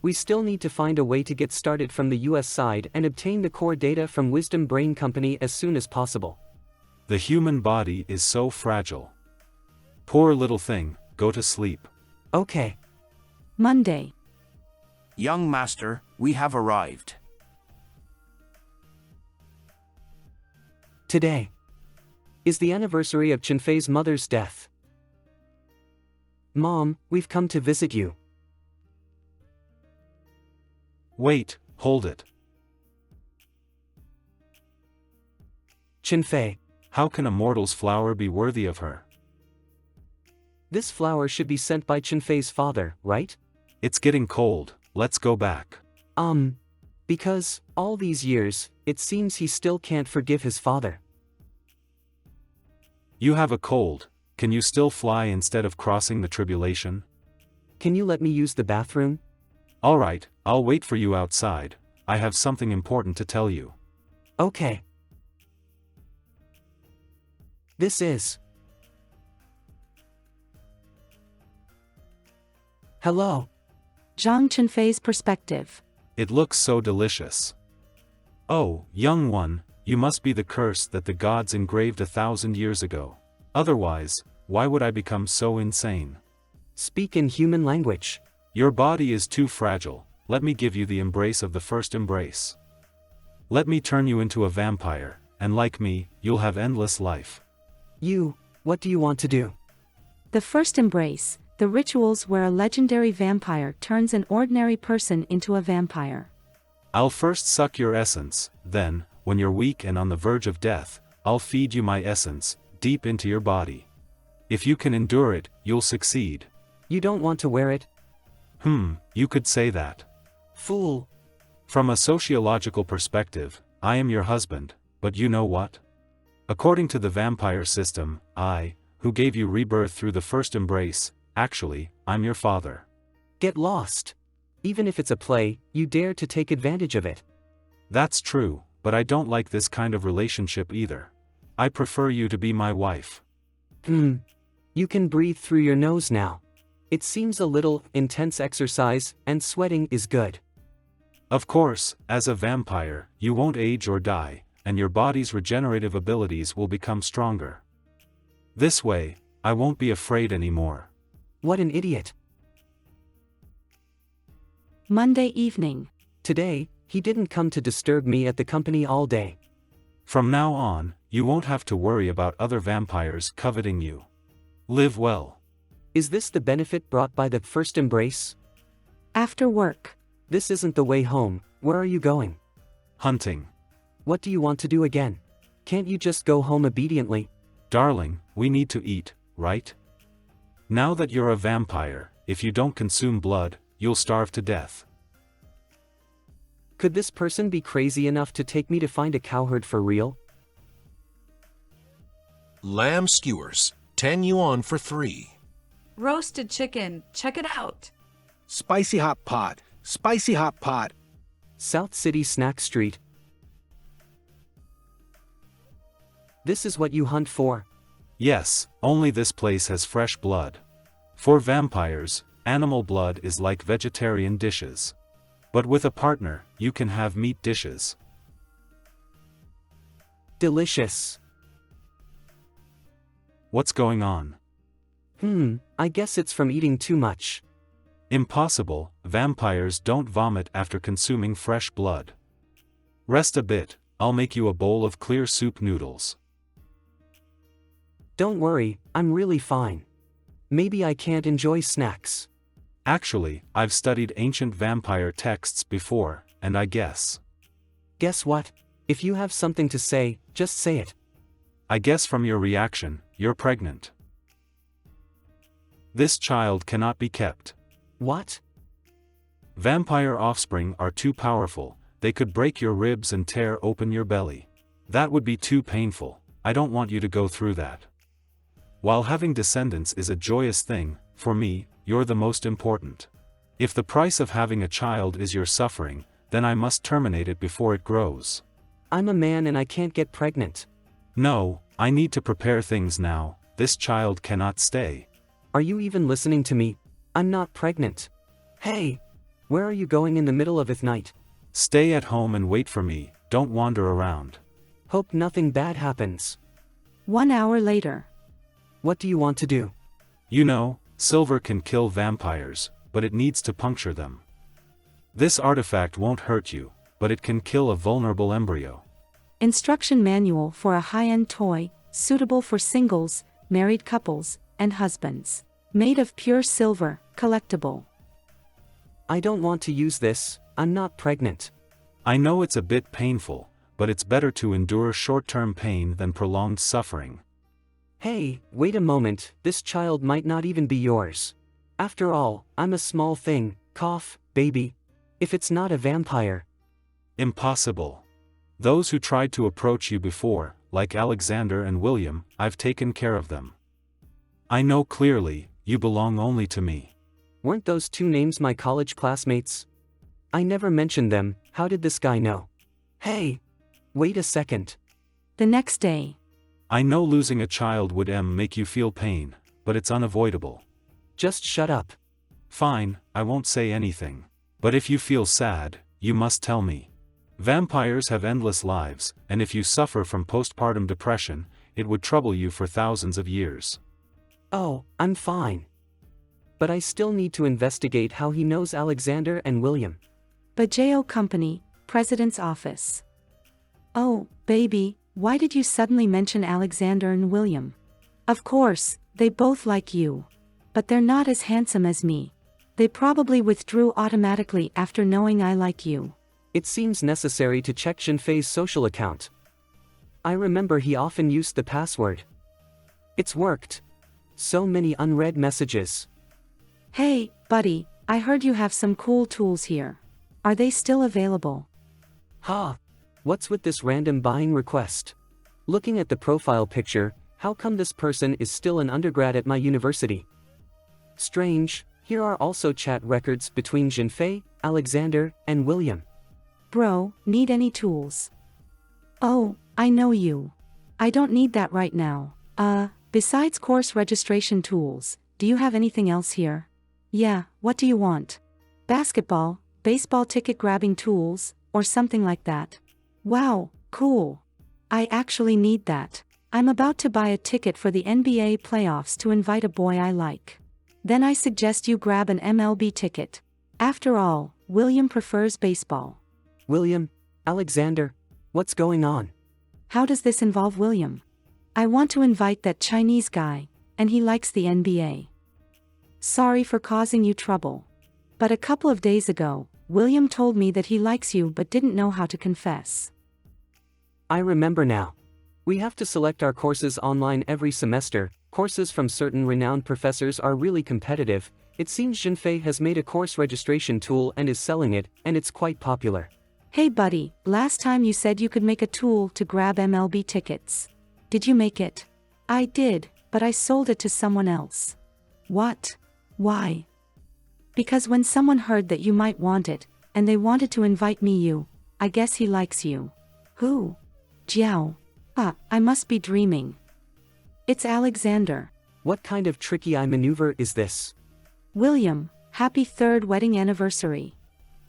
Speaker 1: We still need to find a way to get started from the US side and obtain the core data from Wisdom Brain Company as soon as possible.
Speaker 8: The human body is so fragile. Poor little thing, go to sleep.
Speaker 1: Okay.
Speaker 2: Monday.
Speaker 9: Young master, we have arrived.
Speaker 1: Today is the anniversary of Chenfei's mother's death. Mom, we've come to visit you.
Speaker 8: Wait, hold it.
Speaker 1: Chenfei.
Speaker 8: How can a mortal's flower be worthy of her?
Speaker 1: This flower should be sent by Chenfei's father, right?
Speaker 8: It's getting cold, let's go back.
Speaker 1: Because, all these years, it seems he still can't forgive his father.
Speaker 8: You have a cold, can you still fly instead of crossing the tribulation?
Speaker 1: Can you let me use the bathroom?
Speaker 8: Alright, I'll wait for you outside, I have something important to tell you.
Speaker 1: Okay. This is... Hello.
Speaker 2: Zhang Chenfei's perspective.
Speaker 8: It looks so delicious. Oh, young one, you must be the curse that the gods engraved 1,000 years ago. Otherwise, why would I become so insane?
Speaker 1: Speak in human language.
Speaker 8: Your body is too fragile, let me give you the embrace of the first embrace. Let me turn you into a vampire, and like me, you'll have endless life.
Speaker 1: What do you want to do?
Speaker 2: The first embrace, the rituals where a legendary vampire turns an ordinary person into a vampire.
Speaker 8: I'll first suck your essence, then, when you're weak and on the verge of death, I'll feed you my essence, deep into your body. If you can endure it, you'll succeed.
Speaker 1: You don't want to wear it?
Speaker 8: You could say that.
Speaker 1: Fool.
Speaker 8: From a sociological perspective, I am your husband, but you know what? According to the vampire system, I, who gave you rebirth through the first embrace, actually, I'm your father.
Speaker 1: Get lost. Even if it's a play, you dare to take advantage of it.
Speaker 8: That's true, but I don't like this kind of relationship either. I prefer you to be my wife.
Speaker 1: You can breathe through your nose now. It seems a little intense exercise, and sweating is good.
Speaker 8: Of course, as a vampire, you won't age or die, and your body's regenerative abilities will become stronger. This way, I won't be afraid anymore.
Speaker 1: What an idiot.
Speaker 2: Monday evening.
Speaker 1: Today, he didn't come to disturb me at the company all day.
Speaker 8: From now on, you won't have to worry about other vampires coveting you. Live well.
Speaker 1: Is this the benefit brought by the first embrace?
Speaker 2: After work.
Speaker 1: This isn't the way home, where are you going?
Speaker 8: Hunting.
Speaker 1: What do you want to do again? Can't you just go home obediently?
Speaker 8: Darling, we need to eat, right? Now that you're a vampire, if you don't consume blood, you'll starve to death.
Speaker 1: Could this person be crazy enough to take me to find a cowherd for real?
Speaker 12: Lamb skewers, 10 yuan for 3.
Speaker 11: Roasted chicken, check it out.
Speaker 14: Spicy hot pot, spicy hot pot.
Speaker 1: South City Snack Street. This is what you hunt for?
Speaker 8: Yes, only this place has fresh blood. For vampires, animal blood is like vegetarian dishes. But with a partner, you can have meat dishes.
Speaker 1: Delicious.
Speaker 8: What's going on?
Speaker 1: I guess it's from eating too much.
Speaker 8: Impossible, vampires don't vomit after consuming fresh blood. Rest a bit, I'll make you a bowl of clear soup noodles.
Speaker 1: Don't worry, I'm really fine. Maybe I can't enjoy snacks.
Speaker 8: Actually, I've studied ancient vampire texts before, and I guess.
Speaker 1: Guess what? If you have something to say, just say it.
Speaker 8: I guess from your reaction, you're pregnant. This child cannot be kept.
Speaker 1: What?
Speaker 8: Vampire offspring are too powerful, they could break your ribs and tear open your belly. That would be too painful. I don't want you to go through that. While having descendants is a joyous thing, for me, you're the most important. If the price of having a child is your suffering, then I must terminate it before it grows.
Speaker 1: I'm a man and I can't get pregnant.
Speaker 8: No, I need to prepare things now. This child cannot stay.
Speaker 1: Are you even listening to me? I'm not pregnant. Hey! Where are you going in the middle of the night?
Speaker 8: Stay at home and wait for me, don't wander around.
Speaker 1: Hope nothing bad happens.
Speaker 2: 1 hour later.
Speaker 1: What do you want to do?
Speaker 8: You know, silver can kill vampires, but it needs to puncture them. This artifact won't hurt you, but it can kill a vulnerable embryo.
Speaker 2: Instruction manual for a high-end toy, suitable for singles, married couples, and husbands. Made of pure silver, collectible.
Speaker 1: I don't want to use this, I'm not pregnant.
Speaker 8: I know it's a bit painful, but it's better to endure short-term pain than prolonged suffering.
Speaker 1: Hey, wait a moment, this child might not even be yours. After all, I'm a small thing, cough, baby. If it's not a vampire.
Speaker 8: Impossible. Those who tried to approach you before, like Alexander and William, I've taken care of them. I know clearly, you belong only to me.
Speaker 1: Weren't those two names my college classmates? I never mentioned them, how did this guy know? Hey! Wait a second.
Speaker 2: The next day.
Speaker 8: I know losing a child would make you feel pain, but it's unavoidable.
Speaker 1: Just shut up.
Speaker 8: Fine, I won't say anything. But if you feel sad, you must tell me. Vampires have endless lives, and if you suffer from postpartum depression, it would trouble you for thousands of years.
Speaker 1: Oh, I'm fine. But I still need to investigate how he knows Alexander and William.
Speaker 2: Bajao Company, President's Office. Oh, baby, why did you suddenly mention Alexander and William? Of course, they both like you. But they're not as handsome as me. They probably withdrew automatically after knowing I like you.
Speaker 1: It seems necessary to check Jinfei's social account. I remember he often used the password. It's worked. So many unread messages.
Speaker 2: Hey, buddy, I heard you have some cool tools here. Are they still available?
Speaker 1: Ha! What's with this random buying request? Looking at the profile picture, how come this person is still an undergrad at my university? Strange, here are also chat records between Jinfei, Alexander, and William.
Speaker 2: Bro, need any tools? Oh, I know you. I don't need that right now. Besides course registration tools, do you have anything else here? Yeah, what do you want? Basketball, baseball ticket grabbing tools, or something like that? Wow, cool. I actually need that. I'm about to buy a ticket for the NBA playoffs to invite a boy I like. Then I suggest you grab an MLB ticket. After all, William prefers baseball.
Speaker 1: William? Alexander? What's going on?
Speaker 2: How does this involve William? I want to invite that Chinese guy, and he likes the NBA. Sorry for causing you trouble. But a couple of days ago, William told me that he likes you but didn't know how to confess.
Speaker 1: I remember now. We have to select our courses online every semester. Courses from certain renowned professors are really competitive. It seems Jinfei has made a course registration tool and is selling it, and it's quite popular.
Speaker 2: Hey buddy, last time you said you could make a tool to grab MLB tickets. Did you make it? I did, but I sold it to someone else. What? Why? Because when someone heard that you might want it, and they wanted to invite me I guess he likes you. Who? Jiao. I must be dreaming. It's Alexander.
Speaker 1: What kind of tricky eye maneuver is this?
Speaker 2: William, happy 3rd wedding anniversary.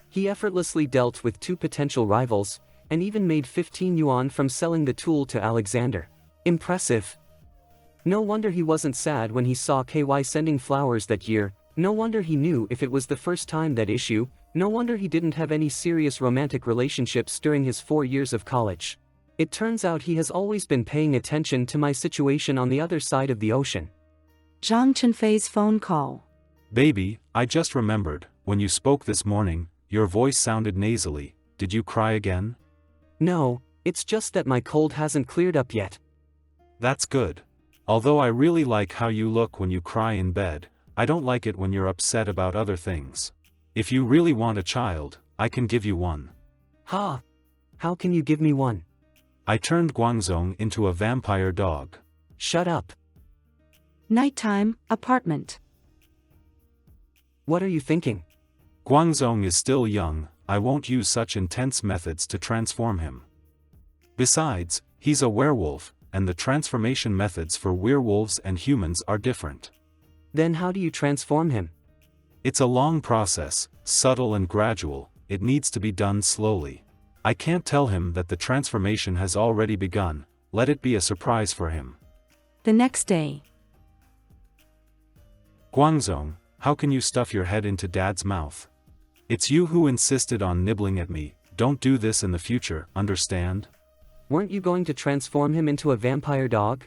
Speaker 1: He effortlessly dealt with 2 potential rivals, and even made 15 yuan from selling the tool to Alexander. Impressive. No wonder he wasn't sad when he saw KY sending flowers that year, no wonder he knew if it was the first time that issue, no wonder he didn't have any serious romantic relationships during his 4 years of college. It turns out he has always been paying attention to my situation on the other side of the ocean.
Speaker 2: Zhang Chenfei's phone call.
Speaker 8: Baby, I just remembered, when you spoke this morning, your voice sounded nasally. Did you cry again?
Speaker 1: No, it's just that my cold hasn't cleared up yet.
Speaker 8: That's good. Although I really like how you look when you cry in bed, I don't like it when you're upset about other things. If you really want a child, I can give you one.
Speaker 1: Ha! How can you give me one?
Speaker 8: I turned Guangzhong into a vampire dog.
Speaker 1: Shut up.
Speaker 2: Nighttime, apartment.
Speaker 1: What are you thinking?
Speaker 8: Guangzhong is still young, I won't use such intense methods to transform him. Besides, he's a werewolf, and the transformation methods for werewolves and humans are different.
Speaker 1: Then how do you transform him?
Speaker 8: It's a long process, subtle and gradual, it needs to be done slowly. I can't tell him that the transformation has already begun, let it be a surprise for him.
Speaker 2: The next day.
Speaker 8: Guangzhong, how can you stuff your head into Dad's mouth? It's you who insisted on nibbling at me, don't do this in the future, understand?
Speaker 1: Weren't you going to transform him into a vampire dog?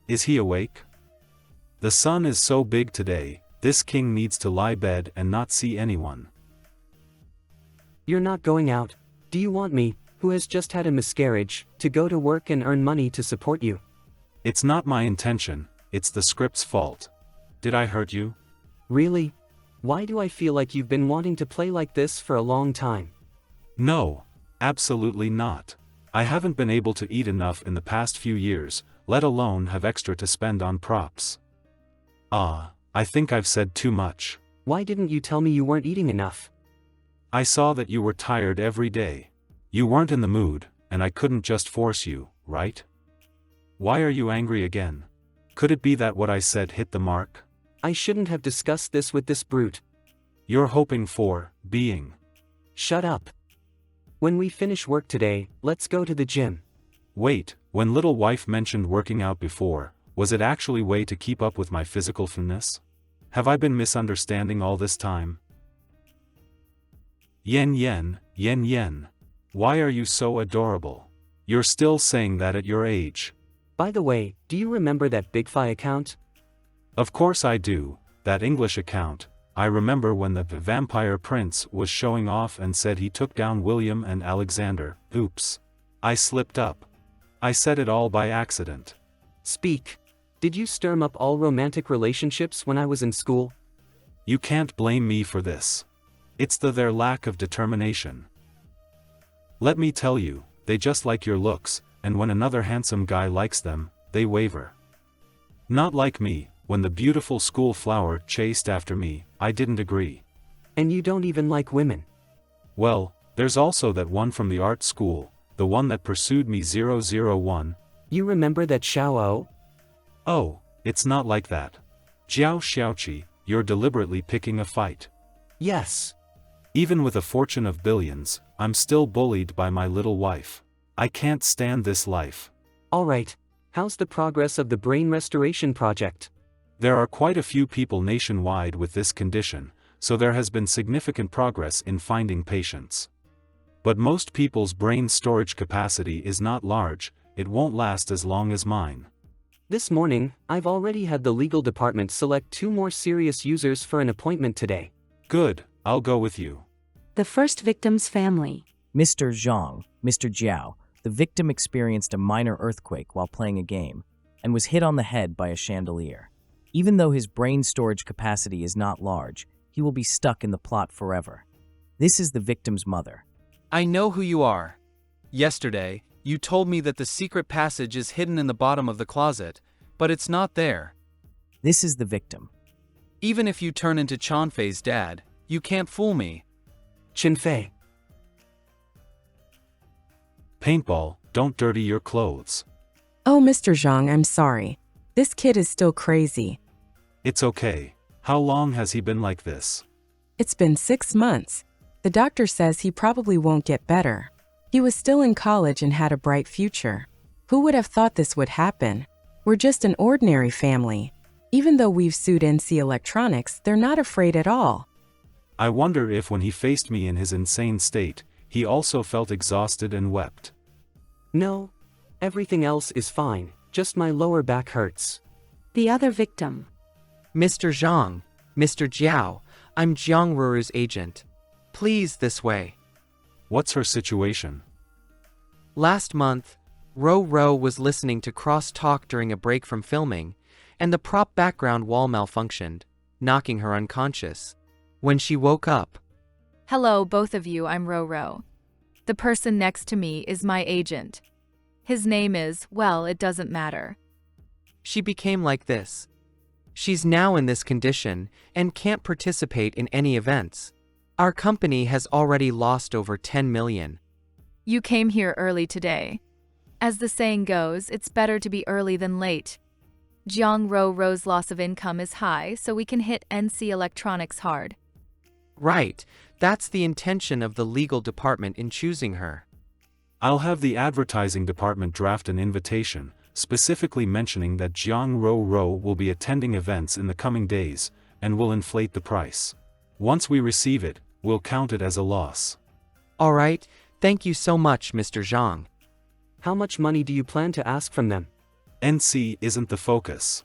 Speaker 8: Is he awake? The sun is so big today, this king needs to lie bed and not see anyone.
Speaker 1: You're not going out. Do you want me, who has just had a miscarriage, to go to work and earn money to support you?
Speaker 8: It's not my intention, it's the script's fault. Did I hurt you?
Speaker 1: Really? Why do I feel like you've been wanting to play like this for a long time?
Speaker 8: No, absolutely not. I haven't been able to eat enough in the past few years, let alone have extra to spend on props. I think I've said too much.
Speaker 1: Why didn't you tell me you weren't eating enough?
Speaker 8: I saw that you were tired every day. You weren't in the mood, and I couldn't just force you, right? Why are you angry again? Could it be that what I said hit the mark?
Speaker 1: I shouldn't have discussed this with this brute.
Speaker 8: You're hoping for, being.
Speaker 1: Shut up. When we finish work today, let's go to the gym.
Speaker 8: Wait, when little wife mentioned working out before, was it actually way to keep up with my physical fitness? Have I been misunderstanding all this time? Yen yen, yen yen. Why are you so adorable? You're still saying that at your age.
Speaker 1: By the way, do you remember that BigFi account?
Speaker 8: Of course I do, that English account. I remember when the vampire prince was showing off and said he took down William and Alexander. Oops. I slipped up. I said it all by accident.
Speaker 1: Speak. Did you stir up all romantic relationships when I was in school?
Speaker 8: You can't blame me for this. It's their lack of determination. Let me tell you, they just like your looks, and when another handsome guy likes them, they waver. Not like me, when the beautiful school flower chased after me, I didn't agree.
Speaker 1: And you don't even like women.
Speaker 8: Well, there's also that one from the art school, the one that pursued me 001.
Speaker 1: You remember that Xiao?
Speaker 8: Oh, it's not like that. Jiao Xiaoqi, you're deliberately picking a fight.
Speaker 1: Yes.
Speaker 8: Even with a fortune of billions, I'm still bullied by my little wife. I can't stand this life.
Speaker 1: Alright, how's the progress of the brain restoration project?
Speaker 8: There are quite a few people nationwide with this condition, so there has been significant progress in finding patients. But most people's brain storage capacity is not large, it won't last as long as mine.
Speaker 1: This morning, I've already had the legal department select 2 more serious users for an appointment today.
Speaker 8: Good, I'll go with you.
Speaker 2: The first victim's family.
Speaker 15: Mr. Zhang, Mr. Jiao, the victim experienced a minor earthquake while playing a game, and was hit on the head by a chandelier. Even though his brain storage capacity is not large, he will be stuck in the plot forever. This is the victim's mother.
Speaker 7: I know who you are. Yesterday, you told me that the secret passage is hidden in the bottom of the closet, but it's not there.
Speaker 15: This is the victim.
Speaker 7: Even if you turn into Chanfei's dad, you can't fool me.
Speaker 1: Chenfei.
Speaker 8: Paintball, don't dirty your clothes.
Speaker 19: Oh, Mr. Zhang, I'm sorry. This kid is still crazy.
Speaker 8: It's okay. How long has he been like this?
Speaker 19: It's been 6 months. The doctor says he probably won't get better. He was still in college and had a bright future. Who would have thought this would happen? We're just an ordinary family. Even though we've sued NC Electronics, they're not afraid at all.
Speaker 8: I wonder if when he faced me in his insane state, he also felt exhausted and wept.
Speaker 1: No. Everything else is fine, just my lower back hurts.
Speaker 2: The other victim.
Speaker 20: Mr. Zhang, Mr. Jiao, I'm Jiang Ruru's agent. Please, this way.
Speaker 8: What's her situation?
Speaker 20: Last month, Ro was listening to cross-talk during a break from filming, and the prop background wall malfunctioned, knocking her unconscious. When she woke up...
Speaker 21: Hello, both of you, I'm Ro.
Speaker 4: The person next to me is my agent. His name is, well, it doesn't matter.
Speaker 20: She became like this. She's now in this condition and can't participate in any events. Our company has already lost over 10 million.
Speaker 4: You came here early today. As the saying goes, it's better to be early than late. Jiang Ro's loss of income is high, so we can hit NC Electronics hard.
Speaker 20: Right, that's the intention of the legal department in choosing her.
Speaker 8: I'll have the advertising department draft an invitation, specifically mentioning that Jiang Ro will be attending events in the coming days, and will inflate the price. Once we receive it, we'll count it as a loss.
Speaker 20: All right, thank you so much, Mr. Zhang.
Speaker 1: How much money do you plan to ask from them?
Speaker 8: NC isn't the focus.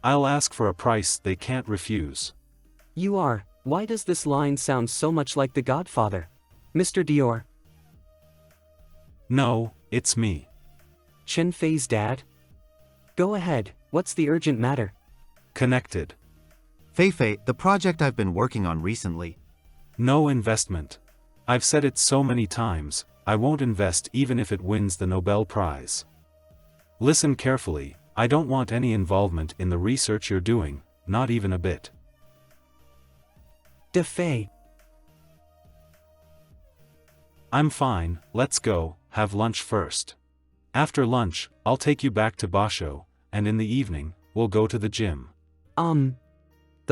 Speaker 8: I'll ask for a price they can't refuse.
Speaker 1: You are. Why does this line sound so much like The Godfather? Mr. Dior?
Speaker 8: No, it's me.
Speaker 1: Chen Fei's dad? Go ahead, what's the urgent matter?
Speaker 8: Connected.
Speaker 6: Fei, the project I've been working on recently.
Speaker 8: No investment. I've said it so many times, I won't invest even if it wins the Nobel Prize. Listen carefully, I don't want any involvement in the research you're doing, not even a bit.
Speaker 1: Fei.
Speaker 8: I'm fine, let's go, have lunch first. After lunch, I'll take you back to Basho, and in the evening, we'll go to the gym.
Speaker 22: The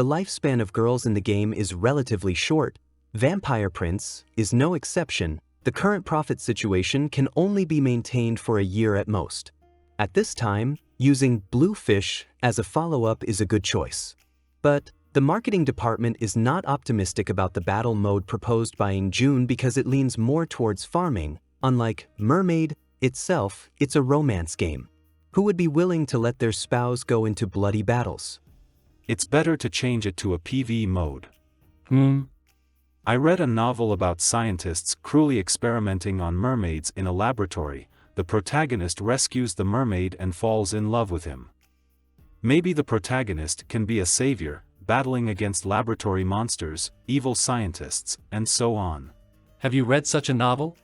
Speaker 22: lifespan of girls in the game is relatively short. Vampire Prince is no exception. The current profit situation can only be maintained for a year at most. At this time, using Bluefish as a follow-up is a good choice. But the marketing department is not optimistic about the battle mode proposed by ENG DUB because it leans more towards farming. Unlike Mermaid itself, it's a romance game. Who would be willing to let their spouse go into bloody battles?
Speaker 8: It's better to change it to a PvE mode. I read a novel about scientists cruelly experimenting on mermaids in a laboratory. The protagonist rescues the mermaid and falls in love with him. Maybe the protagonist can be a savior, battling against laboratory monsters, evil scientists, and so on.
Speaker 27: Have you read such a novel?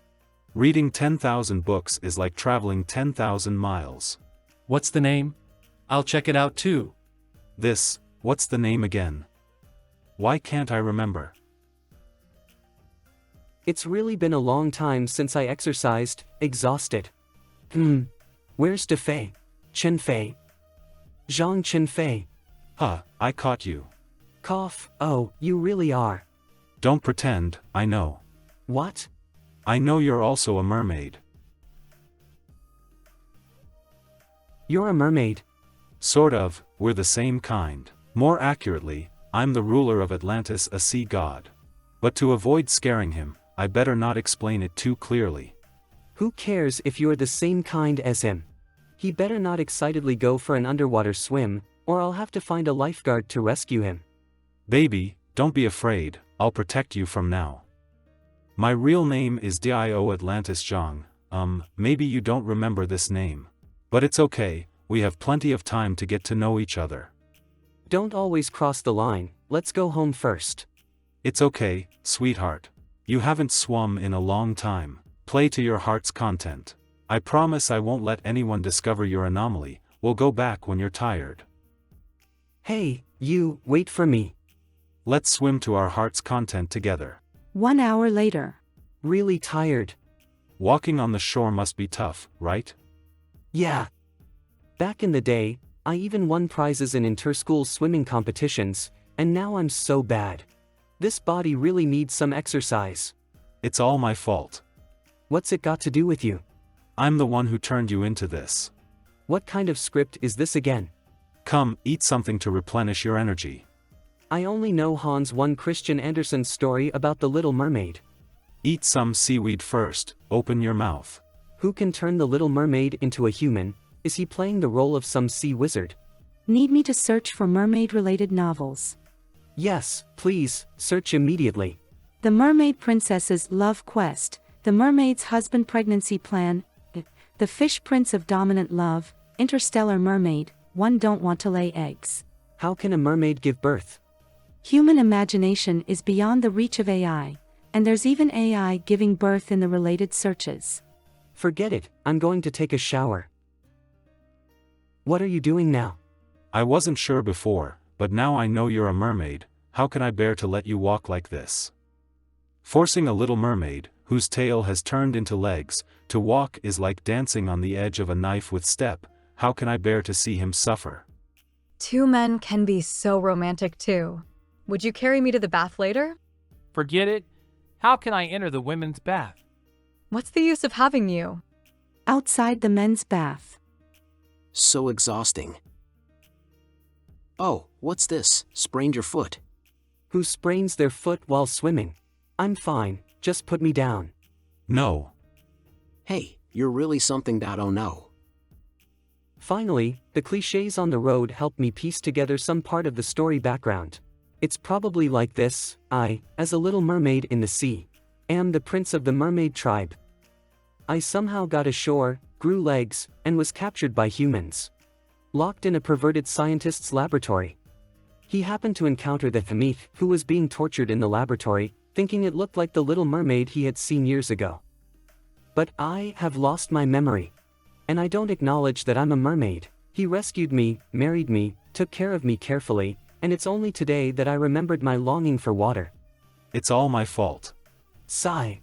Speaker 8: Reading 10,000 books is like traveling 10,000 miles.
Speaker 27: What's the name? I'll check it out too.
Speaker 8: What's the name again? Why can't I remember?
Speaker 1: It's really been a long time since I exercised, exhausted. Where's Fei? Chen Fei? Zhang Chen Fei?
Speaker 8: I caught you.
Speaker 1: Cough, oh, you really are.
Speaker 8: Don't pretend, I know.
Speaker 1: What?
Speaker 8: I know you're also a mermaid.
Speaker 1: You're a mermaid?
Speaker 8: Sort of, we're the same kind. More accurately, I'm the ruler of Atlantis, a sea god. But to avoid scaring him, I better not explain it too clearly.
Speaker 1: Who cares if you're the same kind as him? He better not excitedly go for an underwater swim, or I'll have to find a lifeguard to rescue him.
Speaker 8: Baby, don't be afraid, I'll protect you from now. My real name is Dio Atlantis Zhang. Maybe you don't remember this name. But it's okay, we have plenty of time to get to know each other.
Speaker 1: Don't always cross the line, let's go home first.
Speaker 8: It's okay, sweetheart. You haven't swum in a long time. Play to your heart's content. I promise I won't let anyone discover your anomaly. We'll go back when you're tired.
Speaker 1: Hey, you, wait for me.
Speaker 8: Let's swim to our heart's content together.
Speaker 2: 1 hour later.
Speaker 1: Really tired.
Speaker 8: Walking on the shore must be tough, right?
Speaker 1: Yeah. Back in the day, I even won prizes in inter-school swimming competitions, and now I'm so bad. This body really needs some exercise.
Speaker 8: It's all my fault.
Speaker 1: What's it got to do with you?
Speaker 8: I'm the one who turned you into this.
Speaker 1: What kind of script is this again?
Speaker 8: Come, eat something to replenish your energy.
Speaker 1: I only know Hans 1 Christian Andersen's story about the Little Mermaid.
Speaker 8: Eat some seaweed first, open your mouth.
Speaker 1: Who can turn the Little Mermaid into a human? Is he playing the role of some sea wizard?
Speaker 2: Need me to search for mermaid-related novels?
Speaker 1: Yes, please, search immediately.
Speaker 2: The Mermaid Princess's Love Quest, The Mermaid's Husband Pregnancy Plan, The Fish Prince of Dominant Love, Interstellar Mermaid, One Don't Want to Lay Eggs.
Speaker 1: How can a mermaid give birth?
Speaker 2: Human imagination is beyond the reach of AI. And there's even AI giving birth in the related searches.
Speaker 1: Forget it, I'm going to take a shower. What are you doing now?
Speaker 8: I wasn't sure before, but now I know you're a mermaid. How can I bear to let you walk like this? Forcing a little mermaid, whose tail has turned into legs, to walk is like dancing on the edge of a knife with step. How can I bear to see him suffer?
Speaker 16: Two men can be so romantic too. Would you carry me to the bath later?
Speaker 17: Forget it. How can I enter the women's bath?
Speaker 16: What's the use of having you?
Speaker 2: Outside the men's bath.
Speaker 18: So exhausting. Oh, what's this? Sprained your foot.
Speaker 1: Who sprains their foot while swimming? I'm fine, just put me down.
Speaker 8: No.
Speaker 18: Hey, you're really something that I don't know.
Speaker 1: Finally, the clichés on the road helped me piece together some part of the story background. It's probably like this: I, as a little mermaid in the sea, am the prince of the mermaid tribe. I somehow got ashore, grew legs, and was captured by humans. Locked in a perverted scientist's laboratory. He happened to encounter the Thamith, who was being tortured in the laboratory, thinking it looked like the little mermaid he had seen years ago. But I have lost my memory. And I don't acknowledge that I'm a mermaid. He rescued me, married me, took care of me carefully, and it's only today that I remembered my longing for water.
Speaker 8: It's all my fault.
Speaker 1: Sigh.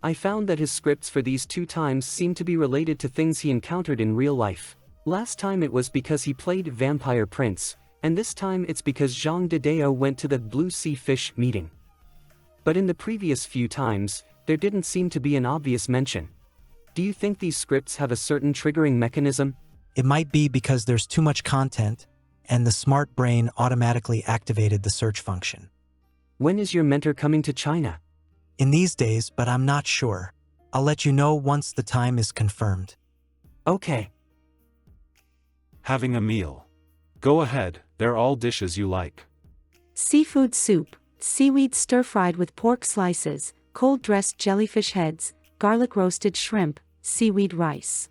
Speaker 1: I found that his scripts for these two times seemed to be related to things he encountered in real life. Last time it was because he played Vampire Prince, and this time it's because Jean Dideo went to the Blue Sea Fish meeting. But in the previous few times, there didn't seem to be an obvious mention. Do you think these scripts have a certain triggering mechanism?
Speaker 10: It might be because there's too much content, and the smart brain automatically activated the search function.
Speaker 1: When is your mentor coming to China?
Speaker 10: In these days, but I'm not sure. I'll let you know once the time is confirmed.
Speaker 1: Okay.
Speaker 8: Having a meal. Go ahead, they're all dishes you like.
Speaker 2: Seafood soup, seaweed stir-fried with pork slices, cold-dressed jellyfish heads, garlic roasted shrimp, seaweed rice.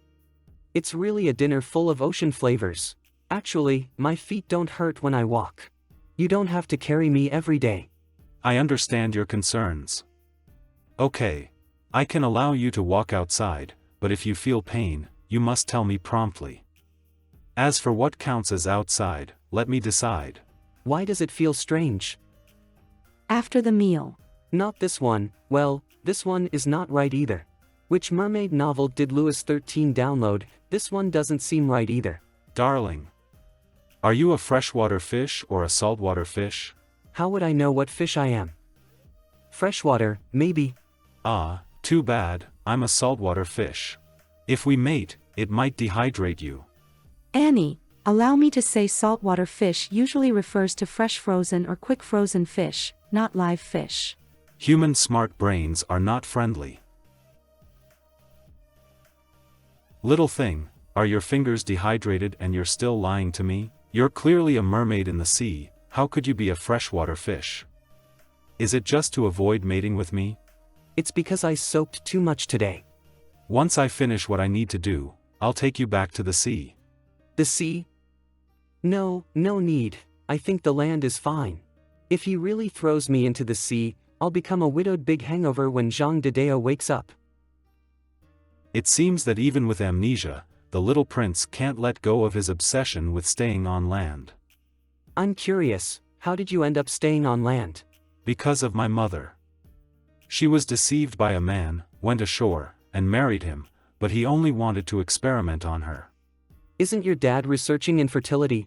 Speaker 1: It's really a dinner full of ocean flavors. Actually, my feet don't hurt when I walk. You don't have to carry me every day.
Speaker 8: I understand your concerns. Okay. I can allow you to walk outside, but if you feel pain, you must tell me promptly. As for what counts as outside, let me decide.
Speaker 1: Why does it feel strange?
Speaker 2: After the meal.
Speaker 1: Not this one. Well, this one is not right either. Which mermaid novel did Louis XIII download? This one doesn't seem right either.
Speaker 8: Darling. Are you a freshwater fish or a saltwater fish?
Speaker 1: How would I know what fish I am? Freshwater, maybe.
Speaker 8: Ah, too bad, I'm a saltwater fish. If we mate, it might dehydrate you.
Speaker 2: Annie, allow me to say saltwater fish usually refers to fresh frozen or quick frozen fish, not live fish.
Speaker 8: Human smart brains are not friendly. Little thing, are your fingers dehydrated and you're still lying to me? You're clearly a mermaid in the sea, how could you be a freshwater fish? Is it just to avoid mating with me?
Speaker 1: It's because I soaked too much today.
Speaker 8: Once I finish what I need to do, I'll take you back to the sea.
Speaker 1: The sea? No, no need. I think the land is fine. If he really throws me into the sea, I'll become a widowed big hangover when Jean Dideo wakes up.
Speaker 8: It seems that even with amnesia, the little prince can't let go of his obsession with staying on land.
Speaker 1: I'm curious, how did you end up staying on land?
Speaker 8: Because of my mother. She was deceived by a man, went ashore, and married him, but he only wanted to experiment on her.
Speaker 1: Isn't your dad researching infertility?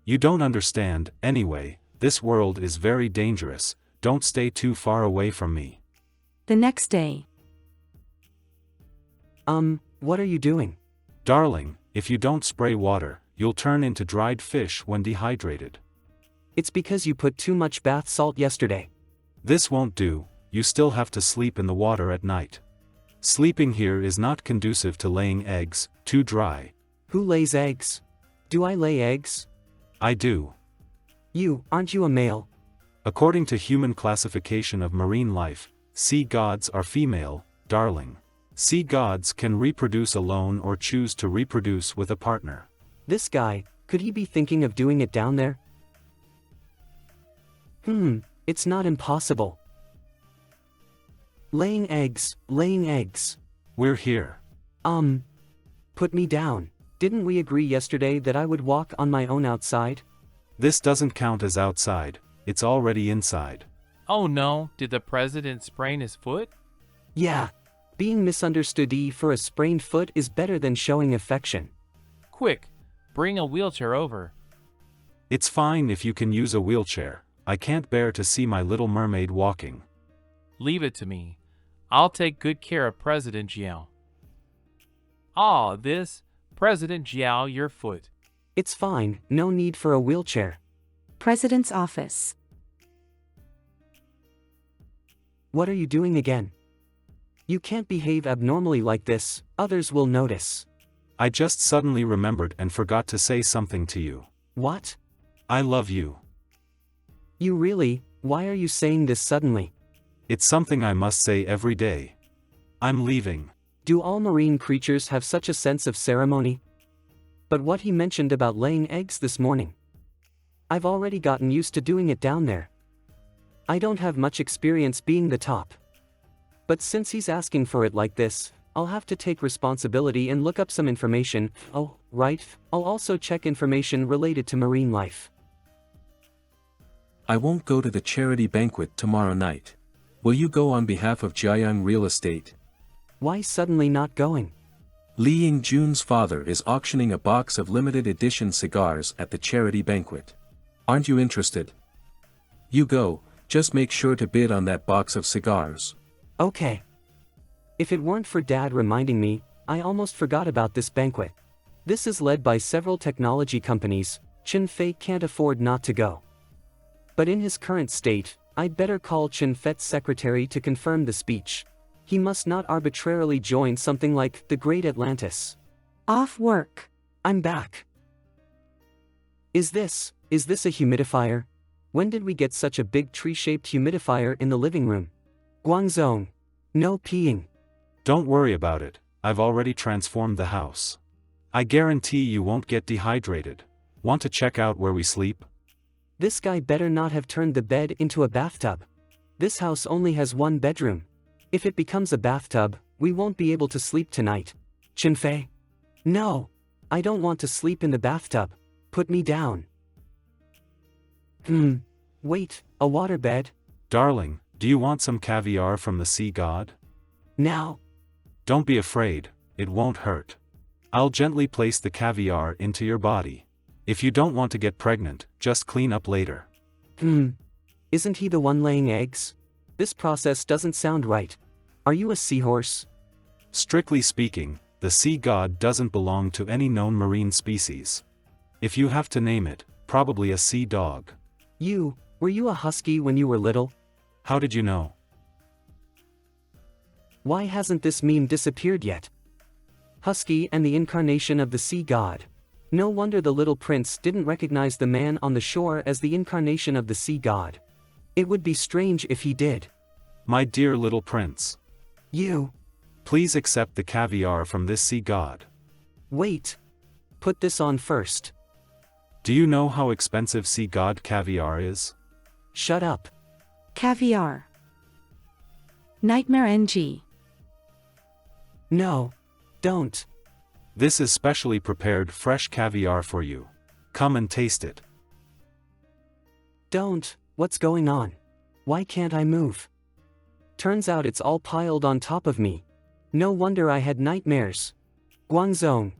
Speaker 8: You don't understand. Anyway, this world is very dangerous, don't stay too far away from me.
Speaker 2: The next day.
Speaker 1: What are you doing?
Speaker 8: Darling, if you don't spray water, you'll turn into dried fish when dehydrated.
Speaker 1: It's because you put too much bath salt yesterday.
Speaker 8: This won't do, you still have to sleep in the water at night. Sleeping here is not conducive to laying eggs, too dry.
Speaker 1: Who lays eggs? Do I lay eggs?
Speaker 8: I do.
Speaker 1: Aren't you a male?
Speaker 8: According to human classification of marine life, sea gods are female, darling. Sea gods can reproduce alone or choose to reproduce with a partner.
Speaker 1: This guy, could he be thinking of doing it down there? It's not impossible. Laying eggs, laying eggs.
Speaker 8: We're here.
Speaker 1: Put me down. Didn't we agree yesterday that I would walk on my own outside?
Speaker 8: This doesn't count as outside, it's already inside.
Speaker 17: Oh no, did the president sprain his foot?
Speaker 1: Yeah. Being misunderstood for a sprained foot is better than showing affection.
Speaker 17: Quick, bring a wheelchair over.
Speaker 8: It's fine if you can use a wheelchair. I can't bear to see my little mermaid walking.
Speaker 17: Leave it to me. I'll take good care of President Jiao. Ah, this, President Jiao, your foot.
Speaker 1: It's fine, no need for a wheelchair.
Speaker 2: President's office.
Speaker 1: What are you doing again? You can't behave abnormally like this, others will notice.
Speaker 8: I just suddenly remembered and forgot to say something to you.
Speaker 1: What?
Speaker 8: I love you.
Speaker 1: You really? Why are you saying this suddenly?
Speaker 8: It's something I must say every day. I'm leaving.
Speaker 1: Do all marine creatures have such a sense of ceremony? But what he mentioned about laying eggs this morning. I've already gotten used to doing it down there. I don't have much experience being the top. But since he's asking for it like this, I'll have to take responsibility and look up some information. Oh, right, I'll also check information related to marine life.
Speaker 3: I won't go to the charity banquet tomorrow night. Will you go on behalf of Jiayang Real Estate?
Speaker 1: Why suddenly not going?
Speaker 3: Li Yingjun's father is auctioning a box of limited edition cigars at the charity banquet. Aren't you interested? You go, just make sure to bid on that box of cigars.
Speaker 1: Okay. If it weren't for Dad reminding me, I almost forgot about this banquet. This is led by several technology companies, Chen Fei can't afford not to go. But in his current state, I'd better call Chen Fei's secretary to confirm the speech. He must not arbitrarily join something like the Great Atlantis.
Speaker 2: Off work.
Speaker 1: I'm back. Is this a humidifier? When did we get such a big tree-shaped humidifier in the living room? Guangzhou. No peeing.
Speaker 8: Don't worry about it, I've already transformed the house. I guarantee you won't get dehydrated. Want to check out where we sleep?
Speaker 1: This guy better not have turned the bed into a bathtub. This house only has one bedroom. If it becomes a bathtub, we won't be able to sleep tonight. Chen Fei? No. I don't want to sleep in the bathtub. Put me down. Wait, a waterbed?
Speaker 8: Darling, do you want some caviar from the sea god?
Speaker 1: Now.
Speaker 8: Don't be afraid, it won't hurt. I'll gently place the caviar into your body. If you don't want to get pregnant, just clean up later.
Speaker 1: Isn't he the one laying eggs? This process doesn't sound right. Are you a seahorse?
Speaker 8: Strictly speaking, the sea god doesn't belong to any known marine species. If you have to name it, probably a sea dog.
Speaker 1: Were you a husky when you were little?
Speaker 8: How did you know?
Speaker 1: Why hasn't this meme disappeared yet? Husky and the incarnation of the sea god. No wonder the little prince didn't recognize the man on the shore as the incarnation of the sea god. It would be strange if he did.
Speaker 8: My dear little prince.
Speaker 1: Please
Speaker 8: accept the caviar from this sea god.
Speaker 1: Wait. Put this on first.
Speaker 8: Do you know how expensive sea god caviar is?
Speaker 1: Shut up.
Speaker 2: Caviar. Nightmare NG.
Speaker 1: No. Don't.
Speaker 8: This is specially prepared fresh caviar for you. Come and taste it.
Speaker 1: Don't. What's going on? Why can't I move? Turns out it's all piled on top of me. No wonder I had nightmares. Guangzhou.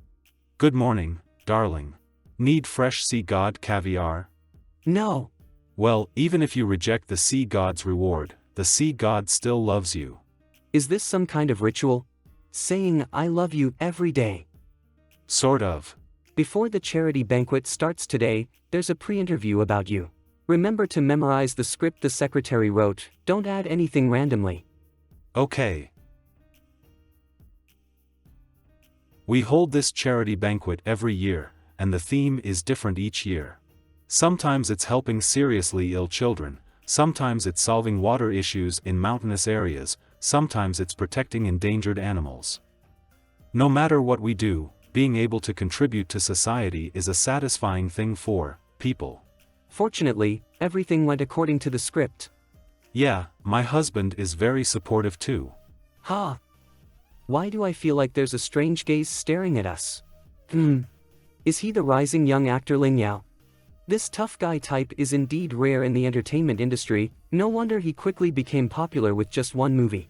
Speaker 8: Good morning, darling. Need fresh sea god caviar?
Speaker 1: No.
Speaker 8: Well, even if you reject the sea god's reward, the sea god still loves you.
Speaker 1: Is this some kind of ritual? Saying I love you every day?
Speaker 8: Sort of.
Speaker 1: Before the charity banquet starts today, there's a pre-interview about you. Remember to memorize the script the secretary wrote, don't add anything randomly.
Speaker 8: Okay. We hold this charity banquet every year, and the theme is different each year. Sometimes it's helping seriously ill children, sometimes it's solving water issues in mountainous areas, sometimes it's protecting endangered animals. No matter what we do, being able to contribute to society is a satisfying thing for people.
Speaker 1: Fortunately, everything went according to the script.
Speaker 8: Yeah, my husband is very supportive too.
Speaker 1: Ha! Why do I feel like there's a strange gaze staring at us? Is he the rising young actor Ling Yao? This tough guy type is indeed rare in the entertainment industry, no wonder he quickly became popular with just one movie.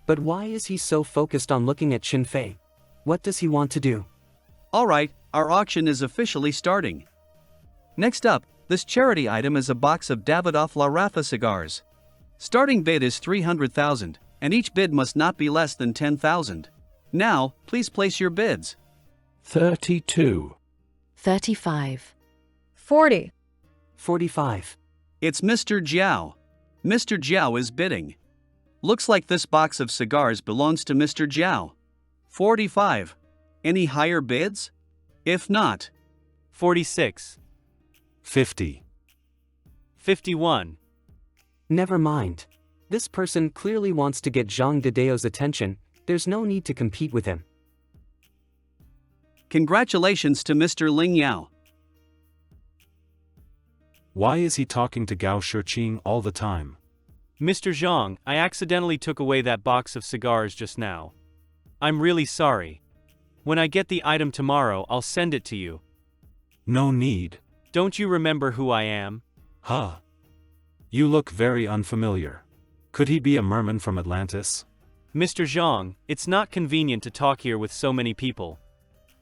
Speaker 1: But why is he so focused on looking at Chen Fei? What does he want to do?
Speaker 5: Alright, our auction is officially starting. Next up, this charity item is a box of Davidoff La Rafa cigars. Starting bid is 300,000, and each bid must not be less than 10,000. Now, please place your bids.
Speaker 12: 32.
Speaker 2: 35.
Speaker 16: 40.
Speaker 1: 45.
Speaker 5: It's Mr. Jiao. Mr. Jiao is bidding. Looks like this box of cigars belongs to Mr. Jiao. 45. Any higher bids? If not,
Speaker 7: 46.
Speaker 8: 50.
Speaker 7: 51.
Speaker 1: Never mind. This person clearly wants to get Zhang Dedeo's attention, there's no need to compete with him.
Speaker 5: Congratulations to Mr. Ling Yao.
Speaker 8: Why is he talking to Gao Shiqing all the time?
Speaker 7: Mr. Zhang, I accidentally took away that box of cigars just now. I'm really sorry. When I get the item tomorrow, I'll send it to you.
Speaker 8: No need.
Speaker 7: Don't you remember who I am?
Speaker 8: Huh. You look very unfamiliar. Could he be a merman from Atlantis?
Speaker 7: Mr. Zhang, it's not convenient to talk here with so many people.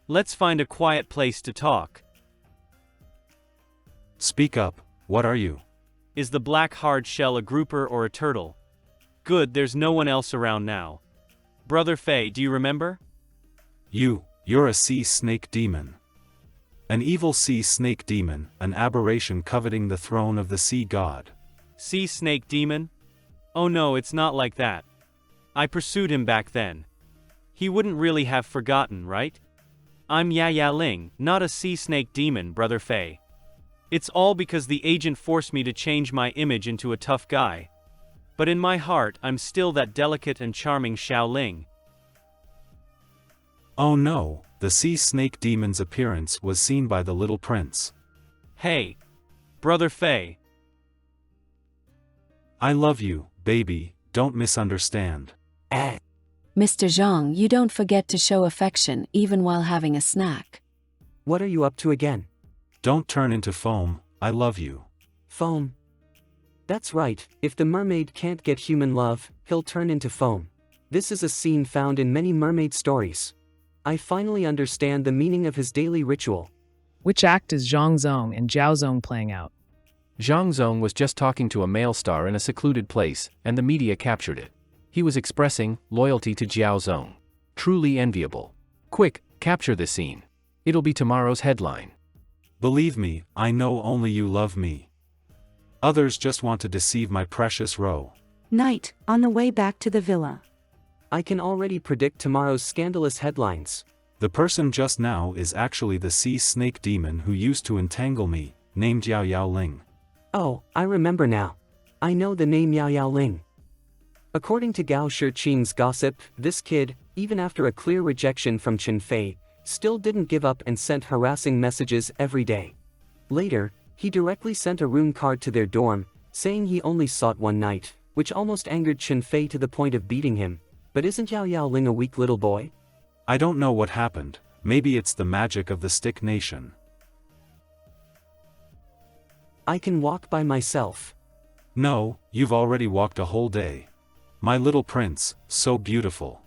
Speaker 7: Let's find a quiet place to talk.
Speaker 8: Speak up, what are you?
Speaker 7: Is the black hard shell a grouper or a turtle? Good, there's no one else around now. Brother Fei, do you remember?
Speaker 8: You're a sea snake demon. An evil sea snake demon, an aberration coveting the throne of the sea god.
Speaker 7: Sea snake demon? Oh no, it's not like that. I pursued him back then. He wouldn't really have forgotten, right? I'm Ya Ling, not a sea snake demon, Brother Fei. It's all because the agent forced me to change my image into a tough guy. But in my heart, I'm still that delicate and charming Xiao Ling.
Speaker 8: Oh no, the sea snake demon's appearance was seen by the little prince.
Speaker 7: Hey, Brother Fei.
Speaker 8: I love you, baby, don't misunderstand.
Speaker 2: Mr. Zhang, you don't forget to show affection even while having a snack.
Speaker 1: What are you up to again?
Speaker 8: Don't turn into foam, I love you.
Speaker 1: Foam? That's right, if the mermaid can't get human love, he'll turn into foam. This is a scene found in many mermaid stories. I finally understand the meaning of his daily ritual.
Speaker 9: Which act is Zhang Zong and Zhao Zong playing out?
Speaker 13: Zhang Zong was just talking to a male star in a secluded place, and the media captured it. He was expressing loyalty to Jiao Zong. Truly enviable. Quick, capture this scene. It'll be tomorrow's headline.
Speaker 8: Believe me, I know only you love me. Others just want to deceive my precious Ro.
Speaker 2: Night, on the way back to the villa.
Speaker 1: I can already predict tomorrow's scandalous headlines.
Speaker 8: The person just now is actually the sea snake demon who used to entangle me, named Yao Ling.
Speaker 1: Oh, I remember now. I know the name Yao Ling. According to Gao Shiqing's gossip, this kid, even after a clear rejection from Chen Fei, still didn't give up and sent harassing messages every day. Later, he directly sent a rune card to their dorm, saying he only sought one night, which almost angered Chen Fei to the point of beating him. But isn't Yao Ling a weak little boy?
Speaker 8: I don't know what happened, maybe it's the magic of the Stick Nation.
Speaker 1: I can walk by myself.
Speaker 8: No, you've already walked a whole day. My little prince, so beautiful.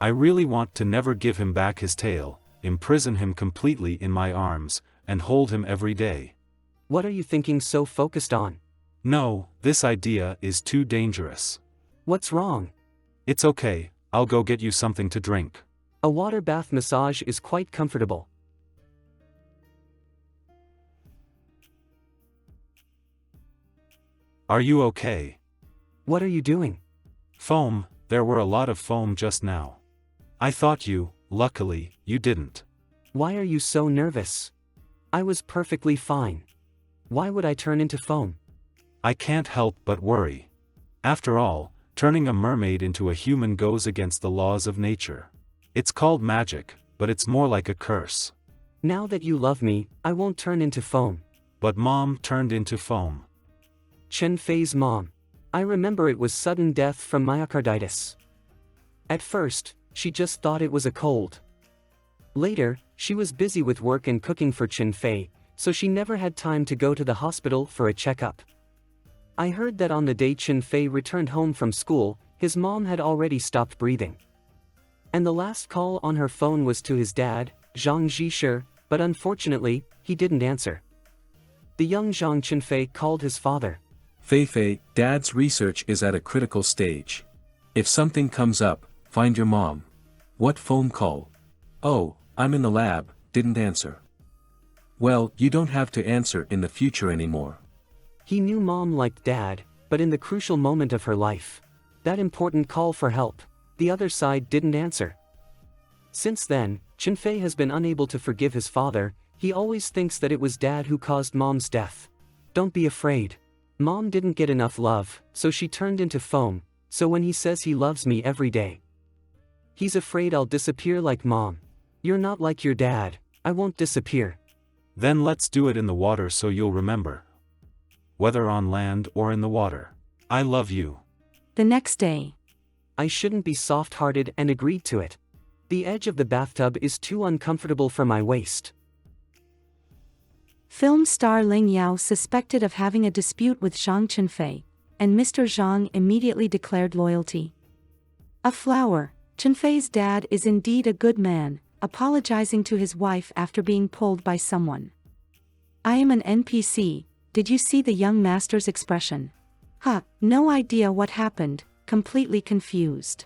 Speaker 8: I really want to never give him back his tail, imprison him completely in my arms, and hold him every day.
Speaker 1: What are you thinking so focused on?
Speaker 8: No, this idea is too dangerous.
Speaker 1: What's wrong?
Speaker 8: It's okay, I'll go get you something to drink.
Speaker 1: A water bath massage is quite comfortable.
Speaker 8: Are you okay?
Speaker 1: What are you doing?
Speaker 8: Foam, there were a lot of foam just now. I thought luckily, you didn't.
Speaker 1: Why are you so nervous? I was perfectly fine. Why would I turn into foam?
Speaker 8: I can't help but worry. After all, turning a mermaid into a human goes against the laws of nature. It's called magic, but it's more like a curse.
Speaker 1: Now that you love me, I won't turn into foam.
Speaker 8: But Mom turned into foam.
Speaker 1: Chen Fei's mom. I remember it was sudden death from myocarditis. At first, she just thought it was a cold. Later, she was busy with work and cooking for Chen Fei, so she never had time to go to the hospital for a checkup. I heard that on the day Chen Fei returned home from school, his mom had already stopped breathing. And the last call on her phone was to his dad, Zhang Zhishi, but unfortunately, he didn't answer. The young Zhang Chen Fei called his father.
Speaker 3: Fei, Dad's research is at a critical stage. If something comes up, find your mom. What phone call? Oh, I'm in the lab, didn't answer. Well, you don't have to answer in the future anymore.
Speaker 1: He knew mom liked dad, but in the crucial moment of her life, that important call for help, the other side didn't answer. Since then, Chen Fei has been unable to forgive his father. He always thinks that it was dad who caused mom's death. Don't be afraid. Mom didn't get enough love, so she turned into foam, so when he says he loves me every day, he's afraid I'll disappear like mom. You're not like your dad, I won't disappear.
Speaker 8: Then let's do it in the water so you'll remember. Whether on land or in the water. I love you.
Speaker 2: The next day.
Speaker 1: I shouldn't be soft-hearted and agreed to it. The edge of the bathtub is too uncomfortable for my waist.
Speaker 2: Film star Ling Yao suspected of having a dispute with Zhang Chen Fei, and Mr. Zhang immediately declared loyalty. A flower, Chen Fei's dad is indeed a good man, apologizing to his wife after being pulled by someone. I am an NPC, did you see the young master's expression? No idea what happened, completely confused.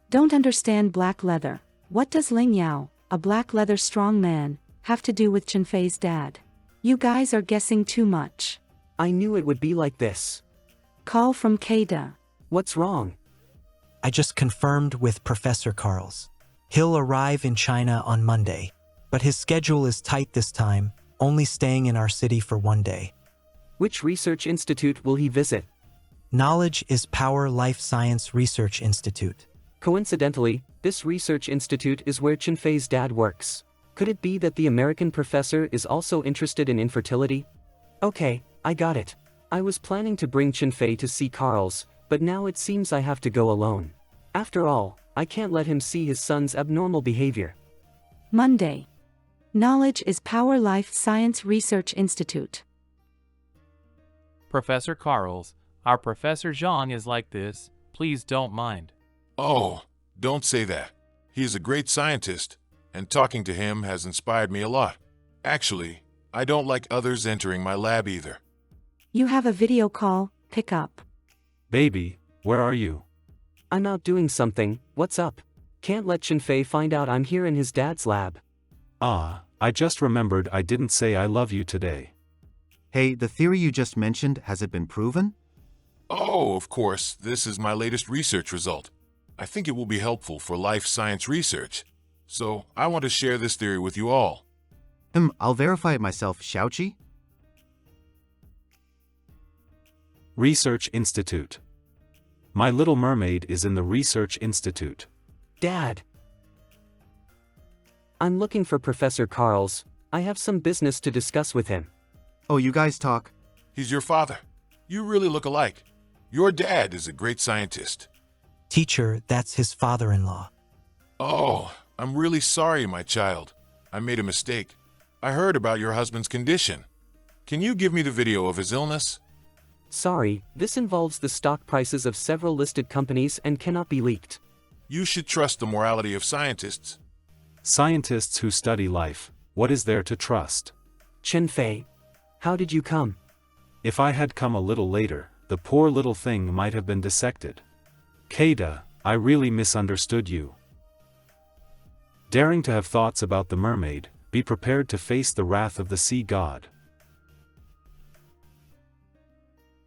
Speaker 2: Don't understand black leather. What does Ling Yao, a black leather strong man, have to do with Chen Fei's dad? You guys are guessing too much.
Speaker 1: I knew it would be like this.
Speaker 2: Call from Kada.
Speaker 1: What's wrong?
Speaker 10: I just confirmed with Professor Carls. He'll arrive in China on Monday, but his schedule is tight this time, only staying in our city for 1 day.
Speaker 1: Which research institute will he visit?
Speaker 10: Knowledge is Power Life Science Research Institute.
Speaker 1: Coincidentally, this research institute is where Chen Fei's dad works. Could it be that the American professor is also interested in infertility? Okay, I got it. I was planning to bring Chen Fei to see Carls, but now it seems I have to go alone. After all, I can't let him see his son's abnormal behavior.
Speaker 2: Monday. Knowledge is Power Life Science Research Institute.
Speaker 17: Professor Carls, our Professor Zhang is like this. Please don't mind.
Speaker 12: Oh, don't say that. He is a great scientist, and talking to him has inspired me a lot. Actually, I don't like others entering my lab either.
Speaker 2: You have a video call, pick up.
Speaker 8: Baby, where are you?
Speaker 1: I'm out doing something, what's up? Can't let Chen Fei find out I'm here in his dad's lab.
Speaker 8: I just remembered I didn't say I love you today.
Speaker 6: Hey, the theory you just mentioned, has it been proven?
Speaker 12: Oh, of course, this is my latest research result. I think it will be helpful for life science research. So, I want to share this theory with you all.
Speaker 6: I'll verify it myself, Xiaoqi.
Speaker 8: Research Institute. My Little Mermaid is in the Research Institute.
Speaker 1: Dad! I'm looking for Professor Carls. I have some business to discuss with him.
Speaker 6: Oh, you guys talk.
Speaker 12: He's your father. You really look alike. Your dad is a great scientist.
Speaker 10: Teacher, that's his father-in-law.
Speaker 12: Oh, I'm really sorry, my child. I made a mistake. I heard about your husband's condition. Can you give me the video of his illness?
Speaker 1: Sorry, this involves the stock prices of several listed companies and cannot be leaked.
Speaker 12: You should trust the morality of scientists.
Speaker 8: Scientists who study life, what is there to trust?
Speaker 1: Chen Fei, how did you come?
Speaker 8: If I had come a little later, the poor little thing might have been dissected. Kada, I really misunderstood you. Daring to have thoughts about the mermaid, be prepared to face the wrath of the sea god.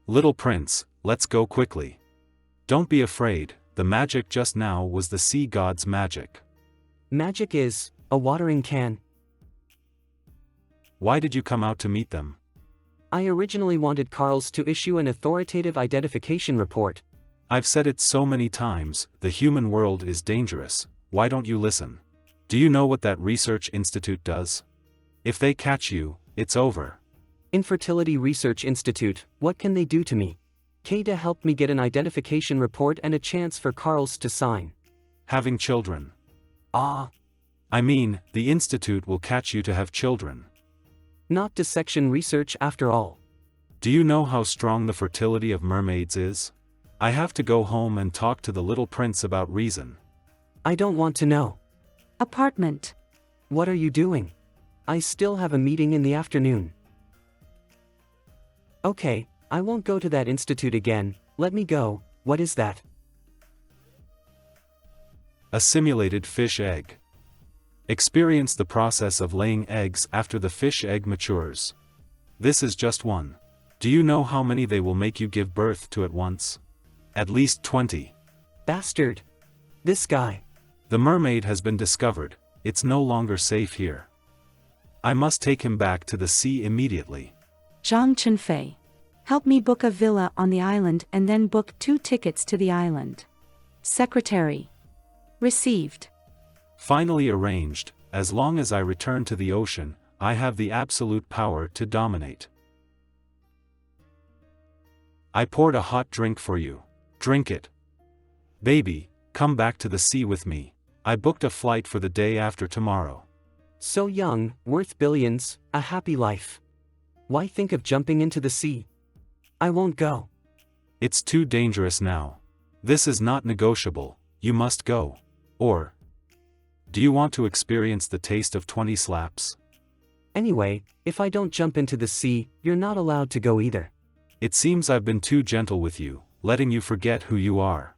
Speaker 8: Little prince, let's go quickly. Don't be afraid, the magic just now was the sea god's magic.
Speaker 1: Magic is a watering can.
Speaker 8: Why did you come out to meet them?
Speaker 1: I originally wanted Carls to issue an authoritative identification report.
Speaker 8: I've said it so many times, the human world is dangerous, why don't you listen? Do you know what that research institute does? If they catch you, it's over.
Speaker 1: Infertility Research Institute, what can they do to me? Kada helped me get an identification report and a chance for Carls to sign.
Speaker 8: Having children.
Speaker 1: Ah.
Speaker 8: I mean, the institute will catch you to have children.
Speaker 1: Not dissection research after all.
Speaker 8: Do you know how strong the fertility of mermaids is? I have to go home and talk to the little prince about reason.
Speaker 1: I don't want to know.
Speaker 2: Apartment.
Speaker 1: What are you doing? I still have a meeting in the afternoon. Okay, I won't go to that institute again. Let me go. What is that?
Speaker 8: A simulated fish egg. Experience the process of laying eggs after the fish egg matures. This is just one. Do you know how many they will make you give birth to at once? At least 20.
Speaker 1: Bastard. This guy.
Speaker 8: The mermaid has been discovered. It's no longer safe here. I must take him back to the sea immediately.
Speaker 2: Zhang Chunfei. Help me book a villa on the island and then book 2 tickets to the island. Secretary. Received.
Speaker 8: Finally arranged. As long as I return to the ocean, I have the absolute power to dominate. I poured a hot drink for you. Drink it. Baby, come back to the sea with me. I booked a flight for the day after tomorrow.
Speaker 1: So young, worth billions, a happy life. Why think of jumping into the sea? I won't go.
Speaker 8: It's too dangerous now. This is not negotiable. You must go. Or, do you want to experience the taste of 20 slaps?
Speaker 1: Anyway, if I don't jump into the sea, you're not allowed to go either.
Speaker 8: It seems I've been too gentle with you, letting you forget who you are.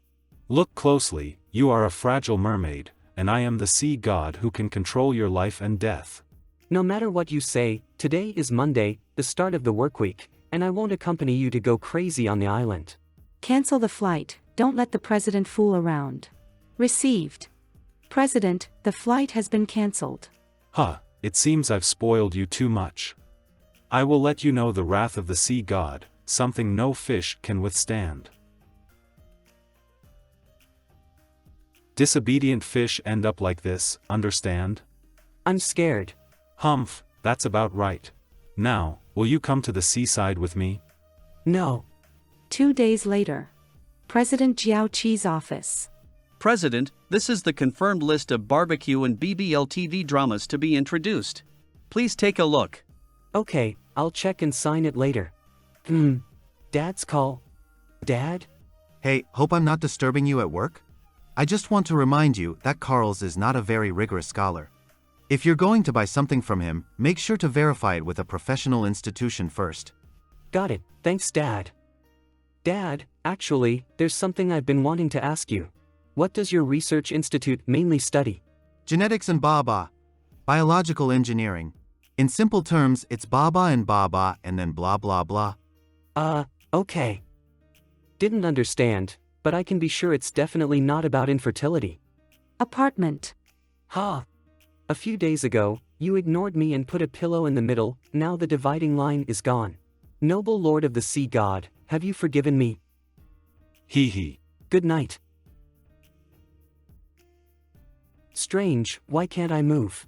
Speaker 8: Look closely, you are a fragile mermaid, and I am the sea god who can control your life and death.
Speaker 1: No matter what you say, today is Monday, the start of the work week, and I won't accompany you to go crazy on the island.
Speaker 2: Cancel the flight, don't let the president fool around. Received. President, the flight has been cancelled.
Speaker 8: Huh, it seems I've spoiled you too much. I will let you know the wrath of the sea god, something no fish can withstand. Disobedient fish end up like this, understand?
Speaker 1: I'm scared.
Speaker 8: Humph, that's about right. Now, will you come to the seaside with me?
Speaker 1: No.
Speaker 2: 2 days later. President Jiao Qi's office.
Speaker 5: President, this is the confirmed list of barbecue and BBL TV dramas to be introduced. Please take a look.
Speaker 1: Okay, I'll check and sign it later. Dad's call. Dad?
Speaker 6: Hey, hope I'm not disturbing you at work? I just want to remind you that Carls is not a very rigorous scholar. If you're going to buy something from him, make sure to verify it with a professional institution first.
Speaker 1: Got it, thanks Dad. Dad, actually, there's something I've been wanting to ask you. What does your research institute mainly study?
Speaker 6: Genetics and Baba. Biological engineering. In simple terms, it's Baba and Baba and then blah blah blah.
Speaker 1: Okay. Didn't understand, but I can be sure it's definitely not about infertility.
Speaker 2: Apartment.
Speaker 1: Ha! A few days ago, you ignored me and put a pillow in the middle, now the dividing line is gone. Noble Lord of the Sea God, have you forgiven me?
Speaker 8: Hee hee.
Speaker 1: Good night. Strange, why can't I move?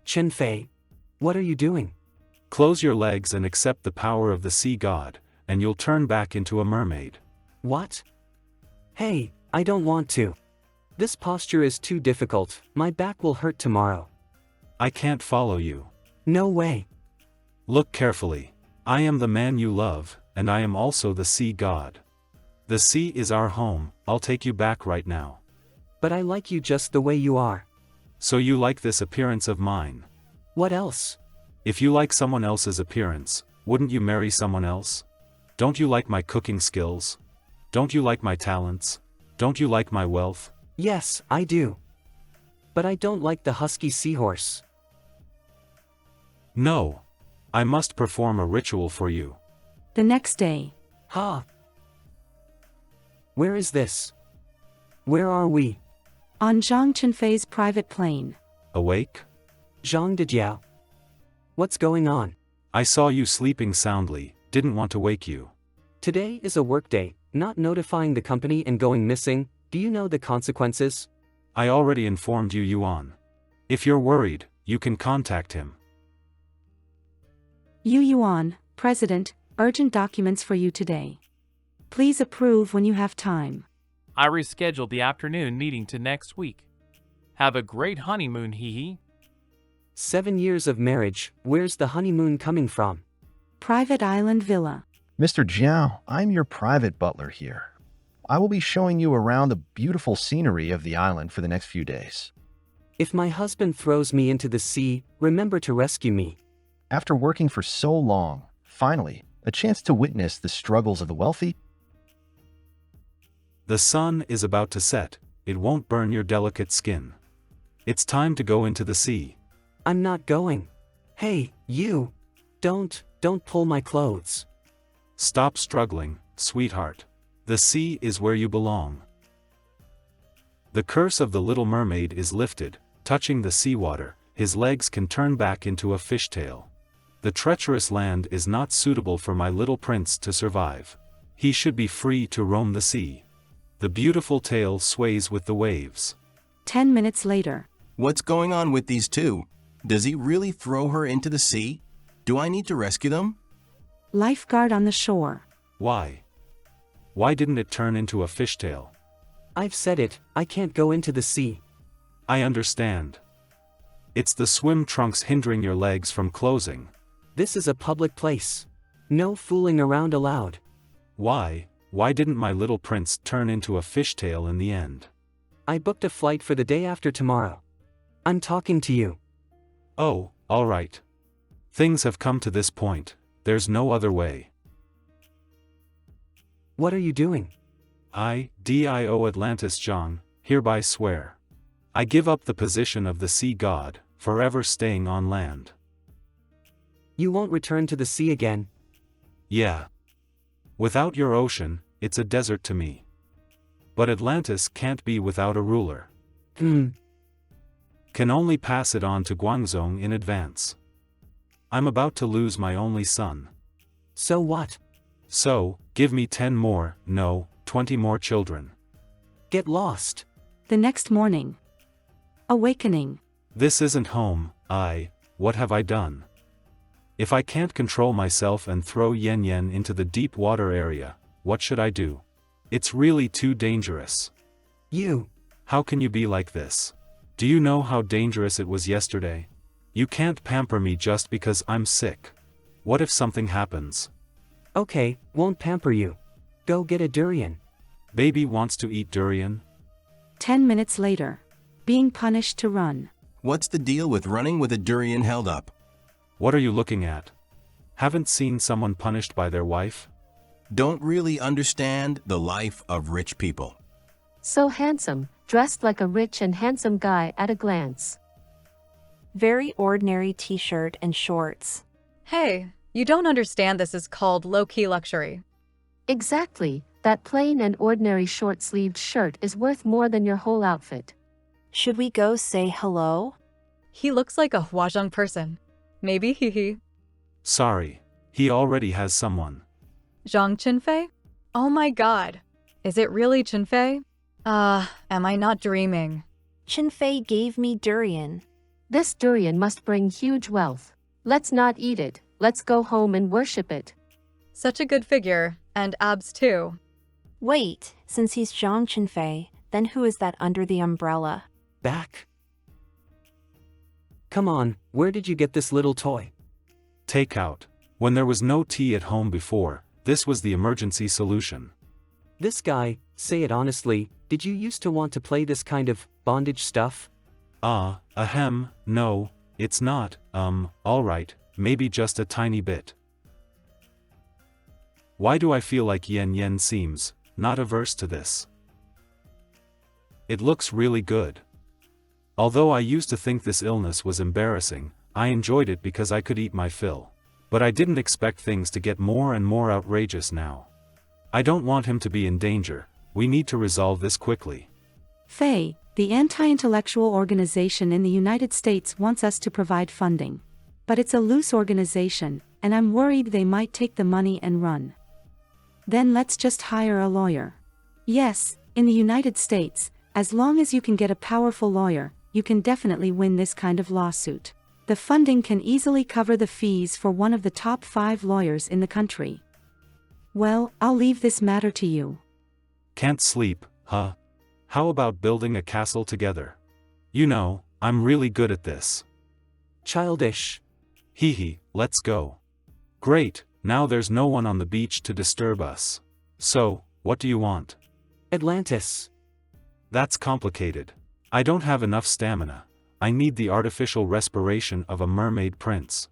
Speaker 1: Chen Fei. What are you doing?
Speaker 8: Close your legs and accept the power of the sea god, and you'll turn back into a mermaid.
Speaker 1: What? Hey, I don't want to. This posture is too difficult, my back will hurt tomorrow.
Speaker 8: I can't follow you.
Speaker 1: No way.
Speaker 8: Look carefully. I am the man you love, and I am also the sea god. The sea is our home, I'll take you back right now.
Speaker 1: But I like you just the way you are.
Speaker 8: So you like this appearance of mine?
Speaker 1: What else?
Speaker 8: If you like someone else's appearance, wouldn't you marry someone else? Don't you like my cooking skills? Don't you like my talents? Don't you like my wealth?
Speaker 1: Yes, I do. But I don't like the husky seahorse.
Speaker 8: No. I must perform a ritual for you.
Speaker 2: The next day.
Speaker 1: Ha! Where is this? Where are we?
Speaker 2: On Zhang Chunfei's private plane.
Speaker 8: Awake?
Speaker 1: Zhang Dejiao. What's going on?
Speaker 8: I saw you sleeping soundly, didn't want to wake you.
Speaker 1: Today is a workday, not notifying the company and going missing, do you know the consequences?
Speaker 8: I already informed you, Yuan. If you're worried, you can contact him.
Speaker 2: Yu Yuan, President, urgent documents for you today. Please approve when you have time.
Speaker 17: I rescheduled the afternoon meeting to next week. Have a great honeymoon, hee hee.
Speaker 1: 7 years of marriage, where's the honeymoon coming from?
Speaker 2: Private island villa.
Speaker 11: Mr. Jiao, I'm your private butler here. I will be showing you around the beautiful scenery of the island for the next few days.
Speaker 1: If my husband throws me into the sea, remember to rescue me.
Speaker 11: After working for so long, finally, a chance to witness the struggles of the wealthy.
Speaker 8: The sun is about to set, it won't burn your delicate skin. It's time to go into the sea.
Speaker 1: I'm not going. Hey, you! Don't pull my clothes.
Speaker 8: Stop struggling, sweetheart. The sea is where you belong. The curse of the Little Mermaid is lifted, touching the seawater, his legs can turn back into a fishtail. The treacherous land is not suitable for my little prince to survive. He should be free to roam the sea. The beautiful tail sways with the waves.
Speaker 2: 10 minutes later.
Speaker 14: What's going on with these two? Does he really throw her into the sea? Do I need to rescue them?
Speaker 2: Lifeguard on the shore.
Speaker 8: Why? Why didn't it turn into a fishtail?
Speaker 1: I've said it, I can't go into the sea.
Speaker 8: I understand. It's the swim trunks hindering your legs from closing.
Speaker 1: This is a public place. No fooling around allowed.
Speaker 8: Why didn't my little prince turn into a fishtail in the end?
Speaker 1: I booked a flight for the day after tomorrow. I'm talking to you.
Speaker 8: Oh, all right. Things have come to this point, there's no other way.
Speaker 1: What are you doing?
Speaker 8: I, Dio Atlantis John, hereby swear. I give up the position of the sea god, forever staying on land.
Speaker 1: You won't return to the sea again?
Speaker 8: Yeah. Without your ocean, it's a desert to me. But Atlantis can't be without a ruler. Can only pass it on to Guangzhou in advance. I'm about to lose my only son.
Speaker 1: So what?
Speaker 8: So, give me 10 more, no, 20 more children.
Speaker 1: Get lost.
Speaker 2: The next morning. Awakening.
Speaker 8: This isn't home, what have I done? If I can't control myself and throw Yen Yen into the deep water area, what should I do? It's really too dangerous.
Speaker 1: You.
Speaker 8: How can you be like this? Do you know how dangerous it was yesterday? You can't pamper me just because I'm sick. What if something happens?
Speaker 1: Okay, won't pamper you. Go get a durian.
Speaker 8: Baby wants to eat durian?
Speaker 2: 10 minutes later. Being punished to run.
Speaker 14: What's the deal with running with a durian held up?
Speaker 8: What are you looking at? Haven't seen someone punished by their wife?
Speaker 14: Don't really understand the life of rich people.
Speaker 15: So handsome, dressed like a rich and handsome guy at a glance.
Speaker 23: Very ordinary t-shirt and shorts.
Speaker 16: Hey, you don't understand this is called low-key luxury.
Speaker 15: Exactly, that plain and ordinary short-sleeved shirt is worth more than your whole outfit.
Speaker 23: Should we go say hello?
Speaker 16: He looks like a Huazhong person. Maybe hee.
Speaker 8: Sorry, he already has someone.
Speaker 16: Zhang Qinfei? Oh my god. Is it really Qinfei? Am I not dreaming?
Speaker 23: Qinfei gave me durian.
Speaker 15: This durian must bring huge wealth. Let's not eat it, let's go home and worship it.
Speaker 16: Such a good figure, and abs too.
Speaker 23: Wait, since he's Zhang Qinfei, then who is that under the umbrella?
Speaker 1: Back. Come on, where did you get this little toy?
Speaker 8: Take out. When there was no tea at home before, this was the emergency solution.
Speaker 1: This guy, say it honestly, did you used to want to play this kind of bondage stuff?
Speaker 8: No, it's not, alright, maybe just a tiny bit. Why do I feel like Yen Yen seems not averse to this? It looks really good. Although I used to think this illness was embarrassing, I enjoyed it because I could eat my fill. But I didn't expect things to get more and more outrageous now. I don't want him to be in danger, we need to resolve this quickly.
Speaker 2: Faye, the anti-intellectual organization in the United States wants us to provide funding. But it's a loose organization, and I'm worried they might take the money and run. Then let's just hire a lawyer. Yes, in the United States, as long as you can get a powerful lawyer, you can definitely win this kind of lawsuit. The funding can easily cover the fees for one of the top 5 lawyers in the country. Well, I'll leave this matter to you.
Speaker 8: Can't sleep, huh? How about building a castle together? You know, I'm really good at this.
Speaker 1: Childish.
Speaker 8: Hee hee, let's go. Great, now there's no one on the beach to disturb us. So, what do you want?
Speaker 1: Atlantis.
Speaker 8: That's complicated. I don't have enough stamina. I need the artificial respiration of a mermaid prince.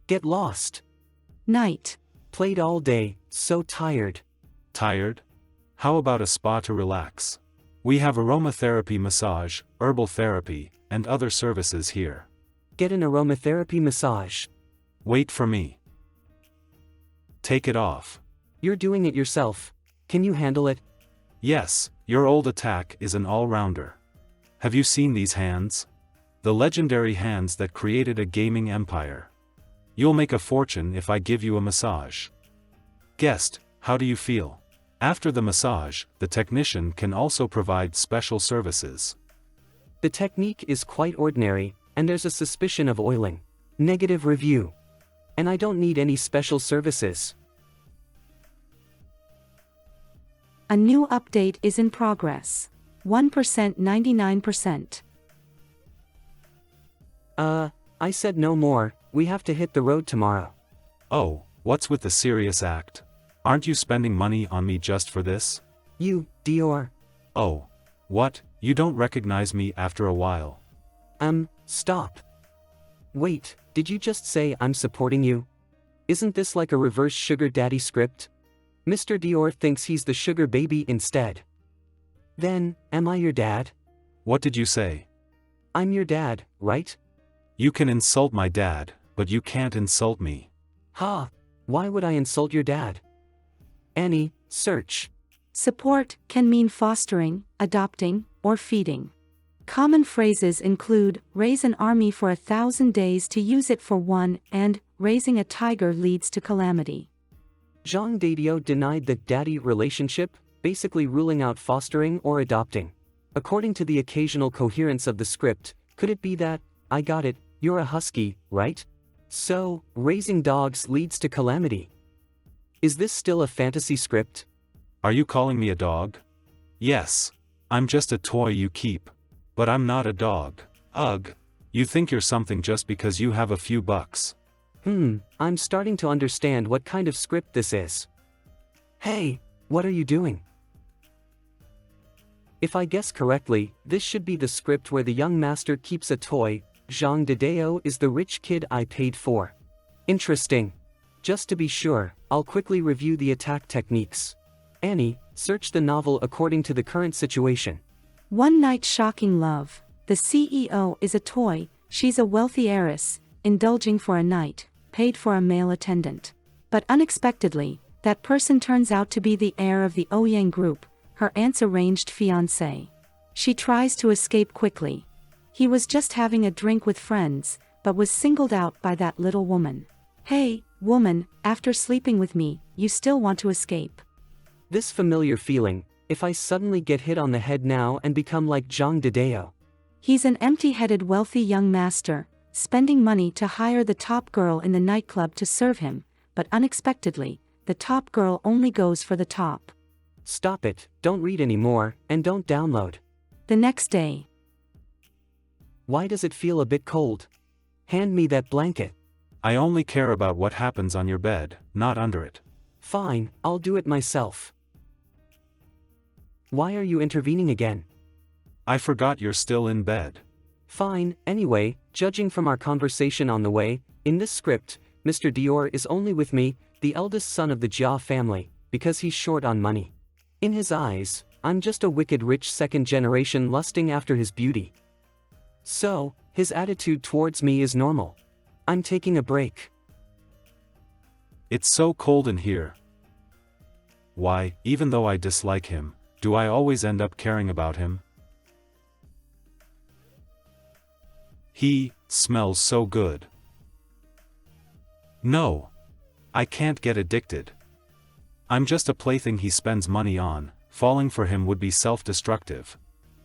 Speaker 1: Get lost.
Speaker 2: Night.
Speaker 1: Played all day, so tired.
Speaker 8: Tired? How about a spa to relax? We have aromatherapy massage, herbal therapy, and other services here.
Speaker 1: Get an aromatherapy massage.
Speaker 8: Wait for me. Take it off.
Speaker 1: You're doing it yourself. Can you handle it?
Speaker 8: Yes, your old attack is an all-rounder. Have you seen these hands? The legendary hands that created a gaming empire. You'll make a fortune if I give you a massage. Guest, how do you feel? After the massage, the technician can also provide special services.
Speaker 1: The technique is quite ordinary, and there's a suspicion of oiling. Negative review. And I don't need any special services.
Speaker 2: A new update is in progress. 1% 99%.
Speaker 1: I said no more, we have to hit the road tomorrow.
Speaker 8: Oh, what's with the serious act? Aren't you spending money on me just for this?
Speaker 1: You, Dior.
Speaker 8: Oh. What, you don't recognize me after a while?
Speaker 1: Stop. Wait, did you just say I'm supporting you? Isn't this like a reverse sugar daddy script? Mr. Dior thinks he's the sugar baby instead. Then, am I your dad?
Speaker 8: What did you say?
Speaker 1: I'm your dad, right?
Speaker 8: You can insult my dad, but you can't insult me.
Speaker 1: Ha! Why would I insult your dad? Annie, search.
Speaker 2: Support can mean fostering, adopting, or feeding. Common phrases include, raise an army for 1,000 days to use it for one, and, raising a tiger leads to calamity.
Speaker 1: Jean Dadio denied the daddy relationship, basically ruling out fostering or adopting. According to the occasional coherence of the script, could it be that, I got it, you're a husky, right? So, raising dogs leads to calamity. Is this still a fantasy script?
Speaker 8: Are you calling me a dog? Yes. I'm just a toy you keep. But I'm not a dog. Ugh. You think you're something just because you have a few bucks.
Speaker 1: I'm starting to understand what kind of script this is. Hey, what are you doing? If I guess correctly, this should be the script where the young master keeps a toy. Jean Dideo is the rich kid I paid for. Interesting. Just to be sure, I'll quickly review the attack techniques. Annie, search the novel according to the current situation.
Speaker 2: One night shocking love. The CEO is a toy, she's a wealthy heiress, indulging for a night, paid for a male attendant. But unexpectedly, that person turns out to be the heir of the Ouyang group, her aunt's arranged fiancé. She tries to escape quickly. He was just having a drink with friends, but was singled out by that little woman. Hey, woman, after sleeping with me, you still want to escape.
Speaker 1: This familiar feeling, if I suddenly get hit on the head now and become like Jean Dideo.
Speaker 2: He's an empty-headed wealthy young master, spending money to hire the top girl in the nightclub to serve him, but unexpectedly, the top girl only goes for the top.
Speaker 1: Stop it, don't read anymore, and don't download.
Speaker 2: The next day.
Speaker 1: Why does it feel a bit cold? Hand me that blanket.
Speaker 8: I only care about what happens on your bed, not under it.
Speaker 1: Fine, I'll do it myself. Why are you intervening again?
Speaker 8: I forgot you're still in bed.
Speaker 1: Fine, anyway, judging from our conversation on the way, in this script, Mr. Dior is only with me, the eldest son of the Jia family, because he's short on money. In his eyes, I'm just a wicked rich second generation lusting after his beauty. So, his attitude towards me is normal. I'm taking a break.
Speaker 8: It's so cold in here. Why, even though I dislike him, do I always end up caring about him? He smells so good. No. I can't get addicted. I'm just a plaything he spends money on. Falling for him would be self-destructive.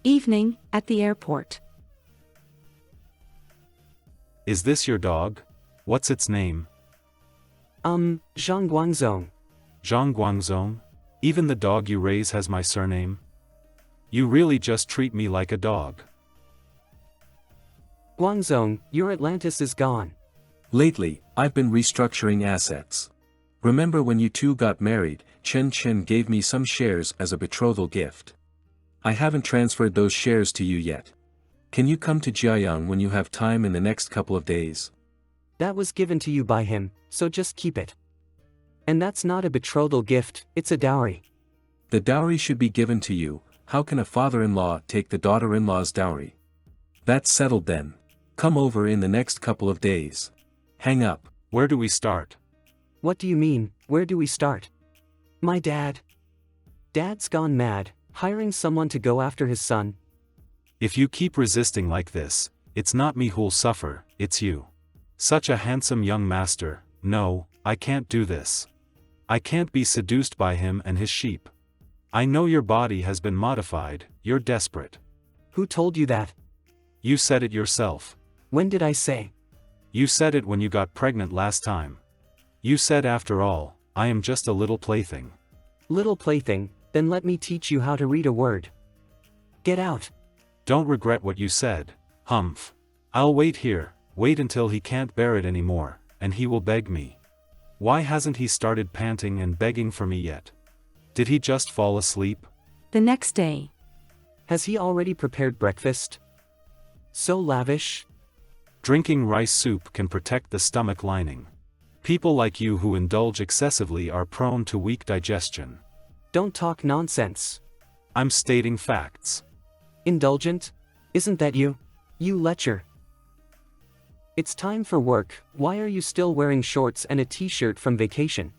Speaker 2: Evening, at the airport.
Speaker 8: Is this your dog? What's its name?
Speaker 1: Zhang Guangzong.
Speaker 8: Zhang Guangzong? Even the dog you raise has my surname? You really just treat me like a dog.
Speaker 1: Guangzong, your Atlantis is gone.
Speaker 3: Lately, I've been restructuring assets. Remember when you two got married, Chen Chen gave me some shares as a betrothal gift. I haven't transferred those shares to you yet. Can you come to Jiayang when you have time in the next couple of days?
Speaker 1: That was given to you by him, so just keep it. And that's not a betrothal gift, it's a dowry.
Speaker 3: The dowry should be given to you. How can a father-in-law take the daughter-in-law's dowry? That's settled then. Come over in the next couple of days. Hang up.
Speaker 8: Where do we start?
Speaker 1: What do you mean, where do we start? My dad. Dad's gone mad, hiring someone to go after his son.
Speaker 8: If you keep resisting like this, it's not me who'll suffer, it's you. Such a handsome young master, no, I can't do this. I can't be seduced by him and his sheep. I know your body has been modified, you're desperate.
Speaker 1: Who told you that?
Speaker 8: You said it yourself.
Speaker 1: When did I say?
Speaker 8: You said it when you got pregnant last time. You said after all, I am just a little plaything.
Speaker 1: Little plaything, then let me teach you how to read a word. Get out.
Speaker 8: Don't regret what you said, Humph. I'll wait here, wait until he can't bear it anymore, and he will beg me. Why hasn't he started panting and begging for me yet? Did he just fall asleep?
Speaker 2: The next day.
Speaker 1: Has he already prepared breakfast? So lavish?
Speaker 8: Drinking rice soup can protect the stomach lining. People like you who indulge excessively are prone to weak digestion.
Speaker 1: Don't talk nonsense.
Speaker 8: I'm stating facts.
Speaker 1: Indulgent? Isn't that you? You lecher. It's time for work, why are you still wearing shorts and a t-shirt from vacation?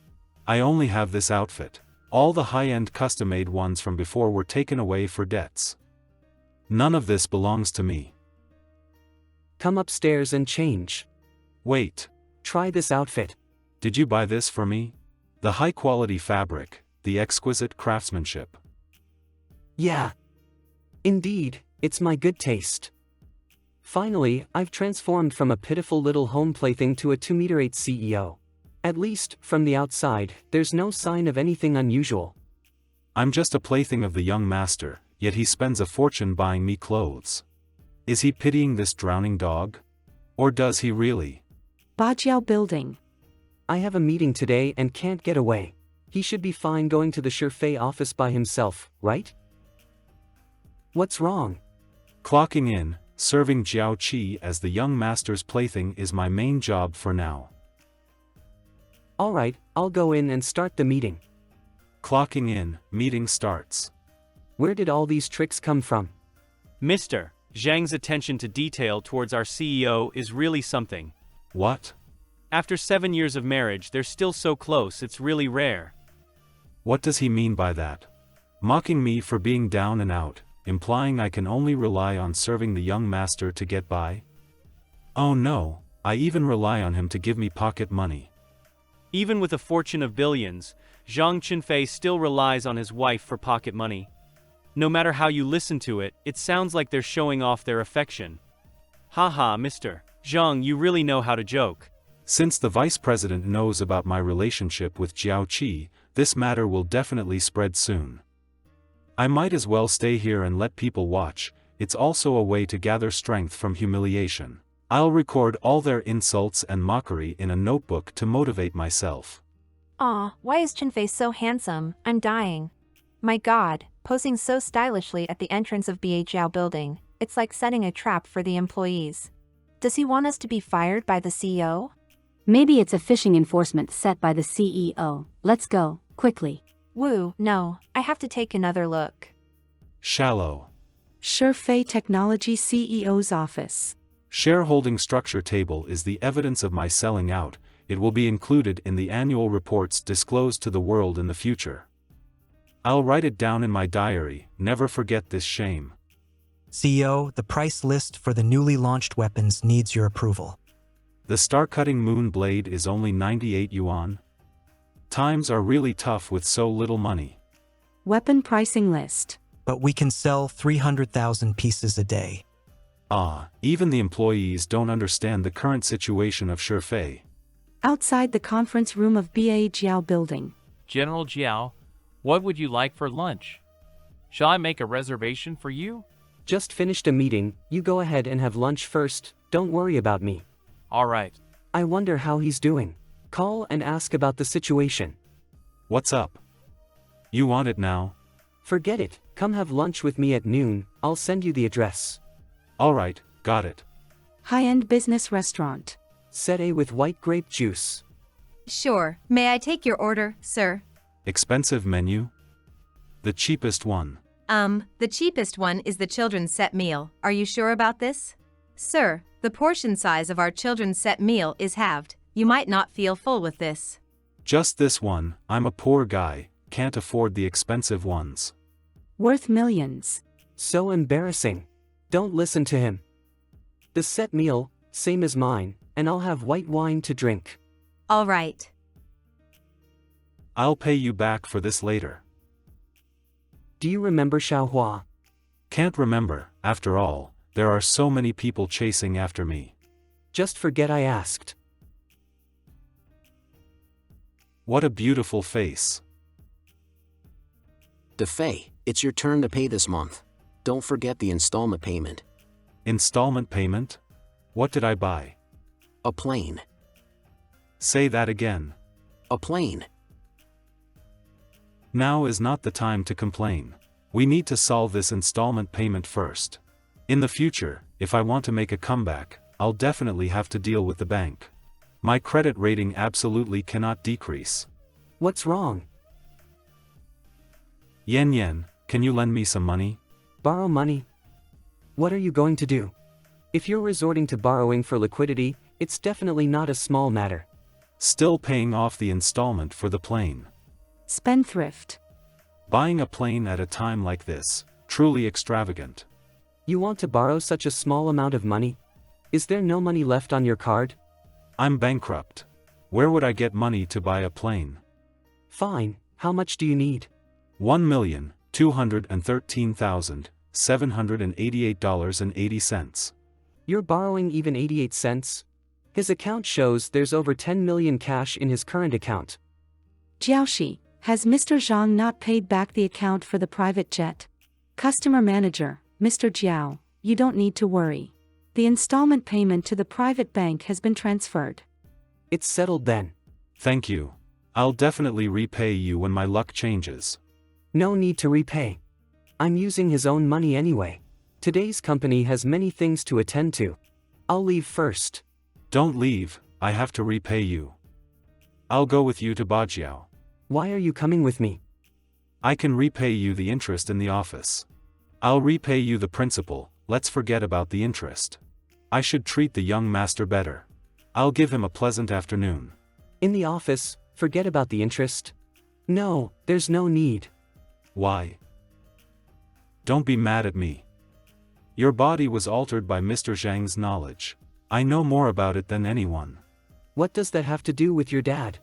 Speaker 8: I only have this outfit. All the high-end custom-made ones from before were taken away for debts. None of this belongs to me.
Speaker 1: Come upstairs and change.
Speaker 8: Wait.
Speaker 1: Try this outfit.
Speaker 8: Did you buy this for me? The high-quality fabric, the exquisite craftsmanship.
Speaker 1: Yeah. Indeed, it's my good taste. Finally, I've transformed from a pitiful little home plaything to a 2-meter-8 CEO. At least, from the outside, there's no sign of anything unusual.
Speaker 8: I'm just a plaything of the young master, yet he spends a fortune buying me clothes. Is he pitying this drowning dog? Or does he really?
Speaker 2: Bajiao Building.
Speaker 1: I have a meeting today and can't get away. He should be fine going to the Shifei office by himself, right? What's wrong?
Speaker 8: Clocking in, serving Jiao Qi as the young master's plaything is my main job for now.
Speaker 1: Alright, I'll go in and start the meeting.
Speaker 8: Clocking in, meeting starts.
Speaker 1: Where did all these tricks come from?
Speaker 7: Mr. Zhang's attention to detail towards our CEO is really something.
Speaker 8: What?
Speaker 7: After 7 years of marriage, they're still so close, it's really rare.
Speaker 8: What does he mean by that? Mocking me for being down and out, implying I can only rely on serving the young master to get by? Oh no, I even rely on him to give me pocket money.
Speaker 7: Even with a fortune of billions, Zhang Qinfei still relies on his wife for pocket money. No matter how you listen to it, it sounds like they're showing off their affection. Haha, Mr. Zhang, you really know how to joke.
Speaker 8: Since the vice president knows about my relationship with Jiao Qi, this matter will definitely spread soon. I might as well stay here and let people watch, it's also a way to gather strength from humiliation. I'll record all their insults and mockery in a notebook to motivate myself.
Speaker 23: Aw, why is Qinfei so handsome? I'm dying. My god, posing so stylishly at the entrance of Bajiao Building, it's like setting a trap for the employees. Does he want us to be fired by the CEO?
Speaker 2: Maybe it's a phishing enforcement set by the CEO. Let's go, quickly.
Speaker 23: Woo, no, I have to take another look.
Speaker 8: Shallow.
Speaker 2: Shifei Technology CEO's office.
Speaker 8: Shareholding structure table is the evidence of my selling out, it will be included in the annual reports disclosed to the world in the future. I'll write it down in my diary, never forget this shame.
Speaker 10: CEO, the price list for the newly launched weapons needs your approval.
Speaker 8: The star-cutting moon blade is only 98 yuan. Times are really tough with so little money.
Speaker 2: Weapon pricing list.
Speaker 10: But we can sell 300,000 pieces a day.
Speaker 8: Even the employees don't understand the current situation of Shifei.
Speaker 2: Outside the conference room of Bajiao Building.
Speaker 17: General Jiao, what would you like for lunch? Shall I make a reservation for you?
Speaker 1: Just finished a meeting, you go ahead and have lunch first, don't worry about me.
Speaker 17: All right.
Speaker 1: I wonder how he's doing. Call and ask about the situation.
Speaker 8: What's up? You want it now?
Speaker 1: Forget it, come have lunch with me at noon, I'll send you the address.
Speaker 8: Alright, got it.
Speaker 2: High-end business restaurant.
Speaker 1: Set A with white grape juice.
Speaker 4: Sure. May I take your order, sir?
Speaker 8: Expensive menu? The cheapest one.
Speaker 4: The cheapest one is the children's set meal. Are you sure about this? Sir, the portion size of our children's set meal is halved. You might not feel full with this.
Speaker 8: Just this one, I'm a poor guy, can't afford the expensive ones.
Speaker 2: Worth millions.
Speaker 1: So embarrassing. Don't listen to him. The set meal, same as mine, and I'll have white wine to drink.
Speaker 4: All right.
Speaker 8: I'll pay you back for this later.
Speaker 1: Do you remember Xiaohua?
Speaker 8: Can't remember, after all, there are so many people chasing after me.
Speaker 1: Just forget I asked.
Speaker 8: What a beautiful face.
Speaker 18: DeFei, it's your turn to pay this month. Don't forget the installment payment.
Speaker 8: Installment payment? What did I buy?
Speaker 18: A plane.
Speaker 8: Say that again.
Speaker 18: A plane.
Speaker 8: Now is not the time to complain. We need to solve this installment payment first. In the future, if I want to make a comeback, I'll definitely have to deal with the bank. My credit rating absolutely cannot decrease.
Speaker 1: What's wrong?
Speaker 8: Yen, can you lend me some money?
Speaker 1: Borrow money? What are you going to do? If you're resorting to borrowing for liquidity, it's definitely not a small matter.
Speaker 8: Still paying off the installment for the plane.
Speaker 2: Spendthrift.
Speaker 8: Buying a plane at a time like this, truly extravagant.
Speaker 1: You want to borrow such a small amount of money? Is there no money left on your card?
Speaker 8: I'm bankrupt. Where would I get money to buy a plane?
Speaker 1: Fine, how much do you need?
Speaker 8: $1,213,788.80.
Speaker 1: You're borrowing even 88 cents? His account shows there's over 10 million cash in his current account.
Speaker 2: Jiaoshi, has Mr. Zhang not paid back the account for the private jet? Customer manager, Mr. Jiao, you don't need to worry. The installment payment to the private bank has been transferred.
Speaker 1: It's settled then.
Speaker 8: Thank you. I'll definitely repay you when my luck changes.
Speaker 1: No need to repay. I'm using his own money anyway. Today's company has many things to attend to. I'll leave first.
Speaker 8: Don't leave, I have to repay you. I'll go with you to Bajiao.
Speaker 1: Why are you coming with me?
Speaker 8: I can repay you the interest in the office. I'll repay you the principal, let's forget about the interest. I should treat the young master better. I'll give him a pleasant afternoon.
Speaker 1: In the office, forget about the interest? No, there's no need.
Speaker 8: Why? Don't be mad at me. Your body was altered by Mr. Zhang's knowledge. I know more about it than anyone.
Speaker 1: What does that have to do with your dad?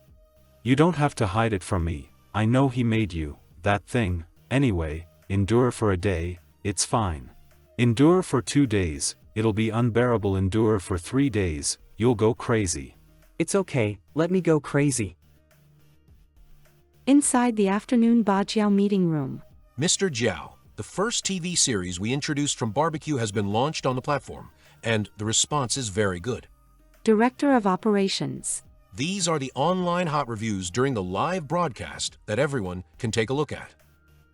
Speaker 8: You don't have to hide it from me. I know he made you, that thing. Anyway, endure for a day, it's fine. Endure for 2 days, it'll be unbearable. Endure for 3 days, you'll go crazy.
Speaker 1: It's okay, let me go crazy.
Speaker 2: Inside the afternoon Bajiao meeting room.
Speaker 19: Mr. Jiao, the first TV series we introduced from Barbecue has been launched on the platform, and the response is very good.
Speaker 2: Director of Operations.
Speaker 19: These are the online hot reviews during the live broadcast that everyone can take a look at.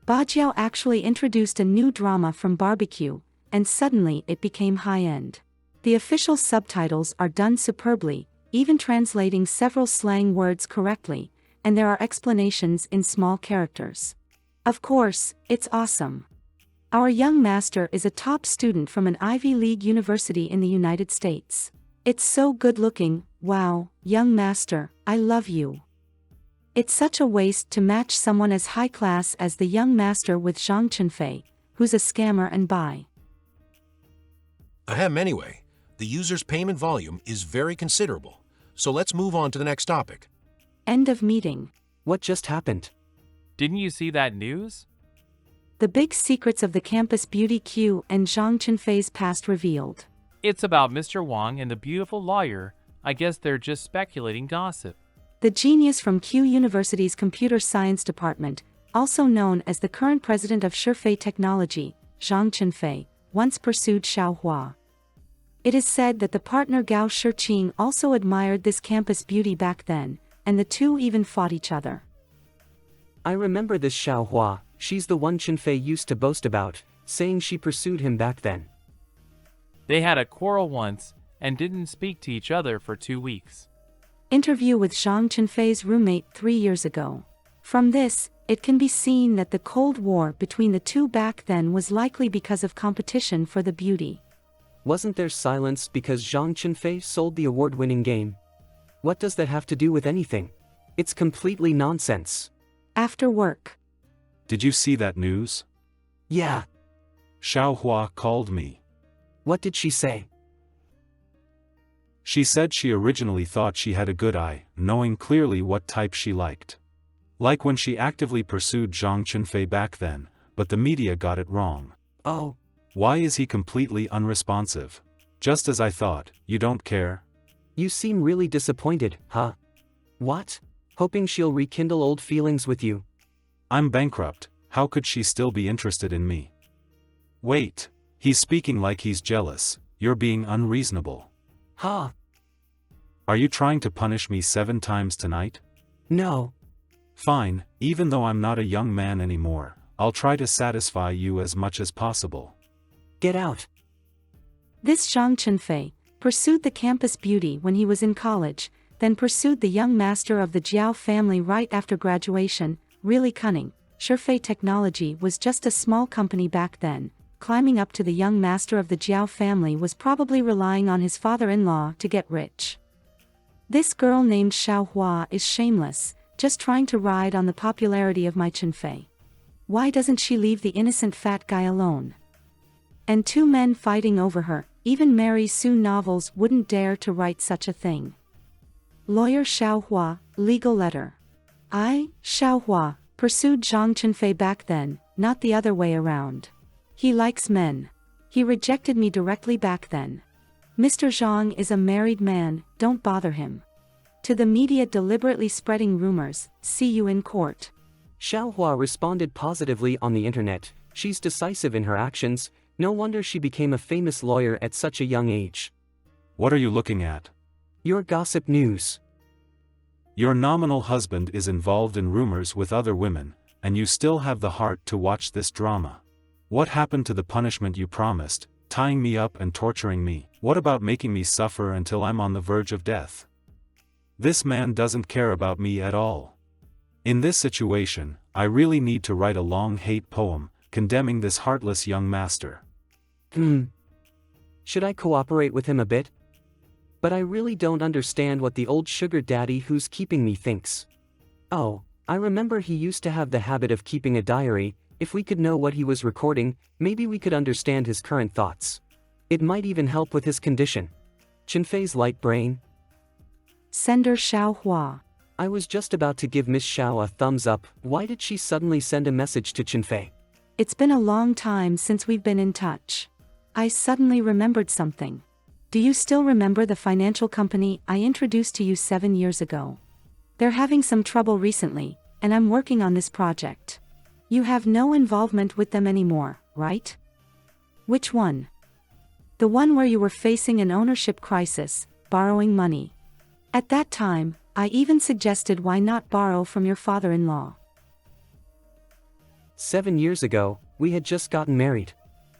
Speaker 2: Bajiao actually introduced a new drama from Barbecue, and suddenly it became high-end. The official subtitles are done superbly, even translating several slang words correctly, and there are explanations in small characters. Of course, it's awesome. Our young master is a top student from an Ivy League university in the United States. It's so good-looking. Wow, young master, I love you. It's such a waste to match someone as high-class as the young master with Zhang Chunfei, who's a scammer and bi.
Speaker 19: Ahem, anyway, the user's payment volume is very considerable, so let's move on to the next topic.
Speaker 2: End of meeting.
Speaker 1: What just happened?
Speaker 17: Didn't you see that news?
Speaker 2: The big secrets of the campus beauty Q and Zhang Chunfei's past revealed.
Speaker 17: It's about Mr. Wang and the beautiful lawyer. I guess they're just speculating gossip.
Speaker 2: The genius from Q University's Computer Science Department, also known as the current president of Shifei Technology, Zhang Chunfei, once pursued Xiao Hua. It is said that the partner Gao Shiqing also admired this campus beauty back then, and the two even fought each other.
Speaker 1: I remember this Xiao Hua, she's the one Chunfei used to boast about, saying she pursued him back then.
Speaker 17: They had a quarrel once and didn't speak to each other for 2 weeks.
Speaker 2: Interview with Zhang Chunfei's roommate 3 years ago. From this, it can be seen that the Cold War between the two back then was likely because of competition for the beauty.
Speaker 1: Wasn't there silence because Zhang Chunfei sold the award-winning game? What does that have to do with anything? It's completely nonsense.
Speaker 2: After work.
Speaker 8: Did you see that news?
Speaker 1: Yeah.
Speaker 8: Xiao Hua called me.
Speaker 1: What did she say?
Speaker 8: She said she originally thought she had a good eye, knowing clearly what type she liked. Like when she actively pursued Zhang Chunfei back then, but the media got it wrong.
Speaker 1: Oh.
Speaker 8: Why is he completely unresponsive? Just as I thought, you don't care?
Speaker 1: You seem really disappointed, huh? What? Hoping she'll rekindle old feelings with you?
Speaker 8: I'm bankrupt, how could she still be interested in me? Wait, he's speaking like he's jealous, you're being unreasonable.
Speaker 1: Huh?
Speaker 8: Are you trying to punish me 7 times tonight?
Speaker 1: No.
Speaker 8: Fine, even though I'm not a young man anymore, I'll try to satisfy you as much as possible.
Speaker 1: Get out.
Speaker 2: This Zhang Chunfei pursued the campus beauty when he was in college, then pursued the young master of the Jiao family right after graduation. Really cunning. Shifei Technology was just a small company back then. Climbing up to the young master of the Jiao family was probably relying on his father-in-law to get rich. This girl named Xiao Hua is shameless, just trying to ride on the popularity of my Chunfei. Why doesn't she leave the innocent fat guy alone? And 2 men fighting over her, even Mary Sue novels wouldn't dare to write such a thing. Lawyer Xiao Hua, legal letter. I, Xiao Hua, pursued Zhang Chunfei back then, not the other way around. He likes men. He rejected me directly back then. Mr. Zhang is a married man, don't bother him. To the media deliberately spreading rumors, see you in court.
Speaker 1: Xiao Hua responded positively on the internet. She's decisive in her actions, no wonder she became a famous lawyer at such a young age.
Speaker 8: What are you looking at?
Speaker 1: Your gossip news.
Speaker 8: Your nominal husband is involved in rumors with other women, and you still have the heart to watch this drama. What happened to the punishment you promised, tying me up and torturing me? What about making me suffer until I'm on the verge of death? This man doesn't care about me at all. In this situation, I really need to write a long hate poem, condemning this heartless young master.
Speaker 1: Should I cooperate with him a bit? But I really don't understand what the old sugar daddy who's keeping me thinks. Oh, I remember he used to have the habit of keeping a diary. If we could know what he was recording, maybe we could understand his current thoughts. It might even help with his condition. Chunfei's light brain.
Speaker 2: Sender Xiao Hua.
Speaker 1: I was just about to give Miss Xiao a thumbs up. Why did she suddenly send a message to Chunfei?
Speaker 2: It's been a long time since we've been in touch. I suddenly remembered something. Do you still remember the financial company I introduced to you 7 years ago? They're having some trouble recently, and I'm working on this project. You have no involvement with them anymore, right? Which one? The one where you were facing an ownership crisis, borrowing money. At that time, I even suggested why not borrow from your father-in-law.
Speaker 1: 7 years ago, we had just gotten married.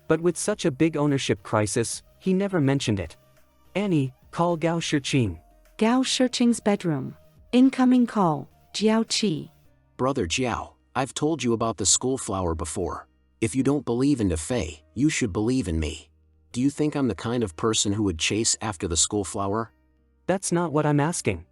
Speaker 1: But with such a big ownership crisis, he never mentioned it. Annie, call Gao Shiqing.
Speaker 2: Gao Shiqing's bedroom. Incoming call, Jiao Qi.
Speaker 18: Brother Jiao, I've told you about the school flower before. If you don't believe in Fei, you should believe in me. Do you think I'm the kind of person who would chase after the school flower?
Speaker 1: That's not what I'm asking.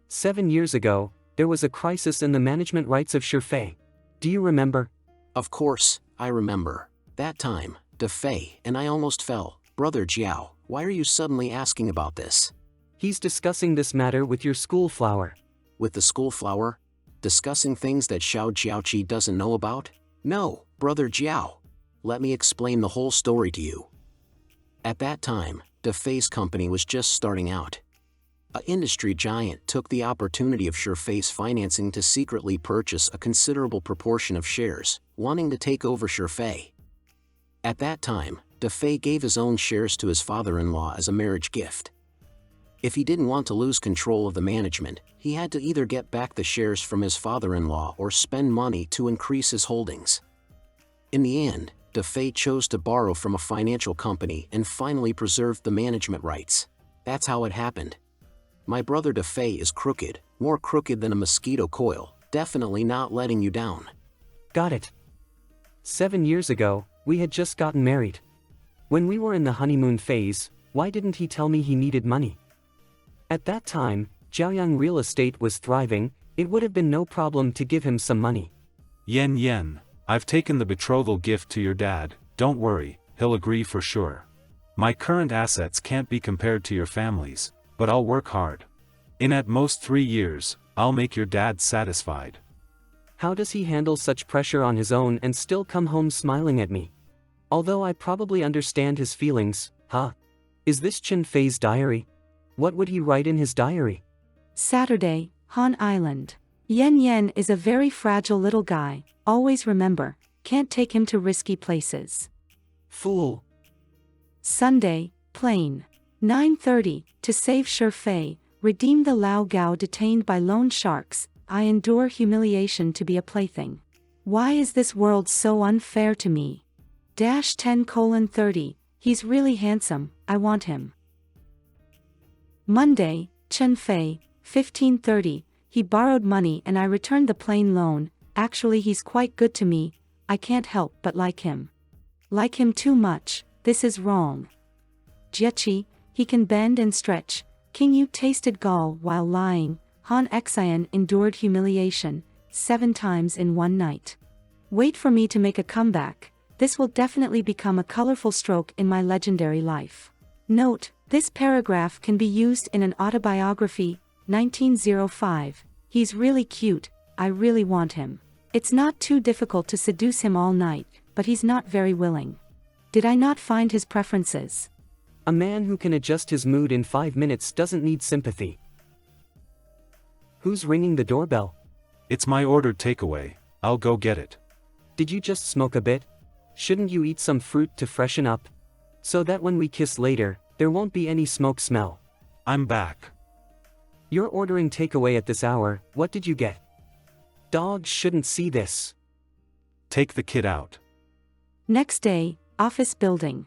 Speaker 1: 7 years ago, there was a crisis in the management rights of Shifei. Do you remember?
Speaker 18: Of course, I remember. That time, Fei and I almost fell. Brother Jiao, why are you suddenly asking about this?
Speaker 1: He's discussing this matter with your school flower.
Speaker 18: With the school flower? Discussing things that Xiao Jiaoqi doesn't know about? No, Brother Jiao. Let me explain the whole story to you. At that time, Fei's company was just starting out. A industry giant took the opportunity of Sureface financing to secretly purchase a considerable proportion of shares, wanting to take over Surefay. At that time, DeFay gave his own shares to his father-in-law as a marriage gift. If he didn't want to lose control of the management, he had to either get back the shares from his father-in-law or spend money to increase his holdings. In the end, DeFay chose to borrow from a financial company and finally preserved the management rights. That's how it happened. My brother DeFay is crooked, more crooked than a mosquito coil, definitely not letting you down.
Speaker 1: Got it. 7 years ago, we had just gotten married. When we were in the honeymoon phase, why didn't he tell me he needed money? At that time, Jiaoyang real estate was thriving, it would have been no problem to give him some money.
Speaker 8: Yen, I've taken the betrothal gift to your dad, don't worry, he'll agree for sure. My current assets can't be compared to your family's, but I'll work hard. In at most 3 years, I'll make your dad satisfied.
Speaker 1: How does he handle such pressure on his own and still come home smiling at me? Although I probably understand his feelings, Is this Chen Fei's diary? What would he write in his diary?
Speaker 2: Saturday, Han Island. Yen is a very fragile little guy, always remember, can't take him to risky places.
Speaker 1: Fool.
Speaker 2: Sunday, plane. 9:30, to save Surefay, redeem the Lao Gao detained by loan sharks, I endure humiliation to be a plaything. Why is this world so unfair to me? -10:30, he's really handsome, I want him. Monday, Chen Fei, 15:30, he borrowed money and I returned the plane loan, actually he's quite good to me, I can't help but like him. Like him too much, this is wrong. Jiechi, he can bend and stretch, King Yu tasted gall while lying, Han Xian endured humiliation, 7 times in one night. Wait for me to make a comeback, this will definitely become a colorful stroke in my legendary life. Note, this paragraph can be used in an autobiography, 1905, he's really cute, I really want him. It's not too difficult to seduce him all night, but he's not very willing. Did I not find his preferences?
Speaker 1: A man who can adjust his mood in 5 minutes doesn't need sympathy. Who's ringing the doorbell?
Speaker 8: It's my ordered takeaway, I'll go get it.
Speaker 1: Did you just smoke a bit? Shouldn't you eat some fruit to freshen up? So that when we kiss later, there won't be any smoke smell.
Speaker 8: I'm back.
Speaker 1: You're ordering takeaway at this hour, what did you get? Dogs shouldn't see this.
Speaker 8: Take the kid out.
Speaker 2: Next day, office building.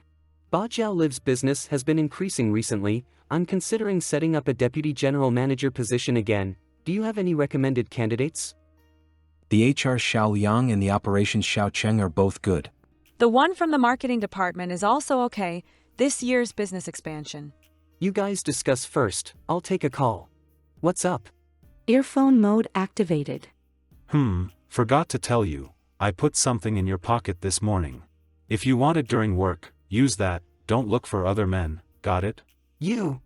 Speaker 1: Ba Jiao Live's business has been increasing recently, I'm considering setting up a deputy general manager position again, do you have any recommended candidates?
Speaker 20: The HR Xiao Liang and the operations Xiao Cheng are both good.
Speaker 21: The one from the marketing department is also okay, this year's business expansion.
Speaker 1: You guys discuss first, I'll take a call. What's up?
Speaker 2: Earphone mode activated.
Speaker 8: Forgot to tell you, I put something in your pocket this morning. If you want it during work, use that, don't look for other men, got it?
Speaker 1: You.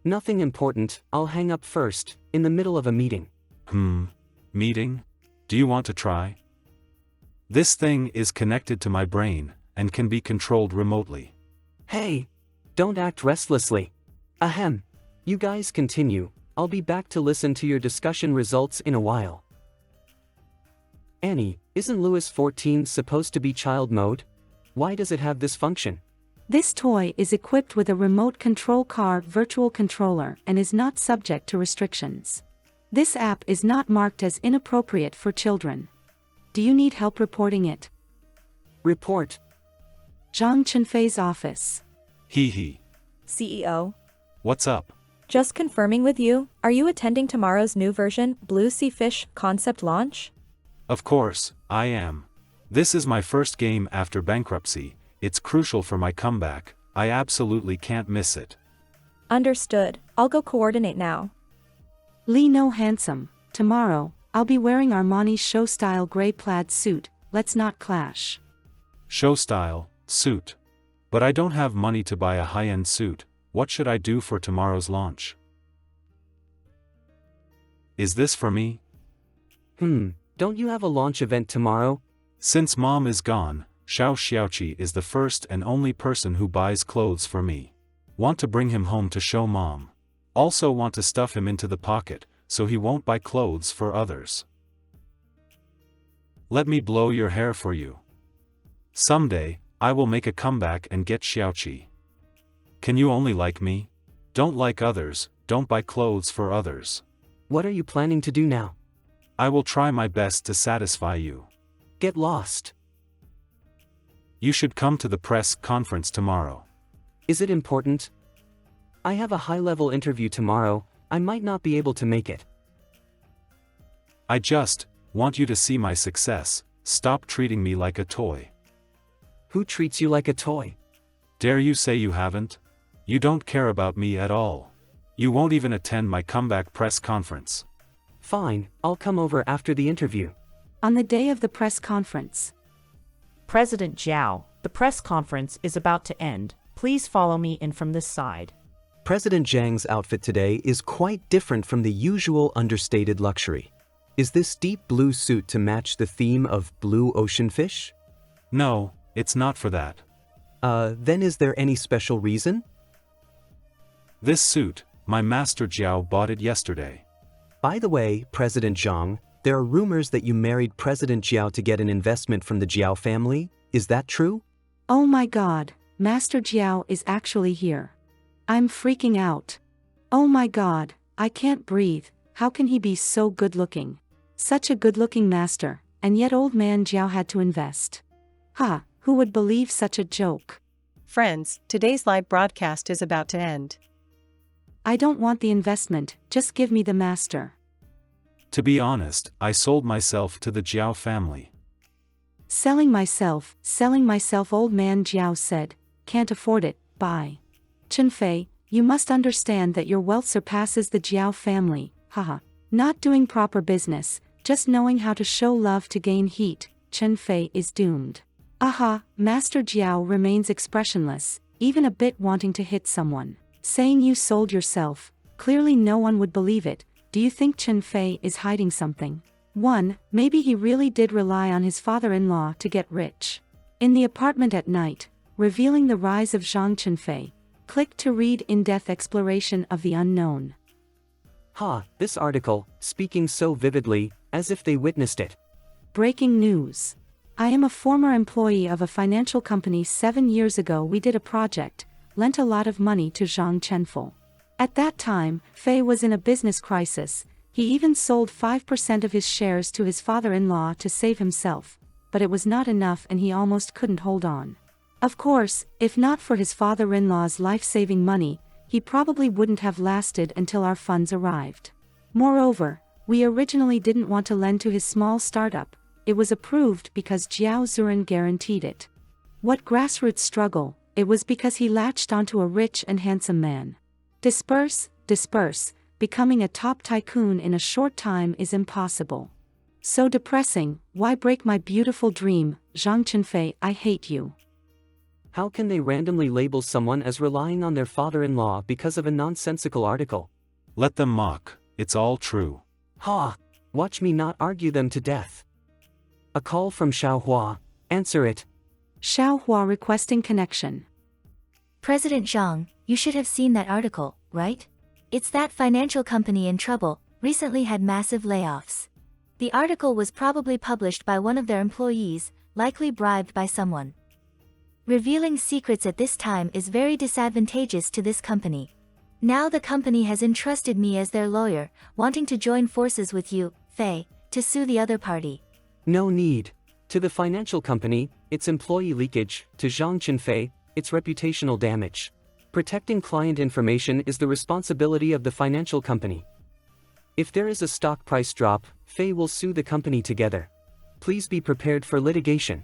Speaker 1: Nothing important, I'll hang up first, in the middle of a meeting.
Speaker 8: Meeting? Do you want to try? This thing is connected to my brain, and can be controlled remotely.
Speaker 1: Hey! Don't act restlessly. Ahem. You guys continue, I'll be back to listen to your discussion results in a while. Annie, isn't Louis 14 supposed to be child mode? Why does it have this function?
Speaker 2: This toy is equipped with a remote control car virtual controller and is not subject to restrictions. This app is not marked as inappropriate for children. Do you need help reporting it?
Speaker 1: Report.
Speaker 2: Zhang Chenfei's office.
Speaker 8: Hee.
Speaker 22: CEO.
Speaker 8: What's up?
Speaker 22: Just confirming with you, are you attending tomorrow's new version, Blue Sea Fish, concept launch?
Speaker 8: Of course, I am. This is my first game after bankruptcy, it's crucial for my comeback, I absolutely can't miss it.
Speaker 22: Understood, I'll go coordinate now.
Speaker 2: Lee No Handsome, tomorrow, I'll be wearing Armani's show-style grey plaid suit, let's not clash.
Speaker 8: Show style, suit. But I don't have money to buy a high-end suit, what should I do for tomorrow's launch? Is this for me?
Speaker 1: Don't you have a launch event tomorrow?
Speaker 8: Since mom is gone, Xiao Xiaoqi is the first and only person who buys clothes for me. Want to bring him home to show mom. Also want to stuff him into the pocket, so he won't buy clothes for others. Let me blow your hair for you. Someday, I will make a comeback and get Xiaoqi. Can you only like me? Don't like others, don't buy clothes for others.
Speaker 1: What are you planning to do now?
Speaker 8: I will try my best to satisfy you.
Speaker 1: Get lost.
Speaker 8: You should come to the press conference tomorrow.
Speaker 1: Is it important? I have a high-level interview tomorrow, I might not be able to make it.
Speaker 8: I just want you to see my success. Stop treating me like a toy.
Speaker 1: Who treats you like a toy?
Speaker 8: Dare you say you haven't? You don't care about me at all. You won't even attend my comeback press conference.
Speaker 1: Fine, I'll come over after the interview.
Speaker 2: On the day of the press conference.
Speaker 9: President Zhao, the press conference is about to end. Please follow me in from this side.
Speaker 1: President Zhang's outfit today is quite different from the usual understated luxury. Is this deep blue suit to match the theme of blue ocean fish?
Speaker 8: No, it's not for that.
Speaker 1: Then is there any special reason?
Speaker 8: This suit, my master Jiao bought it yesterday.
Speaker 1: By the way, President Zhang, there are rumors that you married President Jiao to get an investment from the Jiao family, is that true?
Speaker 2: Oh my god, Master Jiao is actually here. I'm freaking out. Oh my god, I can't breathe, how can he be so good-looking? Such a good-looking master, and yet old man Jiao had to invest. Ha, who would believe such a joke?
Speaker 12: Friends, today's live broadcast is about to end.
Speaker 2: I don't want the investment, just give me the master.
Speaker 8: To be honest, I sold myself to the Jiao family.
Speaker 2: Selling myself, old man Jiao said, can't afford it, bye. Chenfei, you must understand that your wealth surpasses the Jiao family, haha. Not doing proper business, just knowing how to show love to gain heat, Chenfei is doomed. Aha, Master Jiao remains expressionless, even a bit wanting to hit someone. Saying you sold yourself, clearly no one would believe it. Do you think Chenfei is hiding something? 1. Maybe he really did rely on his father-in-law to get rich. In the apartment at night, revealing the rise of Zhang Chenfei. Click to read in-depth exploration of the unknown.
Speaker 1: Ha, this article, speaking so vividly, as if they witnessed it.
Speaker 2: Breaking news. I am a former employee of a financial company. 7 years ago we did a project, lent a lot of money to Zhang Chenfei. At that time, Fei was in a business crisis. He even sold 5% of his shares to his father-in-law to save himself, but it was not enough and he almost couldn't hold on. Of course, if not for his father-in-law's life-saving money, he probably wouldn't have lasted until our funds arrived. Moreover, we originally didn't want to lend to his small startup. It was approved because Jiao Zuran guaranteed it. What grassroots struggle, it was because he latched onto a rich and handsome man. Disperse, becoming a top tycoon in a short time is impossible. So depressing, why break my beautiful dream, Zhang Chenfei, I hate you.
Speaker 1: How can they randomly label someone as relying on their father-in-law because of a nonsensical article?
Speaker 8: Let them mock, it's all true.
Speaker 1: Ha! Watch me not argue them to death. A call from Xiaohua, answer it.
Speaker 2: Xiaohua requesting connection.
Speaker 13: President Zhang, you should have seen that article, right? It's that financial company in trouble, recently had massive layoffs. The article was probably published by one of their employees, likely bribed by someone. Revealing secrets at this time is very disadvantageous to this company. Now the company has entrusted me as their lawyer, wanting to join forces with you, Fei, to sue the other party.
Speaker 1: No need. To the financial company, it's employee leakage, to Zhang Chenfei, it's reputational damage. Protecting client information is the responsibility of the financial company. If there is a stock price drop, Fei will sue the company together. Please be prepared for litigation.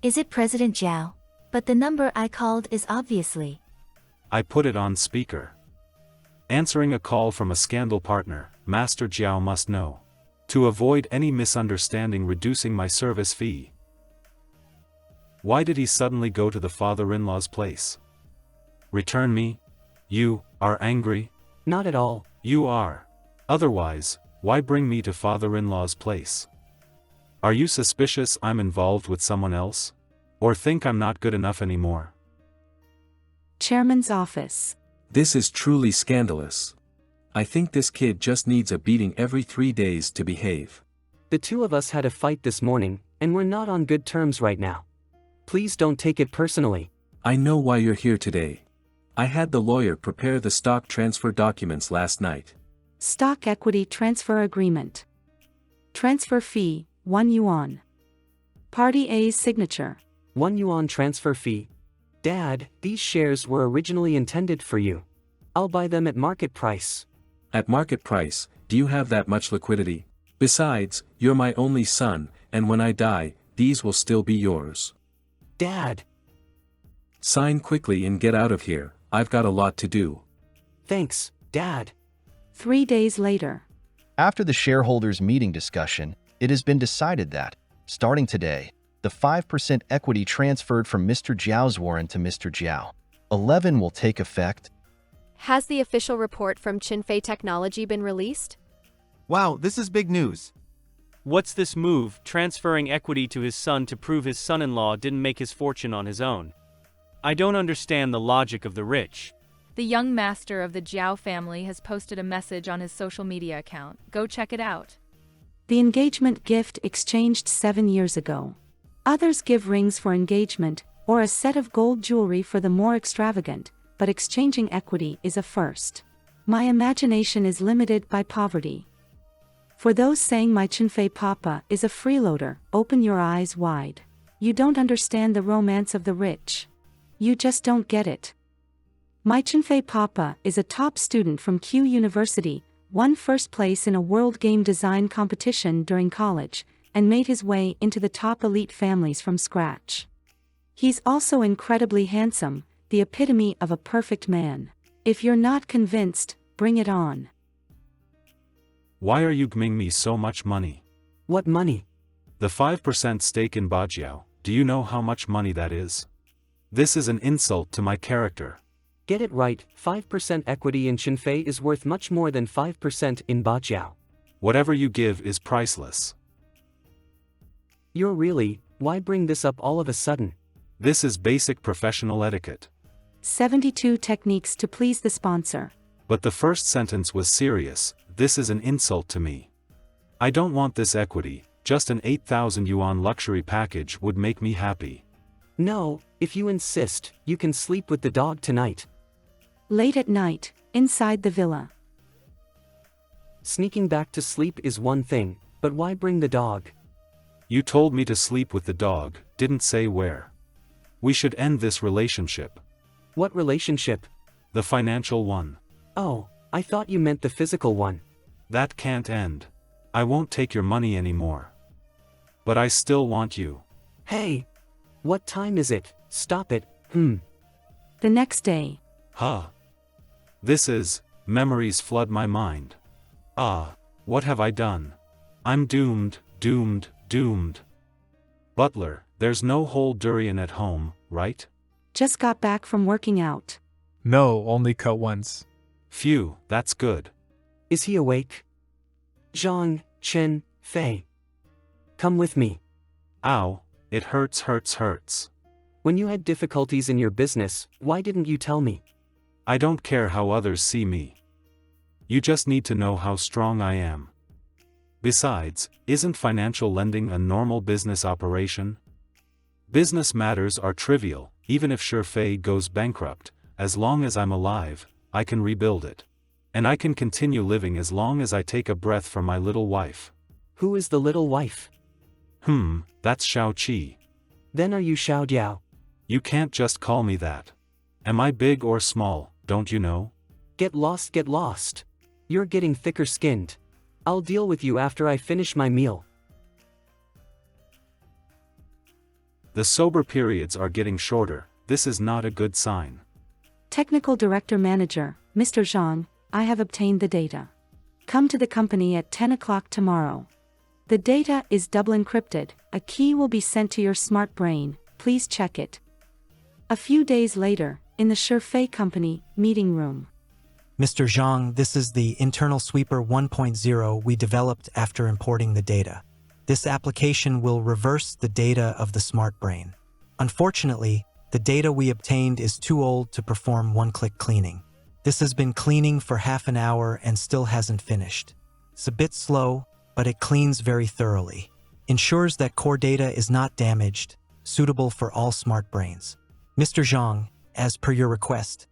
Speaker 13: Is it President Zhao? But the number I called is obviously.
Speaker 8: I put it on speaker. Answering a call from a scandal partner, Master Jiao must know. To avoid any misunderstanding, reducing my service fee. Why did he suddenly go to the father-in-law's place? Return me? You are angry?
Speaker 1: Not at all.
Speaker 8: You are. Otherwise, why bring me to father-in-law's place? Are you suspicious I'm involved with someone else? Or think I'm not good enough anymore?
Speaker 2: Chairman's office.
Speaker 3: This is truly scandalous. I think this kid just needs a beating every 3 days to behave.
Speaker 1: The two of us had a fight this morning, and we're not on good terms right now. Please don't take it personally.
Speaker 3: I know why you're here today. I had the lawyer prepare the stock transfer documents last night.
Speaker 2: Stock equity transfer agreement. Transfer fee, 1 yuan. Party A's signature.
Speaker 1: 1 yuan transfer fee. Dad, these shares were originally intended for you. I'll buy them at market price.
Speaker 3: At market price, do you have that much liquidity? Besides, you're my only son, and when I die, these will still be yours.
Speaker 1: Dad!
Speaker 3: Sign quickly and get out of here, I've got a lot to do.
Speaker 1: Thanks, Dad.
Speaker 2: 3 days later.
Speaker 5: After the shareholders' meeting discussion, it has been decided that, starting today, the 5% equity transferred from Mr. Zhao's warrant to Mr. Zhao. 11 will take effect.
Speaker 6: Has the official report from Qinfei Technology been released?
Speaker 11: Wow, this is big news.
Speaker 7: What's this move, transferring equity to his son to prove his son-in-law didn't make his fortune on his own? I don't understand the logic of the rich.
Speaker 24: The young master of the Zhao family has posted a message on his social media account. Go check it out.
Speaker 2: The engagement gift exchanged 7 years ago. Others give rings for engagement, or a set of gold jewelry for the more extravagant, but exchanging equity is a first. My imagination is limited by poverty. For those saying my Qinfei papa is a freeloader, open your eyes wide. You don't understand the romance of the rich. You just don't get it. My Qinfei papa is a top student from Q University, won first place in a world game design competition during college, and made his way into the top elite families from scratch. He's also incredibly handsome, the epitome of a perfect man. If you're not convinced, bring it on.
Speaker 8: Why are you giving me so much money?
Speaker 1: What money?
Speaker 8: The 5% stake in Bajiao, do you know how much money that is? This is an insult to my character.
Speaker 1: Get it right, 5% equity in Qinfei is worth much more than 5% in Bajiao.
Speaker 8: Whatever you give is priceless.
Speaker 1: Why bring this up all of a sudden?
Speaker 8: This is basic professional etiquette.
Speaker 2: 72 techniques to please the sponsor.
Speaker 8: But the first sentence was serious, this is an insult to me. I don't want this equity, just an 8,000 yuan luxury package would make me happy.
Speaker 1: No, if you insist, you can sleep with the dog tonight.
Speaker 2: Late at night, inside the villa.
Speaker 1: Sneaking back to sleep is one thing, but why bring the dog?
Speaker 8: You told me to sleep with the dog, didn't say where. We should end this relationship.
Speaker 1: What relationship?
Speaker 8: The financial one.
Speaker 1: Oh, I thought you meant the physical one.
Speaker 8: That can't end. I won't take your money anymore. But I still want you.
Speaker 1: Hey! What time is it? Stop it,
Speaker 2: The next day.
Speaker 8: Memories flood my mind. What have I done? I'm doomed, doomed, doomed. Butler, there's no whole durian at home, right?
Speaker 2: Just got back from working out.
Speaker 25: No, only cut once.
Speaker 8: Phew, that's good.
Speaker 1: Is he awake? Zhang, Chen, Fei. Come with me.
Speaker 8: Ow, it hurts.
Speaker 1: When you had difficulties in your business, why didn't you tell me?
Speaker 8: I don't care how others see me. You just need to know how strong I am. Besides, isn't financial lending a normal business operation? Business matters are trivial, even if Shifei goes bankrupt, as long as I'm alive, I can rebuild it. And I can continue living as long as I take a breath from my little wife.
Speaker 1: Who is the little wife?
Speaker 8: That's Xiao Qi.
Speaker 1: Then are you Xiao Diao?
Speaker 8: You can't just call me that. Am I big or small, don't you know?
Speaker 1: Get lost. You're getting thicker-skinned. I'll deal with you after I finish my meal.
Speaker 8: The sober periods are getting shorter, this is not a good sign.
Speaker 2: Technical Director Manager, Mr. Zhang, I have obtained the data. Come to the company at 10 o'clock tomorrow. The data is double encrypted, a key will be sent to your smart brain, please check it. A few days later, in the Shifei Company meeting room.
Speaker 10: Mr. Zhang, this is the internal sweeper 1.0 we developed after importing the data. This application will reverse the data of the smart brain. Unfortunately, the data we obtained is too old to perform one-click cleaning. This has been cleaning for half an hour and still hasn't finished. It's a bit slow, but it cleans very thoroughly. Ensures that core data is not damaged, suitable for all smart brains. Mr. Zhang, as per your request,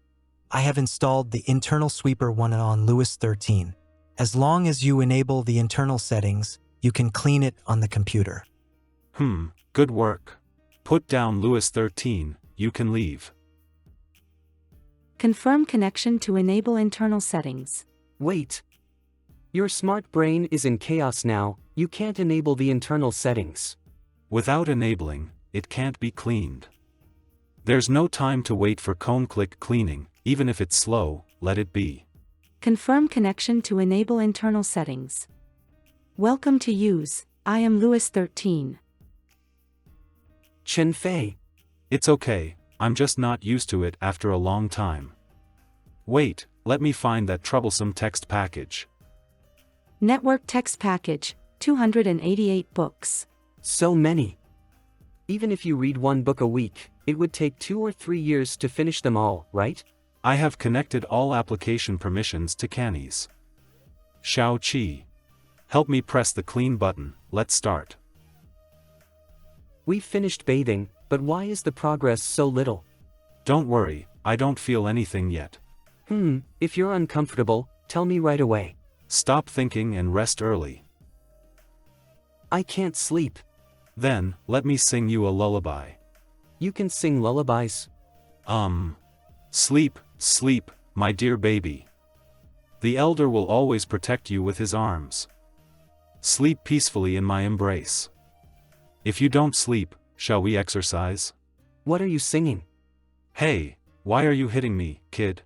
Speaker 10: I have installed the internal sweeper one on Lewis 13. As long as you enable the internal settings, you can clean it on the computer.
Speaker 8: Good work. Put down Lewis 13, you can leave.
Speaker 2: Confirm connection to enable internal settings.
Speaker 1: Wait. Your smart brain is in chaos now, you can't enable the internal settings.
Speaker 8: Without enabling, it can't be cleaned. There's no time to wait for cone-click cleaning, even if it's slow, let it be.
Speaker 2: Confirm connection to enable internal settings. Welcome to use, I am Lewis 13.
Speaker 1: Chen Fei.
Speaker 8: It's okay, I'm just not used to it after a long time. Wait, let me find that troublesome text package.
Speaker 2: Network text package, 288 books.
Speaker 1: So many. Even if you read one book a week, it would take 2 or 3 years to finish them all, right?
Speaker 8: I have connected all application permissions to Cannies. Xiao Qi. Help me press the clean button, let's start.
Speaker 1: We've finished bathing, but why is the progress so little?
Speaker 8: Don't worry, I don't feel anything yet.
Speaker 1: If you're uncomfortable, tell me right away.
Speaker 8: Stop thinking and rest early.
Speaker 1: I can't sleep.
Speaker 8: Then, let me sing you a lullaby.
Speaker 1: You can sing lullabies?
Speaker 8: Sleep, sleep, my dear baby. The elder will always protect you with his arms. Sleep peacefully in my embrace. If you don't sleep, shall we exercise?
Speaker 1: What are you singing?
Speaker 8: Hey, why are you hitting me, kid?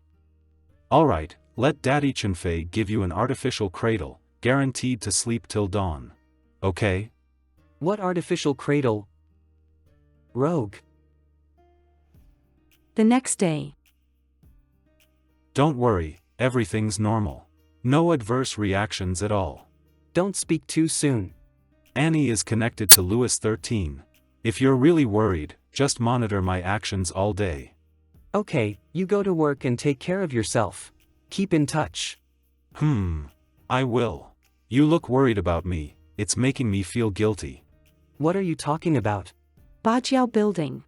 Speaker 8: Alright, let Daddy Chenfei give you an artificial cradle, guaranteed to sleep till dawn. Okay?
Speaker 1: What artificial cradle? Rogue.
Speaker 2: The next day.
Speaker 8: Don't worry, everything's normal. No adverse reactions at all.
Speaker 1: Don't speak too soon.
Speaker 8: Annie is connected to Lewis 13. If you're really worried, just monitor my actions all day.
Speaker 1: Okay, you go to work and take care of yourself. Keep in touch.
Speaker 8: I will. You look worried about me, it's making me feel guilty.
Speaker 1: What are you talking about?
Speaker 2: Bajiao Building.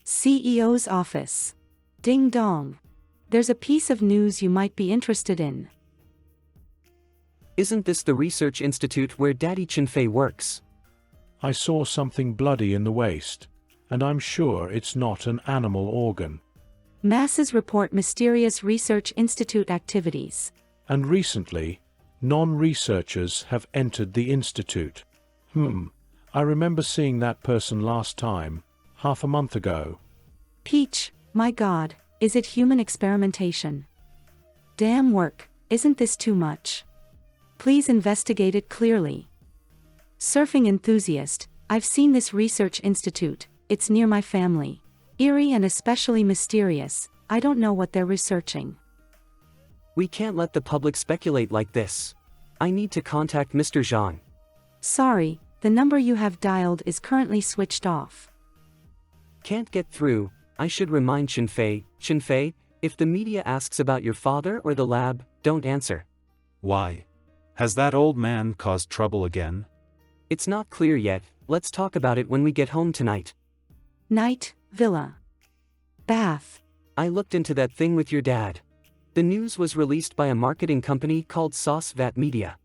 Speaker 2: CEO's office. Ding dong. There's a piece of news you might be interested in.
Speaker 1: Isn't this the research institute where Daddy Chenfei works?
Speaker 4: I saw something bloody in the waste, and I'm sure it's not an animal organ.
Speaker 2: Masses report mysterious research institute activities.
Speaker 4: And recently, non-researchers have entered the institute. I remember seeing that person last time, half a month ago.
Speaker 2: Peach, my God, is it human experimentation? Damn work, isn't this too much? Please investigate it clearly. Surfing enthusiast, I've seen this research institute, it's near my family. Eerie and especially mysterious, I don't know what they're researching.
Speaker 1: We can't let the public speculate like this. I need to contact Mr. Zhang.
Speaker 2: Sorry, the number you have dialed is currently switched off.
Speaker 1: Can't get through. I should remind Chenfei. Chenfei, if the media asks about your father or the lab, don't answer.
Speaker 8: Why? Has that old man caused trouble again?
Speaker 1: It's not clear yet, let's talk about it when we get home tonight.
Speaker 2: Night, villa. Bath.
Speaker 1: I looked into that thing with your dad. The news was released by a marketing company called Sauce Vat Media.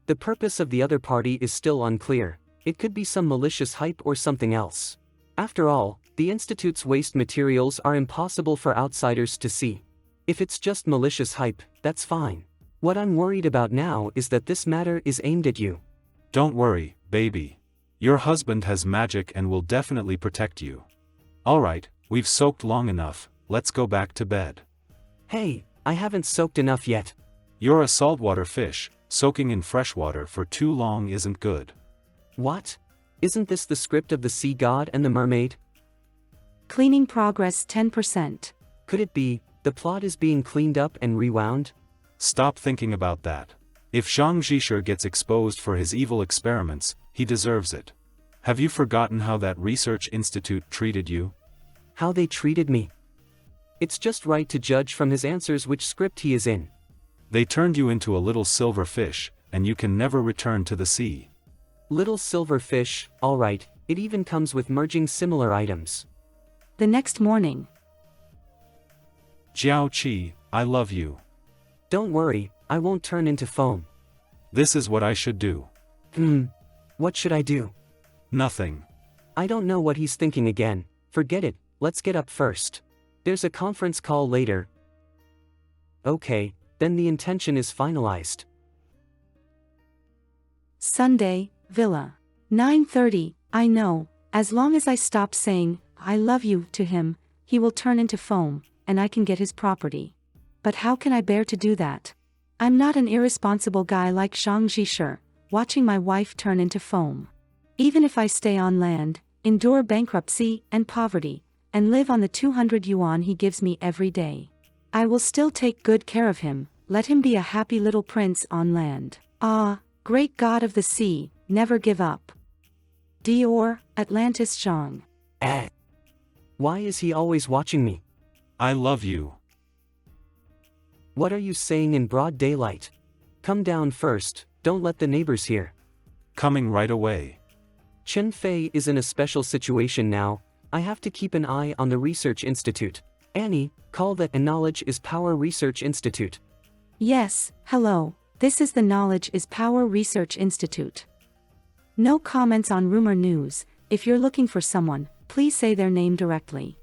Speaker 1: The purpose of the other party is still unclear. It could be some malicious hype or something else. After all, the institute's waste materials are impossible for outsiders to see. If it's just malicious hype, that's fine. What I'm worried about now is that this matter is aimed at you.
Speaker 8: Don't worry, baby. Your husband has magic and will definitely protect you. Alright, we've soaked long enough, let's go back to bed.
Speaker 1: Hey, I haven't soaked enough yet.
Speaker 8: You're a saltwater fish, soaking in fresh water for too long isn't good.
Speaker 1: What? Isn't this the script of the sea god and the mermaid?
Speaker 2: Cleaning progress 10%.
Speaker 1: Could it be, the plot is being cleaned up and rewound?
Speaker 8: Stop thinking about that. If Zhang Zhisher gets exposed for his evil experiments, he deserves it. Have you forgotten how that research institute treated you?
Speaker 1: How they treated me? It's just right to judge from his answers which script he is in.
Speaker 8: They turned you into a little silver fish, and you can never return to the sea.
Speaker 1: Little silver fish, alright, it even comes with merging similar items.
Speaker 2: The next morning.
Speaker 8: Jiao Qi, I love you.
Speaker 1: Don't worry, I won't turn into foam.
Speaker 8: This is what I should do.
Speaker 1: What should I do?
Speaker 8: Nothing.
Speaker 1: I don't know what he's thinking again. Forget it, let's get up first. There's a conference call later. Okay, then the intention is finalized.
Speaker 2: Sunday, Villa. 9:30, I know, as long as I stop saying, I love you to him, he will turn into foam, and I can get his property. But how can I bear to do that? I'm not an irresponsible guy like Zhang Zhisher, watching my wife turn into foam. Even if I stay on land, endure bankruptcy and poverty, and live on the 200 yuan he gives me every day, I will still take good care of him, let him be a happy little prince on land. Ah, great God of the sea, never give up. Dior, Atlantis Zhang.
Speaker 1: Why is he always watching me?
Speaker 8: I love you.
Speaker 1: What are you saying in broad daylight? Come down first, don't let the neighbors hear.
Speaker 8: Coming right away.
Speaker 1: Chen Fei is in a special situation now. I have to keep an eye on the research institute. Annie, call that a Knowledge is Power Research Institute.
Speaker 2: Yes, hello, this is the Knowledge is Power Research Institute. No comments on rumor news. If you're looking for someone, please say their name directly.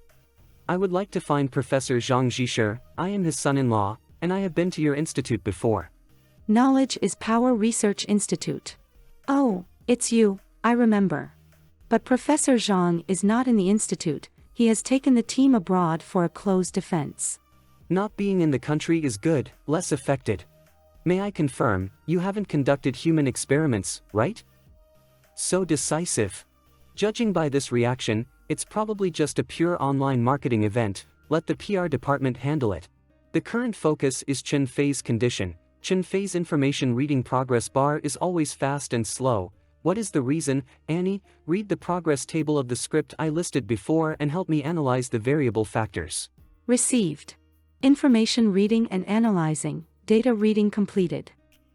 Speaker 1: I would like to find Professor Zhang Zhisher. I am his son-in-law, and I have been to your institute before.
Speaker 2: Knowledge is Power Research Institute. Oh, it's you, I remember. But Professor Zhang is not in the institute, he has taken the team abroad for a closed defense.
Speaker 1: Not being in the country is good, less affected. May I confirm, you haven't conducted human experiments, right? So decisive. Judging by this reaction, it's probably just a pure online marketing event, let the PR department handle it. The current focus is Chen Fei's condition. Chen Fei's information reading progress bar is always fast and slow. What is the reason? Annie, read the progress table of the script I listed before and help me analyze the variable factors.
Speaker 2: Received. Information reading and analyzing, data reading completed.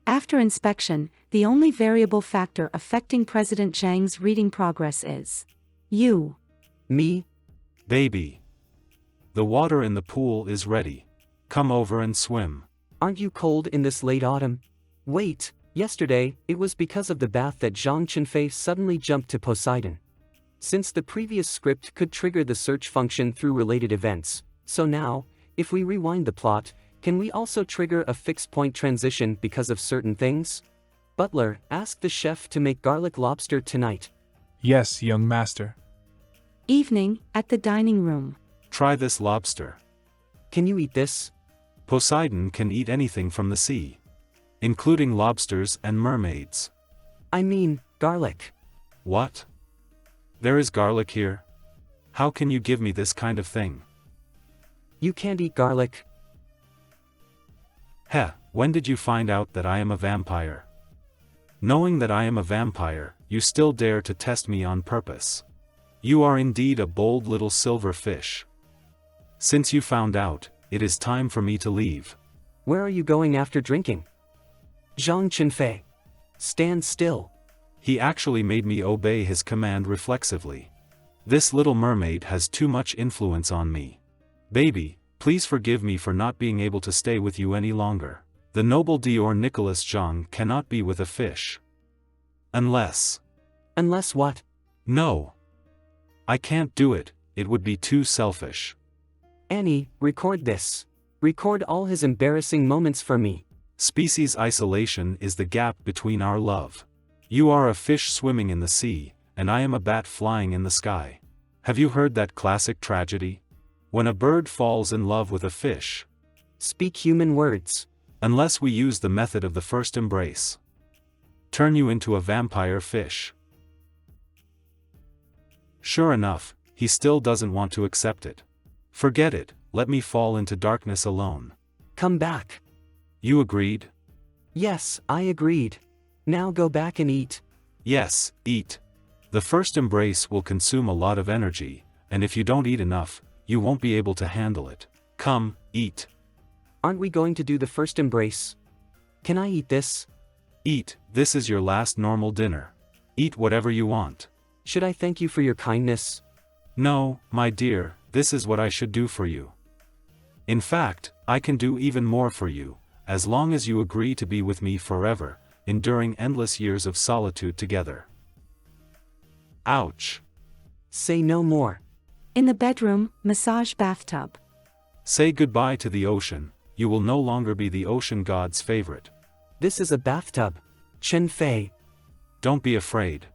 Speaker 2: After inspection, the only variable factor affecting President Zhang's reading progress is you.
Speaker 1: Me?
Speaker 8: Baby. The water in the pool is ready. Come over and swim.
Speaker 1: Aren't you cold in this late autumn? Wait, yesterday, it was because of the bath that Zhang Chenfei suddenly jumped to Poseidon. Since the previous script could trigger the search function through related events, so now, if we rewind the plot, can we also trigger a fixed point transition because of certain things? Butler, ask the chef to make garlic lobster tonight.
Speaker 25: Yes, young master.
Speaker 2: Evening, at the dining room.
Speaker 8: Try this lobster.
Speaker 1: Can you eat this?
Speaker 8: Poseidon can eat anything from the sea, including lobsters and mermaids.
Speaker 1: I mean, garlic.
Speaker 8: What? There is garlic here? How can you give me this kind of thing?
Speaker 1: You can't eat garlic.
Speaker 8: Heh, when did you find out that I am a vampire? Knowing that I am a vampire, you still dare to test me on purpose. You are indeed a bold little silver fish. Since you found out, it is time for me to leave.
Speaker 1: Where are you going after drinking? Zhang Chenfei. Stand still.
Speaker 8: He actually made me obey his command reflexively. This little mermaid has too much influence on me. Baby, please forgive me for not being able to stay with you any longer. The noble Dior Nicholas Zhang cannot be with a fish. Unless...
Speaker 1: Unless what?
Speaker 8: No. I can't do it, it would be too selfish.
Speaker 1: Annie, record this. Record all his embarrassing moments for me.
Speaker 8: Species isolation is the gap between our love. You are a fish swimming in the sea, and I am a bat flying in the sky. Have you heard that classic tragedy? When a bird falls in love with a fish.
Speaker 1: Speak human words.
Speaker 8: Unless we use the method of the first embrace. Turn you into a vampire fish. Sure enough, he still doesn't want to accept it. Forget it, let me fall into darkness alone.
Speaker 1: Come back.
Speaker 8: You agreed?
Speaker 1: Yes, I agreed. Now go back and eat.
Speaker 8: Yes, eat. The first embrace will consume a lot of energy, and if you don't eat enough, you won't be able to handle it. Come, eat.
Speaker 1: Aren't we going to do the first embrace? Can I eat this?
Speaker 8: Eat, this is your last normal dinner. Eat whatever you want.
Speaker 1: Should I thank you for your kindness?
Speaker 8: No, my dear, this is what I should do for you. In fact, I can do even more for you, as long as you agree to be with me forever, enduring endless years of solitude together. Ouch.
Speaker 1: Say no more.
Speaker 2: In the bedroom, massage bathtub.
Speaker 8: Say goodbye to the ocean, you will no longer be the ocean god's favorite.
Speaker 1: This is a bathtub. Chen Fei.
Speaker 8: Don't be afraid.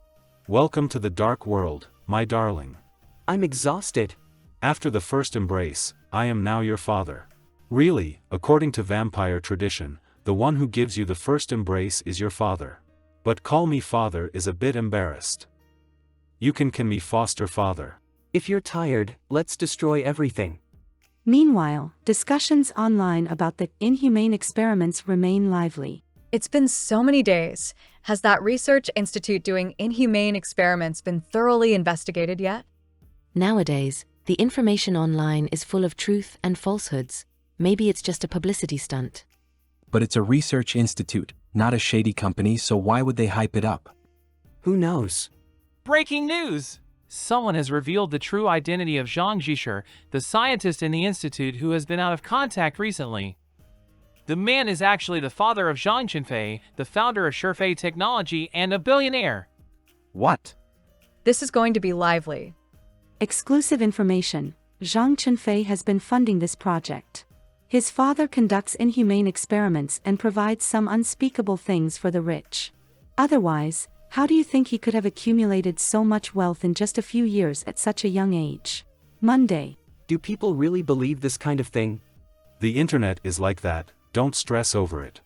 Speaker 8: Welcome to the dark world, my darling.
Speaker 1: I'm exhausted.
Speaker 8: After the first embrace, I am now your father. Really, according to vampire tradition, the one who gives you the first embrace is your father. But call me father is a bit embarrassed. You can me foster father.
Speaker 1: If you're tired, let's destroy everything.
Speaker 2: Meanwhile, discussions online about the inhumane experiments remain lively.
Speaker 21: It's been so many days. Has that research institute doing inhumane experiments been thoroughly investigated yet?
Speaker 14: Nowadays, the information online is full of truth and falsehoods. Maybe it's just a publicity stunt.
Speaker 20: But it's a research institute, not a shady company, so why would they hype it up?
Speaker 1: Who knows?
Speaker 17: Breaking news! Someone has revealed the true identity of Zhang Zhisher, the scientist in the institute who has been out of contact recently. The man is actually the father of Zhang Qinfei, the founder of Shifei Technology and a billionaire.
Speaker 20: What?
Speaker 21: This is going to be lively.
Speaker 2: Exclusive information. Zhang Qinfei has been funding this project. His father conducts inhumane experiments and provides some unspeakable things for the rich. Otherwise, how do you think he could have accumulated so much wealth in just a few years at such a young age? Monday.
Speaker 1: Do people really believe this kind of thing?
Speaker 8: The internet is like that, don't stress over it.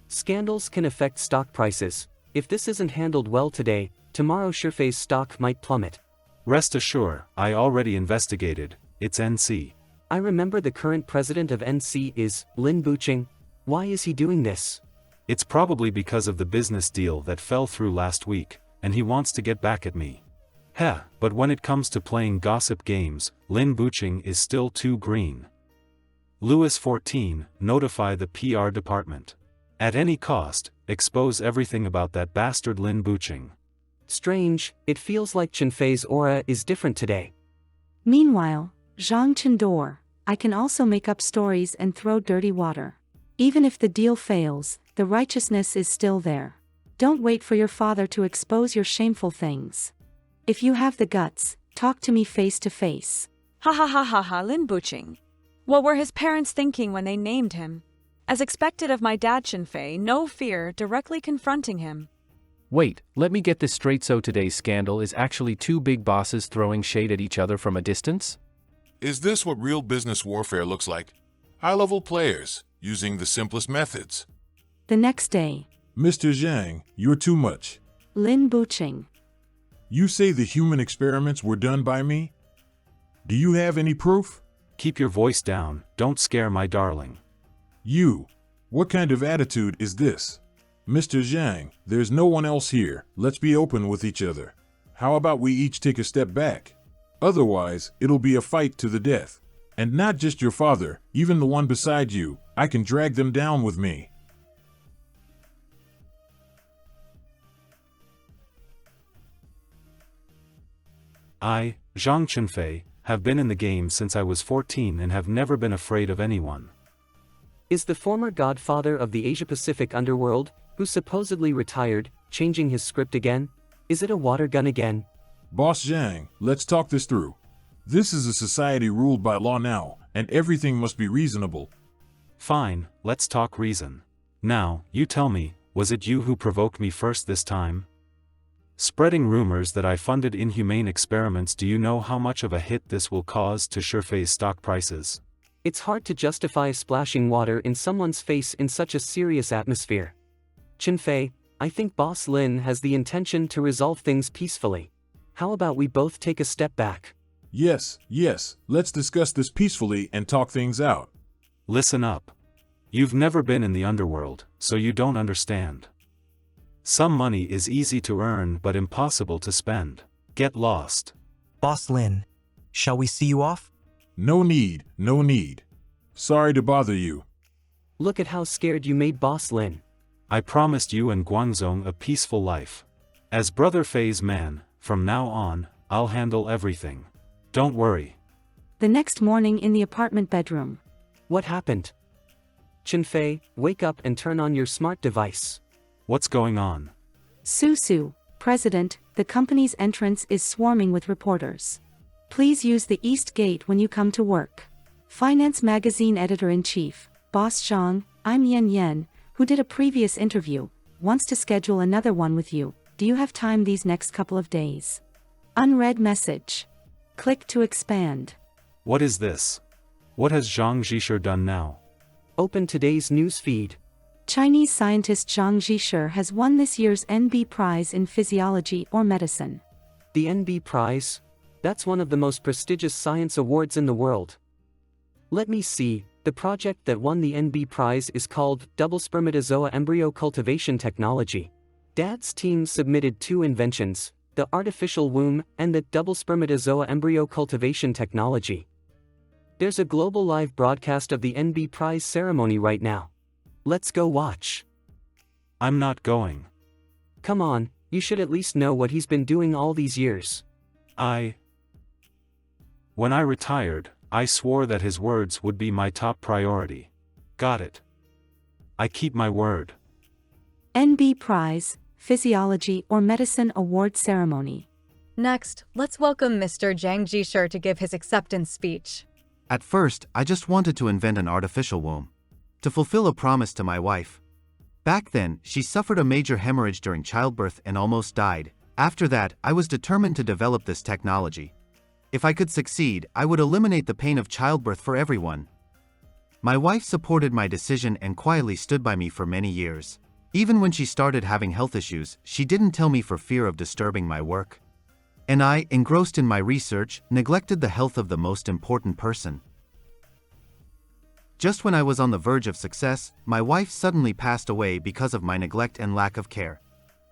Speaker 1: Scandals can affect stock prices. If this isn't handled well today, tomorrow Shifei's stock might plummet.
Speaker 8: Rest assured, I already investigated, it's NC.
Speaker 1: I remember the current president of NC is Lin Buqing. Why is he doing this?
Speaker 8: It's probably because of the business deal that fell through last week, and he wants to get back at me. Heh, but when it comes to playing gossip games, Lin Buqing is still too green. Louis 14, notify the PR department. At any cost, expose everything about that bastard Lin Buqing.
Speaker 1: Strange, it feels like Qinfei's aura is different today.
Speaker 2: Meanwhile, Zhang Qindor, I can also make up stories and throw dirty water. Even if the deal fails, the righteousness is still there. Don't wait for your father to expose your shameful things. If you have the guts, talk to me face to face.
Speaker 21: Ha ha ha ha ha, Lin Buqing. What were his parents thinking when they named him? As expected of my dad Qinfei, no fear, directly confronting him.
Speaker 15: Wait, let me get this straight, so today's scandal is actually two big bosses throwing shade at each other from a distance?
Speaker 16: Is this what real business warfare looks like? High-level players, using the simplest methods.
Speaker 2: The next day.
Speaker 16: Mr. Zhang, you're too much.
Speaker 2: Lin Buqing.
Speaker 16: You say the human experiments were done by me? Do you have any proof?
Speaker 8: Keep your voice down, don't scare my darling.
Speaker 16: You. What kind of attitude is this? Mr. Zhang, there's no one else here. Let's be open with each other. How about we each take a step back? Otherwise, it'll be a fight to the death. And not just your father, even the one beside you. I can drag them down with me.
Speaker 8: I, Zhang Qinfei, have been in the game since I was 14 and have never been afraid of anyone.
Speaker 1: Is the former godfather of the Asia-Pacific underworld, who supposedly retired, changing his script again? Is it a water gun again?
Speaker 16: Boss Zhang, let's talk this through. This is a society ruled by law now, and everything must be reasonable.
Speaker 8: Fine, let's talk reason. Now, you tell me, was it you who provoked me first this time? Spreading rumors that I funded inhumane experiments, do you know how much of a hit this will cause to Shifei's stock prices?
Speaker 1: It's hard to justify splashing water in someone's face in such a serious atmosphere. Qinfei, I think Boss Lin has the intention to resolve things peacefully. How about we both take a step back?
Speaker 16: Yes, let's discuss this peacefully and talk things out.
Speaker 8: Listen up. You've never been in the underworld, so you don't understand. Some money is easy to earn but impossible to spend. Get lost.
Speaker 10: Boss Lin, shall we see you off?
Speaker 16: No need. Sorry to bother you.
Speaker 1: Look at how scared you made Boss Lin.
Speaker 8: I promised you and Guangzong a peaceful life. As Brother Fei's man, from now on, I'll handle everything. Don't worry.
Speaker 2: The next morning in the apartment bedroom.
Speaker 1: What happened? Chinfei, wake up and turn on your smart device.
Speaker 8: What's going on?
Speaker 2: Su, President, the company's entrance is swarming with reporters. Please use the East Gate when you come to work. Finance Magazine Editor-in-Chief, Boss Zhang, I'm Yen, who did a previous interview, wants to schedule another one with you. Do you have time these next couple of days? Unread message. Click to expand.
Speaker 8: What is this? What has Zhang Zhisher done now?
Speaker 1: Open today's news feed.
Speaker 2: Chinese scientist Zhang Zhisher has won this year's NB Prize in Physiology or Medicine.
Speaker 1: The NB Prize? That's one of the most prestigious science awards in the world. Let me see, the project that won the NB Prize is called Double Spermatozoa Embryo Cultivation Technology. Dad's team submitted 2 inventions, the artificial womb and the double spermatozoa embryo cultivation technology. There's a global live broadcast of the NB Prize ceremony right now. Let's go watch.
Speaker 8: I'm not going.
Speaker 1: Come on, you should at least know what he's been doing all these years.
Speaker 8: When I retired, I swore that his words would be my top priority. Got it. I keep my word.
Speaker 2: NB Prize, Physiology or Medicine Award Ceremony.
Speaker 9: Next, let's welcome Mr. Zhang Zhisher to give his acceptance speech.
Speaker 11: At first, I just wanted to invent an artificial womb. To fulfill a promise to my wife. Back then, she suffered a major hemorrhage during childbirth and almost died. After that, I was determined to develop this technology. If I could succeed, I would eliminate the pain of childbirth for everyone. My wife supported my decision and quietly stood by me for many years. Even when she started having health issues, she didn't tell me for fear of disturbing my work. And I, engrossed in my research, neglected the health of the most important person. Just when I was on the verge of success, my wife suddenly passed away because of my neglect and lack of care.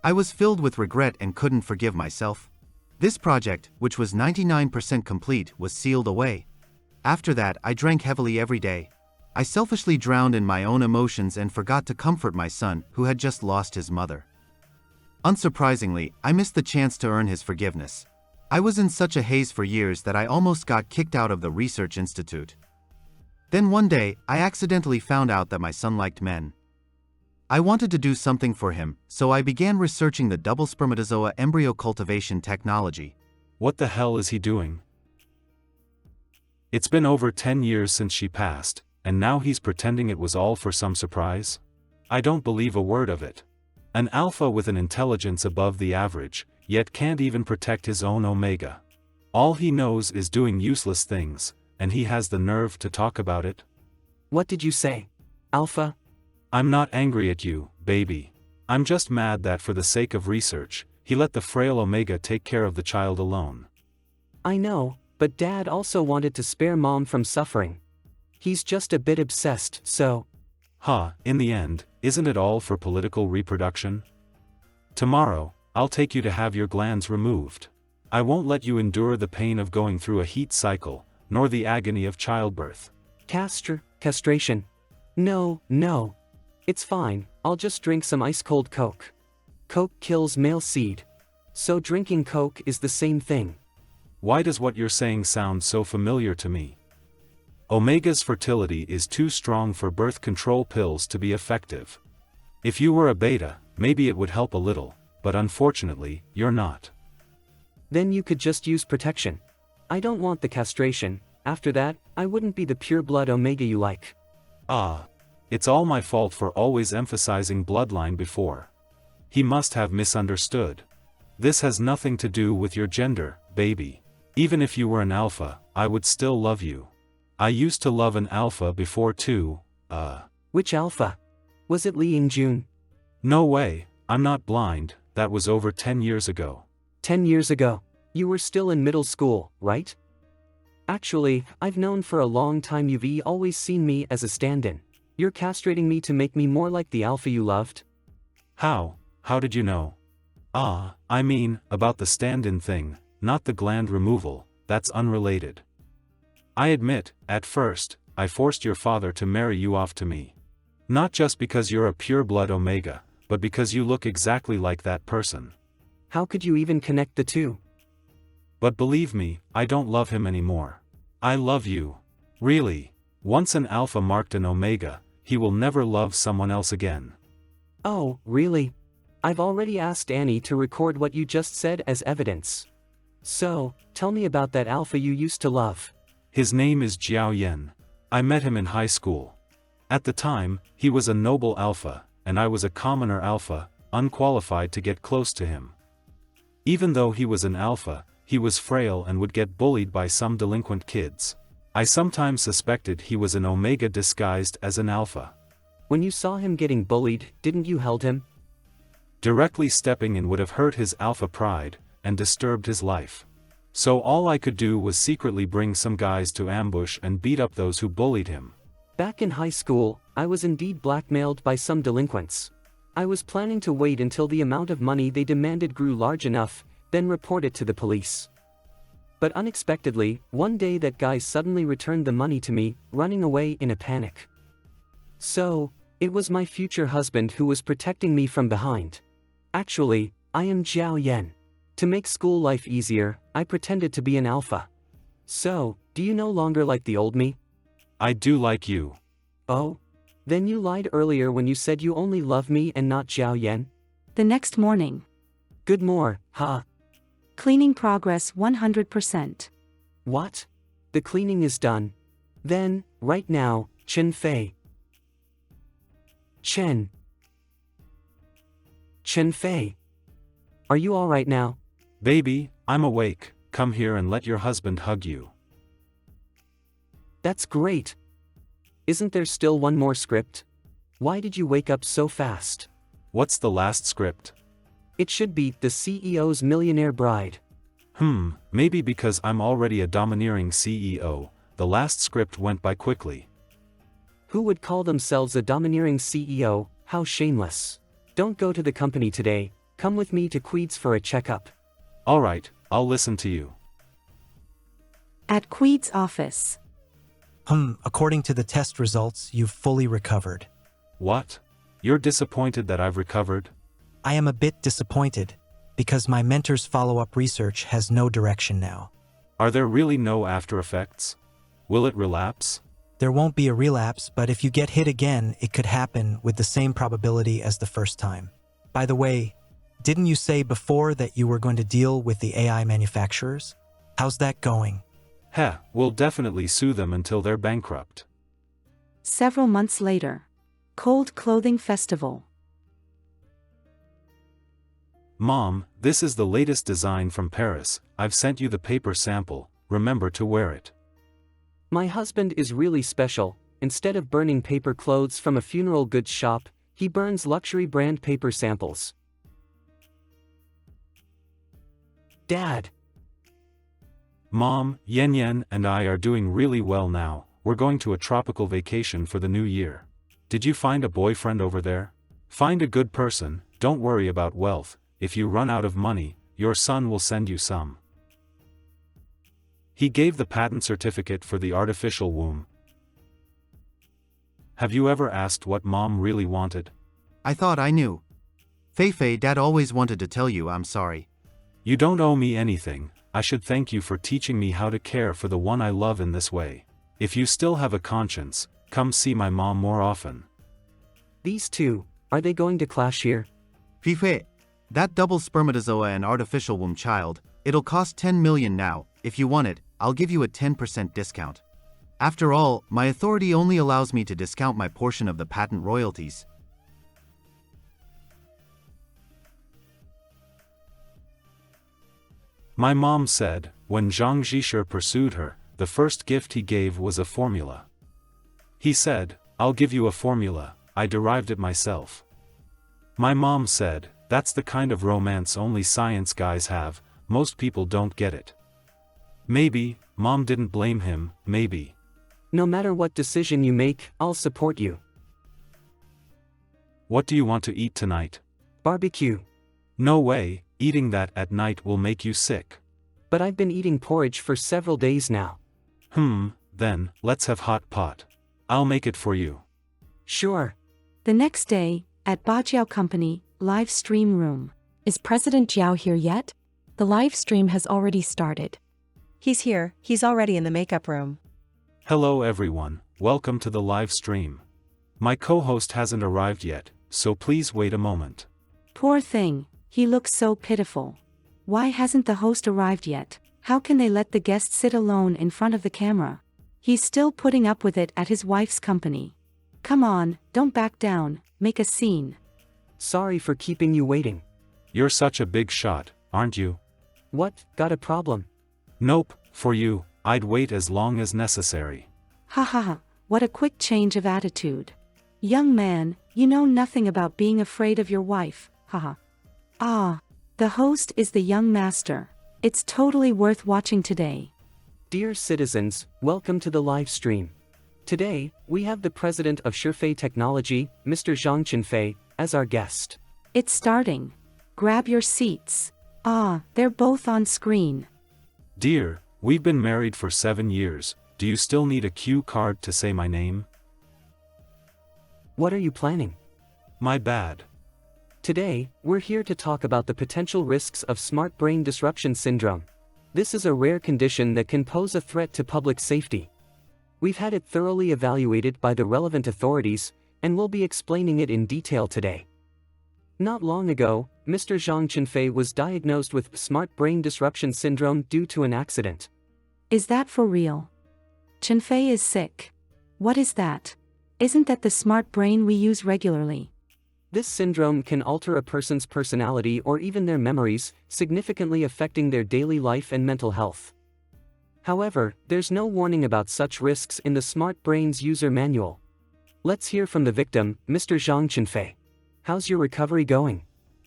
Speaker 11: I was filled with regret and couldn't forgive myself. This project, which was 99% complete, was sealed away. After that, I drank heavily every day. I selfishly drowned in my own emotions and forgot to comfort my son, who had just lost his mother. Unsurprisingly, I missed the chance to earn his forgiveness. I was in such a haze for years that I almost got kicked out of the research institute. Then one day, I accidentally found out that my son liked men. I wanted to do something for him, so I began researching the double spermatozoa embryo cultivation technology.
Speaker 8: What the hell is he doing? It's been over 10 years since she passed, and now he's pretending it was all for some surprise? I don't believe a word of it. An alpha with an intelligence above the average, yet can't even protect his own omega. All he knows is doing useless things, and he has the nerve to talk about it?
Speaker 1: What did you say? Alpha?
Speaker 8: I'm not angry at you, baby. I'm just mad that for the sake of research, he let the frail omega take care of the child alone.
Speaker 1: I know, but Dad also wanted to spare Mom from suffering. He's just a bit obsessed, so...
Speaker 8: In the end, isn't it all for political reproduction? Tomorrow, I'll take you to have your glands removed. I won't let you endure the pain of going through a heat cycle, nor the agony of childbirth.
Speaker 1: Castration. No. It's fine, I'll just drink some ice-cold Coke. Coke kills male seed. So drinking Coke is the same thing.
Speaker 8: Why does what you're saying sound so familiar to me? Omega's fertility is too strong for birth control pills to be effective. If you were a beta, maybe it would help a little, but unfortunately, you're not.
Speaker 1: Then you could just use protection. I don't want the castration. After that, I wouldn't be the pure blood omega you like.
Speaker 8: It's all my fault for always emphasizing bloodline before. He must have misunderstood. This has nothing to do with your gender, baby. Even if you were an alpha, I would still love you. I used to love an alpha before too,
Speaker 1: Which alpha? Was it Li Yingjun?
Speaker 8: No way, I'm not blind, that was over 10 years ago.
Speaker 1: 10 years ago? You were still in middle school, right? Actually, I've known for a long time you've always seen me as a stand-in. You're castrating me to make me more like the alpha you loved?
Speaker 8: How? How did you know? I mean, about the stand-in thing, not the gland removal, that's unrelated. I admit, at first, I forced your father to marry you off to me. Not just because you're a pure-blood Omega, but because you look exactly like that person.
Speaker 1: How could you even connect the two?
Speaker 8: But believe me, I don't love him anymore. I love you. Really. Once an Alpha marked an Omega, he will never love someone else again.
Speaker 1: Oh, really? I've already asked Annie to record what you just said as evidence. So, tell me about that Alpha you used to love.
Speaker 8: His name is Jiao Yen. I met him in high school. At the time, he was a noble Alpha, and I was a commoner Alpha, unqualified to get close to him. Even though he was an Alpha, he was frail and would get bullied by some delinquent kids. I sometimes suspected he was an Omega disguised as an Alpha.
Speaker 1: When you saw him getting bullied, didn't you held him?
Speaker 8: Directly stepping in would have hurt his Alpha pride, and disturbed his life. So all I could do was secretly bring some guys to ambush and beat up those who bullied him.
Speaker 1: Back in high school, I was indeed blackmailed by some delinquents. I was planning to wait until the amount of money they demanded grew large enough, then report it to the police. But unexpectedly, one day that guy suddenly returned the money to me, running away in a panic. So, it was my future husband who was protecting me from behind. Actually, I am Jiao Yen. To make school life easier, I pretended to be an Alpha. So, do you no longer like the old me?
Speaker 8: I do like you.
Speaker 1: Oh? Then you lied earlier when you said you only love me and not Jiao Yen?
Speaker 2: The next morning.
Speaker 1: Good more, huh?
Speaker 2: Cleaning progress 100%.
Speaker 1: What? The cleaning is done. Then, right now, Chen Fei. Chen Fei. Are you alright now?
Speaker 8: Baby, I'm awake. Come here and let your husband hug you.
Speaker 1: That's great. Isn't there still one more script? Why did you wake up so fast?
Speaker 8: What's the last script?
Speaker 1: It should be The CEO's Millionaire Bride.
Speaker 8: Maybe because I'm already a domineering CEO, the last script went by quickly.
Speaker 1: Who would call themselves a domineering CEO? How shameless. Don't go to the company today, come with me to Queed's for a checkup.
Speaker 8: Alright, I'll listen to you.
Speaker 2: At Queed's office.
Speaker 10: According to the test results, you've fully recovered.
Speaker 8: What? You're disappointed that I've recovered?
Speaker 10: I am a bit disappointed, because my mentor's follow-up research has no direction now.
Speaker 8: Are there really no after effects? Will it relapse?
Speaker 10: There won't be a relapse, but if you get hit again, it could happen with the same probability as the first time. By the way, didn't you say before that you were going to deal with the AI manufacturers? How's that going?
Speaker 8: We'll definitely sue them until they're bankrupt.
Speaker 2: Several months later. Cold Clothing Festival.
Speaker 8: Mom, this is the latest design from Paris. I've sent you the paper sample. Remember to wear it.
Speaker 1: My husband is really special. Instead of burning paper clothes from a funeral goods shop, he burns luxury brand paper samples. Dad.
Speaker 8: Mom, Yen and I are doing really well now. We're going to a tropical vacation for the new year. Did you find a boyfriend over there? Find a good person, don't worry about wealth. If you run out of money, your son will send you some. He gave the patent certificate for the artificial womb. Have you ever asked what Mom really wanted?
Speaker 11: I thought I knew. Fei, Dad always wanted to tell you I'm sorry.
Speaker 8: You don't owe me anything. I should thank you for teaching me how to care for the one I love in this way. If you still have a conscience, come see my mom more often.
Speaker 1: These two, are they going to clash here?
Speaker 11: Fei, that double spermatozoa and artificial womb child, it'll cost 10 million now. If you want it, I'll give you a 10% discount. After all, my authority only allows me to discount my portion of the patent royalties.
Speaker 8: My mom said, when Zhang Zhisher pursued her, the first gift he gave was a formula. He said, I'll give you a formula, I derived it myself. My mom said, that's the kind of romance only science guys have, most people don't get it. Maybe, Mom didn't blame him, maybe.
Speaker 1: No matter what decision you make, I'll support you.
Speaker 8: What do you want to eat tonight?
Speaker 1: Barbecue.
Speaker 8: No way, eating that at night will make you sick.
Speaker 1: But I've been eating porridge for several days now.
Speaker 8: Then, let's have hot pot. I'll make it for you.
Speaker 1: Sure.
Speaker 2: The next day, at Bajiao Company, live stream room.
Speaker 12: Is President Jiao here yet? The live stream has already started.
Speaker 18: He's here, he's already in the makeup room.
Speaker 8: Hello everyone, welcome to the live stream. My co-host hasn't arrived yet, so please wait a moment.
Speaker 2: Poor thing, he looks so pitiful. Why hasn't the host arrived yet? How can they let the guest sit alone in front of the camera? He's still putting up with it at his wife's company. Come on, don't back down, make a scene.
Speaker 1: Sorry for keeping you waiting.
Speaker 8: You're such a big shot, aren't you?
Speaker 1: What, got a problem?
Speaker 8: Nope, for you, I'd wait as long as necessary.
Speaker 2: Ha ha ha, what a quick change of attitude. Young man, you know nothing about being afraid of your wife, haha. Ah, the host is the young master. It's totally worth watching today.
Speaker 1: Dear citizens, welcome to the live stream. Today, we have the president of Shifei Technology, Mr. Zhang Qinfei, as our guest.
Speaker 2: It's starting. Grab your seats. Ah, they're both on screen.
Speaker 8: Dear, we've been married for 7 years, do you still need a cue card to say my name?
Speaker 1: What are you planning?
Speaker 8: My bad.
Speaker 1: Today, we're here to talk about the potential risks of smart brain disruption syndrome. This is a rare condition that can pose a threat to public safety. We've had it thoroughly evaluated by the relevant authorities, and we'll be explaining it in detail today. Not long ago, Mr. Zhang Qinfei was diagnosed with smart brain disruption syndrome due to an accident.
Speaker 2: Is that for real? Qinfei is sick. What is that? Isn't that the smart brain we use regularly?
Speaker 1: This syndrome can alter a person's personality or even their memories, significantly affecting their daily life and mental health. However, there's no warning about such risks in the Smart Brains user manual. Let's hear from the victim, Mr. Zhang Qinfei. How's your recovery going?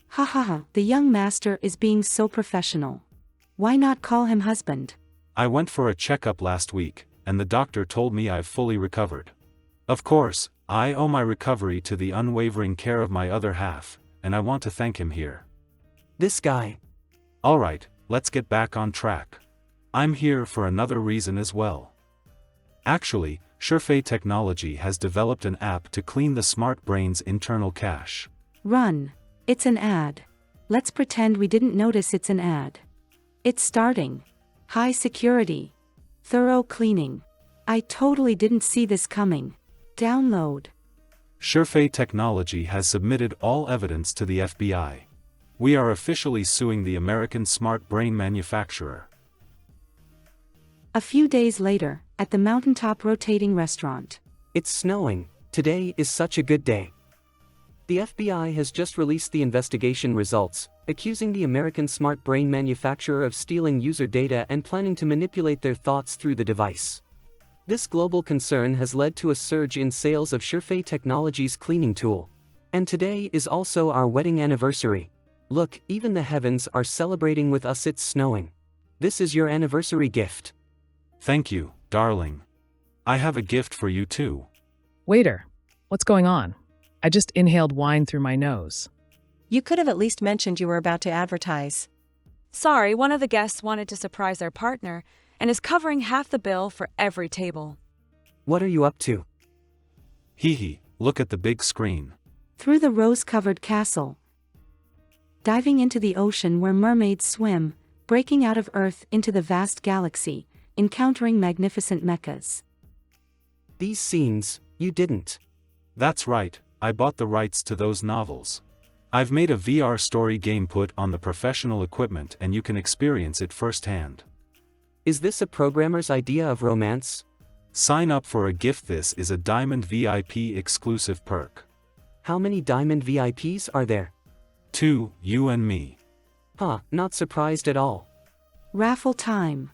Speaker 2: Ha ha ha, the young master is being so professional. Why not call him husband?
Speaker 8: I went for a checkup last week, and the doctor told me I've fully recovered. Of course, I owe my recovery to the unwavering care of my other half, and I want to thank him here.
Speaker 1: This guy.
Speaker 8: Alright, let's get back on track. I'm here for another reason as well. Actually, Shifei Technology has developed an app to clean the smart brain's internal cache.
Speaker 2: Run. It's an ad. Let's pretend we didn't notice it's an ad. It's starting. High security. Thorough cleaning. I totally didn't see this coming. Download.
Speaker 8: Shifei Technology has submitted all evidence to the FBI. We are officially suing the American smart brain manufacturer.
Speaker 2: A few days later, at the mountaintop rotating restaurant.
Speaker 1: It's snowing. Today is such a good day. The FBI has just released the investigation results, accusing the American smart brain manufacturer of stealing user data and planning to manipulate their thoughts through the device. This global concern has led to a surge in sales of Shifei Technology's cleaning tool. And today is also our wedding anniversary. Look, even the heavens are celebrating with us. It's snowing. This is your anniversary gift.
Speaker 8: Thank you, darling. I have a gift for you too.
Speaker 19: Waiter, what's going on? I just inhaled wine through my nose.
Speaker 18: You could have at least mentioned you were about to advertise.
Speaker 21: Sorry, one of the guests wanted to surprise their partner and is covering half the bill for every table.
Speaker 1: What are you up to?
Speaker 8: Hee hee, look at the big screen.
Speaker 2: Through the rose-covered castle. Diving into the ocean where mermaids swim, breaking out of Earth into the vast galaxy, encountering magnificent mechas.
Speaker 1: These scenes, you didn't.
Speaker 8: That's right, I bought the rights to those novels. I've made a VR story game put on the professional equipment and you can experience it firsthand.
Speaker 1: Is this a programmer's idea of romance?
Speaker 8: Sign up for a gift. This is a Diamond VIP exclusive perk.
Speaker 1: How many Diamond VIPs are there?
Speaker 8: 2, you and me.
Speaker 1: Huh, not surprised at all.
Speaker 2: Raffle time.